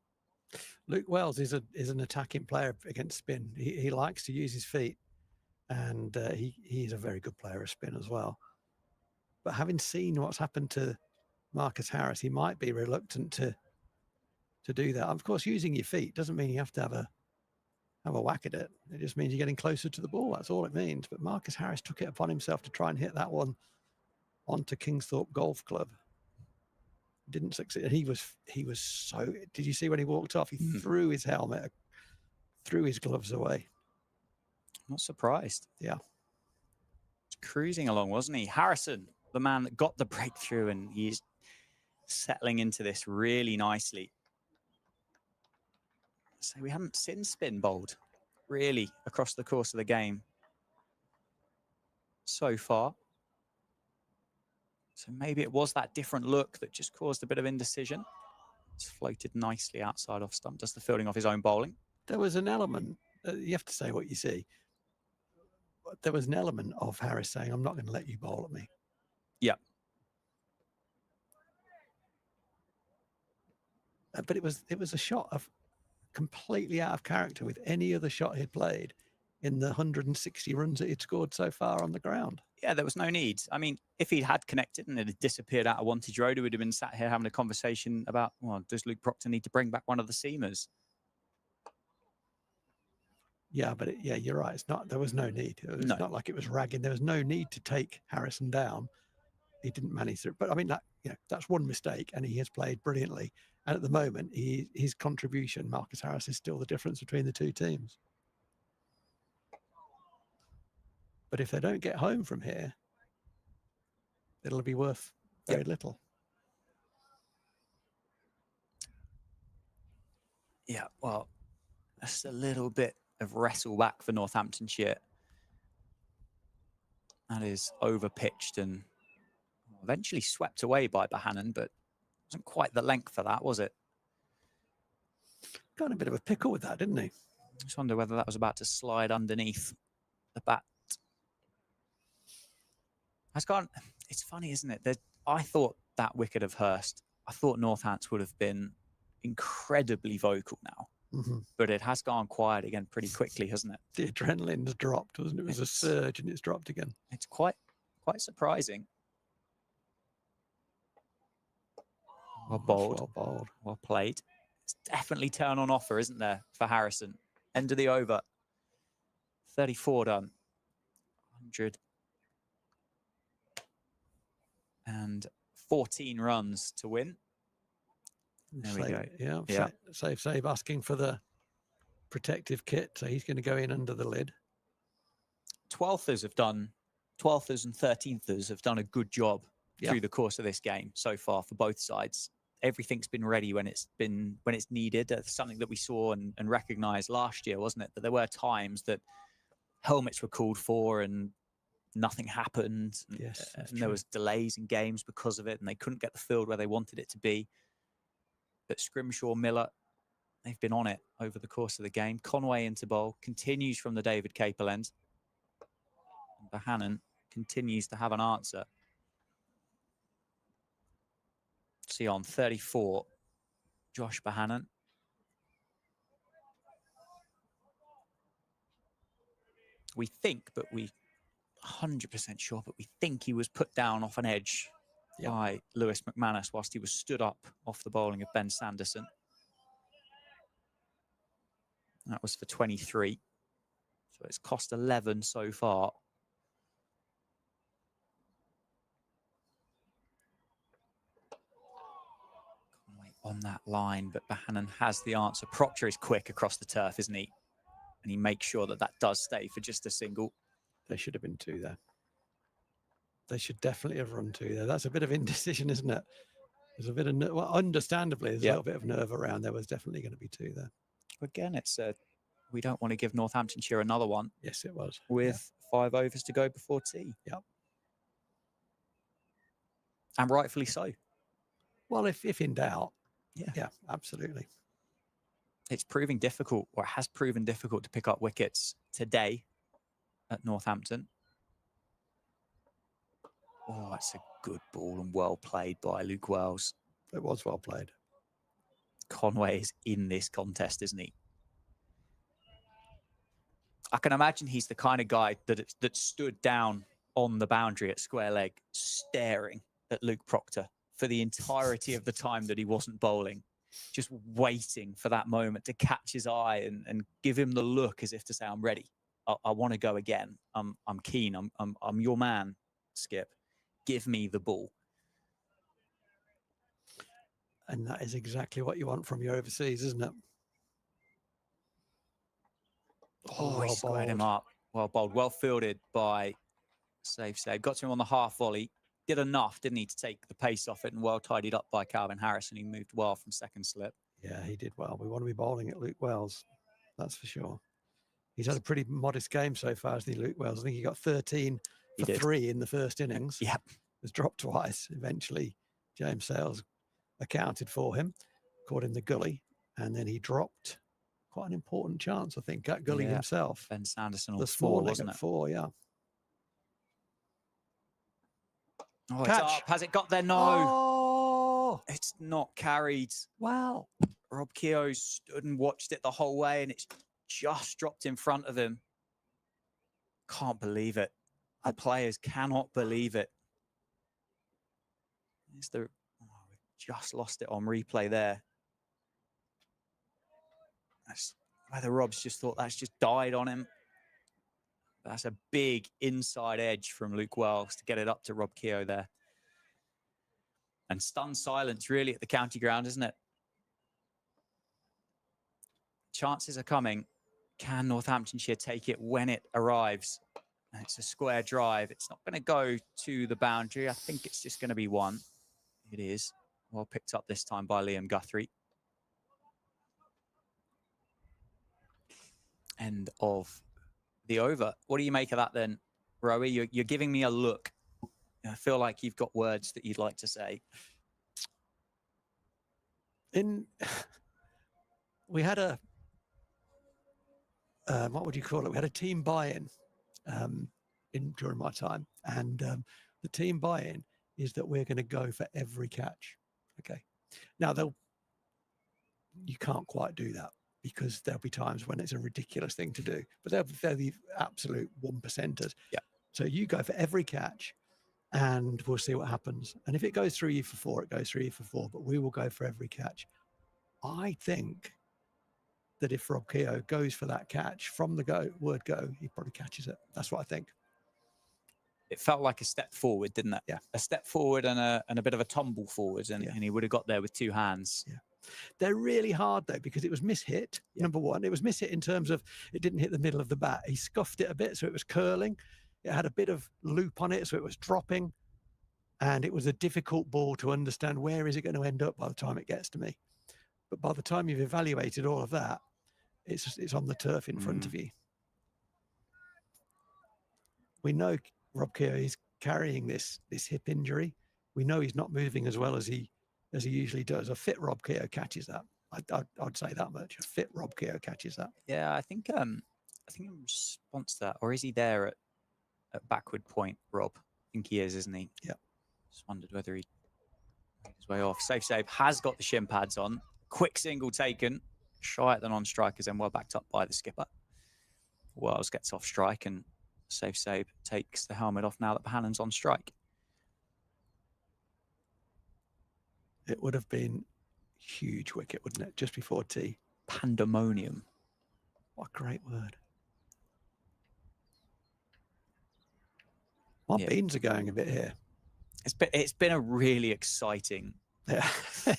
Luke Wells is an attacking player against spin. He likes to use his feet, and he's a very good player of spin as well. But having seen what's happened to Marcus Harris, he might be reluctant to do that. Of course, using your feet doesn't mean you have to have a whack at it. It just means you're getting closer to the ball. That's all it means. But Marcus Harris took it upon himself to try and hit that one onto Kingsthorpe Golf Club. Didn't succeed. He was so. Did you see when he walked off? He threw his helmet, threw his gloves away. Not surprised. Yeah, cruising along, wasn't he? Harrison, the man that got the breakthrough, and he's settling into this really nicely. So we haven't seen spin bowled really across the course of the game so far. So maybe it was that different look that just caused a bit of indecision. It's floated nicely outside off stump. Does the fielding off his own bowling. There was an element, you have to say what you see. There was an element of Harris saying, I'm not going to let you bowl at me. Yeah. But it was a shot of completely out of character with any other shot he'd played in the 160 runs that he'd scored so far on the ground. Yeah, there was no need. I mean, if he'd had connected and it had disappeared out of Wantage Road, we would have been sat here having a conversation about, well, does Luke Proctor need to bring back one of the seamers? Yeah, but yeah, you're right. It's not. There was no need. It was not like it was ragging. There was no need to take Harrison down. He didn't manage to. But I mean, that's one mistake, and he has played brilliantly. And at the moment, his contribution, Marcus Harris, is still the difference between the two teams. But if they don't get home from here, it'll be worth very little. Yeah, well, that's a little bit of wrestle back for Northamptonshire. That is over-pitched and eventually swept away by Bohannon, but wasn't quite the length for that, was it? Got in a bit of a pickle with that, didn't he? Just wonder whether that was about to slide underneath the bat. It's funny, isn't it? I thought that wicket of Hurst, I thought Northants would have been incredibly vocal now. Mm-hmm. But it has gone quiet again pretty quickly, hasn't it? The adrenaline's dropped, wasn't it? It was a surge and it's dropped again. It's quite surprising. Well bowled. Well bowled. Well played. It's definitely turn on offer, isn't there, for Harrison? End of the over. 34 done. 114 runs to win. There we go. Yeah. Zaib asking for the protective kit, so he's going to go in under the lid. 12thers and 13thers have done a good job through the course of this game so far for both sides. Everything's been ready when it's needed. That's something that we saw and recognized last year, wasn't it? That there were times that helmets were called for and nothing happened. Yes, and there was delays in games because of it, and they couldn't get the field where they wanted it to be. But Scrimshaw, Miller, they've been on it over the course of the game. Conway into bowl, continues from the David Capel end. And Bohannon continues to have an answer. See on 34, Josh Bohannon. We think, but we 100% sure, but we think he was put down off an edge by Lewis McManus whilst he was stood up off the bowling of Ben Sanderson. That was for 23. So it's cost 11 so far. Conway on that line, but Bohannon has the answer. Proctor is quick across the turf, isn't he? And he makes sure that that does stay for just a single. There should have been 2 there. They should definitely have run 2 there. That's a bit of indecision, isn't it? There's a bit of, well, understandably, there's a little bit of nerve around. There was definitely going to be 2 there. Again, it's we don't want to give Northamptonshire another one. Yes, it was. With 5 overs to go before tea. Yep. And rightfully so. Well, if in doubt, yeah, absolutely. It's proving difficult, or it has proven difficult to pick up wickets today at Northampton. Oh, that's a good ball and well played by Luke Wells. It was well played. Conway is in this contest, isn't he? I can imagine he's the kind of guy that stood down on the boundary at square leg, staring at Luke Proctor for the entirety of the time that he wasn't bowling, just waiting for that moment to catch his eye and give him the look as if to say, I'm ready. I want to go again. I'm keen. I'm your man, Skip. Give me the ball. And that is exactly what you want from your overseas, isn't it? Oh, he squared him up. Well bowled. Well fielded by Zaib. Got to him on the half volley. Did enough, didn't he, to take the pace off it, and well tidied up by Calvin Harris, and he moved well from second slip. Yeah, he did well. We want to be bowling at Luke Wells. That's for sure. He's had a pretty modest game so far, hasn't he, Luke Wells? I think he got 13 for 3 in the first innings. Yep. Was dropped twice. Eventually, James Sales accounted for him, caught in the gully, and then he dropped quite an important chance, I think, at gully himself. Ben Sanderson on the 4, wasn't it? 4, yeah. Oh, Catch. It's up. Has it got there? No. Oh! It's not carried. Wow. Rob Keogh stood and watched it the whole way, and it's just dropped in front of him. Can't believe it. The players cannot believe it. We've just lost it on replay there. That's whether Rob's just thought that's just died on him. That's a big inside edge from Luke Wells to get it up to Rob Keogh there. And stunned silence really at the county ground, isn't it? Chances are coming. Can Northamptonshire take it when it arrives? And it's a square drive. It's not going to go to the boundary. I think it's just going to be 1. It is. Well picked up this time by Liam Guthrie. End of the over. What do you make of that then, Rowie? You're giving me a look. I feel like you've got words that you'd like to say. We had a what would you call it? We had a team buy-in during my time, and the team buy-in is that we're going to go for every catch. Okay, now you can't quite do that, because there'll be times when it's a ridiculous thing to do, but they're the absolute 1%ers. Yeah. So you go for every catch, and we'll see what happens. And if it goes through you for 4, it goes through you for 4, but we will go for every catch. I think that if Rob Keogh goes for that catch from the word go, he probably catches it. That's what I think. it felt like a step forward, didn't it? Yeah. A step forward and a bit of a tumble forward, and he would have got there with two hands. Yeah. They're really hard though, because it was mishit. Yeah. Number one, it was mishit in terms of it didn't hit the middle of the bat. He scuffed it a bit, so it was curling. It had a bit of loop on it, so it was dropping. And it was a difficult ball to understand where is it going to end up by the time it gets to me. But by the time you've evaluated all of that, it's on the turf in front of you. We know Rob Keogh is carrying this hip injury. We know he's not moving as well as he usually does. A fit Rob Keogh catches that. I'd say that much. A fit Rob Keogh catches that. Yeah, I think in response to that, or is he there at backward point, Rob? I think he is, isn't he? Yeah. Just wondered whether he made his way off. Zaib has got the shin pads on. Quick single taken. Shy at the non-strikers, then well backed up by the skipper. Wells gets off strike, and Zaib takes the helmet off now that Bohannon's on strike. It would have been huge wicket, wouldn't it? Just before tea. Pandemonium. What a great word. My beans are going a bit here. It's been a really exciting Yeah,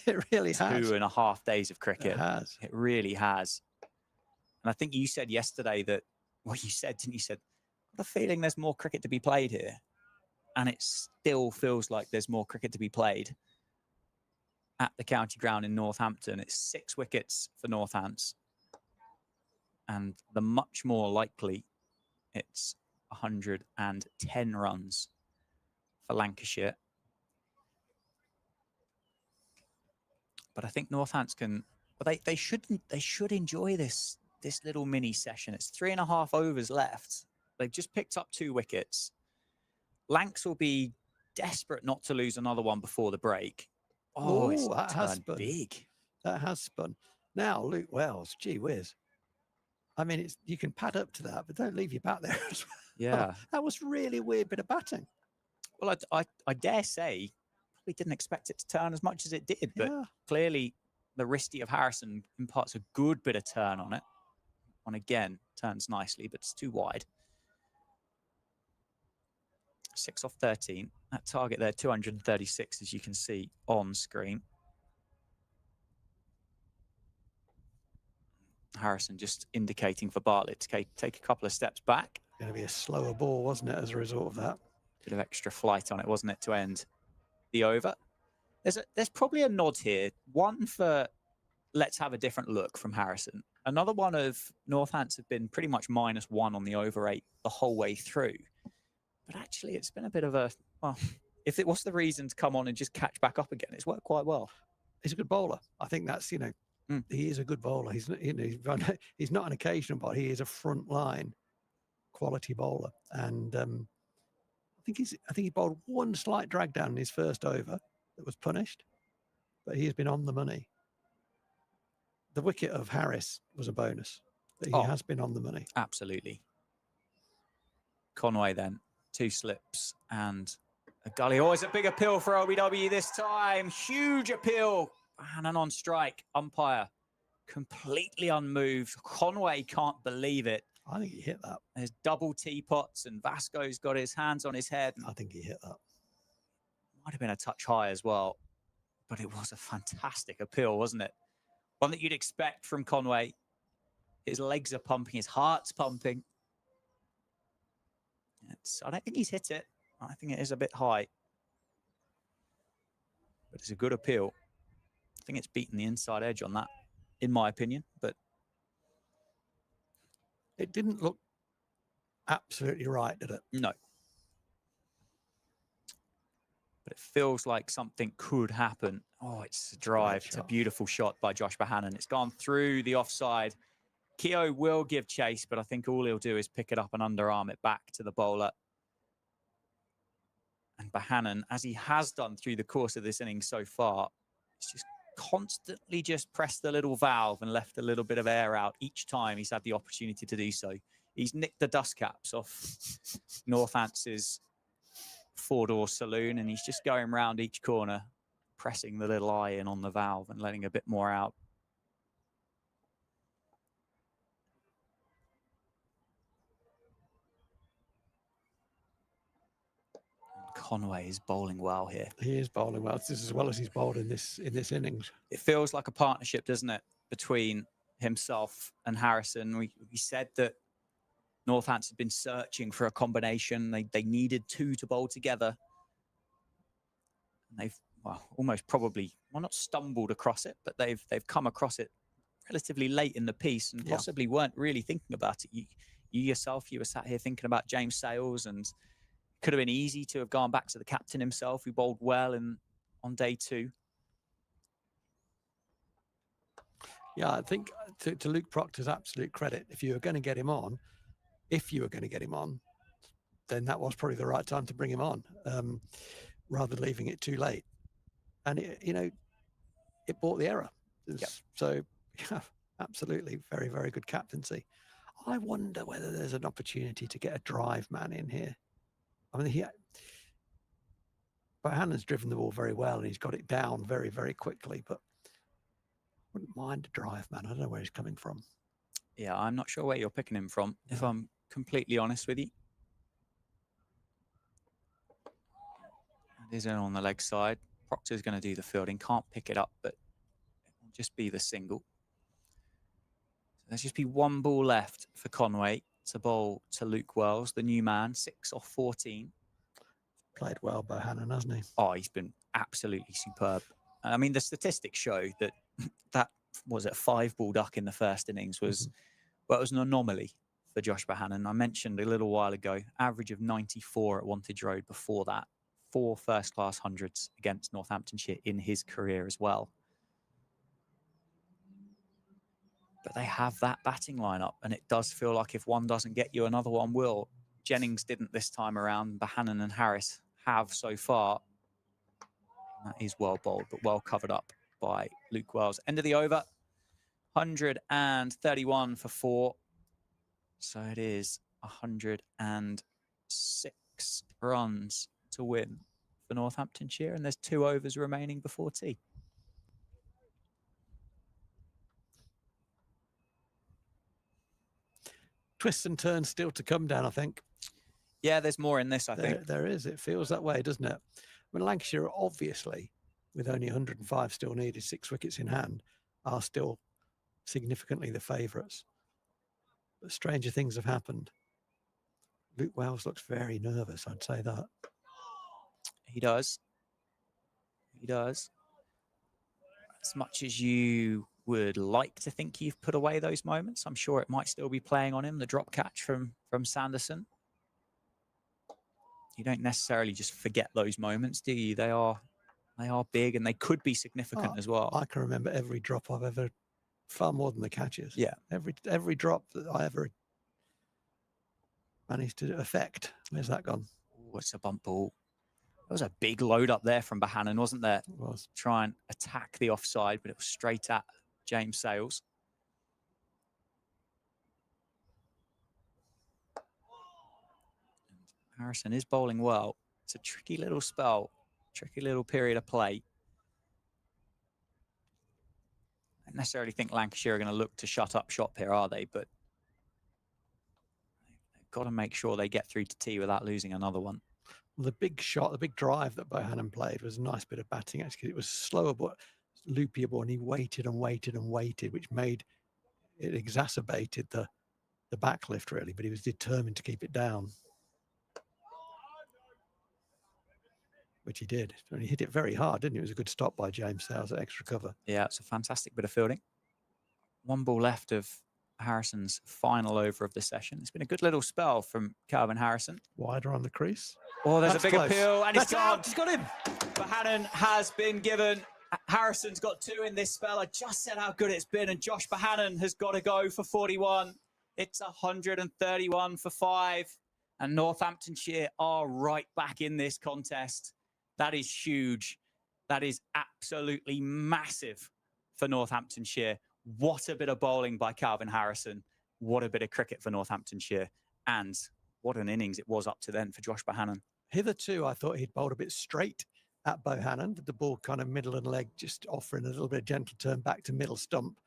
it really has. 2.5 days of cricket. It has. It really has. And I think you said yesterday that, well, you said, didn't you? Said, what a feeling there's more cricket to be played here. And it still feels like there's more cricket to be played at the county ground in Northampton. It's 6 wickets for Northants. And the much more likely, it's 110 runs for Lancashire. But I think Northants can. But they should enjoy this little mini session. It's 3.5 overs left. They've just picked up 2 wickets. Lancs will be desperate not to lose another one before the break. Oh, it's that has turned spun. big. That has spun. Now, Luke Wells, gee whiz. I mean, you can pad up to that, but don't leave your bat there as well. Yeah. That was really weird bit of batting. Well, I dare say we didn't expect it to turn as much as it did, but clearly the wristy of Harrison imparts a good bit of turn on it. And again, turns nicely, but it's too wide. 6 off 13. That target there, 236, as you can see on screen. Harrison just indicating for Bartlett to take a couple of steps back. Going to be a slower ball, wasn't it, as a result of that? Bit of extra flight on it, wasn't it, to end the over? There's probably a nod here. One for let's have a different look from Harrison. Another one of Northants have been pretty much -1 on the over 8 the whole way through. But actually, it's been a bit of a, well, if it was the reason to come on and just catch back up again, it's worked quite well. He's a good bowler. I think that's, he is a good bowler. He's not an occasional bowler. He is a front line quality bowler. And I think he bowled one slight drag down in his first over that was punished, but he has been on the money. The wicket of Harris was a bonus, but he has been on the money. Absolutely. Conway then, 2 slips and a gully. Oh, it's a big appeal for OBW this time. Huge appeal. Bohannon on strike. Umpire completely unmoved. Conway can't believe it. I think he hit that. There's double teapots and Vasco's got his hands on his head. I think he hit that. Might have been a touch high as well, but it was a fantastic appeal, wasn't it? One that you'd expect from Conway. His legs are pumping, his heart's pumping. I don't think he's hit it. I think it is a bit high. But it's a good appeal. I think it's beaten the inside edge on that, in my opinion. But it didn't look absolutely right, did it? No. But it feels like something could happen. Oh, it's a drive. It's a beautiful shot by Josh Bohannon. It's gone through the offside. Keogh will give chase, but I think all he'll do is pick it up and underarm it back to the bowler. And Bohannon, as he has done through the course of this innings so far, he's just constantly just pressed the little valve and left a little bit of air out each time he's had the opportunity to do so. He's nicked the dust caps off Northants' 4-door saloon, and he's just going round each corner, pressing the little eye in on the valve and letting a bit more out. Conway is bowling well here. He is bowling well. This is as well as he's bowled in this innings. It feels like a partnership, doesn't it, between himself and Harrison? We said that Northants had been searching for a combination. They needed two to bowl together. And they've almost probably not stumbled across it, but they've come across it relatively late in the piece and possibly weren't really thinking about it. You yourself, you were sat here thinking about James Sales, and could have been easy to have gone back to the captain himself, who bowled well on day 2. Yeah, I think to Luke Proctor's absolute credit, if you were going to get him on, then that was probably the right time to bring him on, rather than leaving it too late. And it brought the error. So, yeah, absolutely, very, very good captaincy. I wonder whether there's an opportunity to get a drive man in here. I mean, Bohannon's driven the ball very well and he's got it down very, very quickly, but wouldn't mind a drive man. I don't know where he's coming from. Yeah, I'm not sure where you're picking him from, if I'm completely honest with you. It is in on the leg side. Proctor's going to do the fielding. Can't pick it up, but it will just be the single. So there's just be one ball left for Conway to bowl to Luke Wells, the new man, 6 off 14. Played well, Bohannon, hasn't he? Oh, he's been absolutely superb. I mean, the statistics show that was it 5-ball duck in the first innings was, well, it was an anomaly for Josh Bohannon. I mentioned a little while ago, average of 94 at Wantage Road before that. 4 first-class hundreds against Northamptonshire in his career as well. But they have that batting lineup, and it does feel like if one doesn't get you, another one will. Jennings didn't this time around. Bohannon and Harris have so far. That is well bowled, but well covered up by Luke Wells. End of the over, 131 for 4. So it is 106 runs to win for Northamptonshire, and there's 2 overs remaining before tea. Twists and turns still to come down, I think. Yeah, there's more in this, I think. There is. It feels that way, doesn't it? I mean, Lancashire, obviously, with only 105 still needed, 6 wickets in hand, are still significantly the favourites. But stranger things have happened. Luke Wells looks very nervous, I'd say that. He does. He does. As much as you would like to think you've put away those moments, I'm sure it might still be playing on him. The drop catch from Sanderson. You don't necessarily just forget those moments, do you? They are big, and they could be significant as well. I can remember every drop I've ever, far more than the catches. Yeah. Every drop that I ever managed to affect. Where's that gone? Oh, it's a bump ball. There was a big load up there from Bohannon, wasn't there? It was. Try and attack the offside, but it was straight at James Sales. And Harrison is bowling well. It's a tricky little spell, tricky little period of play. I don't necessarily think Lancashire are going to look to shut up shop here, are they? But they've got to make sure they get through to tea without losing another one. The big shot, the big drive that Bohannon played was a nice bit of batting, actually. It was slower, but loopier ball, and he waited and waited and waited, which made it exacerbated the backlift, really, but he was determined to keep it down. Which he did. And he hit it very hard, didn't he? It was a good stop by James Sales at extra cover. Yeah, it's a fantastic bit of fielding. 1 ball left of Harrison's final over of the session. It's been a good little spell from Calvin Harrison. Wider on the crease. Oh, there's That's a big close. appeal, and he's gone. He's got him. Bohannon has been given. Harrison's got 2 in this spell. I just said how good it's been, and Josh Bohannon has got to go for 41. It's 131 for 5, and Northamptonshire are right back in this contest. That is huge. That is absolutely massive for Northamptonshire. What a bit of bowling by Calvin Harrison. What a bit of cricket for Northamptonshire. And what an innings it was up to then for Josh Bohannon. Hitherto, I thought he'd bowled a bit straight at Bohannon, with the ball kind of middle and leg, just offering a little bit of gentle turn back to middle stump.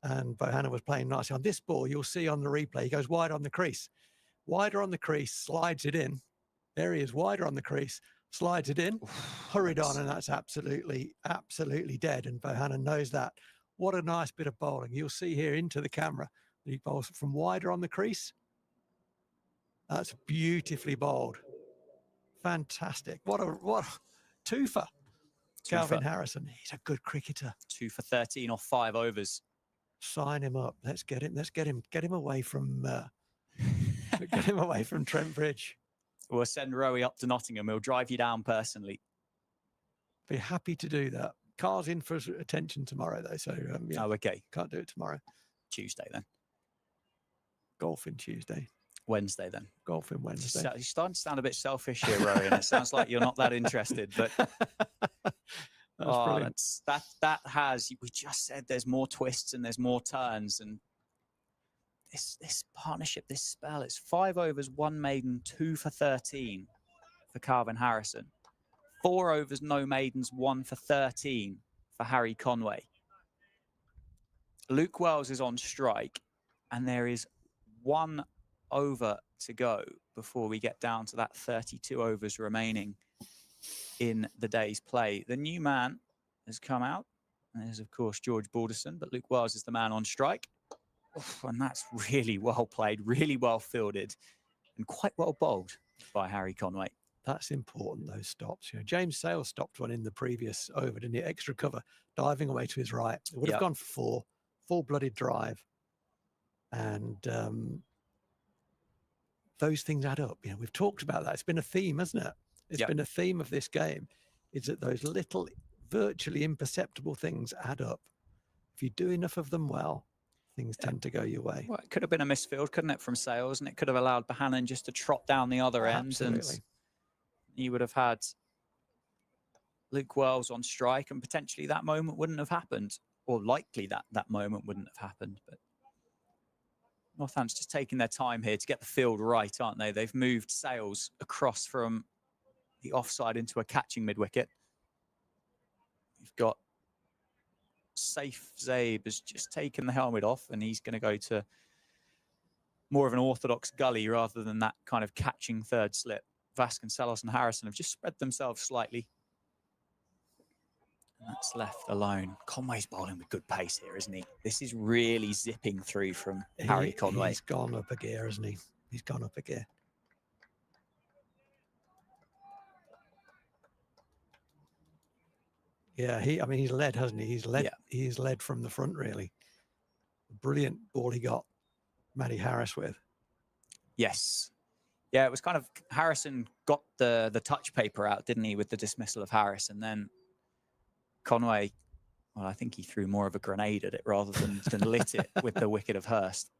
And Bohannon was playing nicely. On this ball, you'll see on the replay, he goes wide on the crease. Wider on the crease, slides it in. There he is, wider on the crease. slides it in, hurried on, and that's absolutely dead. And Bohannon knows that. What a nice bit of bowling. You'll see here into the camera. He bowls from wider on the crease. That's beautifully bowled. Fantastic. What a twofer. Calvin Harrison. He's a good cricketer. 2 for 13 off 5 overs. Sign him up. Let's get him away from get him away from Trent Bridge. We'll send Rowie up to Nottingham. He'll drive you down personally. Be happy to do that. Car's in for attention tomorrow though, so yeah, Oh, okay. can't do it tomorrow. Tuesday then. Golfing Tuesday. Wednesday then. Golfing Wednesday. You're starting to sound a bit selfish here, Rowie, and it sounds like you're not that interested. But brilliant. that has. We just said there's more twists and there's more turns, and this partnership, this spell, it's 5 overs, 1 maiden, 2 for 13 for Calvin Harrison. 4 overs, no maidens, 1 for 13 for Harry Conway. Luke Wells is on strike, and there is 1 over to go before we get down to that 32 overs remaining in the day's play. The new man has come out, and there's, of course, George Balderson, but Luke Wells is the man on strike. And that's really well played, really well fielded, and quite well bowled by Harry Conway. That's important, those stops. You know, James Sales stopped one in the previous over, didn't he? Extra cover, diving away to his right. It would have gone for 4, full-blooded drive. And those things add up. You know, we've talked about that. It's been a theme, hasn't it? It's been a theme of this game, is that those little, virtually imperceptible things add up. If you do enough of them well, things tend to go your way. Well, it could have been a misfield, couldn't it, from Sales, and it could have allowed Bohannon just to trot down the other end. Absolutely. And you would have had Luke Wells on strike, and potentially that moment wouldn't have happened, or likely that moment wouldn't have happened. But Northants just taking their time here to get the field right, aren't they? They've moved Sales across from the offside into a catching mid-wicket. You've got safe Zaib has just taken the helmet off, and he's going to go to more of an orthodox gully rather than that kind of catching third slip. Vasconcelos and Harrison have just spread themselves slightly. And that's left alone. Conway's bowling with good pace here, isn't he? This is really zipping through from Harry Conway. He's gone up a gear, hasn't he? He's gone up a gear. Yeah, I mean, he's led, hasn't he? He's led from the front, really. Brilliant ball he got Matty Harris with. Yes. Yeah, it was kind of, Harrison got the touch paper out, didn't he, with the dismissal of Harris, and then Conway, well, I think he threw more of a grenade at it rather than lit it with the wicket of Hurst.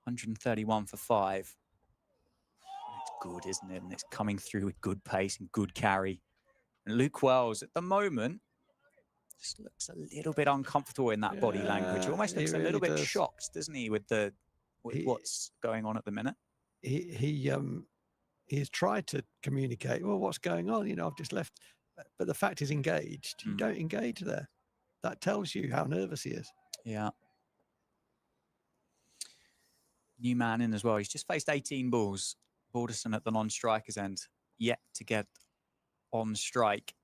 131 for 5. It's good, isn't it? And it's coming through with good pace and good carry. And Luke Wells, at the moment, just looks a little bit uncomfortable in that body language. He almost looks a little bit shocked, doesn't he, with what's going on at the minute? He's tried to communicate, well, what's going on? You know, I've just left. But the fact is engaged. You don't engage there. That tells you how nervous he is. Yeah. New man in as well. He's just faced 18 balls. Balderson at the non-striker's end, yet to get on strike.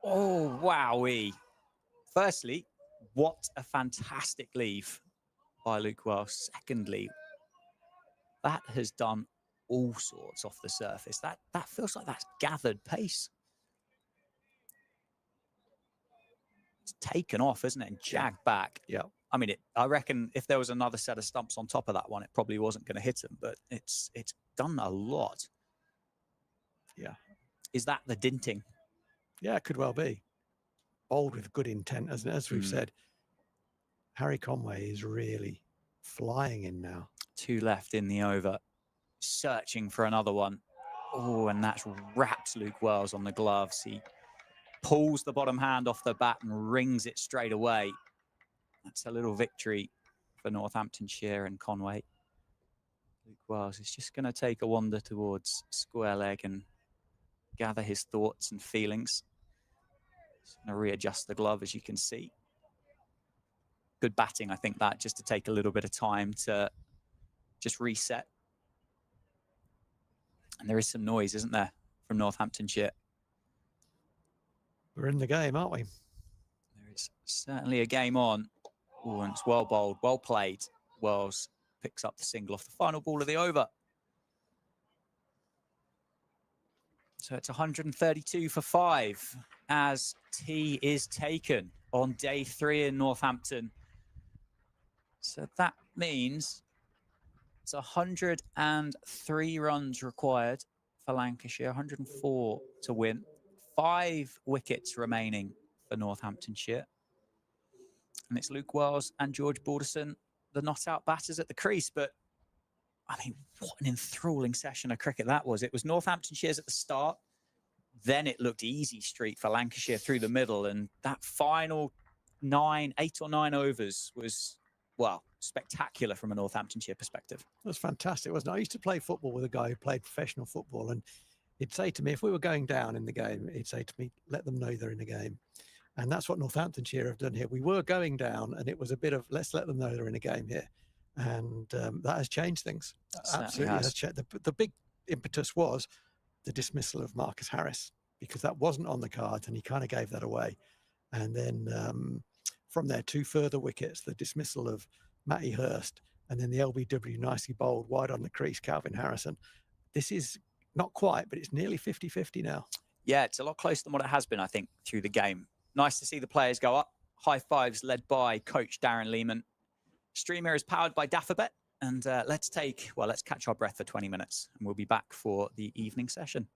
Oh, wowee. Firstly, what a fantastic leave by Luke Wells. Secondly, that has done all sorts off the surface. That feels like that's gathered pace. It's taken off, isn't it? And jagged back. Yeah. I mean, I reckon if there was another set of stumps on top of that one, it probably wasn't going to hit him, but it's done a lot. Yeah. Is that the dinting? Yeah, it could well be. Bowled with good intent, as we've said. Harry Conway is really flying in now. 2 left in the over. Searching for another one. Oh, and that's wrapped Luke Wells on the gloves. He pulls the bottom hand off the bat and rings it straight away. That's a little victory for Northamptonshire and Conway. Luke Wells is just going to take a wander towards square leg and gather his thoughts and feelings. He's going to readjust the glove, as you can see. Good batting, I think, that just to take a little bit of time to just reset. And there is some noise, isn't there? from Northamptonshire. We're in the game, aren't we? There is certainly a game on. Oh, and it's well bowled, well played. Wells picks up the single off the final ball of the over. So it's 132 for 5 as tea is taken on day 3 in Northampton. So that means it's 103 runs required for Lancashire, 104 to win. 5 wickets remaining for Northamptonshire. And it's Luke Wells and George Balderson, the not-out batters at the crease. But, I mean, what an enthralling session of cricket that was. It was Northamptonshire's at the start. Then it looked easy street for Lancashire through the middle. And that final 8 or 9 overs was, well, spectacular from a Northamptonshire perspective. It was fantastic, wasn't it? I used to play football with a guy who played professional football, and he'd say to me, if we were going down in the game, he'd say to me, let them know they're in the game. And that's what Northamptonshire have done here. We were going down, and it was a bit of, let's let them know they're in a game here. And that has changed things. Absolutely has changed. The big impetus was the dismissal of Marcus Harris, because that wasn't on the cards, and he kind of gave that away. And then from there, 2 further wickets, the dismissal of Matty Hurst, and then the LBW nicely bowled wide on the crease, Calvin Harrison. This is not quite, but it's nearly 50-50 now. Yeah, it's a lot closer than what it has been, I think, through the game. Nice to see the players go up. High fives led by coach Darren Lehman. Streamer is powered by Daffabet. And let's catch our breath for 20 minutes. And we'll be back for the evening session.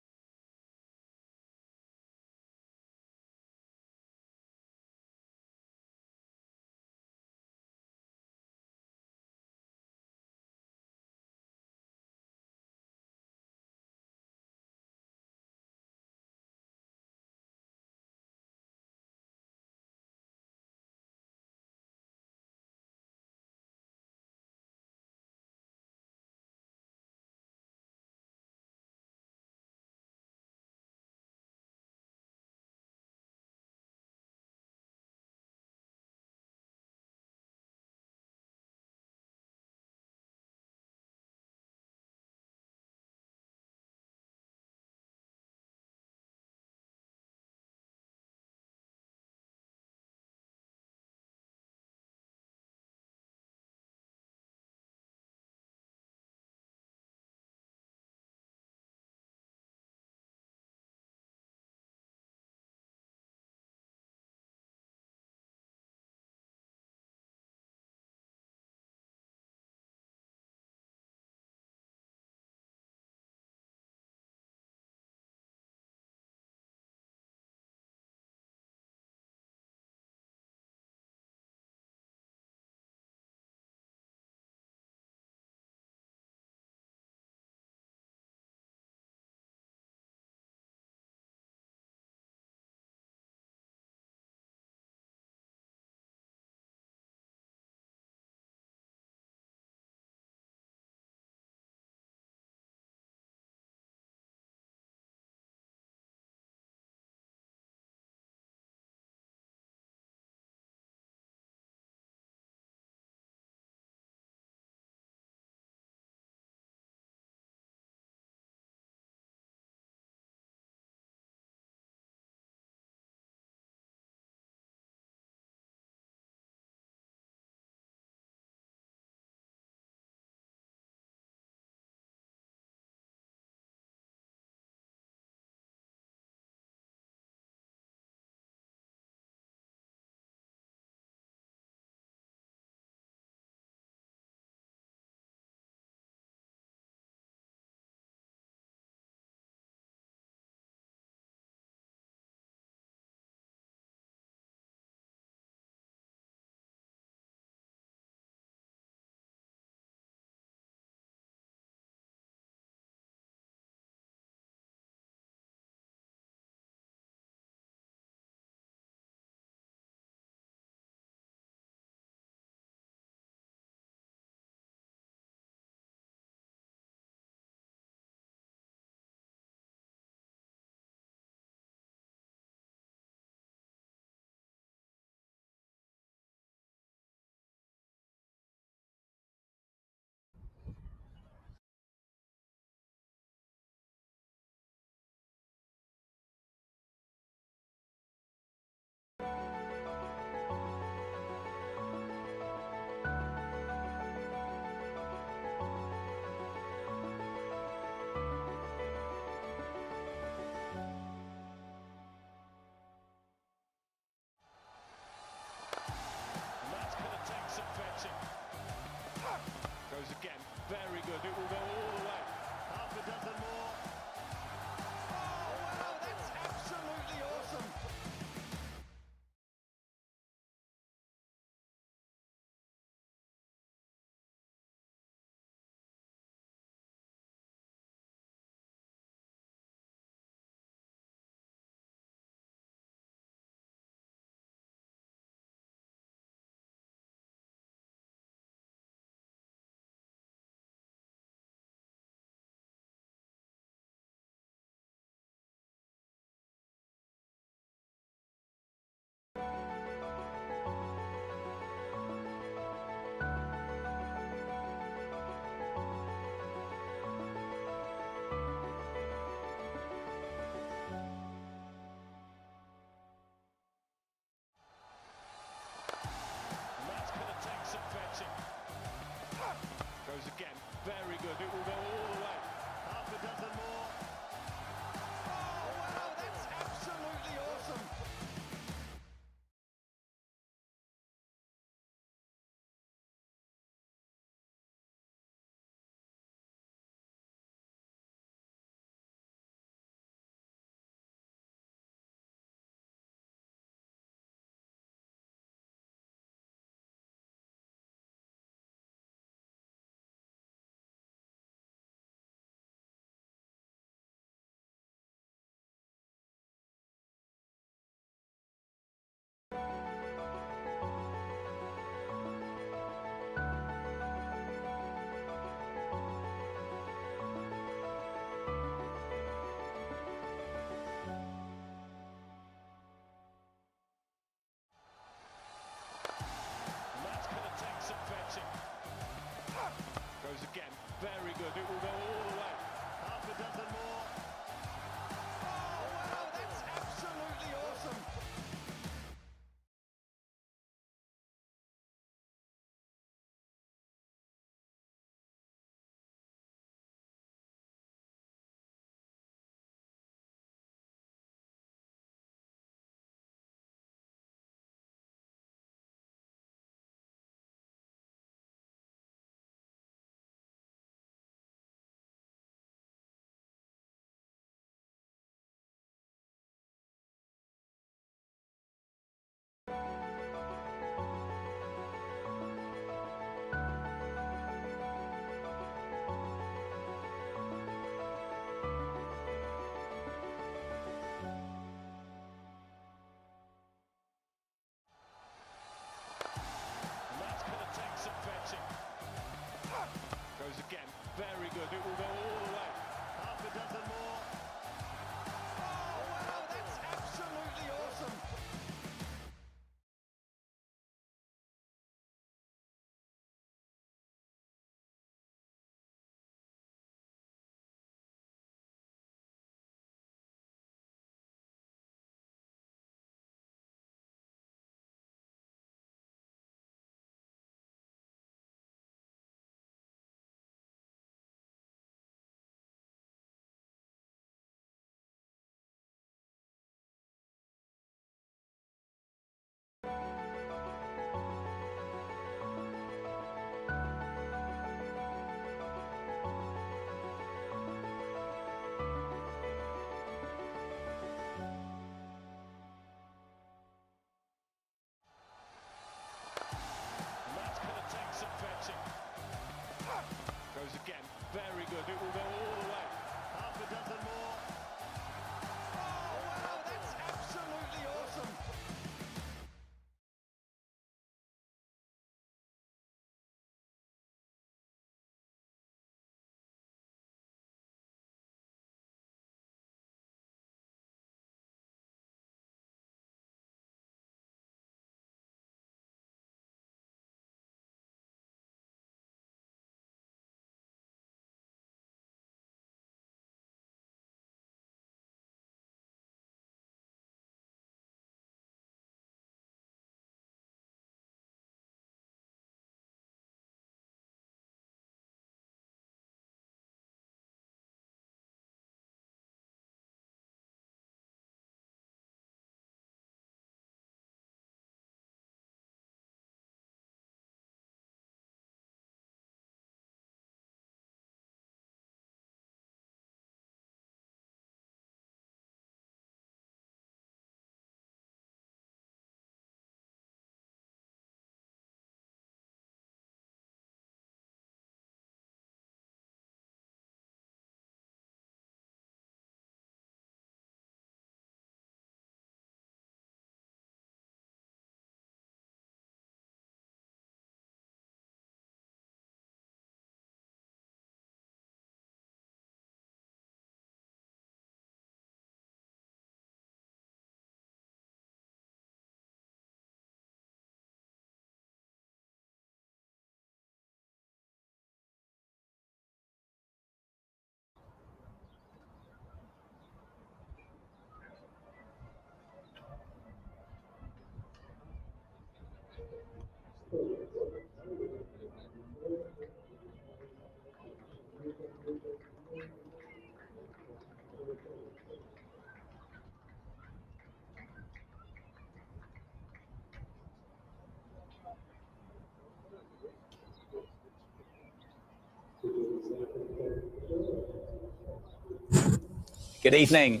Good evening.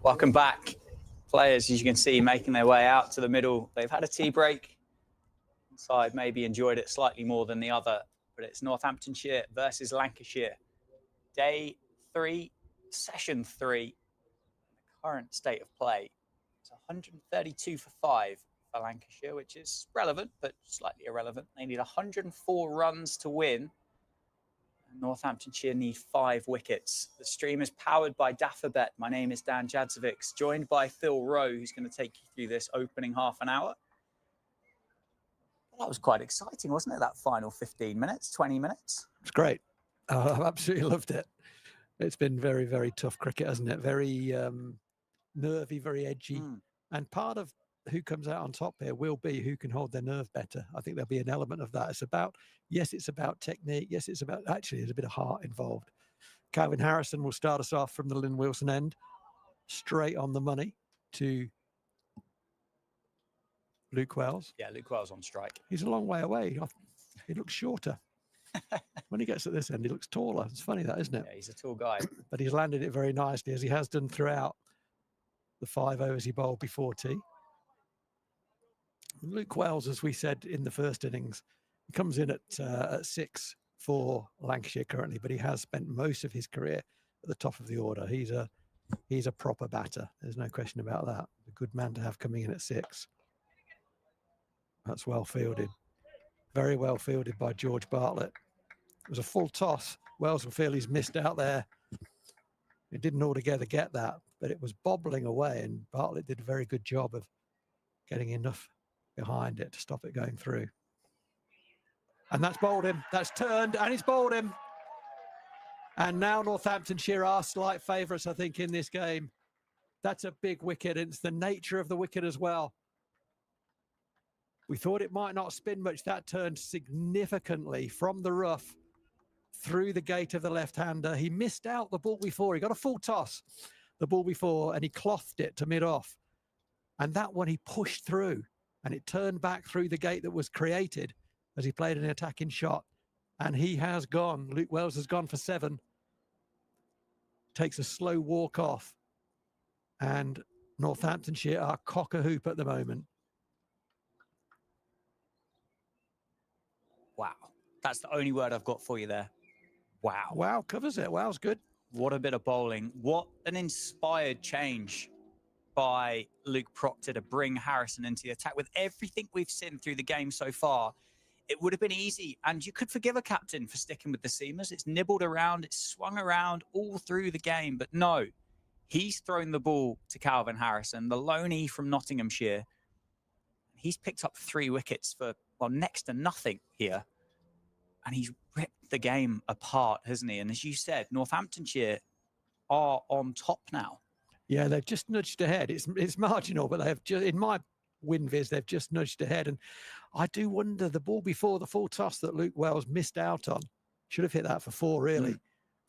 Welcome back. Players, as you can see, making their way out to the middle. They've had a tea break. One side maybe enjoyed it slightly more than the other, but it's Northamptonshire versus Lancashire. Day 3, session 3. The current state of play is 132 for 5 for Lancashire, which is relevant, but slightly irrelevant. They need 104 runs to win. Northamptonshire need 5 wickets. The stream is powered by Daffabet. My name is Dan Jadzovic, joined by Phil Rowe, who's going to take you through this opening half an hour. Well, that was quite exciting, wasn't it? That final 15 minutes, 20 minutes. It's great. I've absolutely loved it. It's been very, very tough cricket, hasn't it? Very nervy, very edgy. And part of who comes out on top here will be who can hold their nerve better. I think there'll be an element of that. It's about, yes, it's about technique. Yes, it's about, actually, there's a bit of heart involved. Calvin Harrison will start us off from the Lynn Wilson end, straight on the money to Luke Wells. Yeah, Luke Wells on strike. He's a long way away. He looks shorter. When he gets at this end, he looks taller. It's funny that, isn't it? Yeah, he's a tall guy. But he's landed it very nicely, as he has done throughout the 5 overs he bowled before tea. Luke Wells, as we said in the first innings, he comes in at 6 for Lancashire currently, but he has spent most of his career at the top of the order. He's a proper batter. There's no question about that. A good man to have coming in at 6. That's well fielded. Very well fielded by George Bartlett. It was a full toss. Wells will feel he's missed out there. He didn't altogether get that, but it was bobbling away, and Bartlett did a very good job of getting enough behind it to stop it going through. And that's bowled him. That's turned, and he's bowled him. And now Northamptonshire are slight favourites, I think, in this game. That's a big wicket. It's the nature of the wicket as well. We thought it might not spin much. That turned significantly from the rough through the gate of the left-hander. He missed out the ball before. He got a full toss, the ball before, and he clothed it to mid-off. And that one he pushed through, and it turned back through the gate that was created as he played an attacking shot. And he has gone. Luke Wells has gone for 7. Takes a slow walk off. And Northamptonshire are cock-a-hoop at the moment. Wow. That's the only word I've got for you there. Wow. Wow, covers it. Wow's good. What a bit of bowling. What an inspired change by Luke Proctor to bring Harrison into the attack. With everything we've seen through the game so far, it would have been easy. And you could forgive a captain for sticking with the seamers. It's nibbled around, it's swung around all through the game. But no, he's thrown the ball to Calvin Harrison, the loanee from Nottinghamshire. He's picked up 3 wickets for, well, next to nothing here. And he's ripped the game apart, hasn't he? And as you said, Northamptonshire are on top now. Yeah, they've just nudged ahead. It's marginal, but they've just, in my win viz, they've just nudged ahead. And I do wonder, the ball before the full toss that Luke Wells missed out on, should have hit that for 4, really.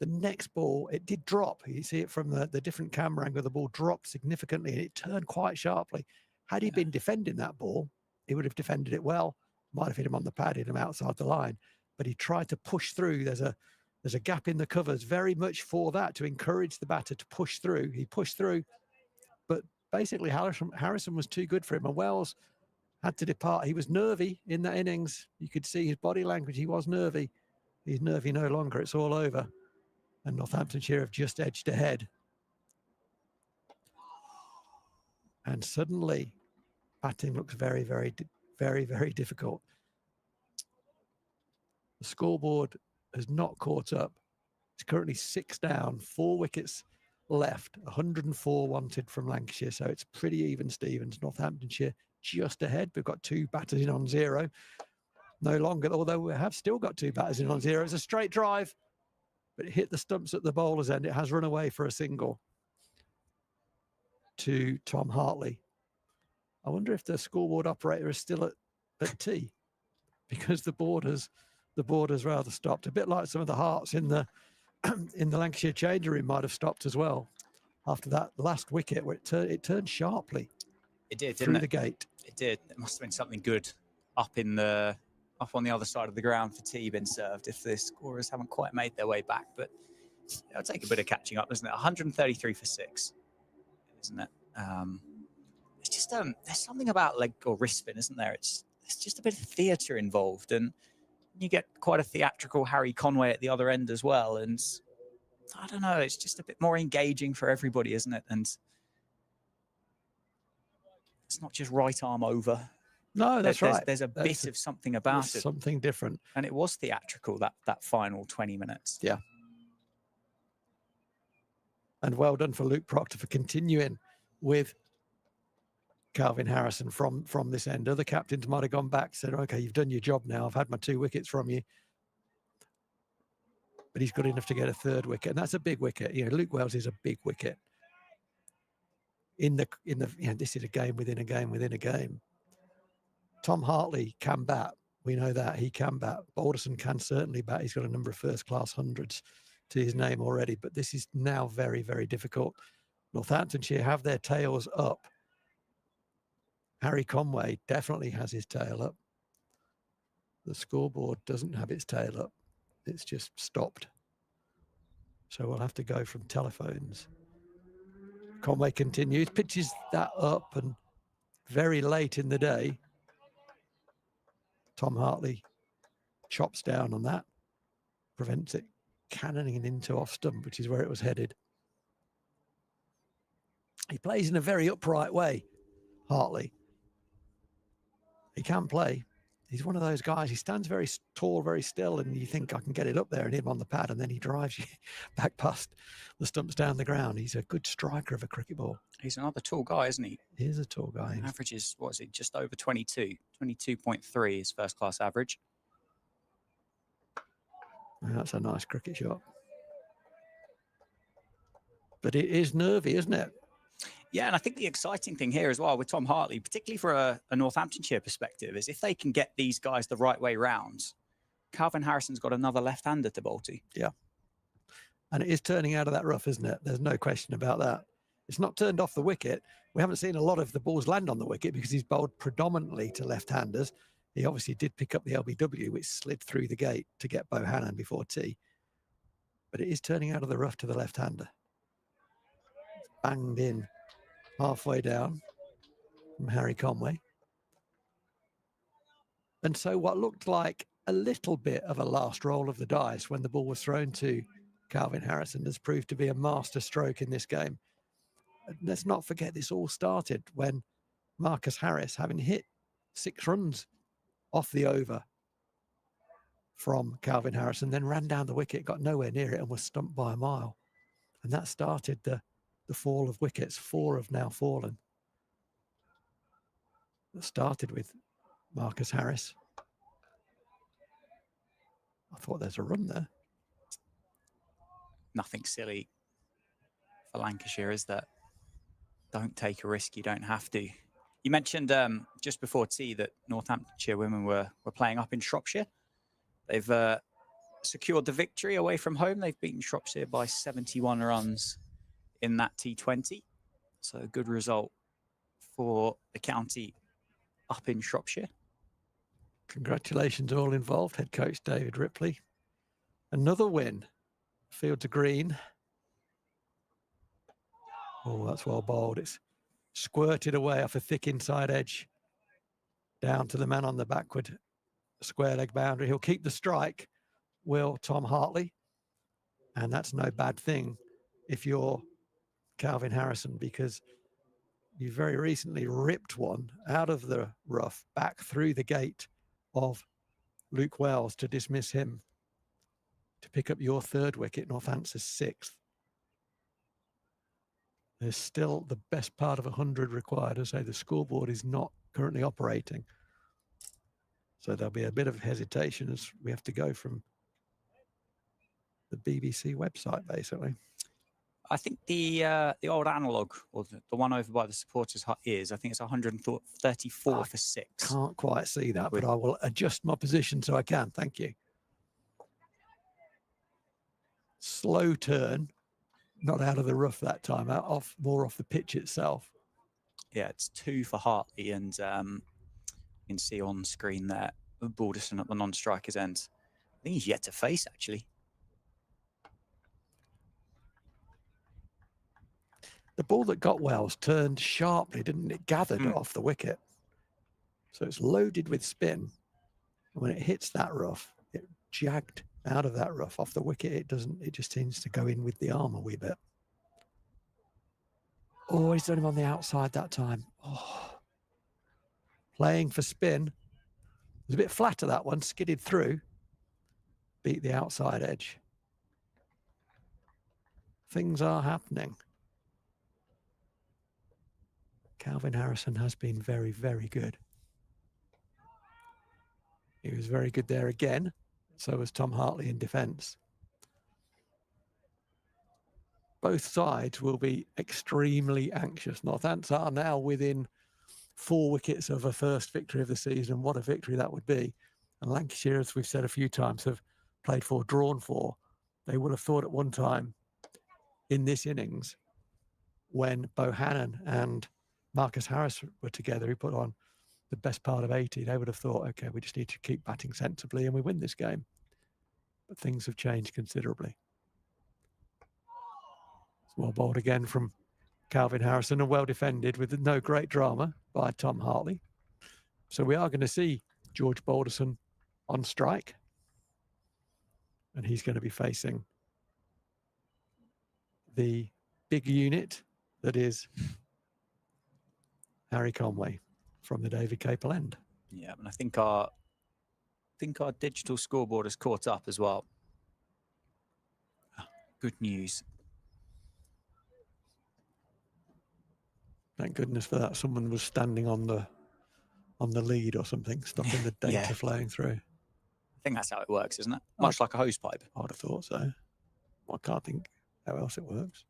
The next ball, it did drop. You see it from the different camera angle. The ball dropped significantly, and it turned quite sharply. Had he been defending that ball, he would have defended it well. Might have hit him on the pad, hit him outside the line. But he tried to push through. There's a gap in the covers very much for that, to encourage the batter to push through. He pushed through, but basically Harrison was too good for him, and Wells had to depart. He was nervy in that innings. You could see his body language. He was nervy. He's nervy no longer. It's all over. And Northamptonshire have just edged ahead. And suddenly, batting looks very, very, very, very difficult. The scoreboard has not caught up. It's currently 6 down, 4 wickets left, 104 wanted from Lancashire. So it's pretty even, Stevens. Northamptonshire just ahead. We've got 2 batters in on 0. No longer, although we have still got 2 batters in on 0. It's a straight drive, but it hit the stumps at the bowler's end. It has run away for a single to Tom Hartley. I wonder if the scoreboard operator is still at tea. because the borders rather stopped. A bit like some of the hearts in the in the Lancashire changing room might have stopped as well after that last wicket where it turned sharply. It did, through didn't the gate. It did. It must have been something good up on the other side of the ground for tea been served if the scorers haven't quite made their way back. But it'll take a bit of catching up, doesn't it? 133 for 6, isn't it? It's just there's something about leg or wrist spin, isn't there? It's just a bit of theatre involved, and you get quite a theatrical Harry Conway at the other end as well. And I don't know, it's just a bit more engaging for everybody, isn't it? And it's not just right arm over. No, that's right. There's a bit of something about it. Something different. And it was theatrical, that final 20 minutes. Yeah. And well done for Luke Proctor for continuing with Calvin Harrison from this end. Other captains might have gone back, said, okay, you've done your job now. I've had my 2 wickets from you. But he's good enough to get a 3rd wicket. And that's a big wicket. You know, Luke Wells is a big wicket. This is a game within a game within a game. Tom Hartley can bat. We know that he can bat. Balderson can certainly bat. He's got a number of first-class hundreds to his name already, but this is now very, very difficult. Northamptonshire have their tails up. Harry Conway definitely has his tail up. The scoreboard doesn't have its tail up. It's just stopped. So we'll have to go from telephones. Conway continues, pitches that up, and very late in the day, Tom Hartley chops down on that, prevents it cannoning into off stump, which is where it was headed. He plays in a very upright way, Hartley. He can play. He's one of those guys, he stands very tall, very still, and you think, I can get it up there and hit him on the pad, and then he drives you back past the stumps down the ground. He's a good striker of a cricket ball. He's another tall guy, isn't he? He is a tall guy. Average is, what is it, just over 22. 22.3 is first-class average. That's a nice cricket shot. But it is nervy, isn't it? Yeah, and I think the exciting thing here as well with Tom Hartley, particularly for a Northamptonshire perspective, is if they can get these guys the right way round, Calvin Harrison's got another left-hander to bowl to. Yeah. And it is turning out of that rough, isn't it? There's no question about that. It's not turned off the wicket. We haven't seen a lot of the balls land on the wicket because he's bowled predominantly to left-handers. He obviously did pick up the LBW, which slid through the gate to get Bohannon before tea. But it is turning out of the rough to the left-hander. It's banged in halfway down from Harry Conway. And so what looked like a little bit of a last roll of the dice when the ball was thrown to Calvin Harrison has proved to be a master stroke in this game. And let's not forget this all started when Marcus Harris, having hit 6 runs off the over from Calvin Harrison, then ran down the wicket, got nowhere near it and was stumped by a mile. And that started the fall of wickets. 4 have now fallen. It started with Marcus Harris. I thought there's a run there. Nothing silly for Lancashire, is that? Don't take a risk, you don't have to. You mentioned just before tea that Northamptonshire women were playing up in Shropshire. They've secured the victory away from home. They've beaten Shropshire by 71 runs in that T20. So a good result for the county up in Shropshire. Congratulations all involved. Head coach David Ripley. Another win. Field to green. Oh, that's well bowled. It's squirted away off a thick inside edge. Down to the man on the backward square leg boundary. He'll keep the strike, will Tom Hartley. And that's no bad thing if you're Calvin Harrison, because you very recently ripped one out of the rough back through the gate of Luke Wells to dismiss him, to pick up your 3rd wicket, Northants' 6th. There's still the best part of 100 required. As I say, the scoreboard is not currently operating. So there'll be a bit of hesitation as we have to go from the BBC website, basically. I think the old analog, or the one over by the supporters' hut is, I think it's 134 for 6. Can't quite see that, but I will adjust my position so I can. Thank you. Slow turn, not out of the rough that time, more off the pitch itself. Yeah, it's 2 for Hartley, and you can see on screen there Balderson at the non-striker's end. I think he's yet to face, actually. The ball that got Wells turned sharply, didn't it? Gathered off the wicket. So it's loaded with spin. And when it hits that rough, it jagged out of that rough off the wicket. It just tends to go in with the arm a wee bit. Oh, he's done him on the outside that time. Oh. Playing for spin. It was a bit flatter, that one, skidded through. Beat the outside edge. Things are happening. Calvin Harrison has been very, very good. He was very good there again. So was Tom Hartley in defence. Both sides will be extremely anxious. Northants are now within 4 wickets of a first victory of the season. What a victory that would be. And Lancashire, as we've said a few times, have played for, drawn for. They would have thought at one time in this innings, when Bohannon and Marcus Harris were together, he put on the best part of 80. They would have thought, okay, we just need to keep batting sensibly and we win this game. But things have changed considerably. It's well bowled again from Calvin Harrison and well defended with no great drama by Tom Hartley. So we are going to see George Balderson on strike. And he's going to be facing the big unit that is Harry Conway from the David Capel end. Yeah, and I think our digital scoreboard has caught up as well. Good news. Thank goodness for that. Someone was standing on the lead or something, stopping the data flowing through. I think that's how it works, isn't it? Much like a hose pipe. I'd have thought so. I can't think how else it works.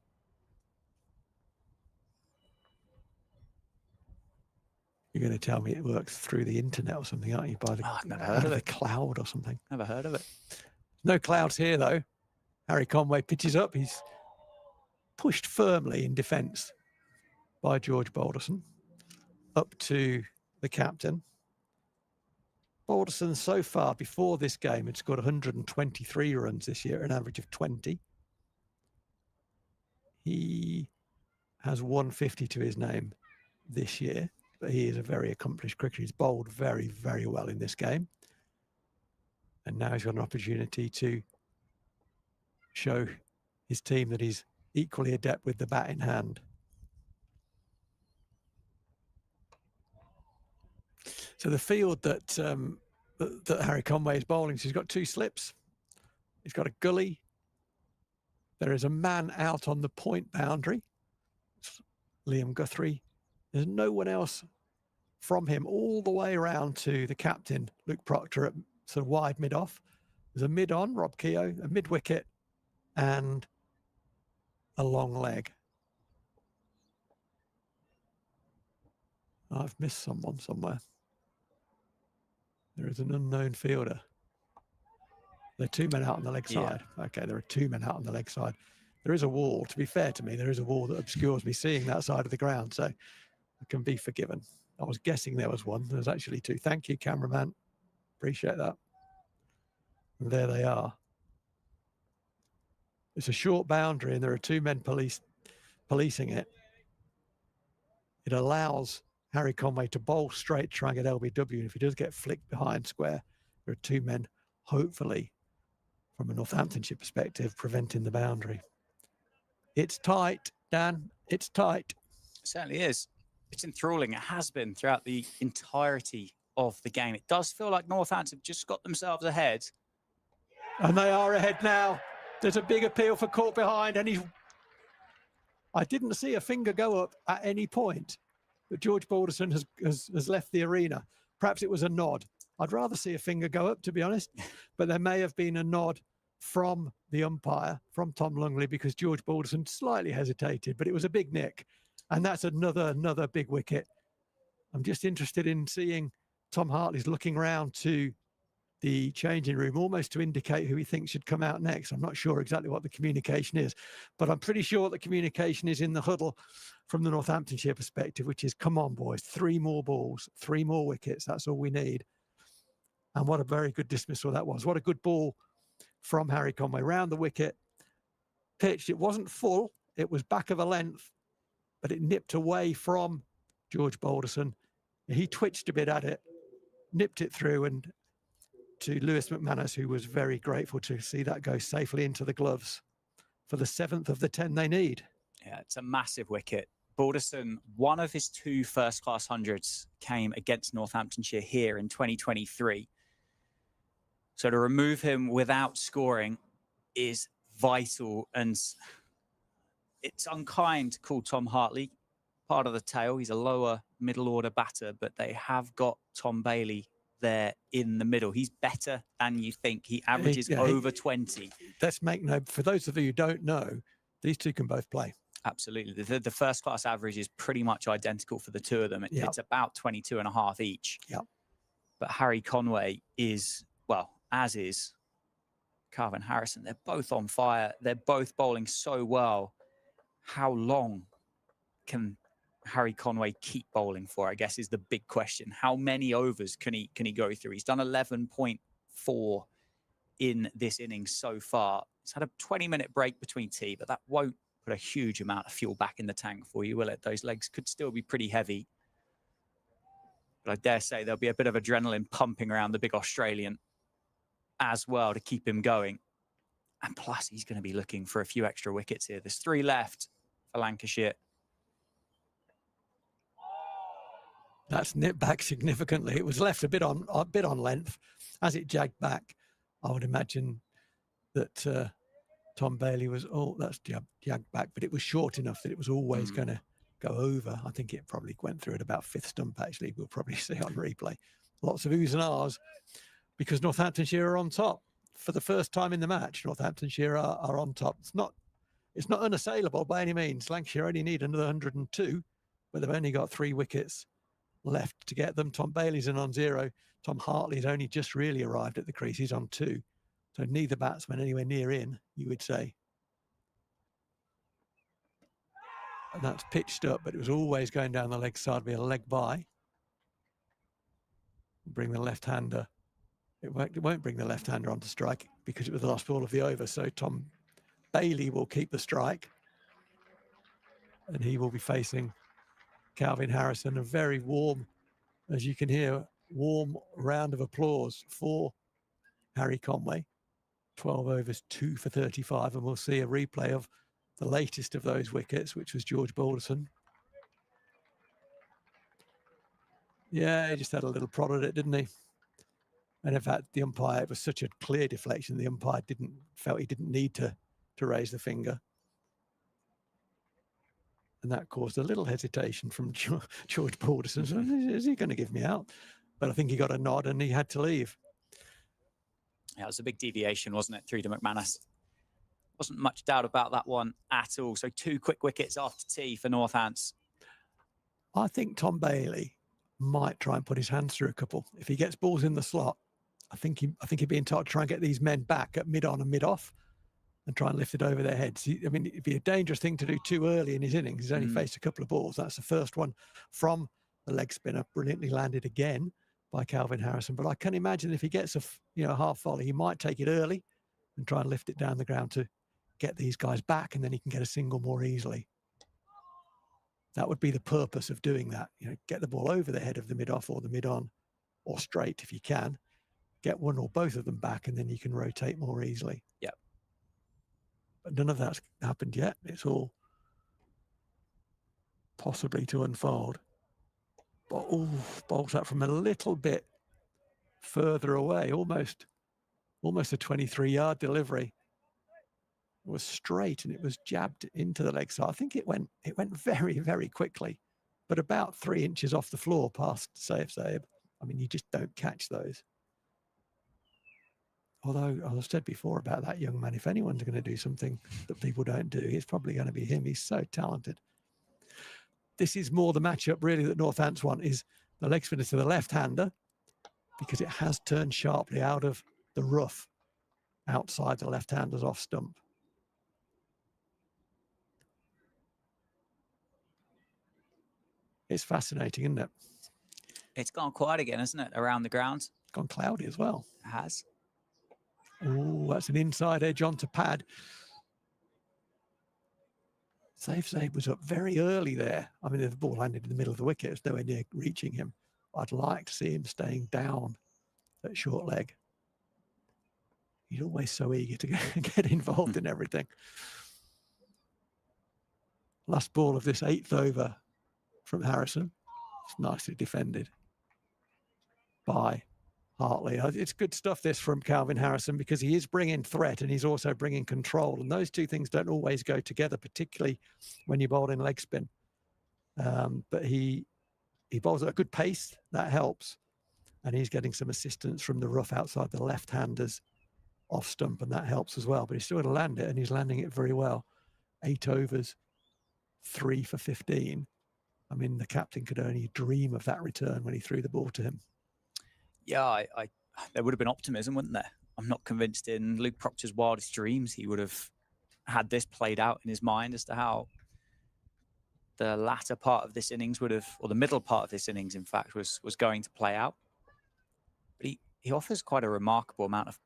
You're going to tell me it works through the internet or something, aren't you? By the, I've never heard of the cloud or something. Never heard of it. No clouds here, though. Harry Conway pitches up. He's pushed firmly in defence by George Balderson up to the captain. Balderson so far before this game had scored 123 runs this year, an average of 20. He has 150 to his name this year, but he is a very accomplished cricketer. He's bowled very, very well in this game. And now he's got an opportunity to show his team that he's equally adept with the bat in hand. So the field that that Harry Conway is bowling, so he's got 2 slips. He's got a gully. There is a man out on the point boundary. It's Liam Guthrie. There's no one else from him all the way around to the captain, Luke Proctor, at sort of wide mid-off. There's a mid-on, Rob Keogh, a mid-wicket, and a long leg. I've missed someone somewhere. There is an unknown fielder. There are 2 men out on the leg side. Okay, there are 2 men out on the leg side. There is a wall. To be fair to me, there is a wall that obscures me seeing that side of the ground, so I can be forgiven. I was guessing there was one. There's actually 2. Thank you, cameraman. Appreciate that. And there they are. It's a short boundary and there are 2 men policing it. It allows Harry Conway to bowl straight, try and get LBW. And if he does get flicked behind square, there are 2 men, hopefully, from a Northamptonshire perspective, preventing the boundary. It's tight, Dan. It's tight. It certainly is. It's enthralling. It has been throughout the entirety of the game. It does feel like Northants have just got themselves ahead. And they are ahead now. There's a big appeal for caught behind. And I didn't see a finger go up at any point. But George Balderson has left the arena. Perhaps it was a nod. I'd rather see a finger go up, to be honest. But there may have been a nod from the umpire, from Tom Lungley, because George Balderson slightly hesitated, but it was a big nick. And that's another big wicket. I'm just interested in seeing Tom Hartley's looking round to the changing room, almost to indicate who he thinks should come out next. I'm not sure exactly what the communication is, but I'm pretty sure the communication is in the huddle from the Northamptonshire perspective, which is, come on, boys, 3 more balls, 3 more wickets. That's all we need. And what a very good dismissal that was. What a good ball from Harry Conway round the wicket, pitched. It wasn't full. It was back of a length, but it nipped away from George Balderson. He twitched a bit at it, nipped it through, and to Lewis McManus, who was very grateful to see that go safely into the gloves for the 7th of the 10 they need. Yeah, it's a massive wicket. Balderson, one of his 2 first-class hundreds came against Northamptonshire here in 2023. So to remove him without scoring is vital, and it's unkind to call Tom Hartley part of the tail. He's a lower middle order batter, but they have got Tom Bailey there in the middle. He's better than you think. He averages over 20. Let's make note, for those of you who don't know, these two can both play. Absolutely. The first class average is pretty much identical for the two of them. It's about 22 and a half each. Yep. But Harry Conway is, well, as is Calvin Harrison. They're both on fire. They're both bowling so well. How long can Harry Conway keep bowling for, I guess, is the big question. How many overs can he go through? He's done 11.4 in this innings so far. He's had a 20-minute break between tea, but that won't put a huge amount of fuel back in the tank for you, will it? Those legs could still be pretty heavy. But I dare say there'll be a bit of adrenaline pumping around the big Australian as well to keep him going. And plus, he's going to be looking for a few extra wickets here. There's 3 left for Lancashire. That's nipped back significantly. It was left a bit on length. As it jagged back, I would imagine that Tom Bailey was, that's jagged back, but it was short enough that it was always going to go over. I think it probably went through at about 5th stump, actually. We'll probably see on replay. Lots of oohs and ahs because Northamptonshire are on top. For the first time in the match, Northamptonshire are on top. It's not unassailable by any means. Lancashire only need another 102, but they've only got 3 wickets left to get them. Tom Bailey's in on 0. Tom Hartley's only just really arrived at the crease. He's on 2. So neither batsman anywhere near in, you would say. And that's pitched up, but it was always going down the leg side via a leg by. Bring the left-hander. It won't bring the left-hander onto strike because it was the last ball of the over. So Tom Bailey will keep the strike. And he will be facing Calvin Harrison. A very warm, as you can hear, warm round of applause for Harry Conway. 12 overs, 2 for 35, and we'll see a replay of the latest of those wickets, which was George Balderson. Yeah, he just had a little prod at it, didn't he? And in fact, the umpire, it was such a clear deflection, the umpire felt he didn't need to raise the finger. And that caused a little hesitation from George Balderson. So, is he going to give me out? But I think he got a nod and he had to leave. Yeah, it was a big deviation, wasn't it, through to McManus? Wasn't much doubt about that one at all. So 2 quick wickets after tea for Northants. I think Tom Bailey might try and put his hands through a couple. If he gets balls in the slot, I think he'd be entitled to try and get these men back at mid-on and mid-off and try and lift it over their heads. I mean, it'd be a dangerous thing to do too early in his innings. He's only faced a couple of balls. That's the first one from the leg spinner, brilliantly landed again by Calvin Harrison. But I can imagine if he gets a half volley, he might take it early and try and lift it down the ground to get these guys back, and then he can get a single more easily. That would be the purpose of doing that. Get the ball over the head of the mid-off or the mid-on, or straight if you can. Get one or both of them back, and then you can rotate more easily. Yep. But none of that's happened yet. It's all possibly to unfold. But bowls that from a little bit further away, almost a 23-yard delivery. It was straight and it was jabbed into the leg. So I think it went very, very quickly, but about 3 inches off the floor past Zaib. I mean, you just don't catch those. although I've said before about that young man, if anyone's going to do something that people don't do, it's probably going to be him. He's so talented. This is more the matchup really that Northants want, is the leg spinner to the left-hander, because it has turned sharply out of the rough outside the left-hander's off stump. It's fascinating, isn't it? It's gone quiet again, hasn't it, around the ground? It's gone cloudy as well. It has. Oh, that's an inside edge onto pad. Zaib was up very early there. I mean, the ball landed in the middle of the wicket. It's nowhere near reaching him. I'd like to see him staying down at short leg. He's always so eager to get involved in everything. Last ball of this 8th over from Harrison. It's nicely defended by Hartley. It's good stuff, this, from Calvin Harrison, because he is bringing threat and he's also bringing control. And those two things don't always go together, particularly when you're bowling leg spin. But he bowls at a good pace. That helps. And he's getting some assistance from the rough outside the left-handers off stump, and that helps as well. But he's still going to land it, and he's landing it very well. 8 overs, 3 for 15. I mean, the captain could only dream of that return when he threw the ball to him. Yeah, there would have been optimism, wouldn't there? I'm not convinced in Luke Proctor's wildest dreams he would have had this played out in his mind as to how the latter part of this innings would have, or the middle part of this innings, in fact, was going to play out. But he offers quite a remarkable amount of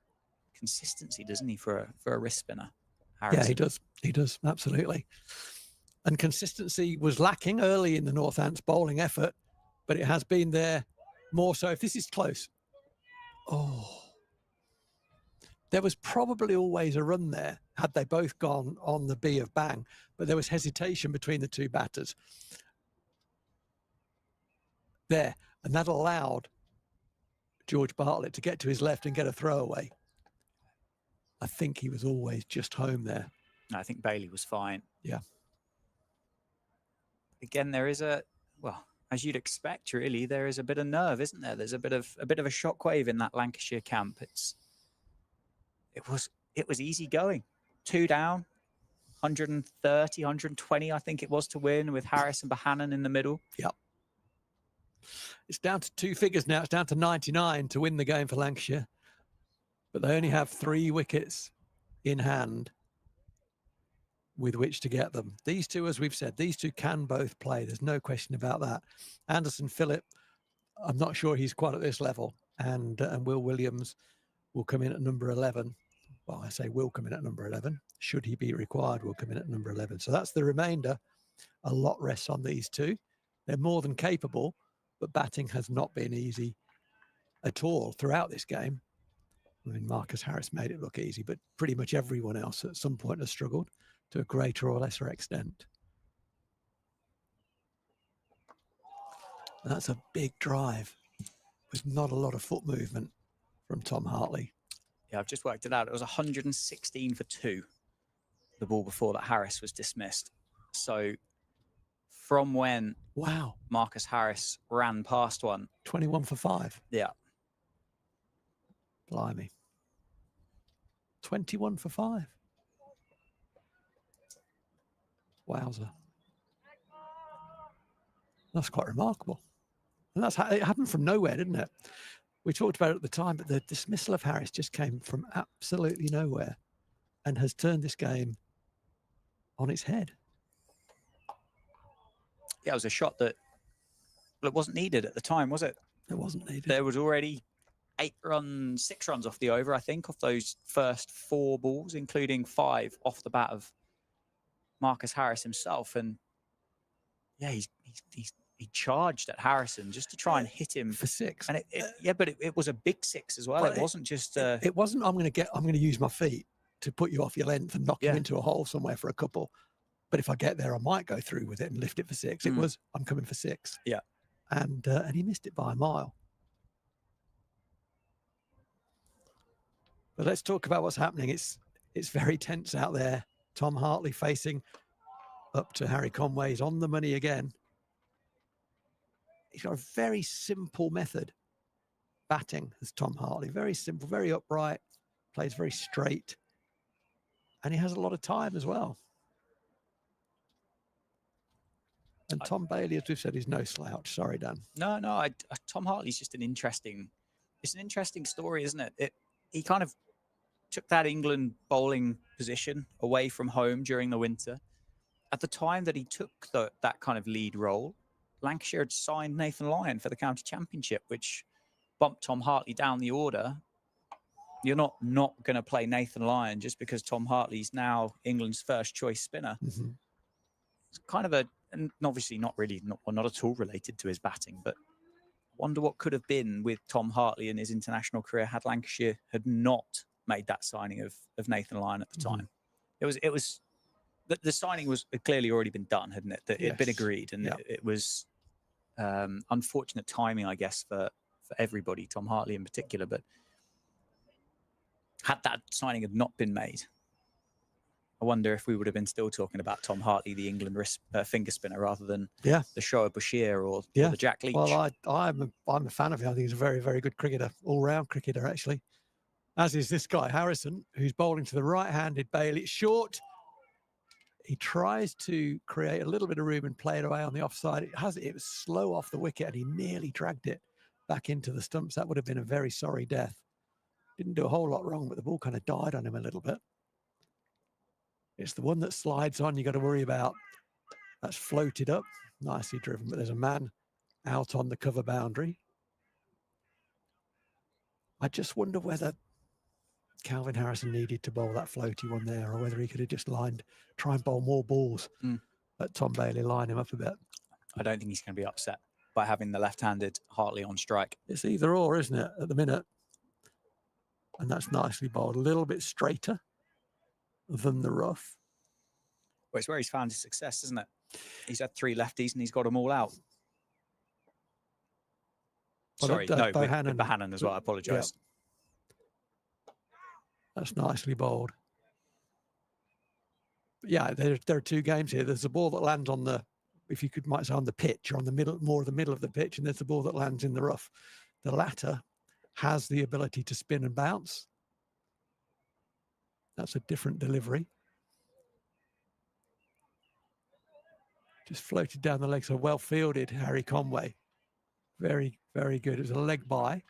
consistency, doesn't he, for a wrist spinner? Harrison. Yeah, he does. He does, absolutely. And consistency was lacking early in the Northants bowling effort, but it has been there more so. If this is close, there was probably always a run there had they both gone on the B of bang, but there was hesitation between the two batters there, and that allowed George Bartlett to get to his left and get a throwaway. I think he was always just home there. I think Bailey was fine. Yeah. Again, there is well, as you'd expect, really, there is a bit of nerve, isn't there? There's a bit of a shockwave in that Lancashire camp. It was easy going. 2 down, 130, 120, I think it was, to win, with Harris and Bohannon in the middle. Yep. It's down to 2 figures now. It's down to 99 to win the game for Lancashire. But they only have 3 wickets in hand with which to get them. These two, as we've said, these two can both play. There's no question about that. Anderson Phillip, I'm not sure he's quite at this level. And Will Williams will come in at number 11. Well, I say will come in at number 11. Should he be required, will come in at number 11. So that's the remainder. A lot rests on these two. They're more than capable, but batting has not been easy at all throughout this game. I mean, Marcus Harris made it look easy, but pretty much everyone else at some point has struggled to a greater or lesser extent. And that's a big drive with not a lot of foot movement from Tom Hartley. Yeah, I've just worked it out. It was 116 for 2, the ball before that Harris was dismissed. So from when Marcus Harris ran past one. 21 for 5. Yeah. Blimey. 21 for 5. Wowzer. That's quite remarkable. And that's how it happened from nowhere, didn't it? We talked about it at the time, but the dismissal of Harris just came from absolutely nowhere and has turned this game on its head. Yeah, it was a shot that wasn't needed at the time, was it? It wasn't needed. There was already 6 runs off the over, I think, off those first 4 balls, including 5 off the bat of Marcus Harris himself. And yeah, he charged at Harrison just to try and hit him for 6. And it was a big 6 as well. It wasn't just it wasn't I'm going to use my feet to put you off your length and knock you into a hole somewhere for a couple, but if I get there I might go through with it and lift it for 6. It was I'm coming for 6. Yeah. And he missed it by a mile. But let's talk about what's happening. It's very tense out there. Tom Hartley facing up to Harry Conway. He's on the money again. He's got a very simple method batting as Tom Hartley. Very simple, very upright, plays very straight, and he has a lot of time as well. And Tom Bailey, as we've said, is no slouch. Sorry, Dan. No, Tom Hartley's just it's an interesting story, isn't it? He kind of took that England bowling position away from home during the winter. At the time that he took that kind of lead role, Lancashire had signed Nathan Lyon for the county championship, which bumped Tom Hartley down the order. You're not going to play Nathan Lyon just because Tom Hartley's now England's first choice spinner. Mm-hmm. It's kind of and obviously not at all related to his batting, but I wonder what could have been with Tom Hartley in his international career had Lancashire had not made that signing of Nathan Lyon at the time. It was the signing had clearly already been done, hadn't it? That it had been agreed, and it was unfortunate timing, I guess, for everybody, Tom Hartley in particular. But had that signing had not been made, I wonder if we would have been still talking about Tom Hartley, the England finger spinner, rather than the Shoaib Bashir or the Jack Leach. Well, I'm a fan of him. I think he's a very, very good cricketer, all-round cricketer, actually. As is this guy, Harrison, who's bowling to the right-handed Bailey. It's short. He tries to create a little bit of room and play it away on the offside. It was slow off the wicket, and he nearly dragged it back into the stumps. That would have been a very sorry death. Didn't do a whole lot wrong, but the ball kind of died on him a little bit. It's the one that slides on you got to worry about. That's floated up, nicely driven, but there's a man out on the cover boundary. I just wonder whether Calvin Harrison needed to bowl that floaty one there, or whether he could have just try and bowl more balls at Tom Bailey, line him up a bit. I don't think he's going to be upset by having the left-handed Hartley on strike. It's either or, isn't it, at the minute? And that's nicely bowled. A little bit straighter than the rough. Well, it's where he's found his success, isn't it? He's had 3 lefties and he's got them all out. Well, Sorry, no, with Bohannon as well. I apologise. Yeah. That's nicely bowled. But yeah, there are 2 games here. There's a ball that lands on might say on the pitch, or on the middle, more the middle of the pitch, and there's the ball that lands in the rough. The latter has the ability to spin and bounce. That's a different delivery. Just floated down the leg, so well fielded, Harry Conway. Very, very good. It was a leg by. I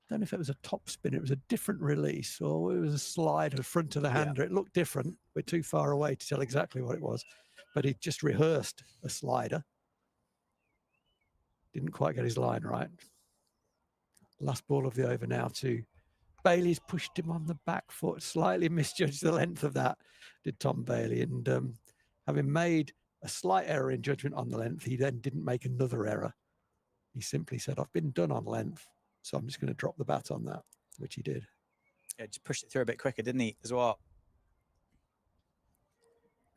don't know if it was a top spin. It was a different release, or it was a slide at the front of the hander. It looked different. We're too far away to tell exactly what it was, but he just rehearsed a slider. Didn't quite get his line right. Last ball of the over now to Bailey's pushed him on the back foot, slightly misjudged the length of that, did Tom Bailey. And having made a slight error in judgment on the length, he then didn't make another error. He simply said, I've been done on length, so I'm just going to drop the bat on that, which he did. Yeah, just pushed it through a bit quicker, didn't he, as well?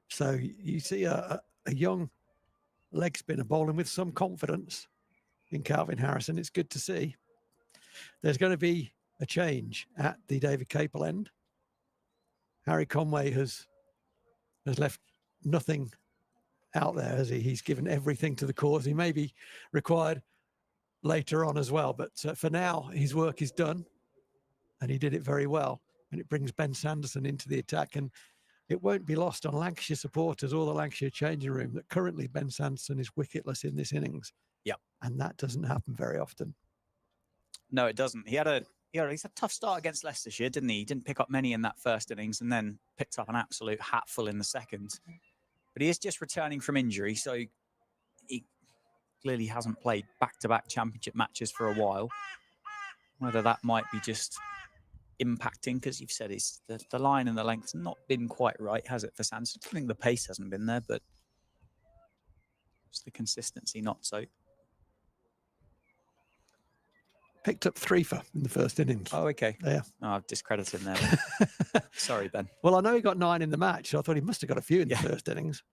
So you see a young leg spinner bowling with some confidence in Calvin Harrison. It's good to see. There's going to be a change at the David Capel end. Harry Conway has left nothing out there, has he? He's given everything to the cause. He may be required later on as well, but for now, his work is done, and he did it very well. And it brings Ben Sanderson into the attack, and it won't be lost on Lancashire supporters or the Lancashire changing room that currently Ben Sanderson is wicketless in this innings. Yeah, and that doesn't happen very often. No, it doesn't. He's had a tough start against Leicestershire, didn't he? He didn't pick up many in that first innings, and then picked up an absolute hatful in the second. But he is just returning from injury, so he clearly hasn't played back-to-back championship matches for a while. Whether that might be just impacting, because you've said the line and the length's not been quite right, has it, for Sanderson? I think the pace hasn't been there, but just the consistency not so. Picked up 3 in the first innings. Oh, okay. Yeah. Oh, I've discredited him there. Sorry, Ben. Well, I know he got 9 in the match, so I thought he must have got a few in the first innings.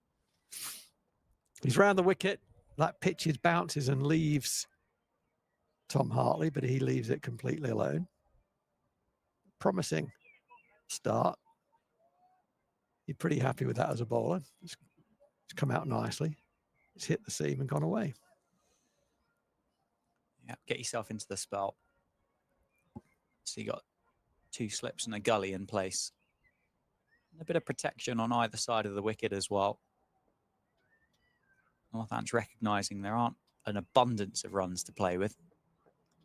He's round the wicket. That pitches, bounces and leaves Tom Hartley, but he leaves it completely alone. Promising start. You're pretty happy with that as a bowler. It's come out nicely. It's hit the seam and gone away. Yeah, get yourself into the spell. So you got 2 slips and a gully in place. A bit of protection on either side of the wicket as well. Northants recognising there aren't an abundance of runs to play with.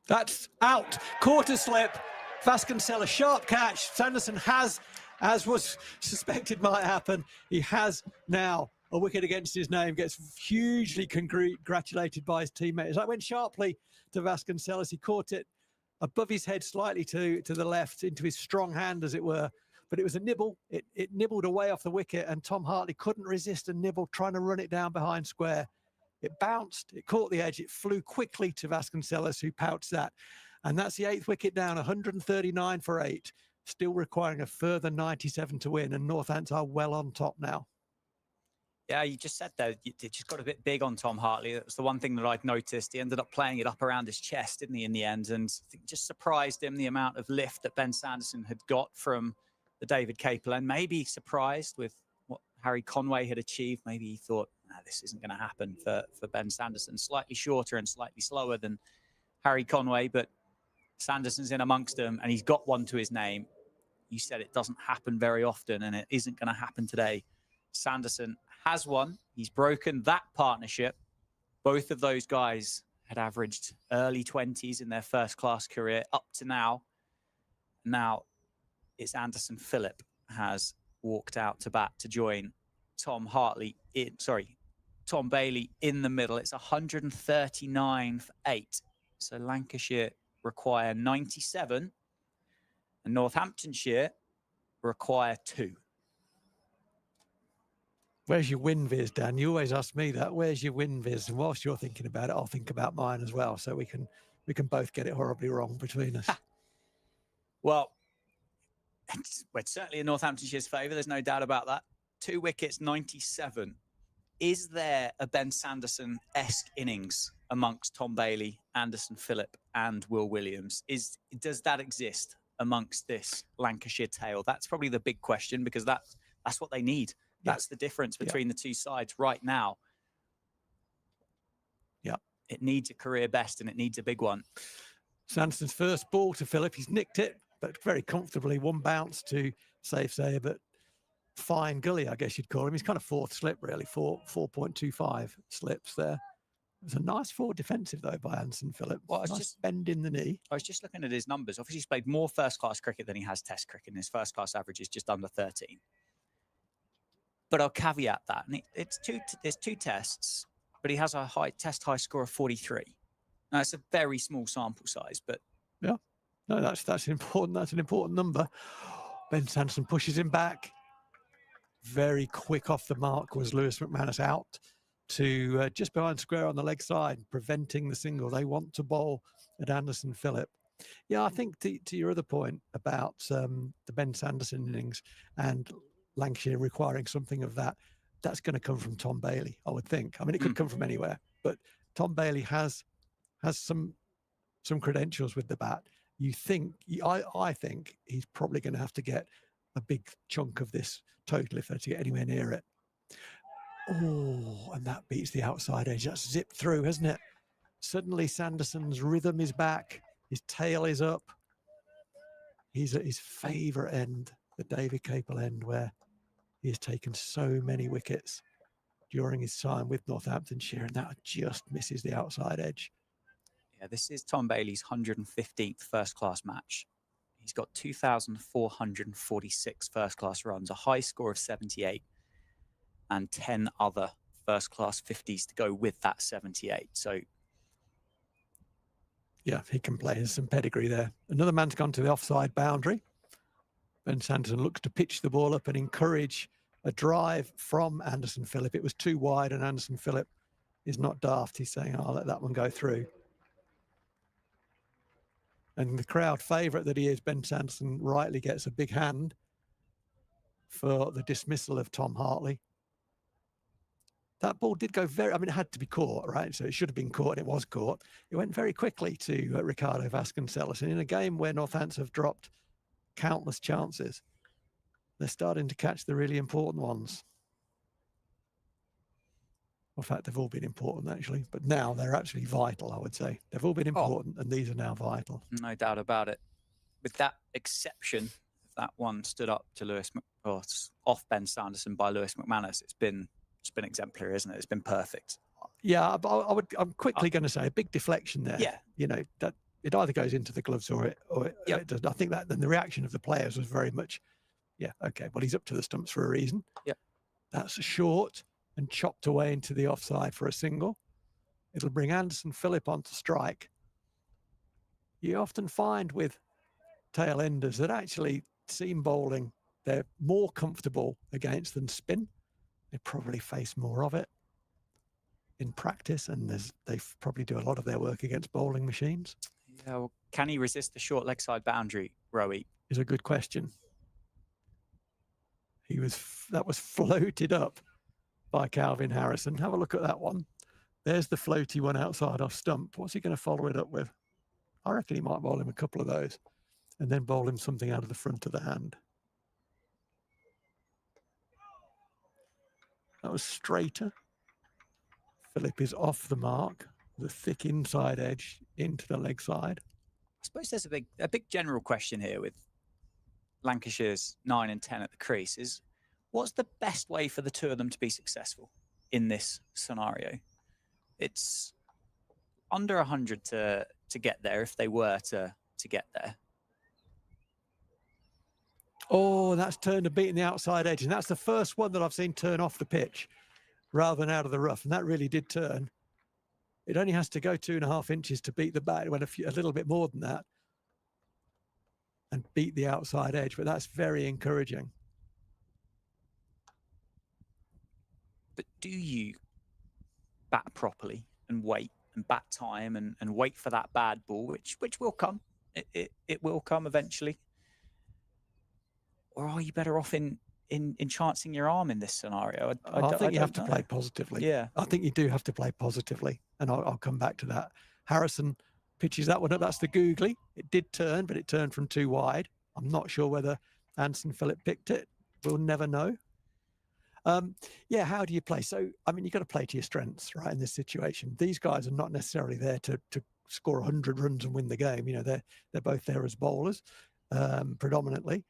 That's out. Quarter slip. Vasconcelos, sharp catch. Sanderson has, as was suspected might happen, he has now a wicket against his name, gets hugely congratulated by his teammates. That went sharply to Vasconcelos. He caught it above his head slightly to the left, into his strong hand, as it were. But it was a nibble. It nibbled away off the wicket, and Tom Hartley couldn't resist a nibble, trying to run it down behind square. It bounced, it caught the edge, it flew quickly to Vasconcelos, who pouched that. And that's the 8th wicket down, 139 for 8, still requiring a further 97 to win, and Northants are well on top now. Yeah, you just said that it just got a bit big on Tom Hartley. That was the one thing that I'd noticed. He ended up playing it up around his chest, didn't he, in the end? And I think just surprised him, the amount of lift that Ben Sanderson had got from the David Capel end. Maybe surprised with what Harry Conway had achieved. Maybe he thought, nah, this isn't going to happen for Ben Sanderson. Slightly shorter and slightly slower than Harry Conway, but Sanderson's in amongst them, and he's got one to his name. You said it doesn't happen very often, and it isn't going to happen today. Sanderson has one. He's broken that partnership. Both of those guys had averaged early 20s in their first-class career up to now. Now it's Anderson Phillip has walked out to bat to join Tom Bailey in the middle. It's 139 for 8. So Lancashire require 97 and Northamptonshire require 2. Where's your win viz, Dan? You always ask me that. Where's your win viz? And whilst you're thinking about it, I'll think about mine as well. So we can both get it horribly wrong between us. Well, it's certainly in Northamptonshire's favour. There's no doubt about that. 2 wickets, 97. Is there a Ben Sanderson-esque innings amongst Tom Bailey, Anderson Phillip and Will Williams? Does that exist amongst this Lancashire tail? That's probably the big question, because that's what they need. That's the difference between the two sides right now. Yeah. It needs a career best, and it needs a big one. Sanderson's first ball to Phillip. He's nicked it, but very comfortably. One bounce to Zaib, but fine gully, I guess you'd call him. He's kind of 4th slip, really, 4.25 slips there. It was a nice forward defensive, though, by Anderson Phillip. Well, nice just bend in the knee. I was just looking at his numbers. Obviously, he's played more first-class cricket than he has Test cricket, and his first-class average is just under 13. But I'll caveat that. And there's 2 tests, but he has a test high score of 43. Now, it's a very small sample size, but... Yeah. No, that's important. That's an important number. Ben Sanderson pushes him back. Very quick off the mark was Lewis McManus, out to just behind square on the leg side, preventing the single. They want to bowl at Anderson Phillip. Yeah, I think to your other point about the Ben Sanderson innings and Lancashire requiring something of that, that's going to come from Tom Bailey, I would think. I mean, it could come from anywhere, but Tom Bailey has some credentials with the bat. I think he's probably going to have to get a big chunk of this total if they're to get anywhere near it. Oh, and that beats the outside edge. That's zipped through, hasn't it? Suddenly Sanderson's rhythm is back. His tail is up. He's at his favourite end, the David Capel end, where he has taken so many wickets during his time with Northamptonshire, and that just misses the outside edge. Yeah, this is Tom Bailey's 115th first-class match. He's got 2,446 first-class runs, a high score of 78, and 10 other first-class 50s to go with that 78. So, yeah, he can play. There's some pedigree there. Another man's gone to the offside boundary. Ben Sanderson looks to pitch the ball up and encourage a drive from Anderson Phillip. It was too wide, and Anderson Phillip is not daft. He's saying, I'll let that one go through. And the crowd favourite that he is, Ben Sanderson, rightly gets a big hand for the dismissal of Tom Hartley. That ball did go it had to be caught, right? So it should have been caught, and it was caught. It went very quickly to Ricardo Vasconcelos. And in a game where Northants have dropped countless chances, they're starting to catch the really important ones. In fact, they've all been important, actually. But now they're actually vital, I would say. They've all been important, and these are now vital. No doubt about it. with that exception, that one stood up to it's off Ben Sanderson by Lewis McManus. It's been exemplary, isn't it? It's been perfect. Yeah, but I'm quickly going to say a big deflection there. Yeah. You know, that it either goes into the gloves or it doesn't. I think that then the reaction of the players was very much, yeah, okay, well, he's up to the stumps for a reason. Yeah. That's short and chopped away into the offside for a single. It'll bring Anderson Phillip on to strike. You often find with tail enders that actually seam bowling, they're more comfortable against than spin. They probably face more of it in practice, and they probably do a lot of their work against bowling machines. Yeah, well, can he resist the short leg side boundary, Rowie? Is a good question. That was floated up by Calvin Harrison. Have a look at that one. There's the floaty one outside off stump. What's he going to follow it up with? I reckon he might bowl him a couple of those and then bowl him something out of the front of the hand. That was straighter. Phillip is off the mark, the thick inside edge into the leg side. I suppose there's a big general question here with Lancashire's 9 and 10 at the crease is, what's the best way for the two of them to be successful in this scenario? It's under 100 to get there if they were to get there. Oh, that's turned and beaten the outside edge. And that's the first one that I've seen turn off the pitch rather than out of the rough. And that really did turn. It only has to go 2.5 inches to beat the bat. It went a little bit more than that and beat the outside edge. But that's very encouraging. But do you bat properly and wait and bat time and wait for that bad ball, which will come? It will come eventually. Or are you better off in chancing your arm in this scenario? I think you have to play positively. Yeah. I think you do have to play positively. And I'll come back to that. Harrison pitches that one up. That's the googly. It did turn, but it turned from too wide. I'm not sure whether Anderson Phillip picked it. We'll never know. Yeah, how do you play? So, I mean, you've got to play to your strengths, right, in this situation. These guys are not necessarily there to score 100 runs and win the game. You know, they're both there as bowlers, predominantly.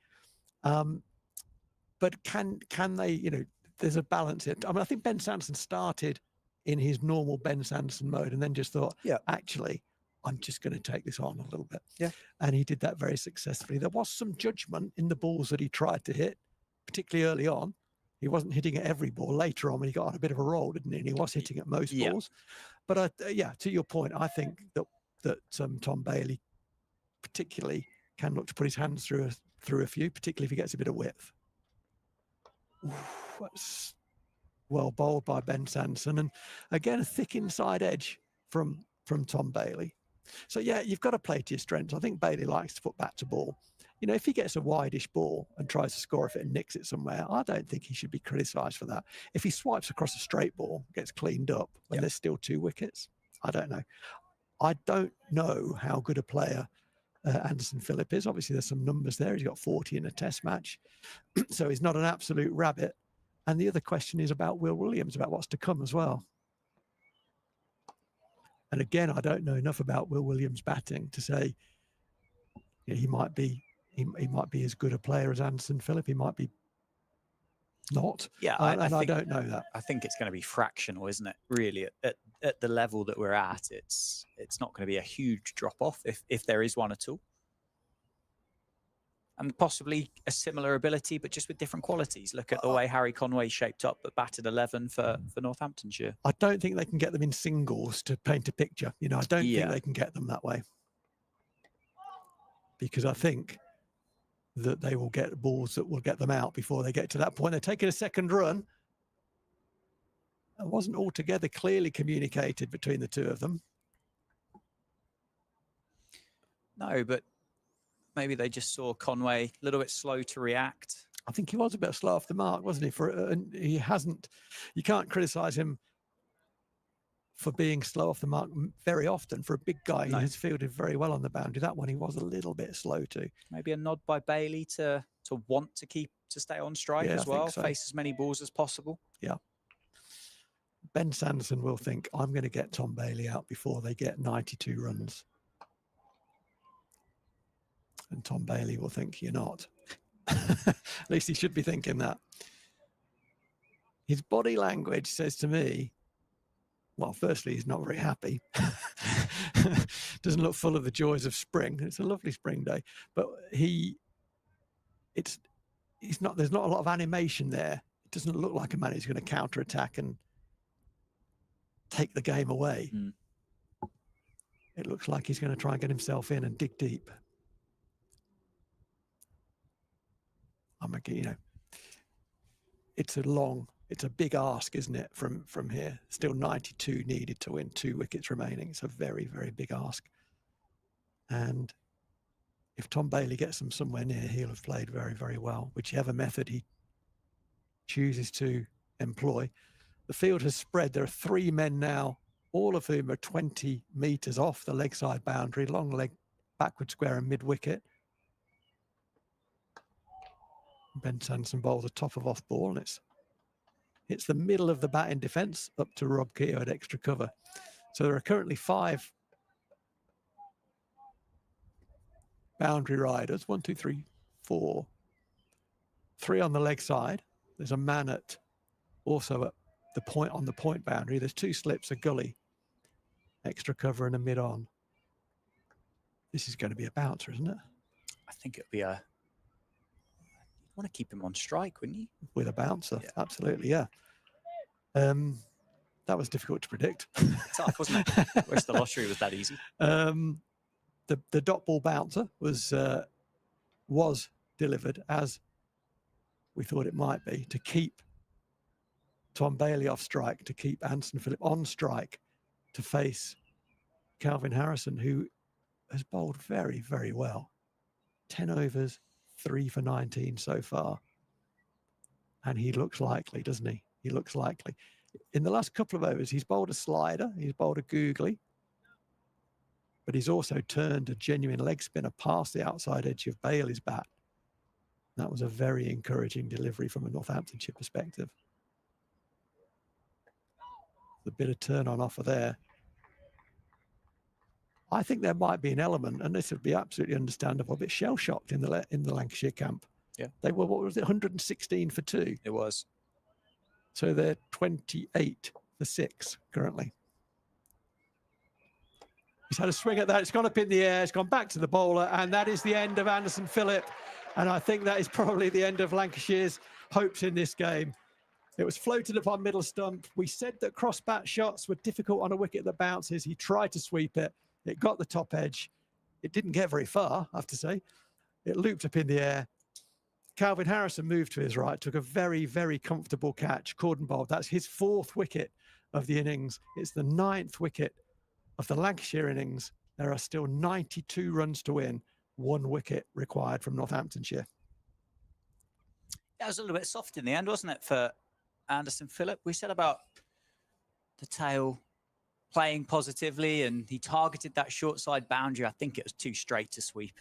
But can they, you know, there's a balance. I mean, I think Ben Sanderson started in his normal Ben Sanderson mode and then just thought, yeah, actually, I'm just going to take this on a little bit. Yeah. And he did that very successfully. There was some judgment in the balls that he tried to hit, particularly early on. He wasn't hitting at every ball. Later on, when he got on a bit of a roll, didn't he? And he was hitting at most balls. But yeah, to your point, I think that Tom Bailey particularly can look to put his hands through a few, particularly if he gets a bit of width. Oof, that's well bowled by Ben Sanderson, and again a thick inside edge from Tom Bailey. So yeah, you've got to play to your strengths. I think Bailey likes to put bat to ball. You know, if he gets a wideish ball and tries to score if it and nicks it somewhere, I don't think he should be criticised for that. If he swipes across a straight ball, gets cleaned up when there's still 2 wickets, I don't know. I don't know how good a player Anderson Phillip is. Obviously, there's some numbers there. He's got 40 in a test match. So he's not an absolute rabbit. And the other question is about Will Williams, about what's to come as well. And again, I don't know enough about Will Williams' batting to say, you know, he might be as good a player as Anderson Phillip. He might be not. Yeah, I don't know that. I think it's going to be fractional, isn't it? Really, at the level that we're at, it's not going to be a huge drop off if there is one at all. And possibly a similar ability, but just with different qualities. Look at the way Harry Conway shaped up at batted 11 for Northamptonshire. I don't think they can get them in singles to paint a picture. You know, I don't think they can get them that way. Because I think that they will get balls that will get them out before they get to that point. They're taking a second run. It wasn't altogether clearly communicated between the two of them. No, but maybe they just saw Conway a little bit slow to react. I think he was a bit slow off the mark, wasn't he? He hasn't. You can't criticise him for being slow off the mark very often. For a big guy, he has fielded very well on the boundary. That one, he was a little bit slow too. Maybe a nod by Bailey to want to stay on strike as well, face as many balls as possible. Yeah. Ben Sanderson will think, I'm going to get Tom Bailey out before they get 92 runs. And Tom Bailey will think you're not. At least he should be thinking that. His body language says to me, well, firstly, he's not very happy. Doesn't look full of the joys of spring. It's a lovely spring day, but there's not a lot of animation there. It doesn't look like a man who's going to counter attack and take the game away. It looks like he's going to try and get himself in and dig deep. It's a big ask, isn't it, from here? Still 92 needed to win, 2 wickets remaining. It's a very, very big ask. And if Tom Bailey gets them somewhere near, he'll have played very, very well, whichever method he chooses to employ. The field has spread. There are 3 men now, all of whom are 20 metres off the leg side boundary, long leg, backward square and mid-wicket. Ben Sanderson bowls a top of off ball, and it's the middle of the batting defence up to Rob Keogh at extra cover. So there are currently 5 boundary riders, 1, 2, 3, 4, 3 on the leg side. There's a man also at the point on the point boundary. There's 2 slips, a gully, extra cover and a mid on. This is going to be a bouncer, isn't it? I think it'll be a... You want to keep him on strike, wouldn't you? With a bouncer, yeah. Absolutely, yeah. That was difficult to predict. Tough, wasn't it? Wish the lottery was that easy. The dot ball bouncer was delivered as we thought it might be, to keep Tom Bailey off strike, to keep Anderson Phillip on strike, to face Calvin Harrison, who has bowled very, very well. 10 overs, 3 for 19 so far. And he looks likely, doesn't he? He looks likely. In the last couple of overs, he's bowled a slider, he's bowled a googly, but he's also turned a genuine leg spinner past the outside edge of Bailey's bat. That was a very encouraging delivery from a Northamptonshire perspective. The bit of turn on offer there. I think there might be an element, and this would be absolutely understandable, a bit shell-shocked in the Lancashire camp. Yeah. They were, what was it, 116 for 2? It was. So they're 28 for 6 currently. He's had a swing at that. It's gone up in the air. It's gone back to the bowler. And that is the end of Anderson Phillip. And I think that is probably the end of Lancashire's hopes in this game. It was floated upon middle stump. We said that cross-bat shots were difficult on a wicket that bounces. He tried to sweep it. It got the top edge. It didn't get very far, I have to say. It looped up in the air. Calvin Harrison moved to his right, took a very, very comfortable catch. Cordon bowled. That's his 4th wicket of the innings. It's the 9th wicket of the Lancashire innings. There are still 92 runs to win. 1 wicket required from Northamptonshire. That was a little bit soft in the end, wasn't it, for Anderson Phillip? We said about the tail playing positively, and he targeted that short side boundary. I think it was too straight to sweep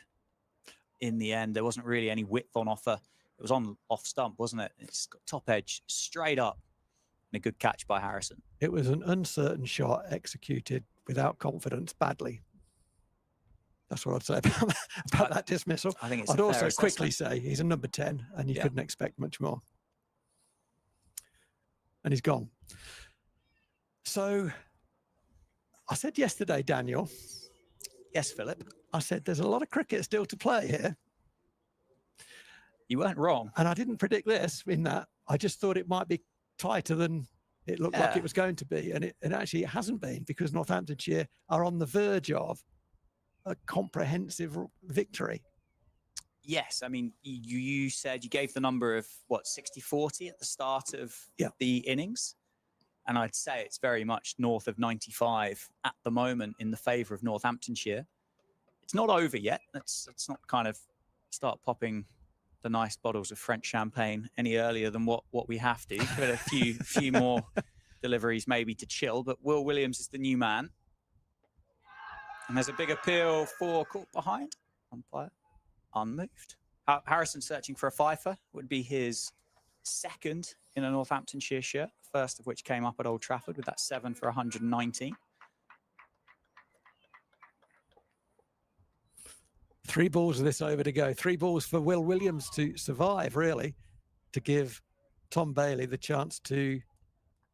in the end. There wasn't really any width on offer. It was on off stump, wasn't it? It's got top edge straight up, and a good catch by Harrison. It was an uncertain shot executed without confidence badly. That's what I'd say about that dismissal. I think it's I'd also quickly say he's a number 10, and you couldn't expect much more. And he's gone. So I said yesterday, Daniel. Yes, Philip. I said there's a lot of cricket still to play here. You weren't wrong. And I didn't predict this in that. I just thought it might be tighter than it looked like it was going to be. And actually it hasn't been, because Northamptonshire are on the verge of a comprehensive victory. Yes, I mean, you said you gave the number of, what, 60-40 at the start of the innings? And I'd say it's very much north of 95 at the moment in the favour of Northamptonshire. It's not over yet. Let's not kind of start popping the nice bottles of French champagne any earlier than what we have to. Give it a few more deliveries maybe to chill. But Will Williams is the new man. And there's a big appeal for caught behind. Umpire unmoved. Harrison searching for a fifer. Would be his 2nd in a Northamptonshire shirt, first of which came up at Old Trafford with that 7 for 119. 3 balls of this over to go. 3 balls for Will Williams to survive, really, to give Tom Bailey the chance to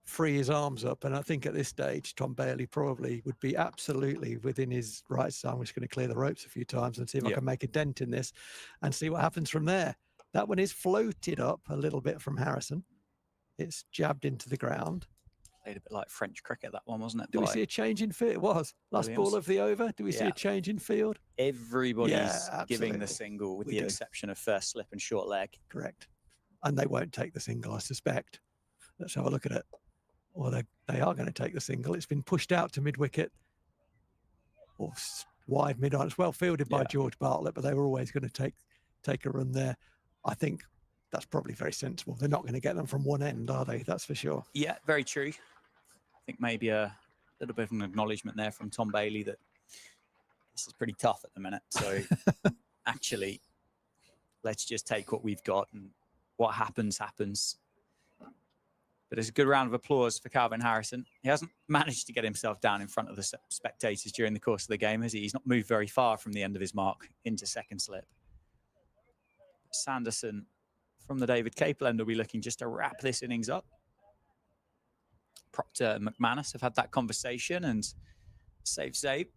free his arms up. And I think at this stage, Tom Bailey probably would be absolutely within his rights. So I'm just going to clear the ropes a few times and see if I can make a dent in this and see what happens from there. That one is floated up a little bit from Harrison. It's jabbed into the ground. Played a bit like French cricket, that one, wasn't it? Do we see a change in field? It was. Last ball of the over. Do we see a change in field? Everybody's giving the single with the exception of first slip and short leg. Correct. And they won't take the single, I suspect. Let's have a look at it. Or they are going to take the single. It's been pushed out to mid-wicket. Or wide mid-on. It's well fielded by George Bartlett, but they were always going to take a run there. I think that's probably very sensible. They're not going to get them from one end, are they? That's for sure. Yeah, very true. I think maybe a little bit of an acknowledgement there from Tom Bailey that this is pretty tough at the minute. So actually, let's just take what we've got, and what happens, happens. But it's a good round of applause for Calvin Harrison. He hasn't managed to get himself down in front of the spectators during the course of the game, has he? He's not moved very far from the end of his mark into second slip. Sanderson from the David Capel end will be looking just to wrap this innings up. Proctor and McManus have had that conversation, and Zaib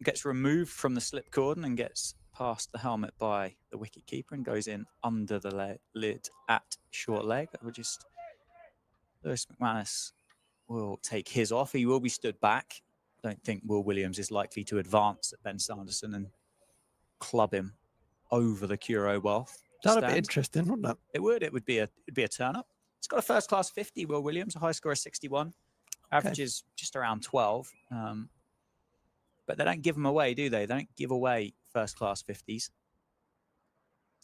gets removed from the slip cordon and gets past the helmet by the wicket keeper and goes in under the lid at short leg. Lewis McManus will take his off. He will be stood back. I don't think Will Williams is likely to advance at Ben Sanderson and club him over the Curo wealth. That'd be interesting, wouldn't it? It would. It'd be a turn up. It's got a first class 50. Will Williams, a high score of 61, averages just around 12. But they don't give them away, do they? They don't give away first class 50s,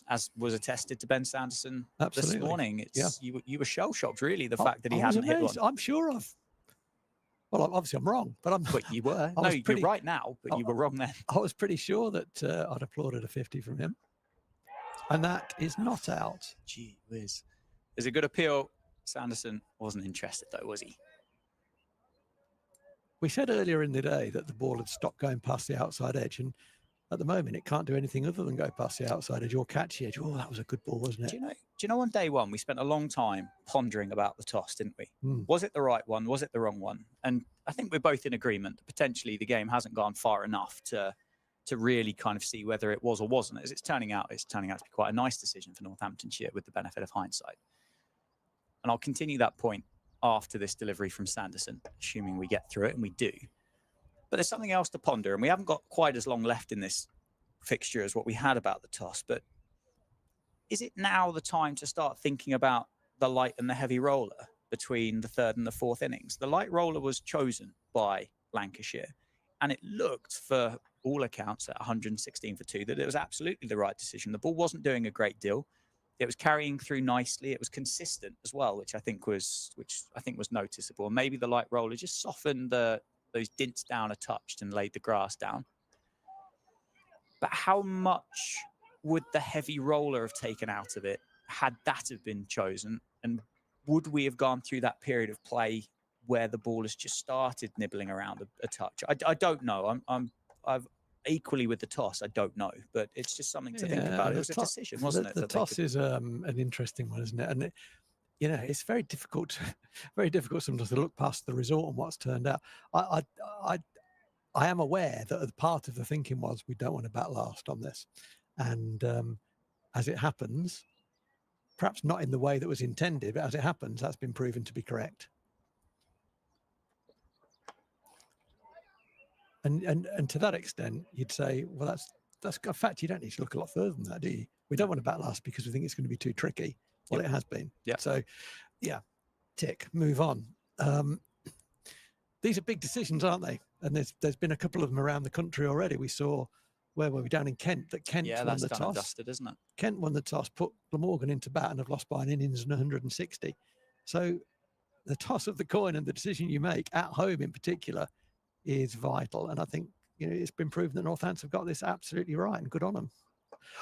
as was attested to Ben Sanderson this morning. You were shell shocked, really, the fact that he hadn't hit one. I'm sure of. Well, obviously I'm wrong, but you were. No, you're right now, but you were wrong then. I was pretty sure that I'd applauded a 50 from him. And that is not out. Gee whiz. There's a good appeal. Sanderson wasn't interested, though, was he? We said earlier in the day that the ball had stopped going past the outside edge, and at the moment it can't do anything other than go past the outside edge or catch the edge. Oh, that was a good ball, wasn't it? Do you know on day one we spent a long time pondering about the toss, didn't we? Was it the right one? Was it the wrong one? And I think we're both in agreement that potentially the game hasn't gone far enough to really kind of see whether it was or wasn't. As it's turning out to be quite a nice decision for Northamptonshire with the benefit of hindsight. And I'll continue that point after this delivery from Sanderson, assuming we get through it, and we do. But there's something else to ponder, and we haven't got quite as long left in this fixture as what we had about the toss. But is it now the time to start thinking about the light and the heavy roller between the third and the fourth innings? The light roller was chosen by Lancashire, and it looked, for all accounts, at 116 for 2, that it was absolutely the right decision. The ball wasn't doing a great deal. It was carrying through nicely. It was consistent as well, which I think was noticeable. And maybe the light roller just softened those dints down a touch and laid the grass down. But how much would the heavy roller have taken out of it had that have been chosen? And would we have gone through that period of play where the ball has just started nibbling around a touch? I don't know. I've equally with the toss. I don't know, but it's just something to think about. It was a decision, wasn't it? The toss is an interesting one, isn't it? And it's very difficult sometimes to look past the result and what's turned out. I am aware that part of the thinking was we don't want to bat last on this, and as it happens, perhaps not in the way that was intended, but as it happens, that's been proven to be correct. And to that extent, you'd say, well, that's a fact. You don't need to look a lot further than that, do you? We don't want to bat last because we think it's going to be too tricky. Well, it has been. Yeah. So, tick, move on. These are big decisions, aren't they? And there's been a couple of them around the country already. We saw, where were we, down in Kent, that Kent won the toss. Dusted, isn't it? Kent won the toss, put Glamorgan into bat, and have lost by an innings and 160. So the toss of the coin and the decision you make at home in particular is vital. And I think, it's been proven that Northants have got this absolutely right, and good on them.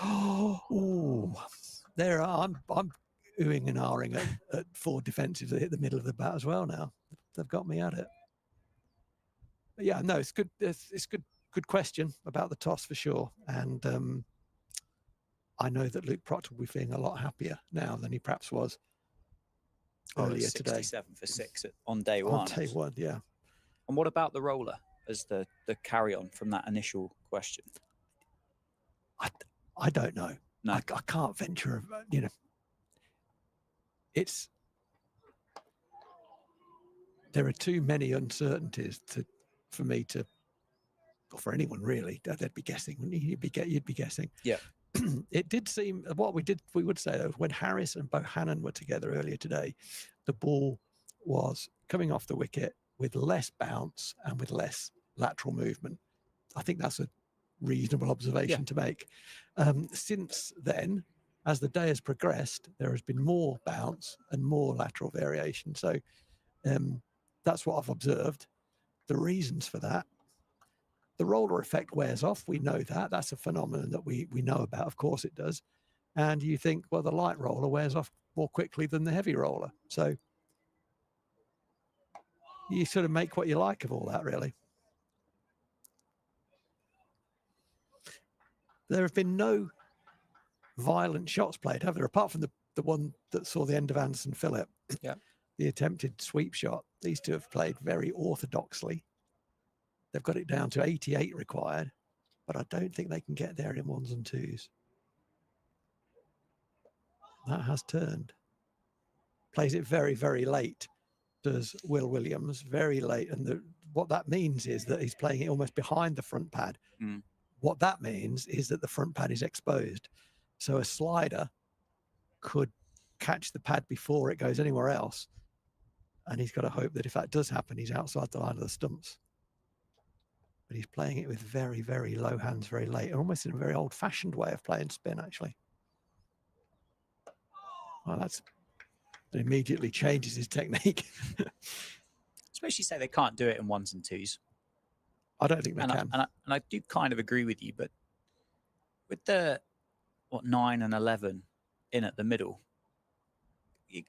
I'm oohing and ahhing at 4 defensives that hit the middle of the bat as well now. They've got me at it. But yeah, no, it's good. It's good question about the toss for sure. And I know that Luke Proctor will be feeling a lot happier now than he perhaps was earlier today. 67 for 6 on day On one. day one, yeah. And what about the roller as the carry on from that initial question? I don't know. No. I can't venture, you know. There are too many uncertainties for me to, or for anyone really, they'd be guessing, wouldn't you? You'd be guessing. Yeah. It did seem, we would say though, when Harris and Bohannon were together earlier today, the ball was coming off the wicket with less bounce and with less lateral movement. I think that's a reasonable observation to make. Since then, as the day has progressed, there has been more bounce and more lateral variation. So that's what I've observed. The reasons for that, the roller effect wears off. We know that. That's a phenomenon that we know about. Of course it does. And you think, well, the light roller wears off more quickly than the heavy roller. So you sort of make what you like of all that, really. There have been no violent shots played, have there? Apart from the one that saw the end of Anderson Phillip. Yeah. The attempted sweep shot. These two have played very orthodoxly. They've got it down to 88 required, but I don't think they can get there in ones and twos. That has turned. Plays it very, very late, does Will Williams, very late. And what that means is that he's playing it almost behind the front pad. Mm. What that means is that the front pad is exposed. So a slider could catch the pad before it goes anywhere else. And he's got to hope that if that does happen, he's outside the line of the stumps. But he's playing it with very, very low hands, very late, almost in a very old-fashioned way of playing spin, actually. Well, that immediately changes his technique. Especially say they can't do it in ones and twos. I don't think they can. And I do kind of agree with you, but with the 9 and 11 in at the middle,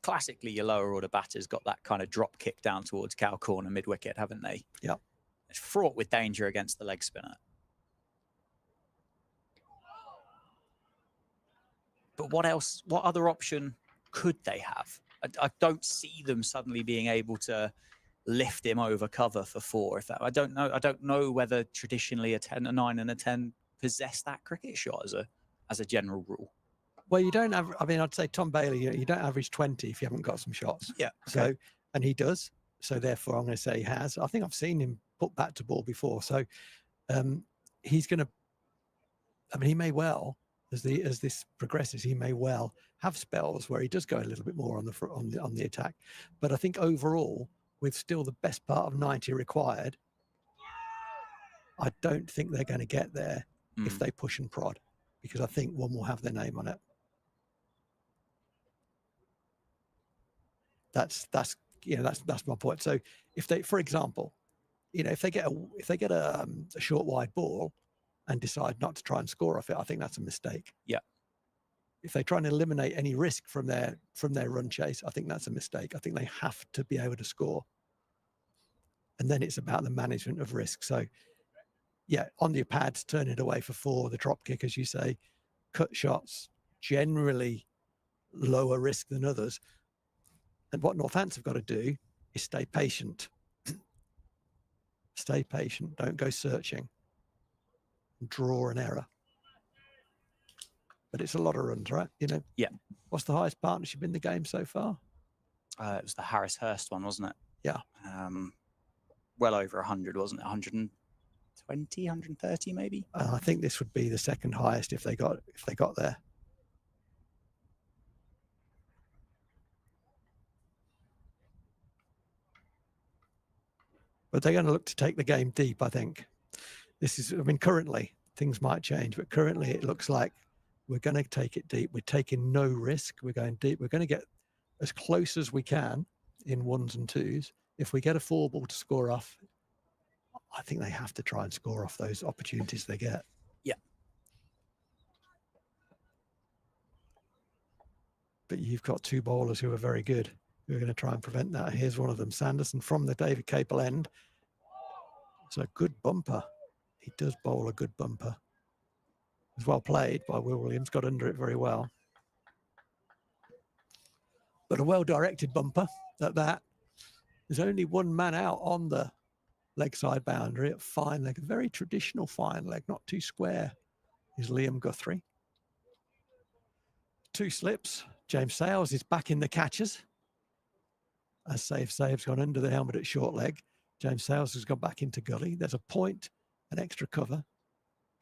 classically your lower order batters got that kind of drop kick down towards cow corner mid wicket, haven't they? Yeah. It's fraught with danger against the leg spinner. But what else? What other option could they have? I don't see them suddenly being able to lift him over cover for 4. I don't know. I don't know whether traditionally a 9 and a 10 possess that cricket shot as a general rule. Well, you don't have. I mean, I'd say Tom Bailey. You don't average 20 if you haven't got some shots. Yeah. Okay. So, and he does. So therefore, I'm going to say he has. I think I've seen him put bat to ball before. So he's going to. I mean, he may well, as this progresses, he may well have spells where he does go a little bit more on the attack. But I think overall, with still the best part of 90 required, I don't think they're going to get there if they push and prod, because I think one will have their name on it. That's my point. So if they, for example, if they get a short wide ball and decide not to try and score off it, I think that's a mistake. Yeah. If they try and eliminate any risk from their run chase, I think that's a mistake. I think they have to be able to score. And then it's about the management of risk. So yeah, on your pads, turn it away for 4, the drop kick, as you say, cut shots, generally lower risk than others. And what Northants have got to do is stay patient. Stay patient. Don't go searching. Draw an error. But it's a lot of runs, right? Yeah. What's the highest partnership in the game so far? It was the Harris-Hurst one, wasn't it? Yeah. Well over 100, wasn't it? 120, 130 maybe? I think this would be the second highest if they got there. But they're going to look to take the game deep, I think. Currently, things might change, but currently it looks like we're going to take it deep. We're taking no risk. We're going deep. We're going to get as close as we can in ones and twos. If we get a 4 ball to score off, I think they have to try and score off those opportunities they get. Yeah. But you've got 2 bowlers who are very good, who are going to try and prevent that. Here's one of them, Sanderson from the David Capel end. It's a good bumper. He does bowl a good bumper. was well played by Will Williams, got under it very well. But a well-directed bumper at that. There's only one man out on the leg side boundary at fine leg, a very traditional fine leg, not too square, is Liam Guthrie. 2 slips. James Sales is back in the catches. As Zaib's gone under the helmet at short leg. James Sales has gone back into gully. There's a point, an extra cover.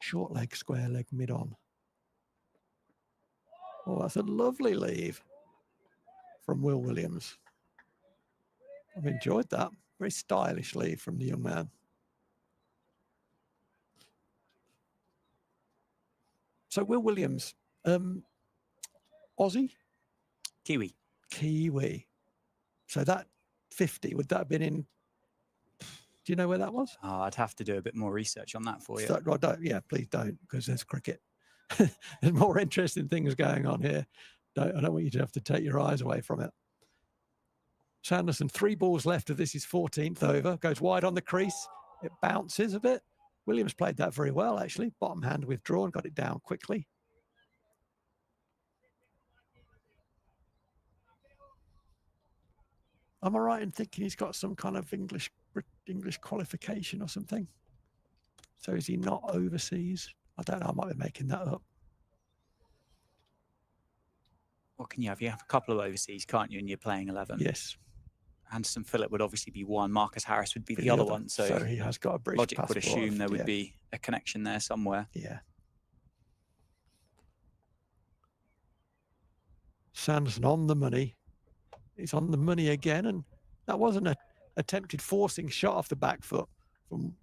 Short leg, square leg, mid on. Oh, that's a lovely leave from Will Williams. I've enjoyed that. Very stylish leave from the young man. So Will Williams, Aussie? Kiwi. Kiwi. So that 50, would that have been in, do you know where that was? Oh, I'd have to do a bit more research on that for you. So, well, yeah, please don't, because there's cricket. There's more interesting things going on here. I don't want you to have to take your eyes away from it. Sanderson, 3 balls left of this, his 14th over. Goes wide on the crease. It bounces a bit. Williams played that very well, actually. Bottom hand withdrawn, got it down quickly. Am I right in thinking he's got some kind of English qualification or something? So is he not overseas? I don't know. I might be making that up. What can you have? You have a couple of overseas, can't you? And you're playing 11. Yes. Anderson Phillip would obviously be one. Marcus Harris would be the other one. So he has got a British logic passport. would assume there would be a connection there somewhere. Yeah. Sanderson on the money. He's on the money again, and that wasn't an attempted forcing shot off the back foot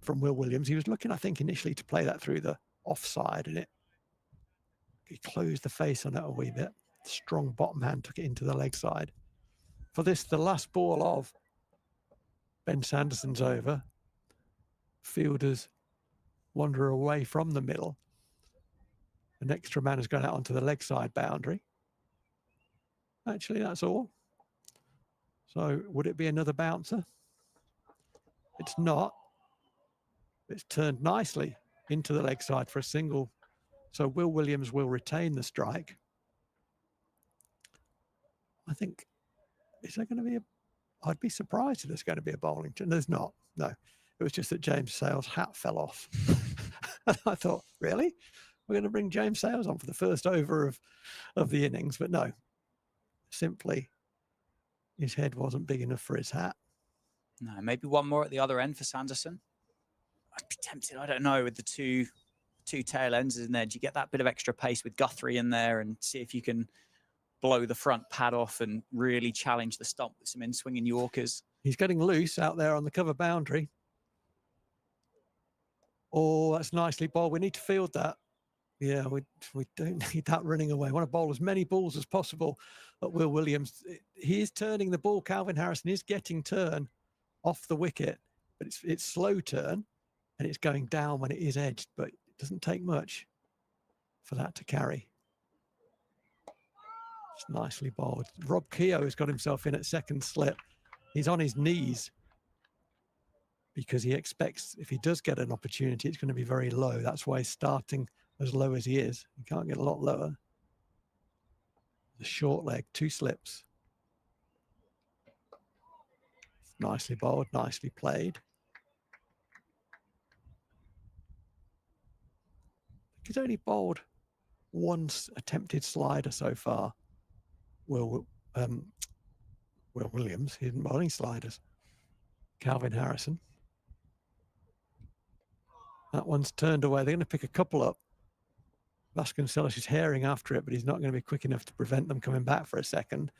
from Will Williams. He was looking, I think, initially to play that through the offside, and he closed the face on it a wee bit. Strong bottom hand took it into the leg side. For this, the last ball of Ben Sanderson's over. Fielders wander away from the middle. An extra man has gone out onto the leg side boundary. Actually, that's all. So would it be another bouncer? It's not. It's turned nicely into the leg side for a single. So Will Williams will retain the strike. I think, is there going to be I'd be surprised if there's going to be a bowling. There's not. No. It was just that James Sales' hat fell off. And I thought, really? We're going to bring James Sales on for the first over of the innings. But no. Simply, his head wasn't big enough for his hat. No, maybe one more at the other end for Sanderson. I'd be tempted, I don't know, with the two tail ends in there. Do you get that bit of extra pace with Guthrie in there and see if you can blow the front pad off and really challenge the stump with some in-swinging Yorkers? He's getting loose out there on the cover boundary. Oh, that's nicely bowled. We need to field that. Yeah, we don't need that running away. We want to bowl as many balls as possible at Will Williams. He is turning the ball. Calvin Harrison is getting turn off the wicket, but it's slow turn and it's going down when it is edged, but it doesn't take much for that to carry. It's nicely bowled. Rob Keogh has got himself in at second slip. He's on his knees because he expects if he does get an opportunity, it's going to be very low. That's why he's starting as low as he is. He can't get a lot lower. The short leg, 2 slips. Nicely bowled, nicely played. He's only bowled one attempted slider so far. Will Williams, he didn't bowl any sliders. Calvin Harrison. That one's turned away. They're going to pick a couple up. Vasconcelos is herring after it, but he's not going to be quick enough to prevent them coming back for a second.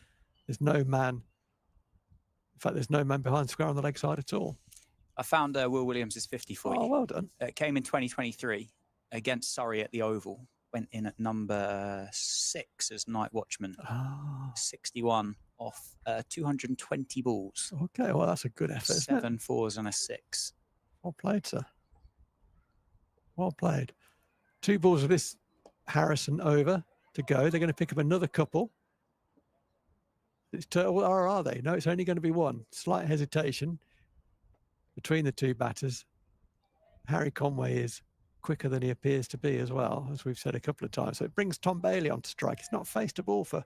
There's no man. In fact, there's no man behind square on the leg side at all. I found Will Williams' 50 for you. Oh, well done. It came in 2023 against Surrey at the Oval. Went in at number 6 as night watchman. 61 off 220 balls. Okay, well, that's a good effort. 7 fours and a 6. Well played, sir. Well played. 2 balls of this Harrison over to go. They're going to pick up another couple. Or are they? No, it's only going to be one. Slight hesitation between the 2 batters. Harry Conway is quicker than he appears to be as well, as we've said a couple of times. So it brings Tom Bailey onto strike. He's not faced a ball for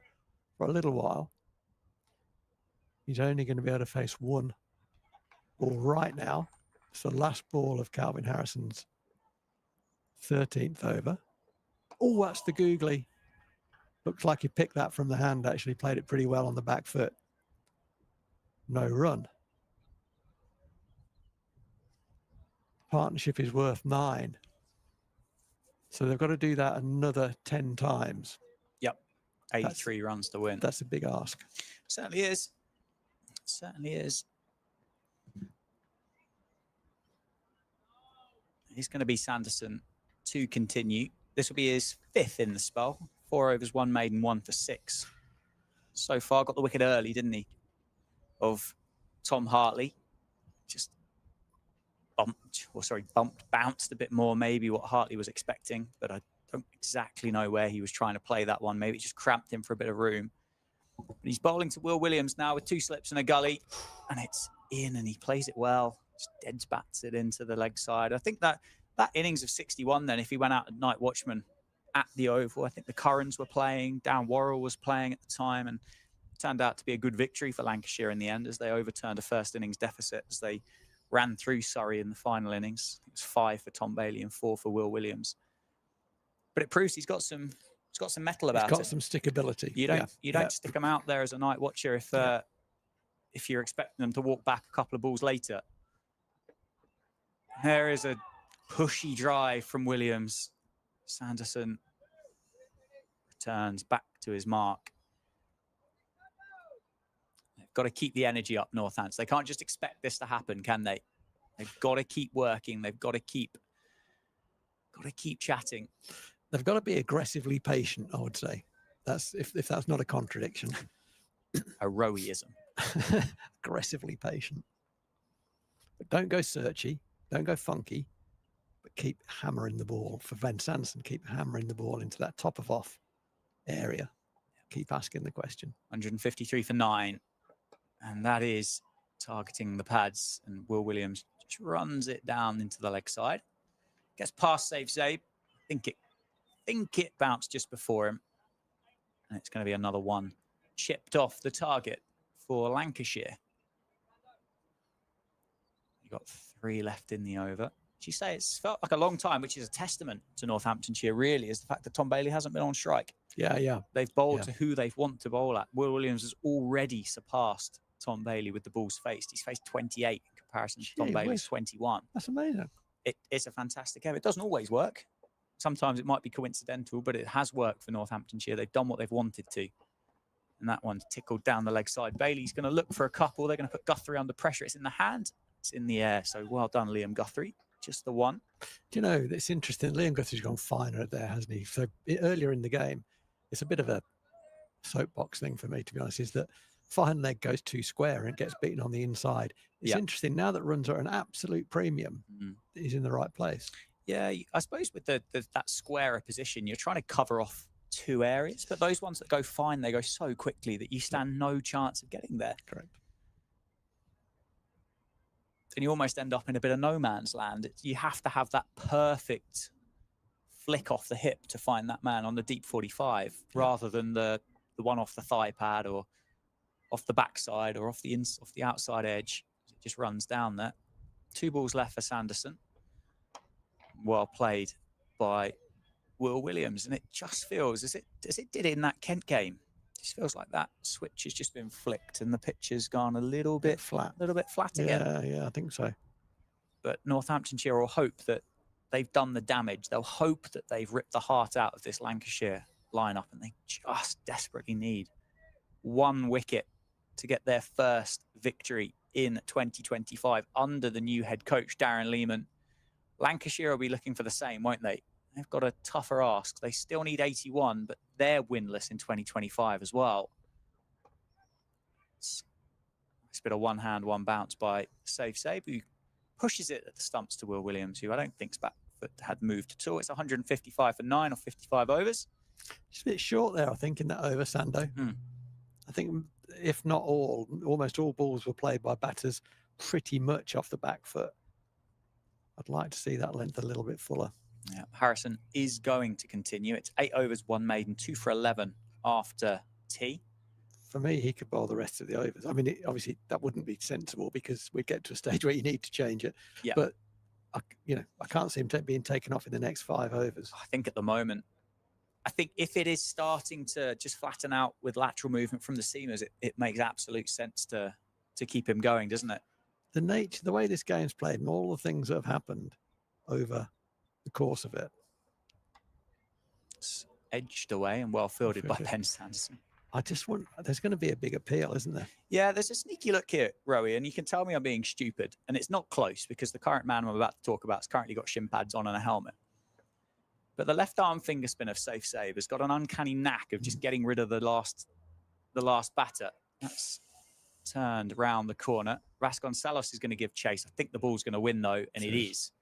a little while. He's only going to be able to face one ball right now. It's the last ball of Calvin Harrison's 13th over. Oh, that's the googly. Looks like he picked that from the hand, actually played it pretty well on the back foot. No run. Partnership is worth 9. So they've got to do that another 10 times. Yep. 83 runs to win. That's a big ask. Certainly is. Certainly is. He's going to be Sanderson to continue. This will be his 5th in the spell. 4 overs, 1 maiden, 1 for 6. So far, got the wicket early, didn't he? Of Tom Hartley. Just bounced a bit more, maybe what Hartley was expecting, but I don't exactly know where he was trying to play that one. Maybe it just cramped him for a bit of room. But he's bowling to Will Williams now with 2 slips and a gully, and it's in, and he plays it well. Just dead bats it into the leg side. I think that innings of 61, then, if he went out at night watchman at the Oval, I think the Currans were playing, Dan Worrell was playing at the time, and it turned out to be a good victory for Lancashire in the end as they overturned a first innings deficit as they ran through Surrey in the final innings. It was 5 for Tom Bailey and 4 for Will Williams. But it proves he's got some mettle about it. He's got some stickability. You don't stick them out there as a night watcher if you're expecting them to walk back a couple of balls later. There is a pushy drive from Williams. Sanderson returns back to his mark. They've got to keep the energy up, Northants. They can't just expect this to happen, can they? They've got to keep working. They've got to keep chatting. They've got to be aggressively patient, I would say. That's if that's not a contradiction. Heroism. Aggressively patient. But don't go searchy. Don't go funky. But keep hammering the ball. For Van Sanderson, keep hammering the ball into that top of off area. Keep asking the question. 153 for 9. And that is targeting the pads. And Will Williams just runs it down into the leg side. Gets past Zaib. Think it bounced just before him. And it's going to be another one chipped off the target for Lancashire. You've got 3 left in the over. She say it's felt like a long time, which is a testament to Northamptonshire, really, is the fact that Tom Bailey hasn't been on strike. Yeah. They've bowled to who they want to bowl at. Will Williams has already surpassed Tom Bailey with the balls faced. He's faced 28 in comparison to Tom Bailey's 21. That's amazing. It's a fantastic game. It doesn't always work. Sometimes it might be coincidental, but it has worked for Northamptonshire. They've done what they've wanted to. And that one's tickled down the leg side. Bailey's going to look for a couple. They're going to put Guthrie under pressure. It's in the hand. It's in the air. So well done, Liam Guthrie. Just the one. Do you know, it's interesting. Liam Guthrie's gone finer there, hasn't he? So earlier in the game, it's a bit of a soapbox thing for me, to be honest, is that fine leg goes too square and gets beaten on the inside. It's interesting now that runs are an absolute premium. He's in the right place. Yeah, I suppose with that squarer position, you're trying to cover off 2 areas, but those ones that go fine, they go so quickly that you stand no chance of getting there. Correct. And you almost end up in a bit of no man's land. You have to have that perfect flick off the hip to find that man on the deep 45, rather than the one off the thigh pad or off the backside or off the outside edge. It just runs down there. 2 balls left for Sanderson. Well played by Will Williams, and it just feels as it did in that Kent game. It just feels like that switch has just been flicked and the pitch has gone a little bit flat again. Yeah, I think so. But Northamptonshire will hope that they've done the damage. They'll hope that they've ripped the heart out of this Lancashire lineup, and they just desperately need 1 wicket to get their first victory in 2025 under the new head coach, Darren Lehman. Lancashire will be looking for the same, won't they? They've got a tougher ask. They still need 81, but they're winless in 2025 as well. It's a bit of one hand, one bounce by Zaib, who pushes it at the stumps to Will Williams, who I don't think's back foot had moved at all. It's 155 for 9 or 55 overs. Just a bit short there, I think, in that over, Sando. I think, if not all, almost all balls were played by batters pretty much off the back foot. I'd like to see that length a little bit fuller. Yeah, Harrison is going to continue. It's 8 overs, 1 maiden, 2 for 11 after tea. For me, he could bowl the rest of the overs. I mean, obviously that wouldn't be sensible because we'd get to a stage where you need to change it. Yeah. But I can't see him being taken off in the next 5 overs. I think at the moment, I think if it is starting to just flatten out with lateral movement from the seamers, it makes absolute sense to keep him going, doesn't it? The way this game's played and all the things that have happened over the course of it. It's edged away and well fielded by Ben Sanderson. There's going to be a big appeal, isn't there? Yeah, there's a sneaky look here, Rowie, and you can tell me I'm being stupid. And it's not close because the current man I'm about to talk about has currently got shin pads on and a helmet. But the left arm finger spin of Zaib has got an uncanny knack of just getting rid of the last batter. That's turned round the corner. Vasconcelos is going to give chase. I think the ball's going to win, though, and it is.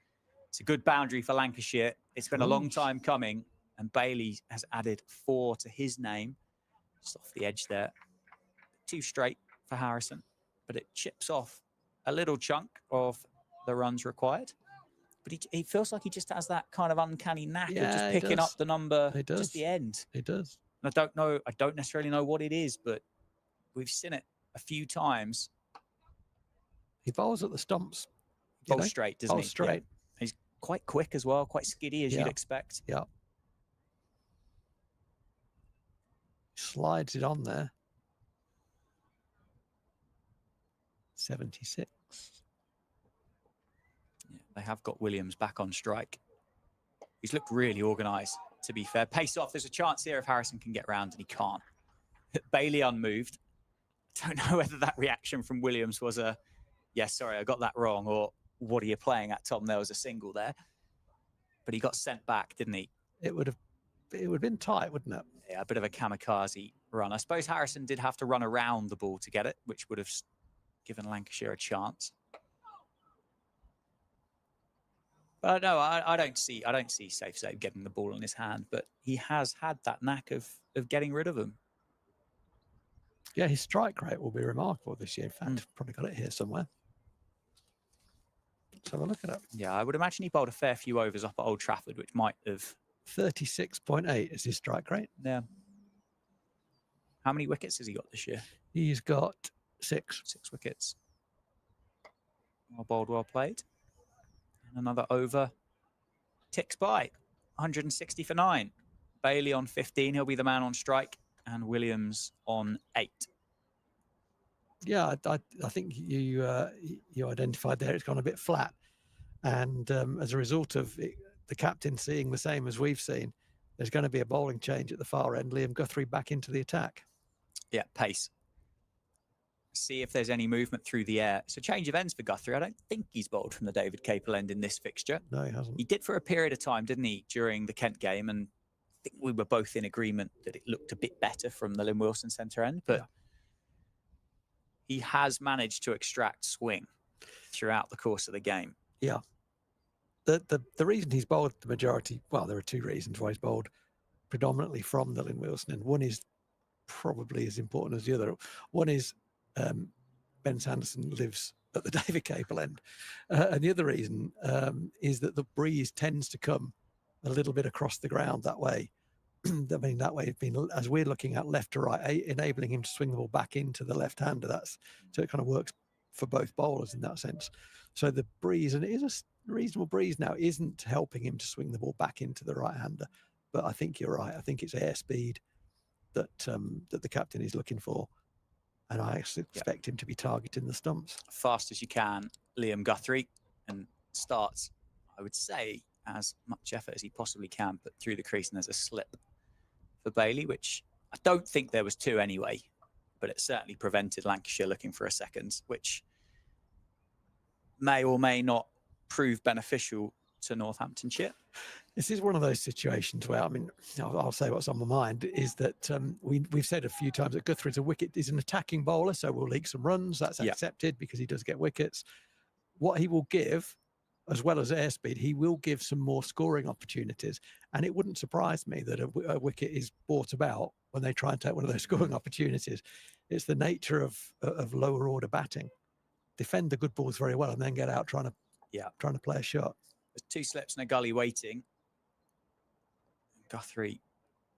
It's a good boundary for Lancashire. It's been a long time coming, and Bailey has added 4 to his name. Just off the edge there. 2 straight for Harrison, but it chips off a little chunk of the runs required. But he feels like he just has that kind of uncanny knack of just picking up the number just the end. He does. And I don't necessarily know what it is, but we've seen it a few times. He bowls at the stumps. Bowls straight, doesn't he? Straight. Yeah. He's quite quick as well, quite skiddy as you'd expect. Yeah. Slides it on there. 76. Yeah, they have got Williams back on strike. He's looked really organised, to be fair. Pace off. There's a chance here if Harrison can get round, and he can't. Bailey unmoved. Don't know whether that reaction from Williams was a, yeah, sorry, I got that wrong, or what are you playing at, Tom? There was a single there. But he got sent back, didn't he? It would have been tight, wouldn't it? Yeah, a bit of a kamikaze run. I suppose Harrison did have to run around the ball to get it, which would have given Lancashire a chance. But no, I don't see Zaib getting the ball in his hand, but he has had that knack of getting rid of them. Yeah, his strike rate will be remarkable this year. In fact, probably got it here somewhere. Let's have a look at it. Yeah, I would imagine he bowled a fair few overs up at Old Trafford, which might have... 36.8 is his strike rate. Yeah. How many wickets has he got this year? He's got 6. 6 wickets. Well bowled, well played. And another over ticks by. 160 for 9. Bailey on 15. He'll be the man on strike. And Williams on 8. Yeah, I think you identified there it's gone a bit flat. And as a result of the captain seeing the same as we've seen, there's going to be a bowling change at the far end. Liam Guthrie back into the attack. Yeah, pace. See if there's any movement through the air. It's a change of ends for Guthrie. I don't think he's bowled from the David Capel end in this fixture. No, he hasn't. He did for a period of time, didn't he, during the Kent game? And I think we were both in agreement that it looked a bit better from the Lynn Wilson centre end. But he has managed to extract swing throughout the course of the game. Yeah. The reason he's bowled the majority, well, there are 2 reasons why he's bowled predominantly from the Lynn Wilson end. One is probably as important as the other. One is Ben Sanderson lives at the David Capel end. And the other reason is that the breeze tends to come a little bit across the ground that way. I mean, that way, it's been, as we're looking at left to right, enabling him to swing the ball back into the left-hander. So it kind of works for both bowlers in that sense. So the breeze, and it is a reasonable breeze now, isn't helping him to swing the ball back into the right-hander. But I think you're right. I think it's airspeed that the captain is looking for. And I expect him to be targeting the stumps. Fast as you can, Liam Guthrie, and starts, I would say, as much effort as he possibly can, put through the crease, and there's a slip for Bailey, which I don't think there was 2 anyway, but it certainly prevented Lancashire looking for a second, which may or may not prove beneficial to Northamptonshire. This is one of those situations where, I mean, I'll say what's on my mind, is that we've said a few times that Guthrie's is an attacking bowler, so we'll leak some runs. That's accepted because he does get wickets. What he will give, as well as airspeed, he will give some more scoring opportunities. And it wouldn't surprise me that a wicket is brought about when they try and take one of those scoring opportunities. It's the nature of lower order batting. Defend the good balls very well and then get out trying to play a shot. There's 2 slips and a gully waiting. Guthrie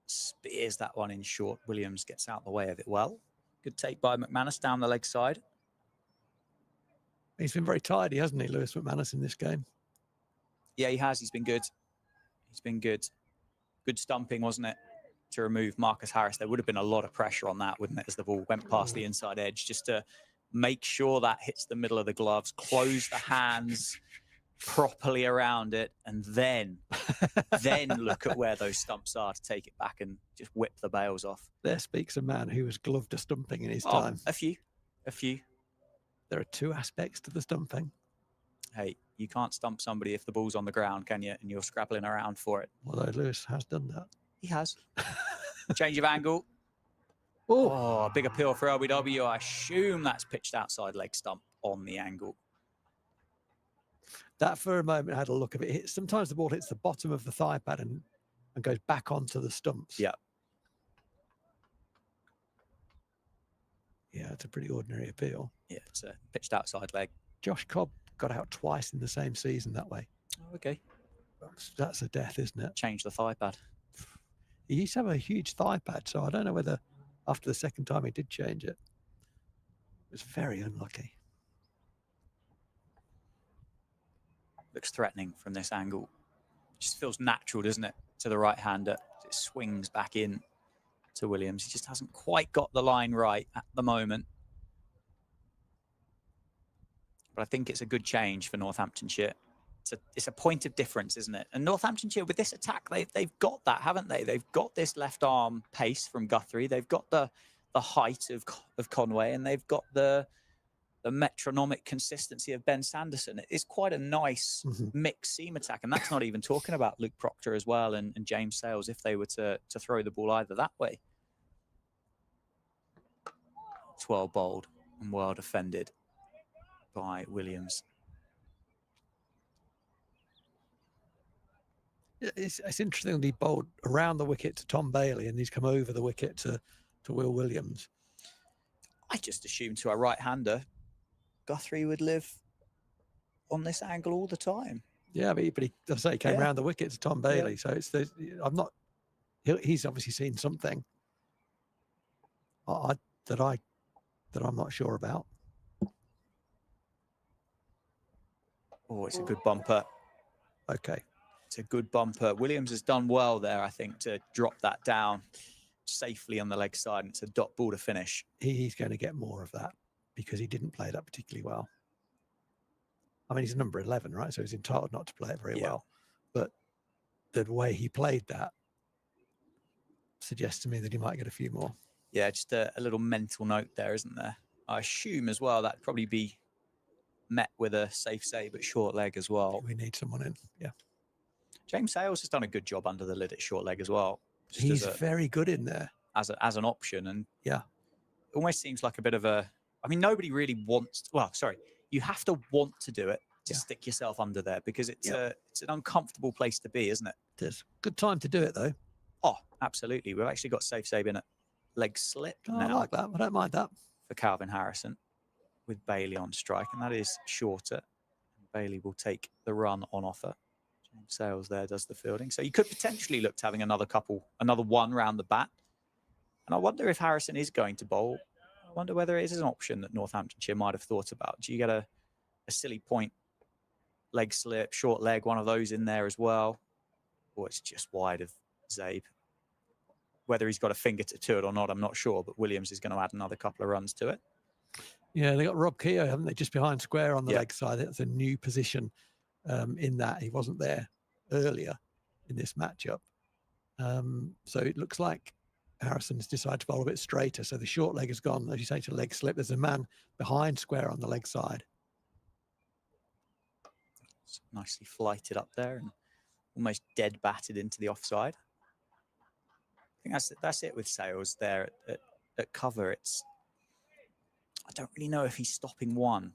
spears that one in short. Williams gets out the way of it well. Good take by McManus down the leg side. He's been very tidy, hasn't he, Lewis McManus, in this game? Yeah, he has. He's been good. He's been good. Good stumping, wasn't it, to remove Marcus Harris? There would have been a lot of pressure on that, wouldn't it, as the ball went past the inside edge, just to make sure that hits the middle of the gloves, close the hands properly around it, and then look at where those stumps are to take it back and just whip the bails off. There speaks a man who has gloved a stumping in his time. A few. There are two aspects to the stumping. Hey, you can't stump somebody if the ball's on the ground, can you? And you're scrabbling around for it. Although Lewis has done that. He has. Change of angle. Oh, Oh, big appeal for LBW. I assume that's pitched outside leg stump on the angle. that for a moment had a look of it. Sometimes the ball hits the bottom of the thigh pad and goes back onto the stumps. Yeah. Yeah, it's a pretty ordinary appeal. Yeah, it's a pitched outside leg. Josh Cobb got out twice in the same season that way. Oh, okay. That's a death, isn't it? Change the thigh pad. He used to have a huge thigh pad, so I don't know whether after the second time he did change it. It was very unlucky. Looks threatening from this angle. Just feels natural, doesn't it, to the right-hander. It swings back in to Williams. He just hasn't quite got the line right at the moment. But I think it's a good change for Northamptonshire. It's a point of difference, isn't it? And Northamptonshire, with this attack, they've got that, haven't they? They've got this left arm pace from Guthrie. They've got the height of Conway, and they've got the metronomic consistency of Ben Sanderson. It's quite a nice mixed seam attack, and that's not even talking about Luke Proctor as well and James Sales if they were to throw the ball either that way. It's well bowled and well defended by Williams. It's interesting that he bowled around the wicket to Tom Bailey and he's come over the wicket to Will Williams. I just assumed to a right-hander, Guthrie would live on this angle all the time. Yeah, but he as I say, he came around the wicket to Tom Bailey. So he's obviously seen something that I'm not sure about. Oh, it's a good bumper. Okay. It's a good bumper. Williams has done well there, I think, to drop that down safely on the leg side. And it's a dot ball to finish. He's going to get more of that because he didn't play that particularly well. I mean, he's number 11, right? So he's entitled not to play it very well. But the way he played that suggests to me that he might get a few more. Yeah, just a little mental note there, isn't there? I assume as well that'd probably be met with a safe save at short leg as well. We need someone in, yeah. James Sales has done a good job under the lid at short leg as well. He's very good in there. As an option. And yeah, it almost seems like a bit of a, I mean, nobody really wants, you have to want to do it to stick yourself under there because it's an uncomfortable place to be, isn't it? It is. Good time to do it though. Oh, absolutely. We've actually got safe save in at leg slip now. I like that. I don't mind that. For Calvin Harrison with Bailey on strike, and that is shorter. Bailey will take the run on offer. James Sales there does the fielding. So you could potentially look to having another one round the bat. And I wonder if Harrison is going to bowl. I wonder whether it is an option that Northamptonshire might have thought about. Do you get a silly point, leg slip, short leg, one of those in there as well? Or it's just wide of Zaib. Whether he's got a finger to it or not, I'm not sure. But Williams is going to add another couple of runs to it. Yeah, they got Rob Keogh, haven't they? Just behind square on the leg side. That's a new position in that. He wasn't there earlier in this matchup. So it looks like Harrison's decided to bowl a bit straighter. So the short leg has gone, as you say, to leg slip. There's a man behind square on the leg side. It's nicely flighted up there and almost dead batted into the offside. I think that's it with Sales there at cover. I don't really know if he's stopping one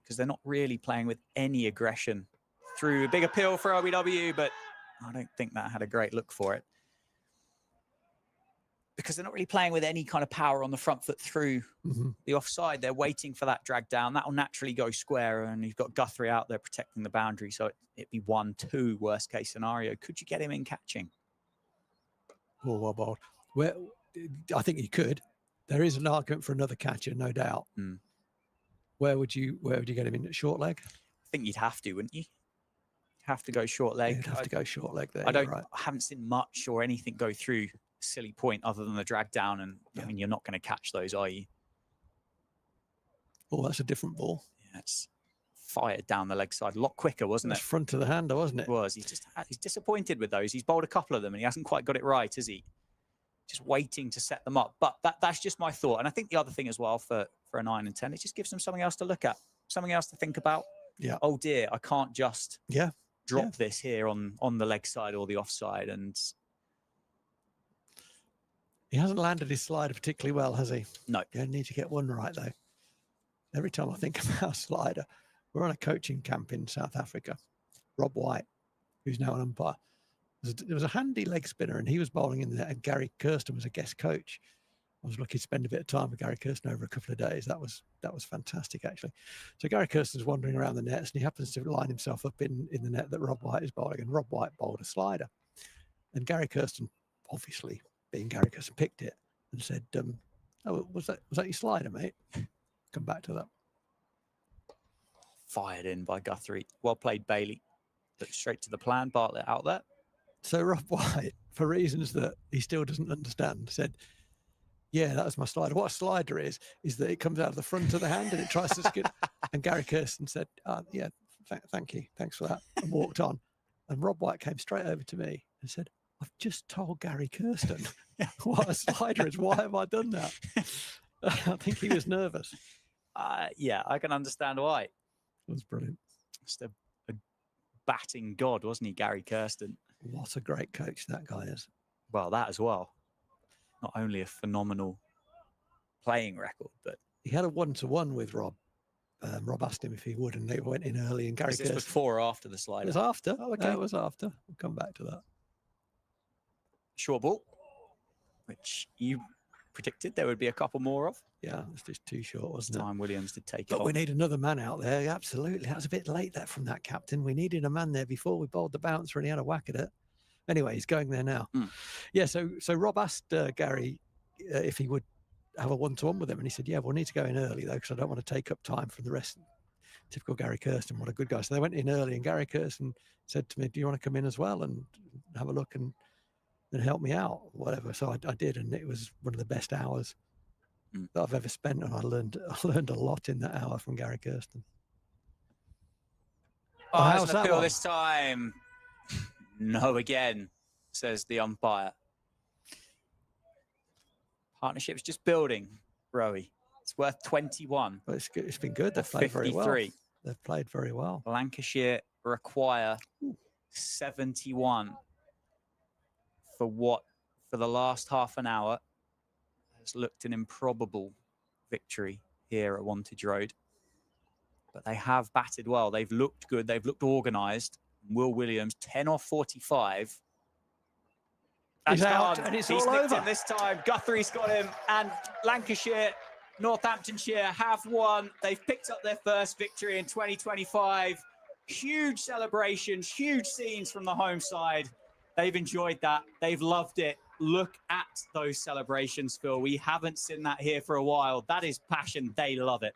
because they're not really playing with any aggression through. A big appeal for LBW, but I don't think that had a great look for it because they're not really playing with any kind of power on the front foot through the offside. They're waiting for that drag down. That will naturally go square, and you've got Guthrie out there protecting the boundary. So it'd be 1-2 worst case scenario. Could you get him in catching? Oh, well bowled. Where I think you could. There is an argument for another catcher, no doubt. Mm. Where would you get him in at short leg? I think you'd have to, wouldn't you? Have to go short leg. You'd have to go short leg there. I haven't seen much or anything go through silly point other than the drag down, and I mean, you're not going to catch those, are you? Oh, that's a different ball. Yeah, it's fired down the leg side a lot quicker, wasn't it? Front of the hander, wasn't it? It was. He's disappointed with those. He's bowled a couple of them and he hasn't quite got it right, has he? Just waiting to set them up. But that's just my thought. And I think the other thing as well for a 9 and 10, it just gives them something else to look at, something else to think about. Yeah. Oh dear, I can't just drop this here on the leg side or the offside. And he hasn't landed his slider particularly well, has he? No. You need to get one right though. Every time I think about a slider, we're on a coaching camp in South Africa. Rob White, who's now an umpire, there was a handy leg spinner and he was bowling in there, and Gary Kirsten was a guest coach. I was lucky to spend a bit of time with Gary Kirsten over a couple of days. That was fantastic, actually. So Gary Kirsten's wandering around the nets and he happens to line himself up in the net that Rob White is bowling, and Rob White bowled a slider. And Gary Kirsten, obviously being Gary Kirsten, picked it and said, oh, was that your slider, mate? Come back to that. Fired in by Guthrie. Well played, Bailey. But straight to the plan, Bartlett out there. So Rob White, for reasons that he still doesn't understand, said, yeah, that was my slider. What a slider is that it comes out of the front of the hand and it tries to skid. And Gary Kirsten said, yeah, thank you. Thanks for that. And walked on. And Rob White came straight over to me and said, I've just told Gary Kirsten what a slider is. Why have I done that? I think he was nervous. Yeah, I can understand why. It was brilliant. Just a batting god, wasn't he, Gary Kirsten? What a great coach that guy is. Well, that as well. Not only a phenomenal playing record, but he had a 1-to-1 with Rob. Rob asked him if he would, and they went in early. And Gary Kirsten, before or after the slider? It was after. Oh, okay. It was after. We'll come back to that. Short ball, which you predicted there would be a couple more of. Yeah, it's just too short, wasn't it? Time Williams did take it. But we need another man out there. Absolutely. That was a bit late from that captain. We needed a man there before we bowled the bouncer and he had a whack at it. Anyway, he's going there now. Yeah, so Rob asked Gary if he would have a 1-to-1 with him. And he said, yeah, we'll need to go in early, though, because I don't want to take up time from the rest. Typical Gary Kirsten, what a good guy. So they went in early, and Gary Kirsten said to me, do you want to come in as well and have a look and help me out, or whatever? So I did, and it was one of the best hours that I've ever spent, and I learned a lot in that hour from Gary Kirsten. Oh, how's that feel this time? No again, says the umpire. Partnership's just building, Rowie. It's worth 21. But it's been good. They've played very well. They've played very well. Lancashire require 71 for the last half an hour has looked an improbable victory here at Wantage Road. But they have batted well. They've looked good. They've looked organised. Will Williams, 10 off 45. He's out, and it's all over. Him this time. Guthrie's got him, and Lancashire, Northamptonshire have won. They've picked up their first victory in 2025. Huge celebrations, huge scenes from the home side. They've enjoyed that. They've loved it. Look at those celebrations, Phil. We haven't seen that here for a while. That is passion. They love it.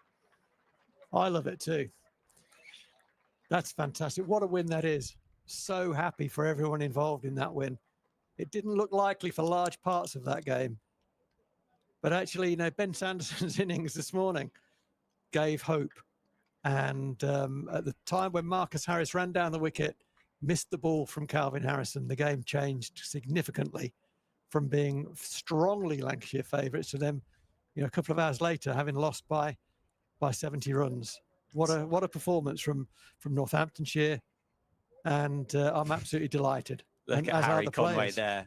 I love it too. That's fantastic. What a win that is. So happy for everyone involved in that win. It didn't look likely for large parts of that game. But actually, you know, Ben Sanderson's innings this morning gave hope. And at the time when Marcus Harris ran down the wicket, missed the ball from Calvin Harrison, the game changed significantly from being strongly Lancashire favourites to them, you know, a couple of hours later, having lost by 70 runs. What a performance from Northamptonshire. And I'm absolutely delighted. Look at Harry Conway there,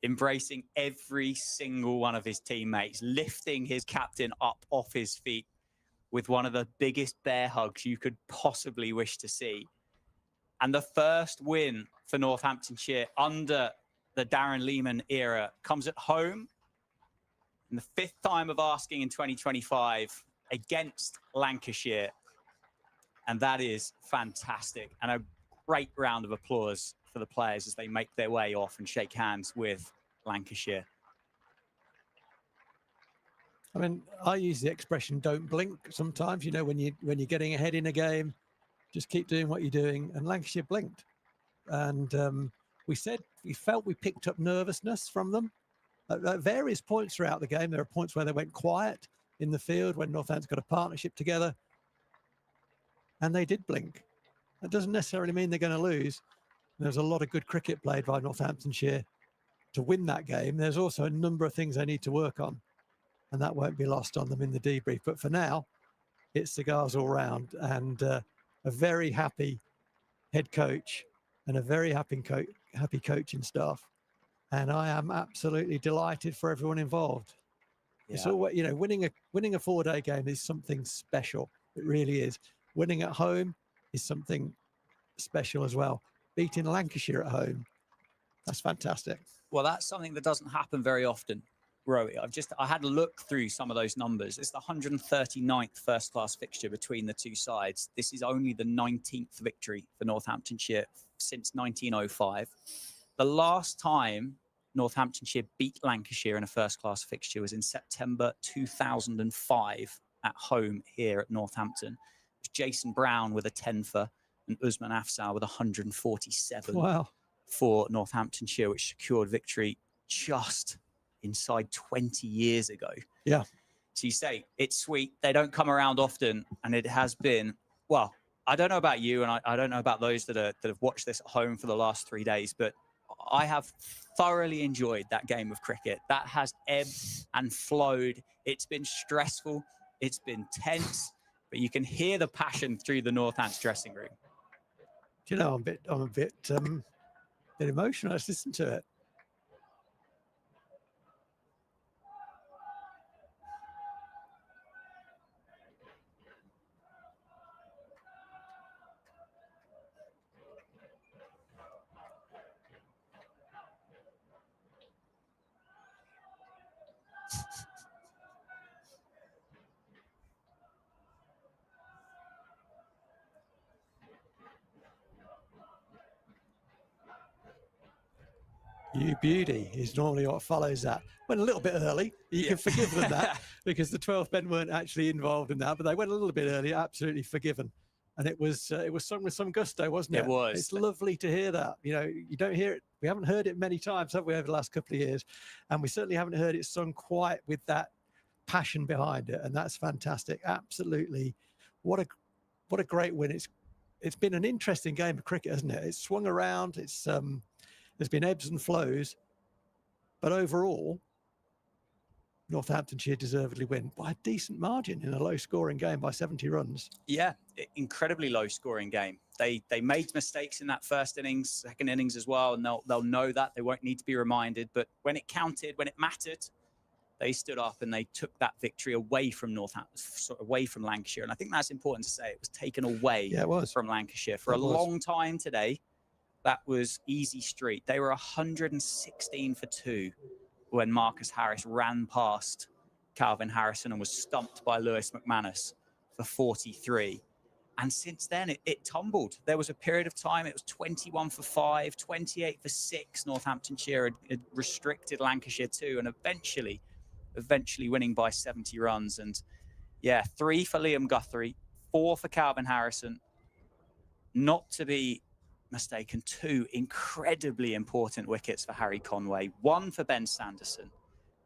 embracing every single one of his teammates, lifting his captain up off his feet with one of the biggest bear hugs you could possibly wish to see. And the first win for Northamptonshire under the Darren Lehman era comes at home in the 5th time of asking in 2025 against Lancashire. And that is fantastic. And a great round of applause for the players as they make their way off and shake hands with Lancashire. I mean, I use the expression "don't blink" sometimes. You know, when you're getting ahead in a game, just keep doing what you're doing. And Lancashire blinked, and we felt we picked up nervousness from them at various points throughout the game. There are points where they went quiet in the field when Northants got a partnership together, and they did blink. That doesn't necessarily mean they're going to lose. There's a lot of good cricket played by Northamptonshire to win that game. There's also a number of things they need to work on, and that won't be lost on them in the debrief. But for now, it's cigars all round, and a very happy head coach and a very happy coaching staff. And I am absolutely delighted for everyone involved. Yeah. It's all, you know, winning a 4-day game is something special. It really is. Winning at home is something special as well. Beating Lancashire at home, that's fantastic. Well, that's something that doesn't happen very often, Rowie. I had a look through some of those numbers. It's the 139th first-class fixture between the two sides. This is only the 19th victory for Northamptonshire since 1905. The last time Northamptonshire beat Lancashire in a first-class fixture was in September 2005 at home here at Northampton. It was Jason Brown with a 10-for and Usman Afzal with 147 for Northamptonshire, which secured victory just inside 20 years ago. Yeah. So you say it's sweet. They don't come around often, and it has been, well, I don't know about you, and I don't know about those that have watched this at home for the last 3 days, but I have thoroughly enjoyed that game of cricket. That has ebbed and flowed. It's been stressful. It's been tense, but you can hear the passion through the Northants dressing room. Do you know, I'm a bit emotional. Let's listen to it. You beauty is normally what follows that. Went a little bit early. You can forgive them that because the 12th men weren't actually involved in that, but they went a little bit early, absolutely forgiven. And it was sung with some gusto, wasn't it? It was. It's lovely to hear that. You know, you don't hear it. We haven't heard it many times, have we, over the last couple of years? And we certainly haven't heard it sung quite with that passion behind it. And that's fantastic. Absolutely. What a great win. It's been an interesting game of cricket, hasn't it? It's swung around. There's been ebbs and flows, but overall, Northamptonshire deservedly win by a decent margin in a low-scoring game by 70 runs. Yeah, incredibly low-scoring game. They made mistakes in that first innings, second innings as well, and they'll know that. They won't need to be reminded. But when it counted, when it mattered, they stood up and they took that victory away from Northampton, away from Lancashire. And I think that's important to say. It was taken away from Lancashire for a long time today. That was easy street. They were 116 for 2 when Marcus Harris ran past Calvin Harrison and was stumped by Lewis McManus for 43. And since then, it tumbled. There was a period of time, it was 21 for 5, 28 for 6. Northamptonshire had restricted Lancashire 2 and eventually winning by 70 runs. And yeah, 3 for Liam Guthrie, 4 for Calvin Harrison. Not to be mistaken, 2 incredibly important wickets for Harry Conway, 1 for Ben Sanderson,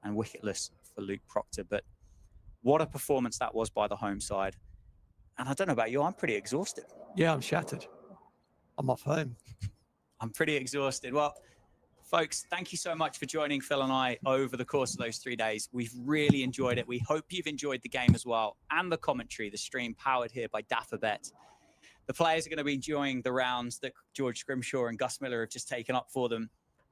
and wicketless for Luke Proctor. But what a performance that was by the home side. And I don't know about you, I'm pretty exhausted. Yeah, I'm shattered. I'm off home. I'm pretty exhausted. Well, folks, thank you so much for joining Phil and I over the course of those 3 days. We've really enjoyed it. We hope you've enjoyed the game as well, and the commentary, the stream powered here by Daffabet. The players are going to be enjoying the rounds that George Scrimshaw and Gus Miller have just taken up for them.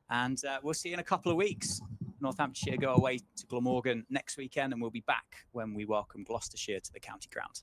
And we'll see you in a couple of weeks. Northamptonshire go away to Glamorgan next weekend, and we'll be back when we welcome Gloucestershire to the county ground.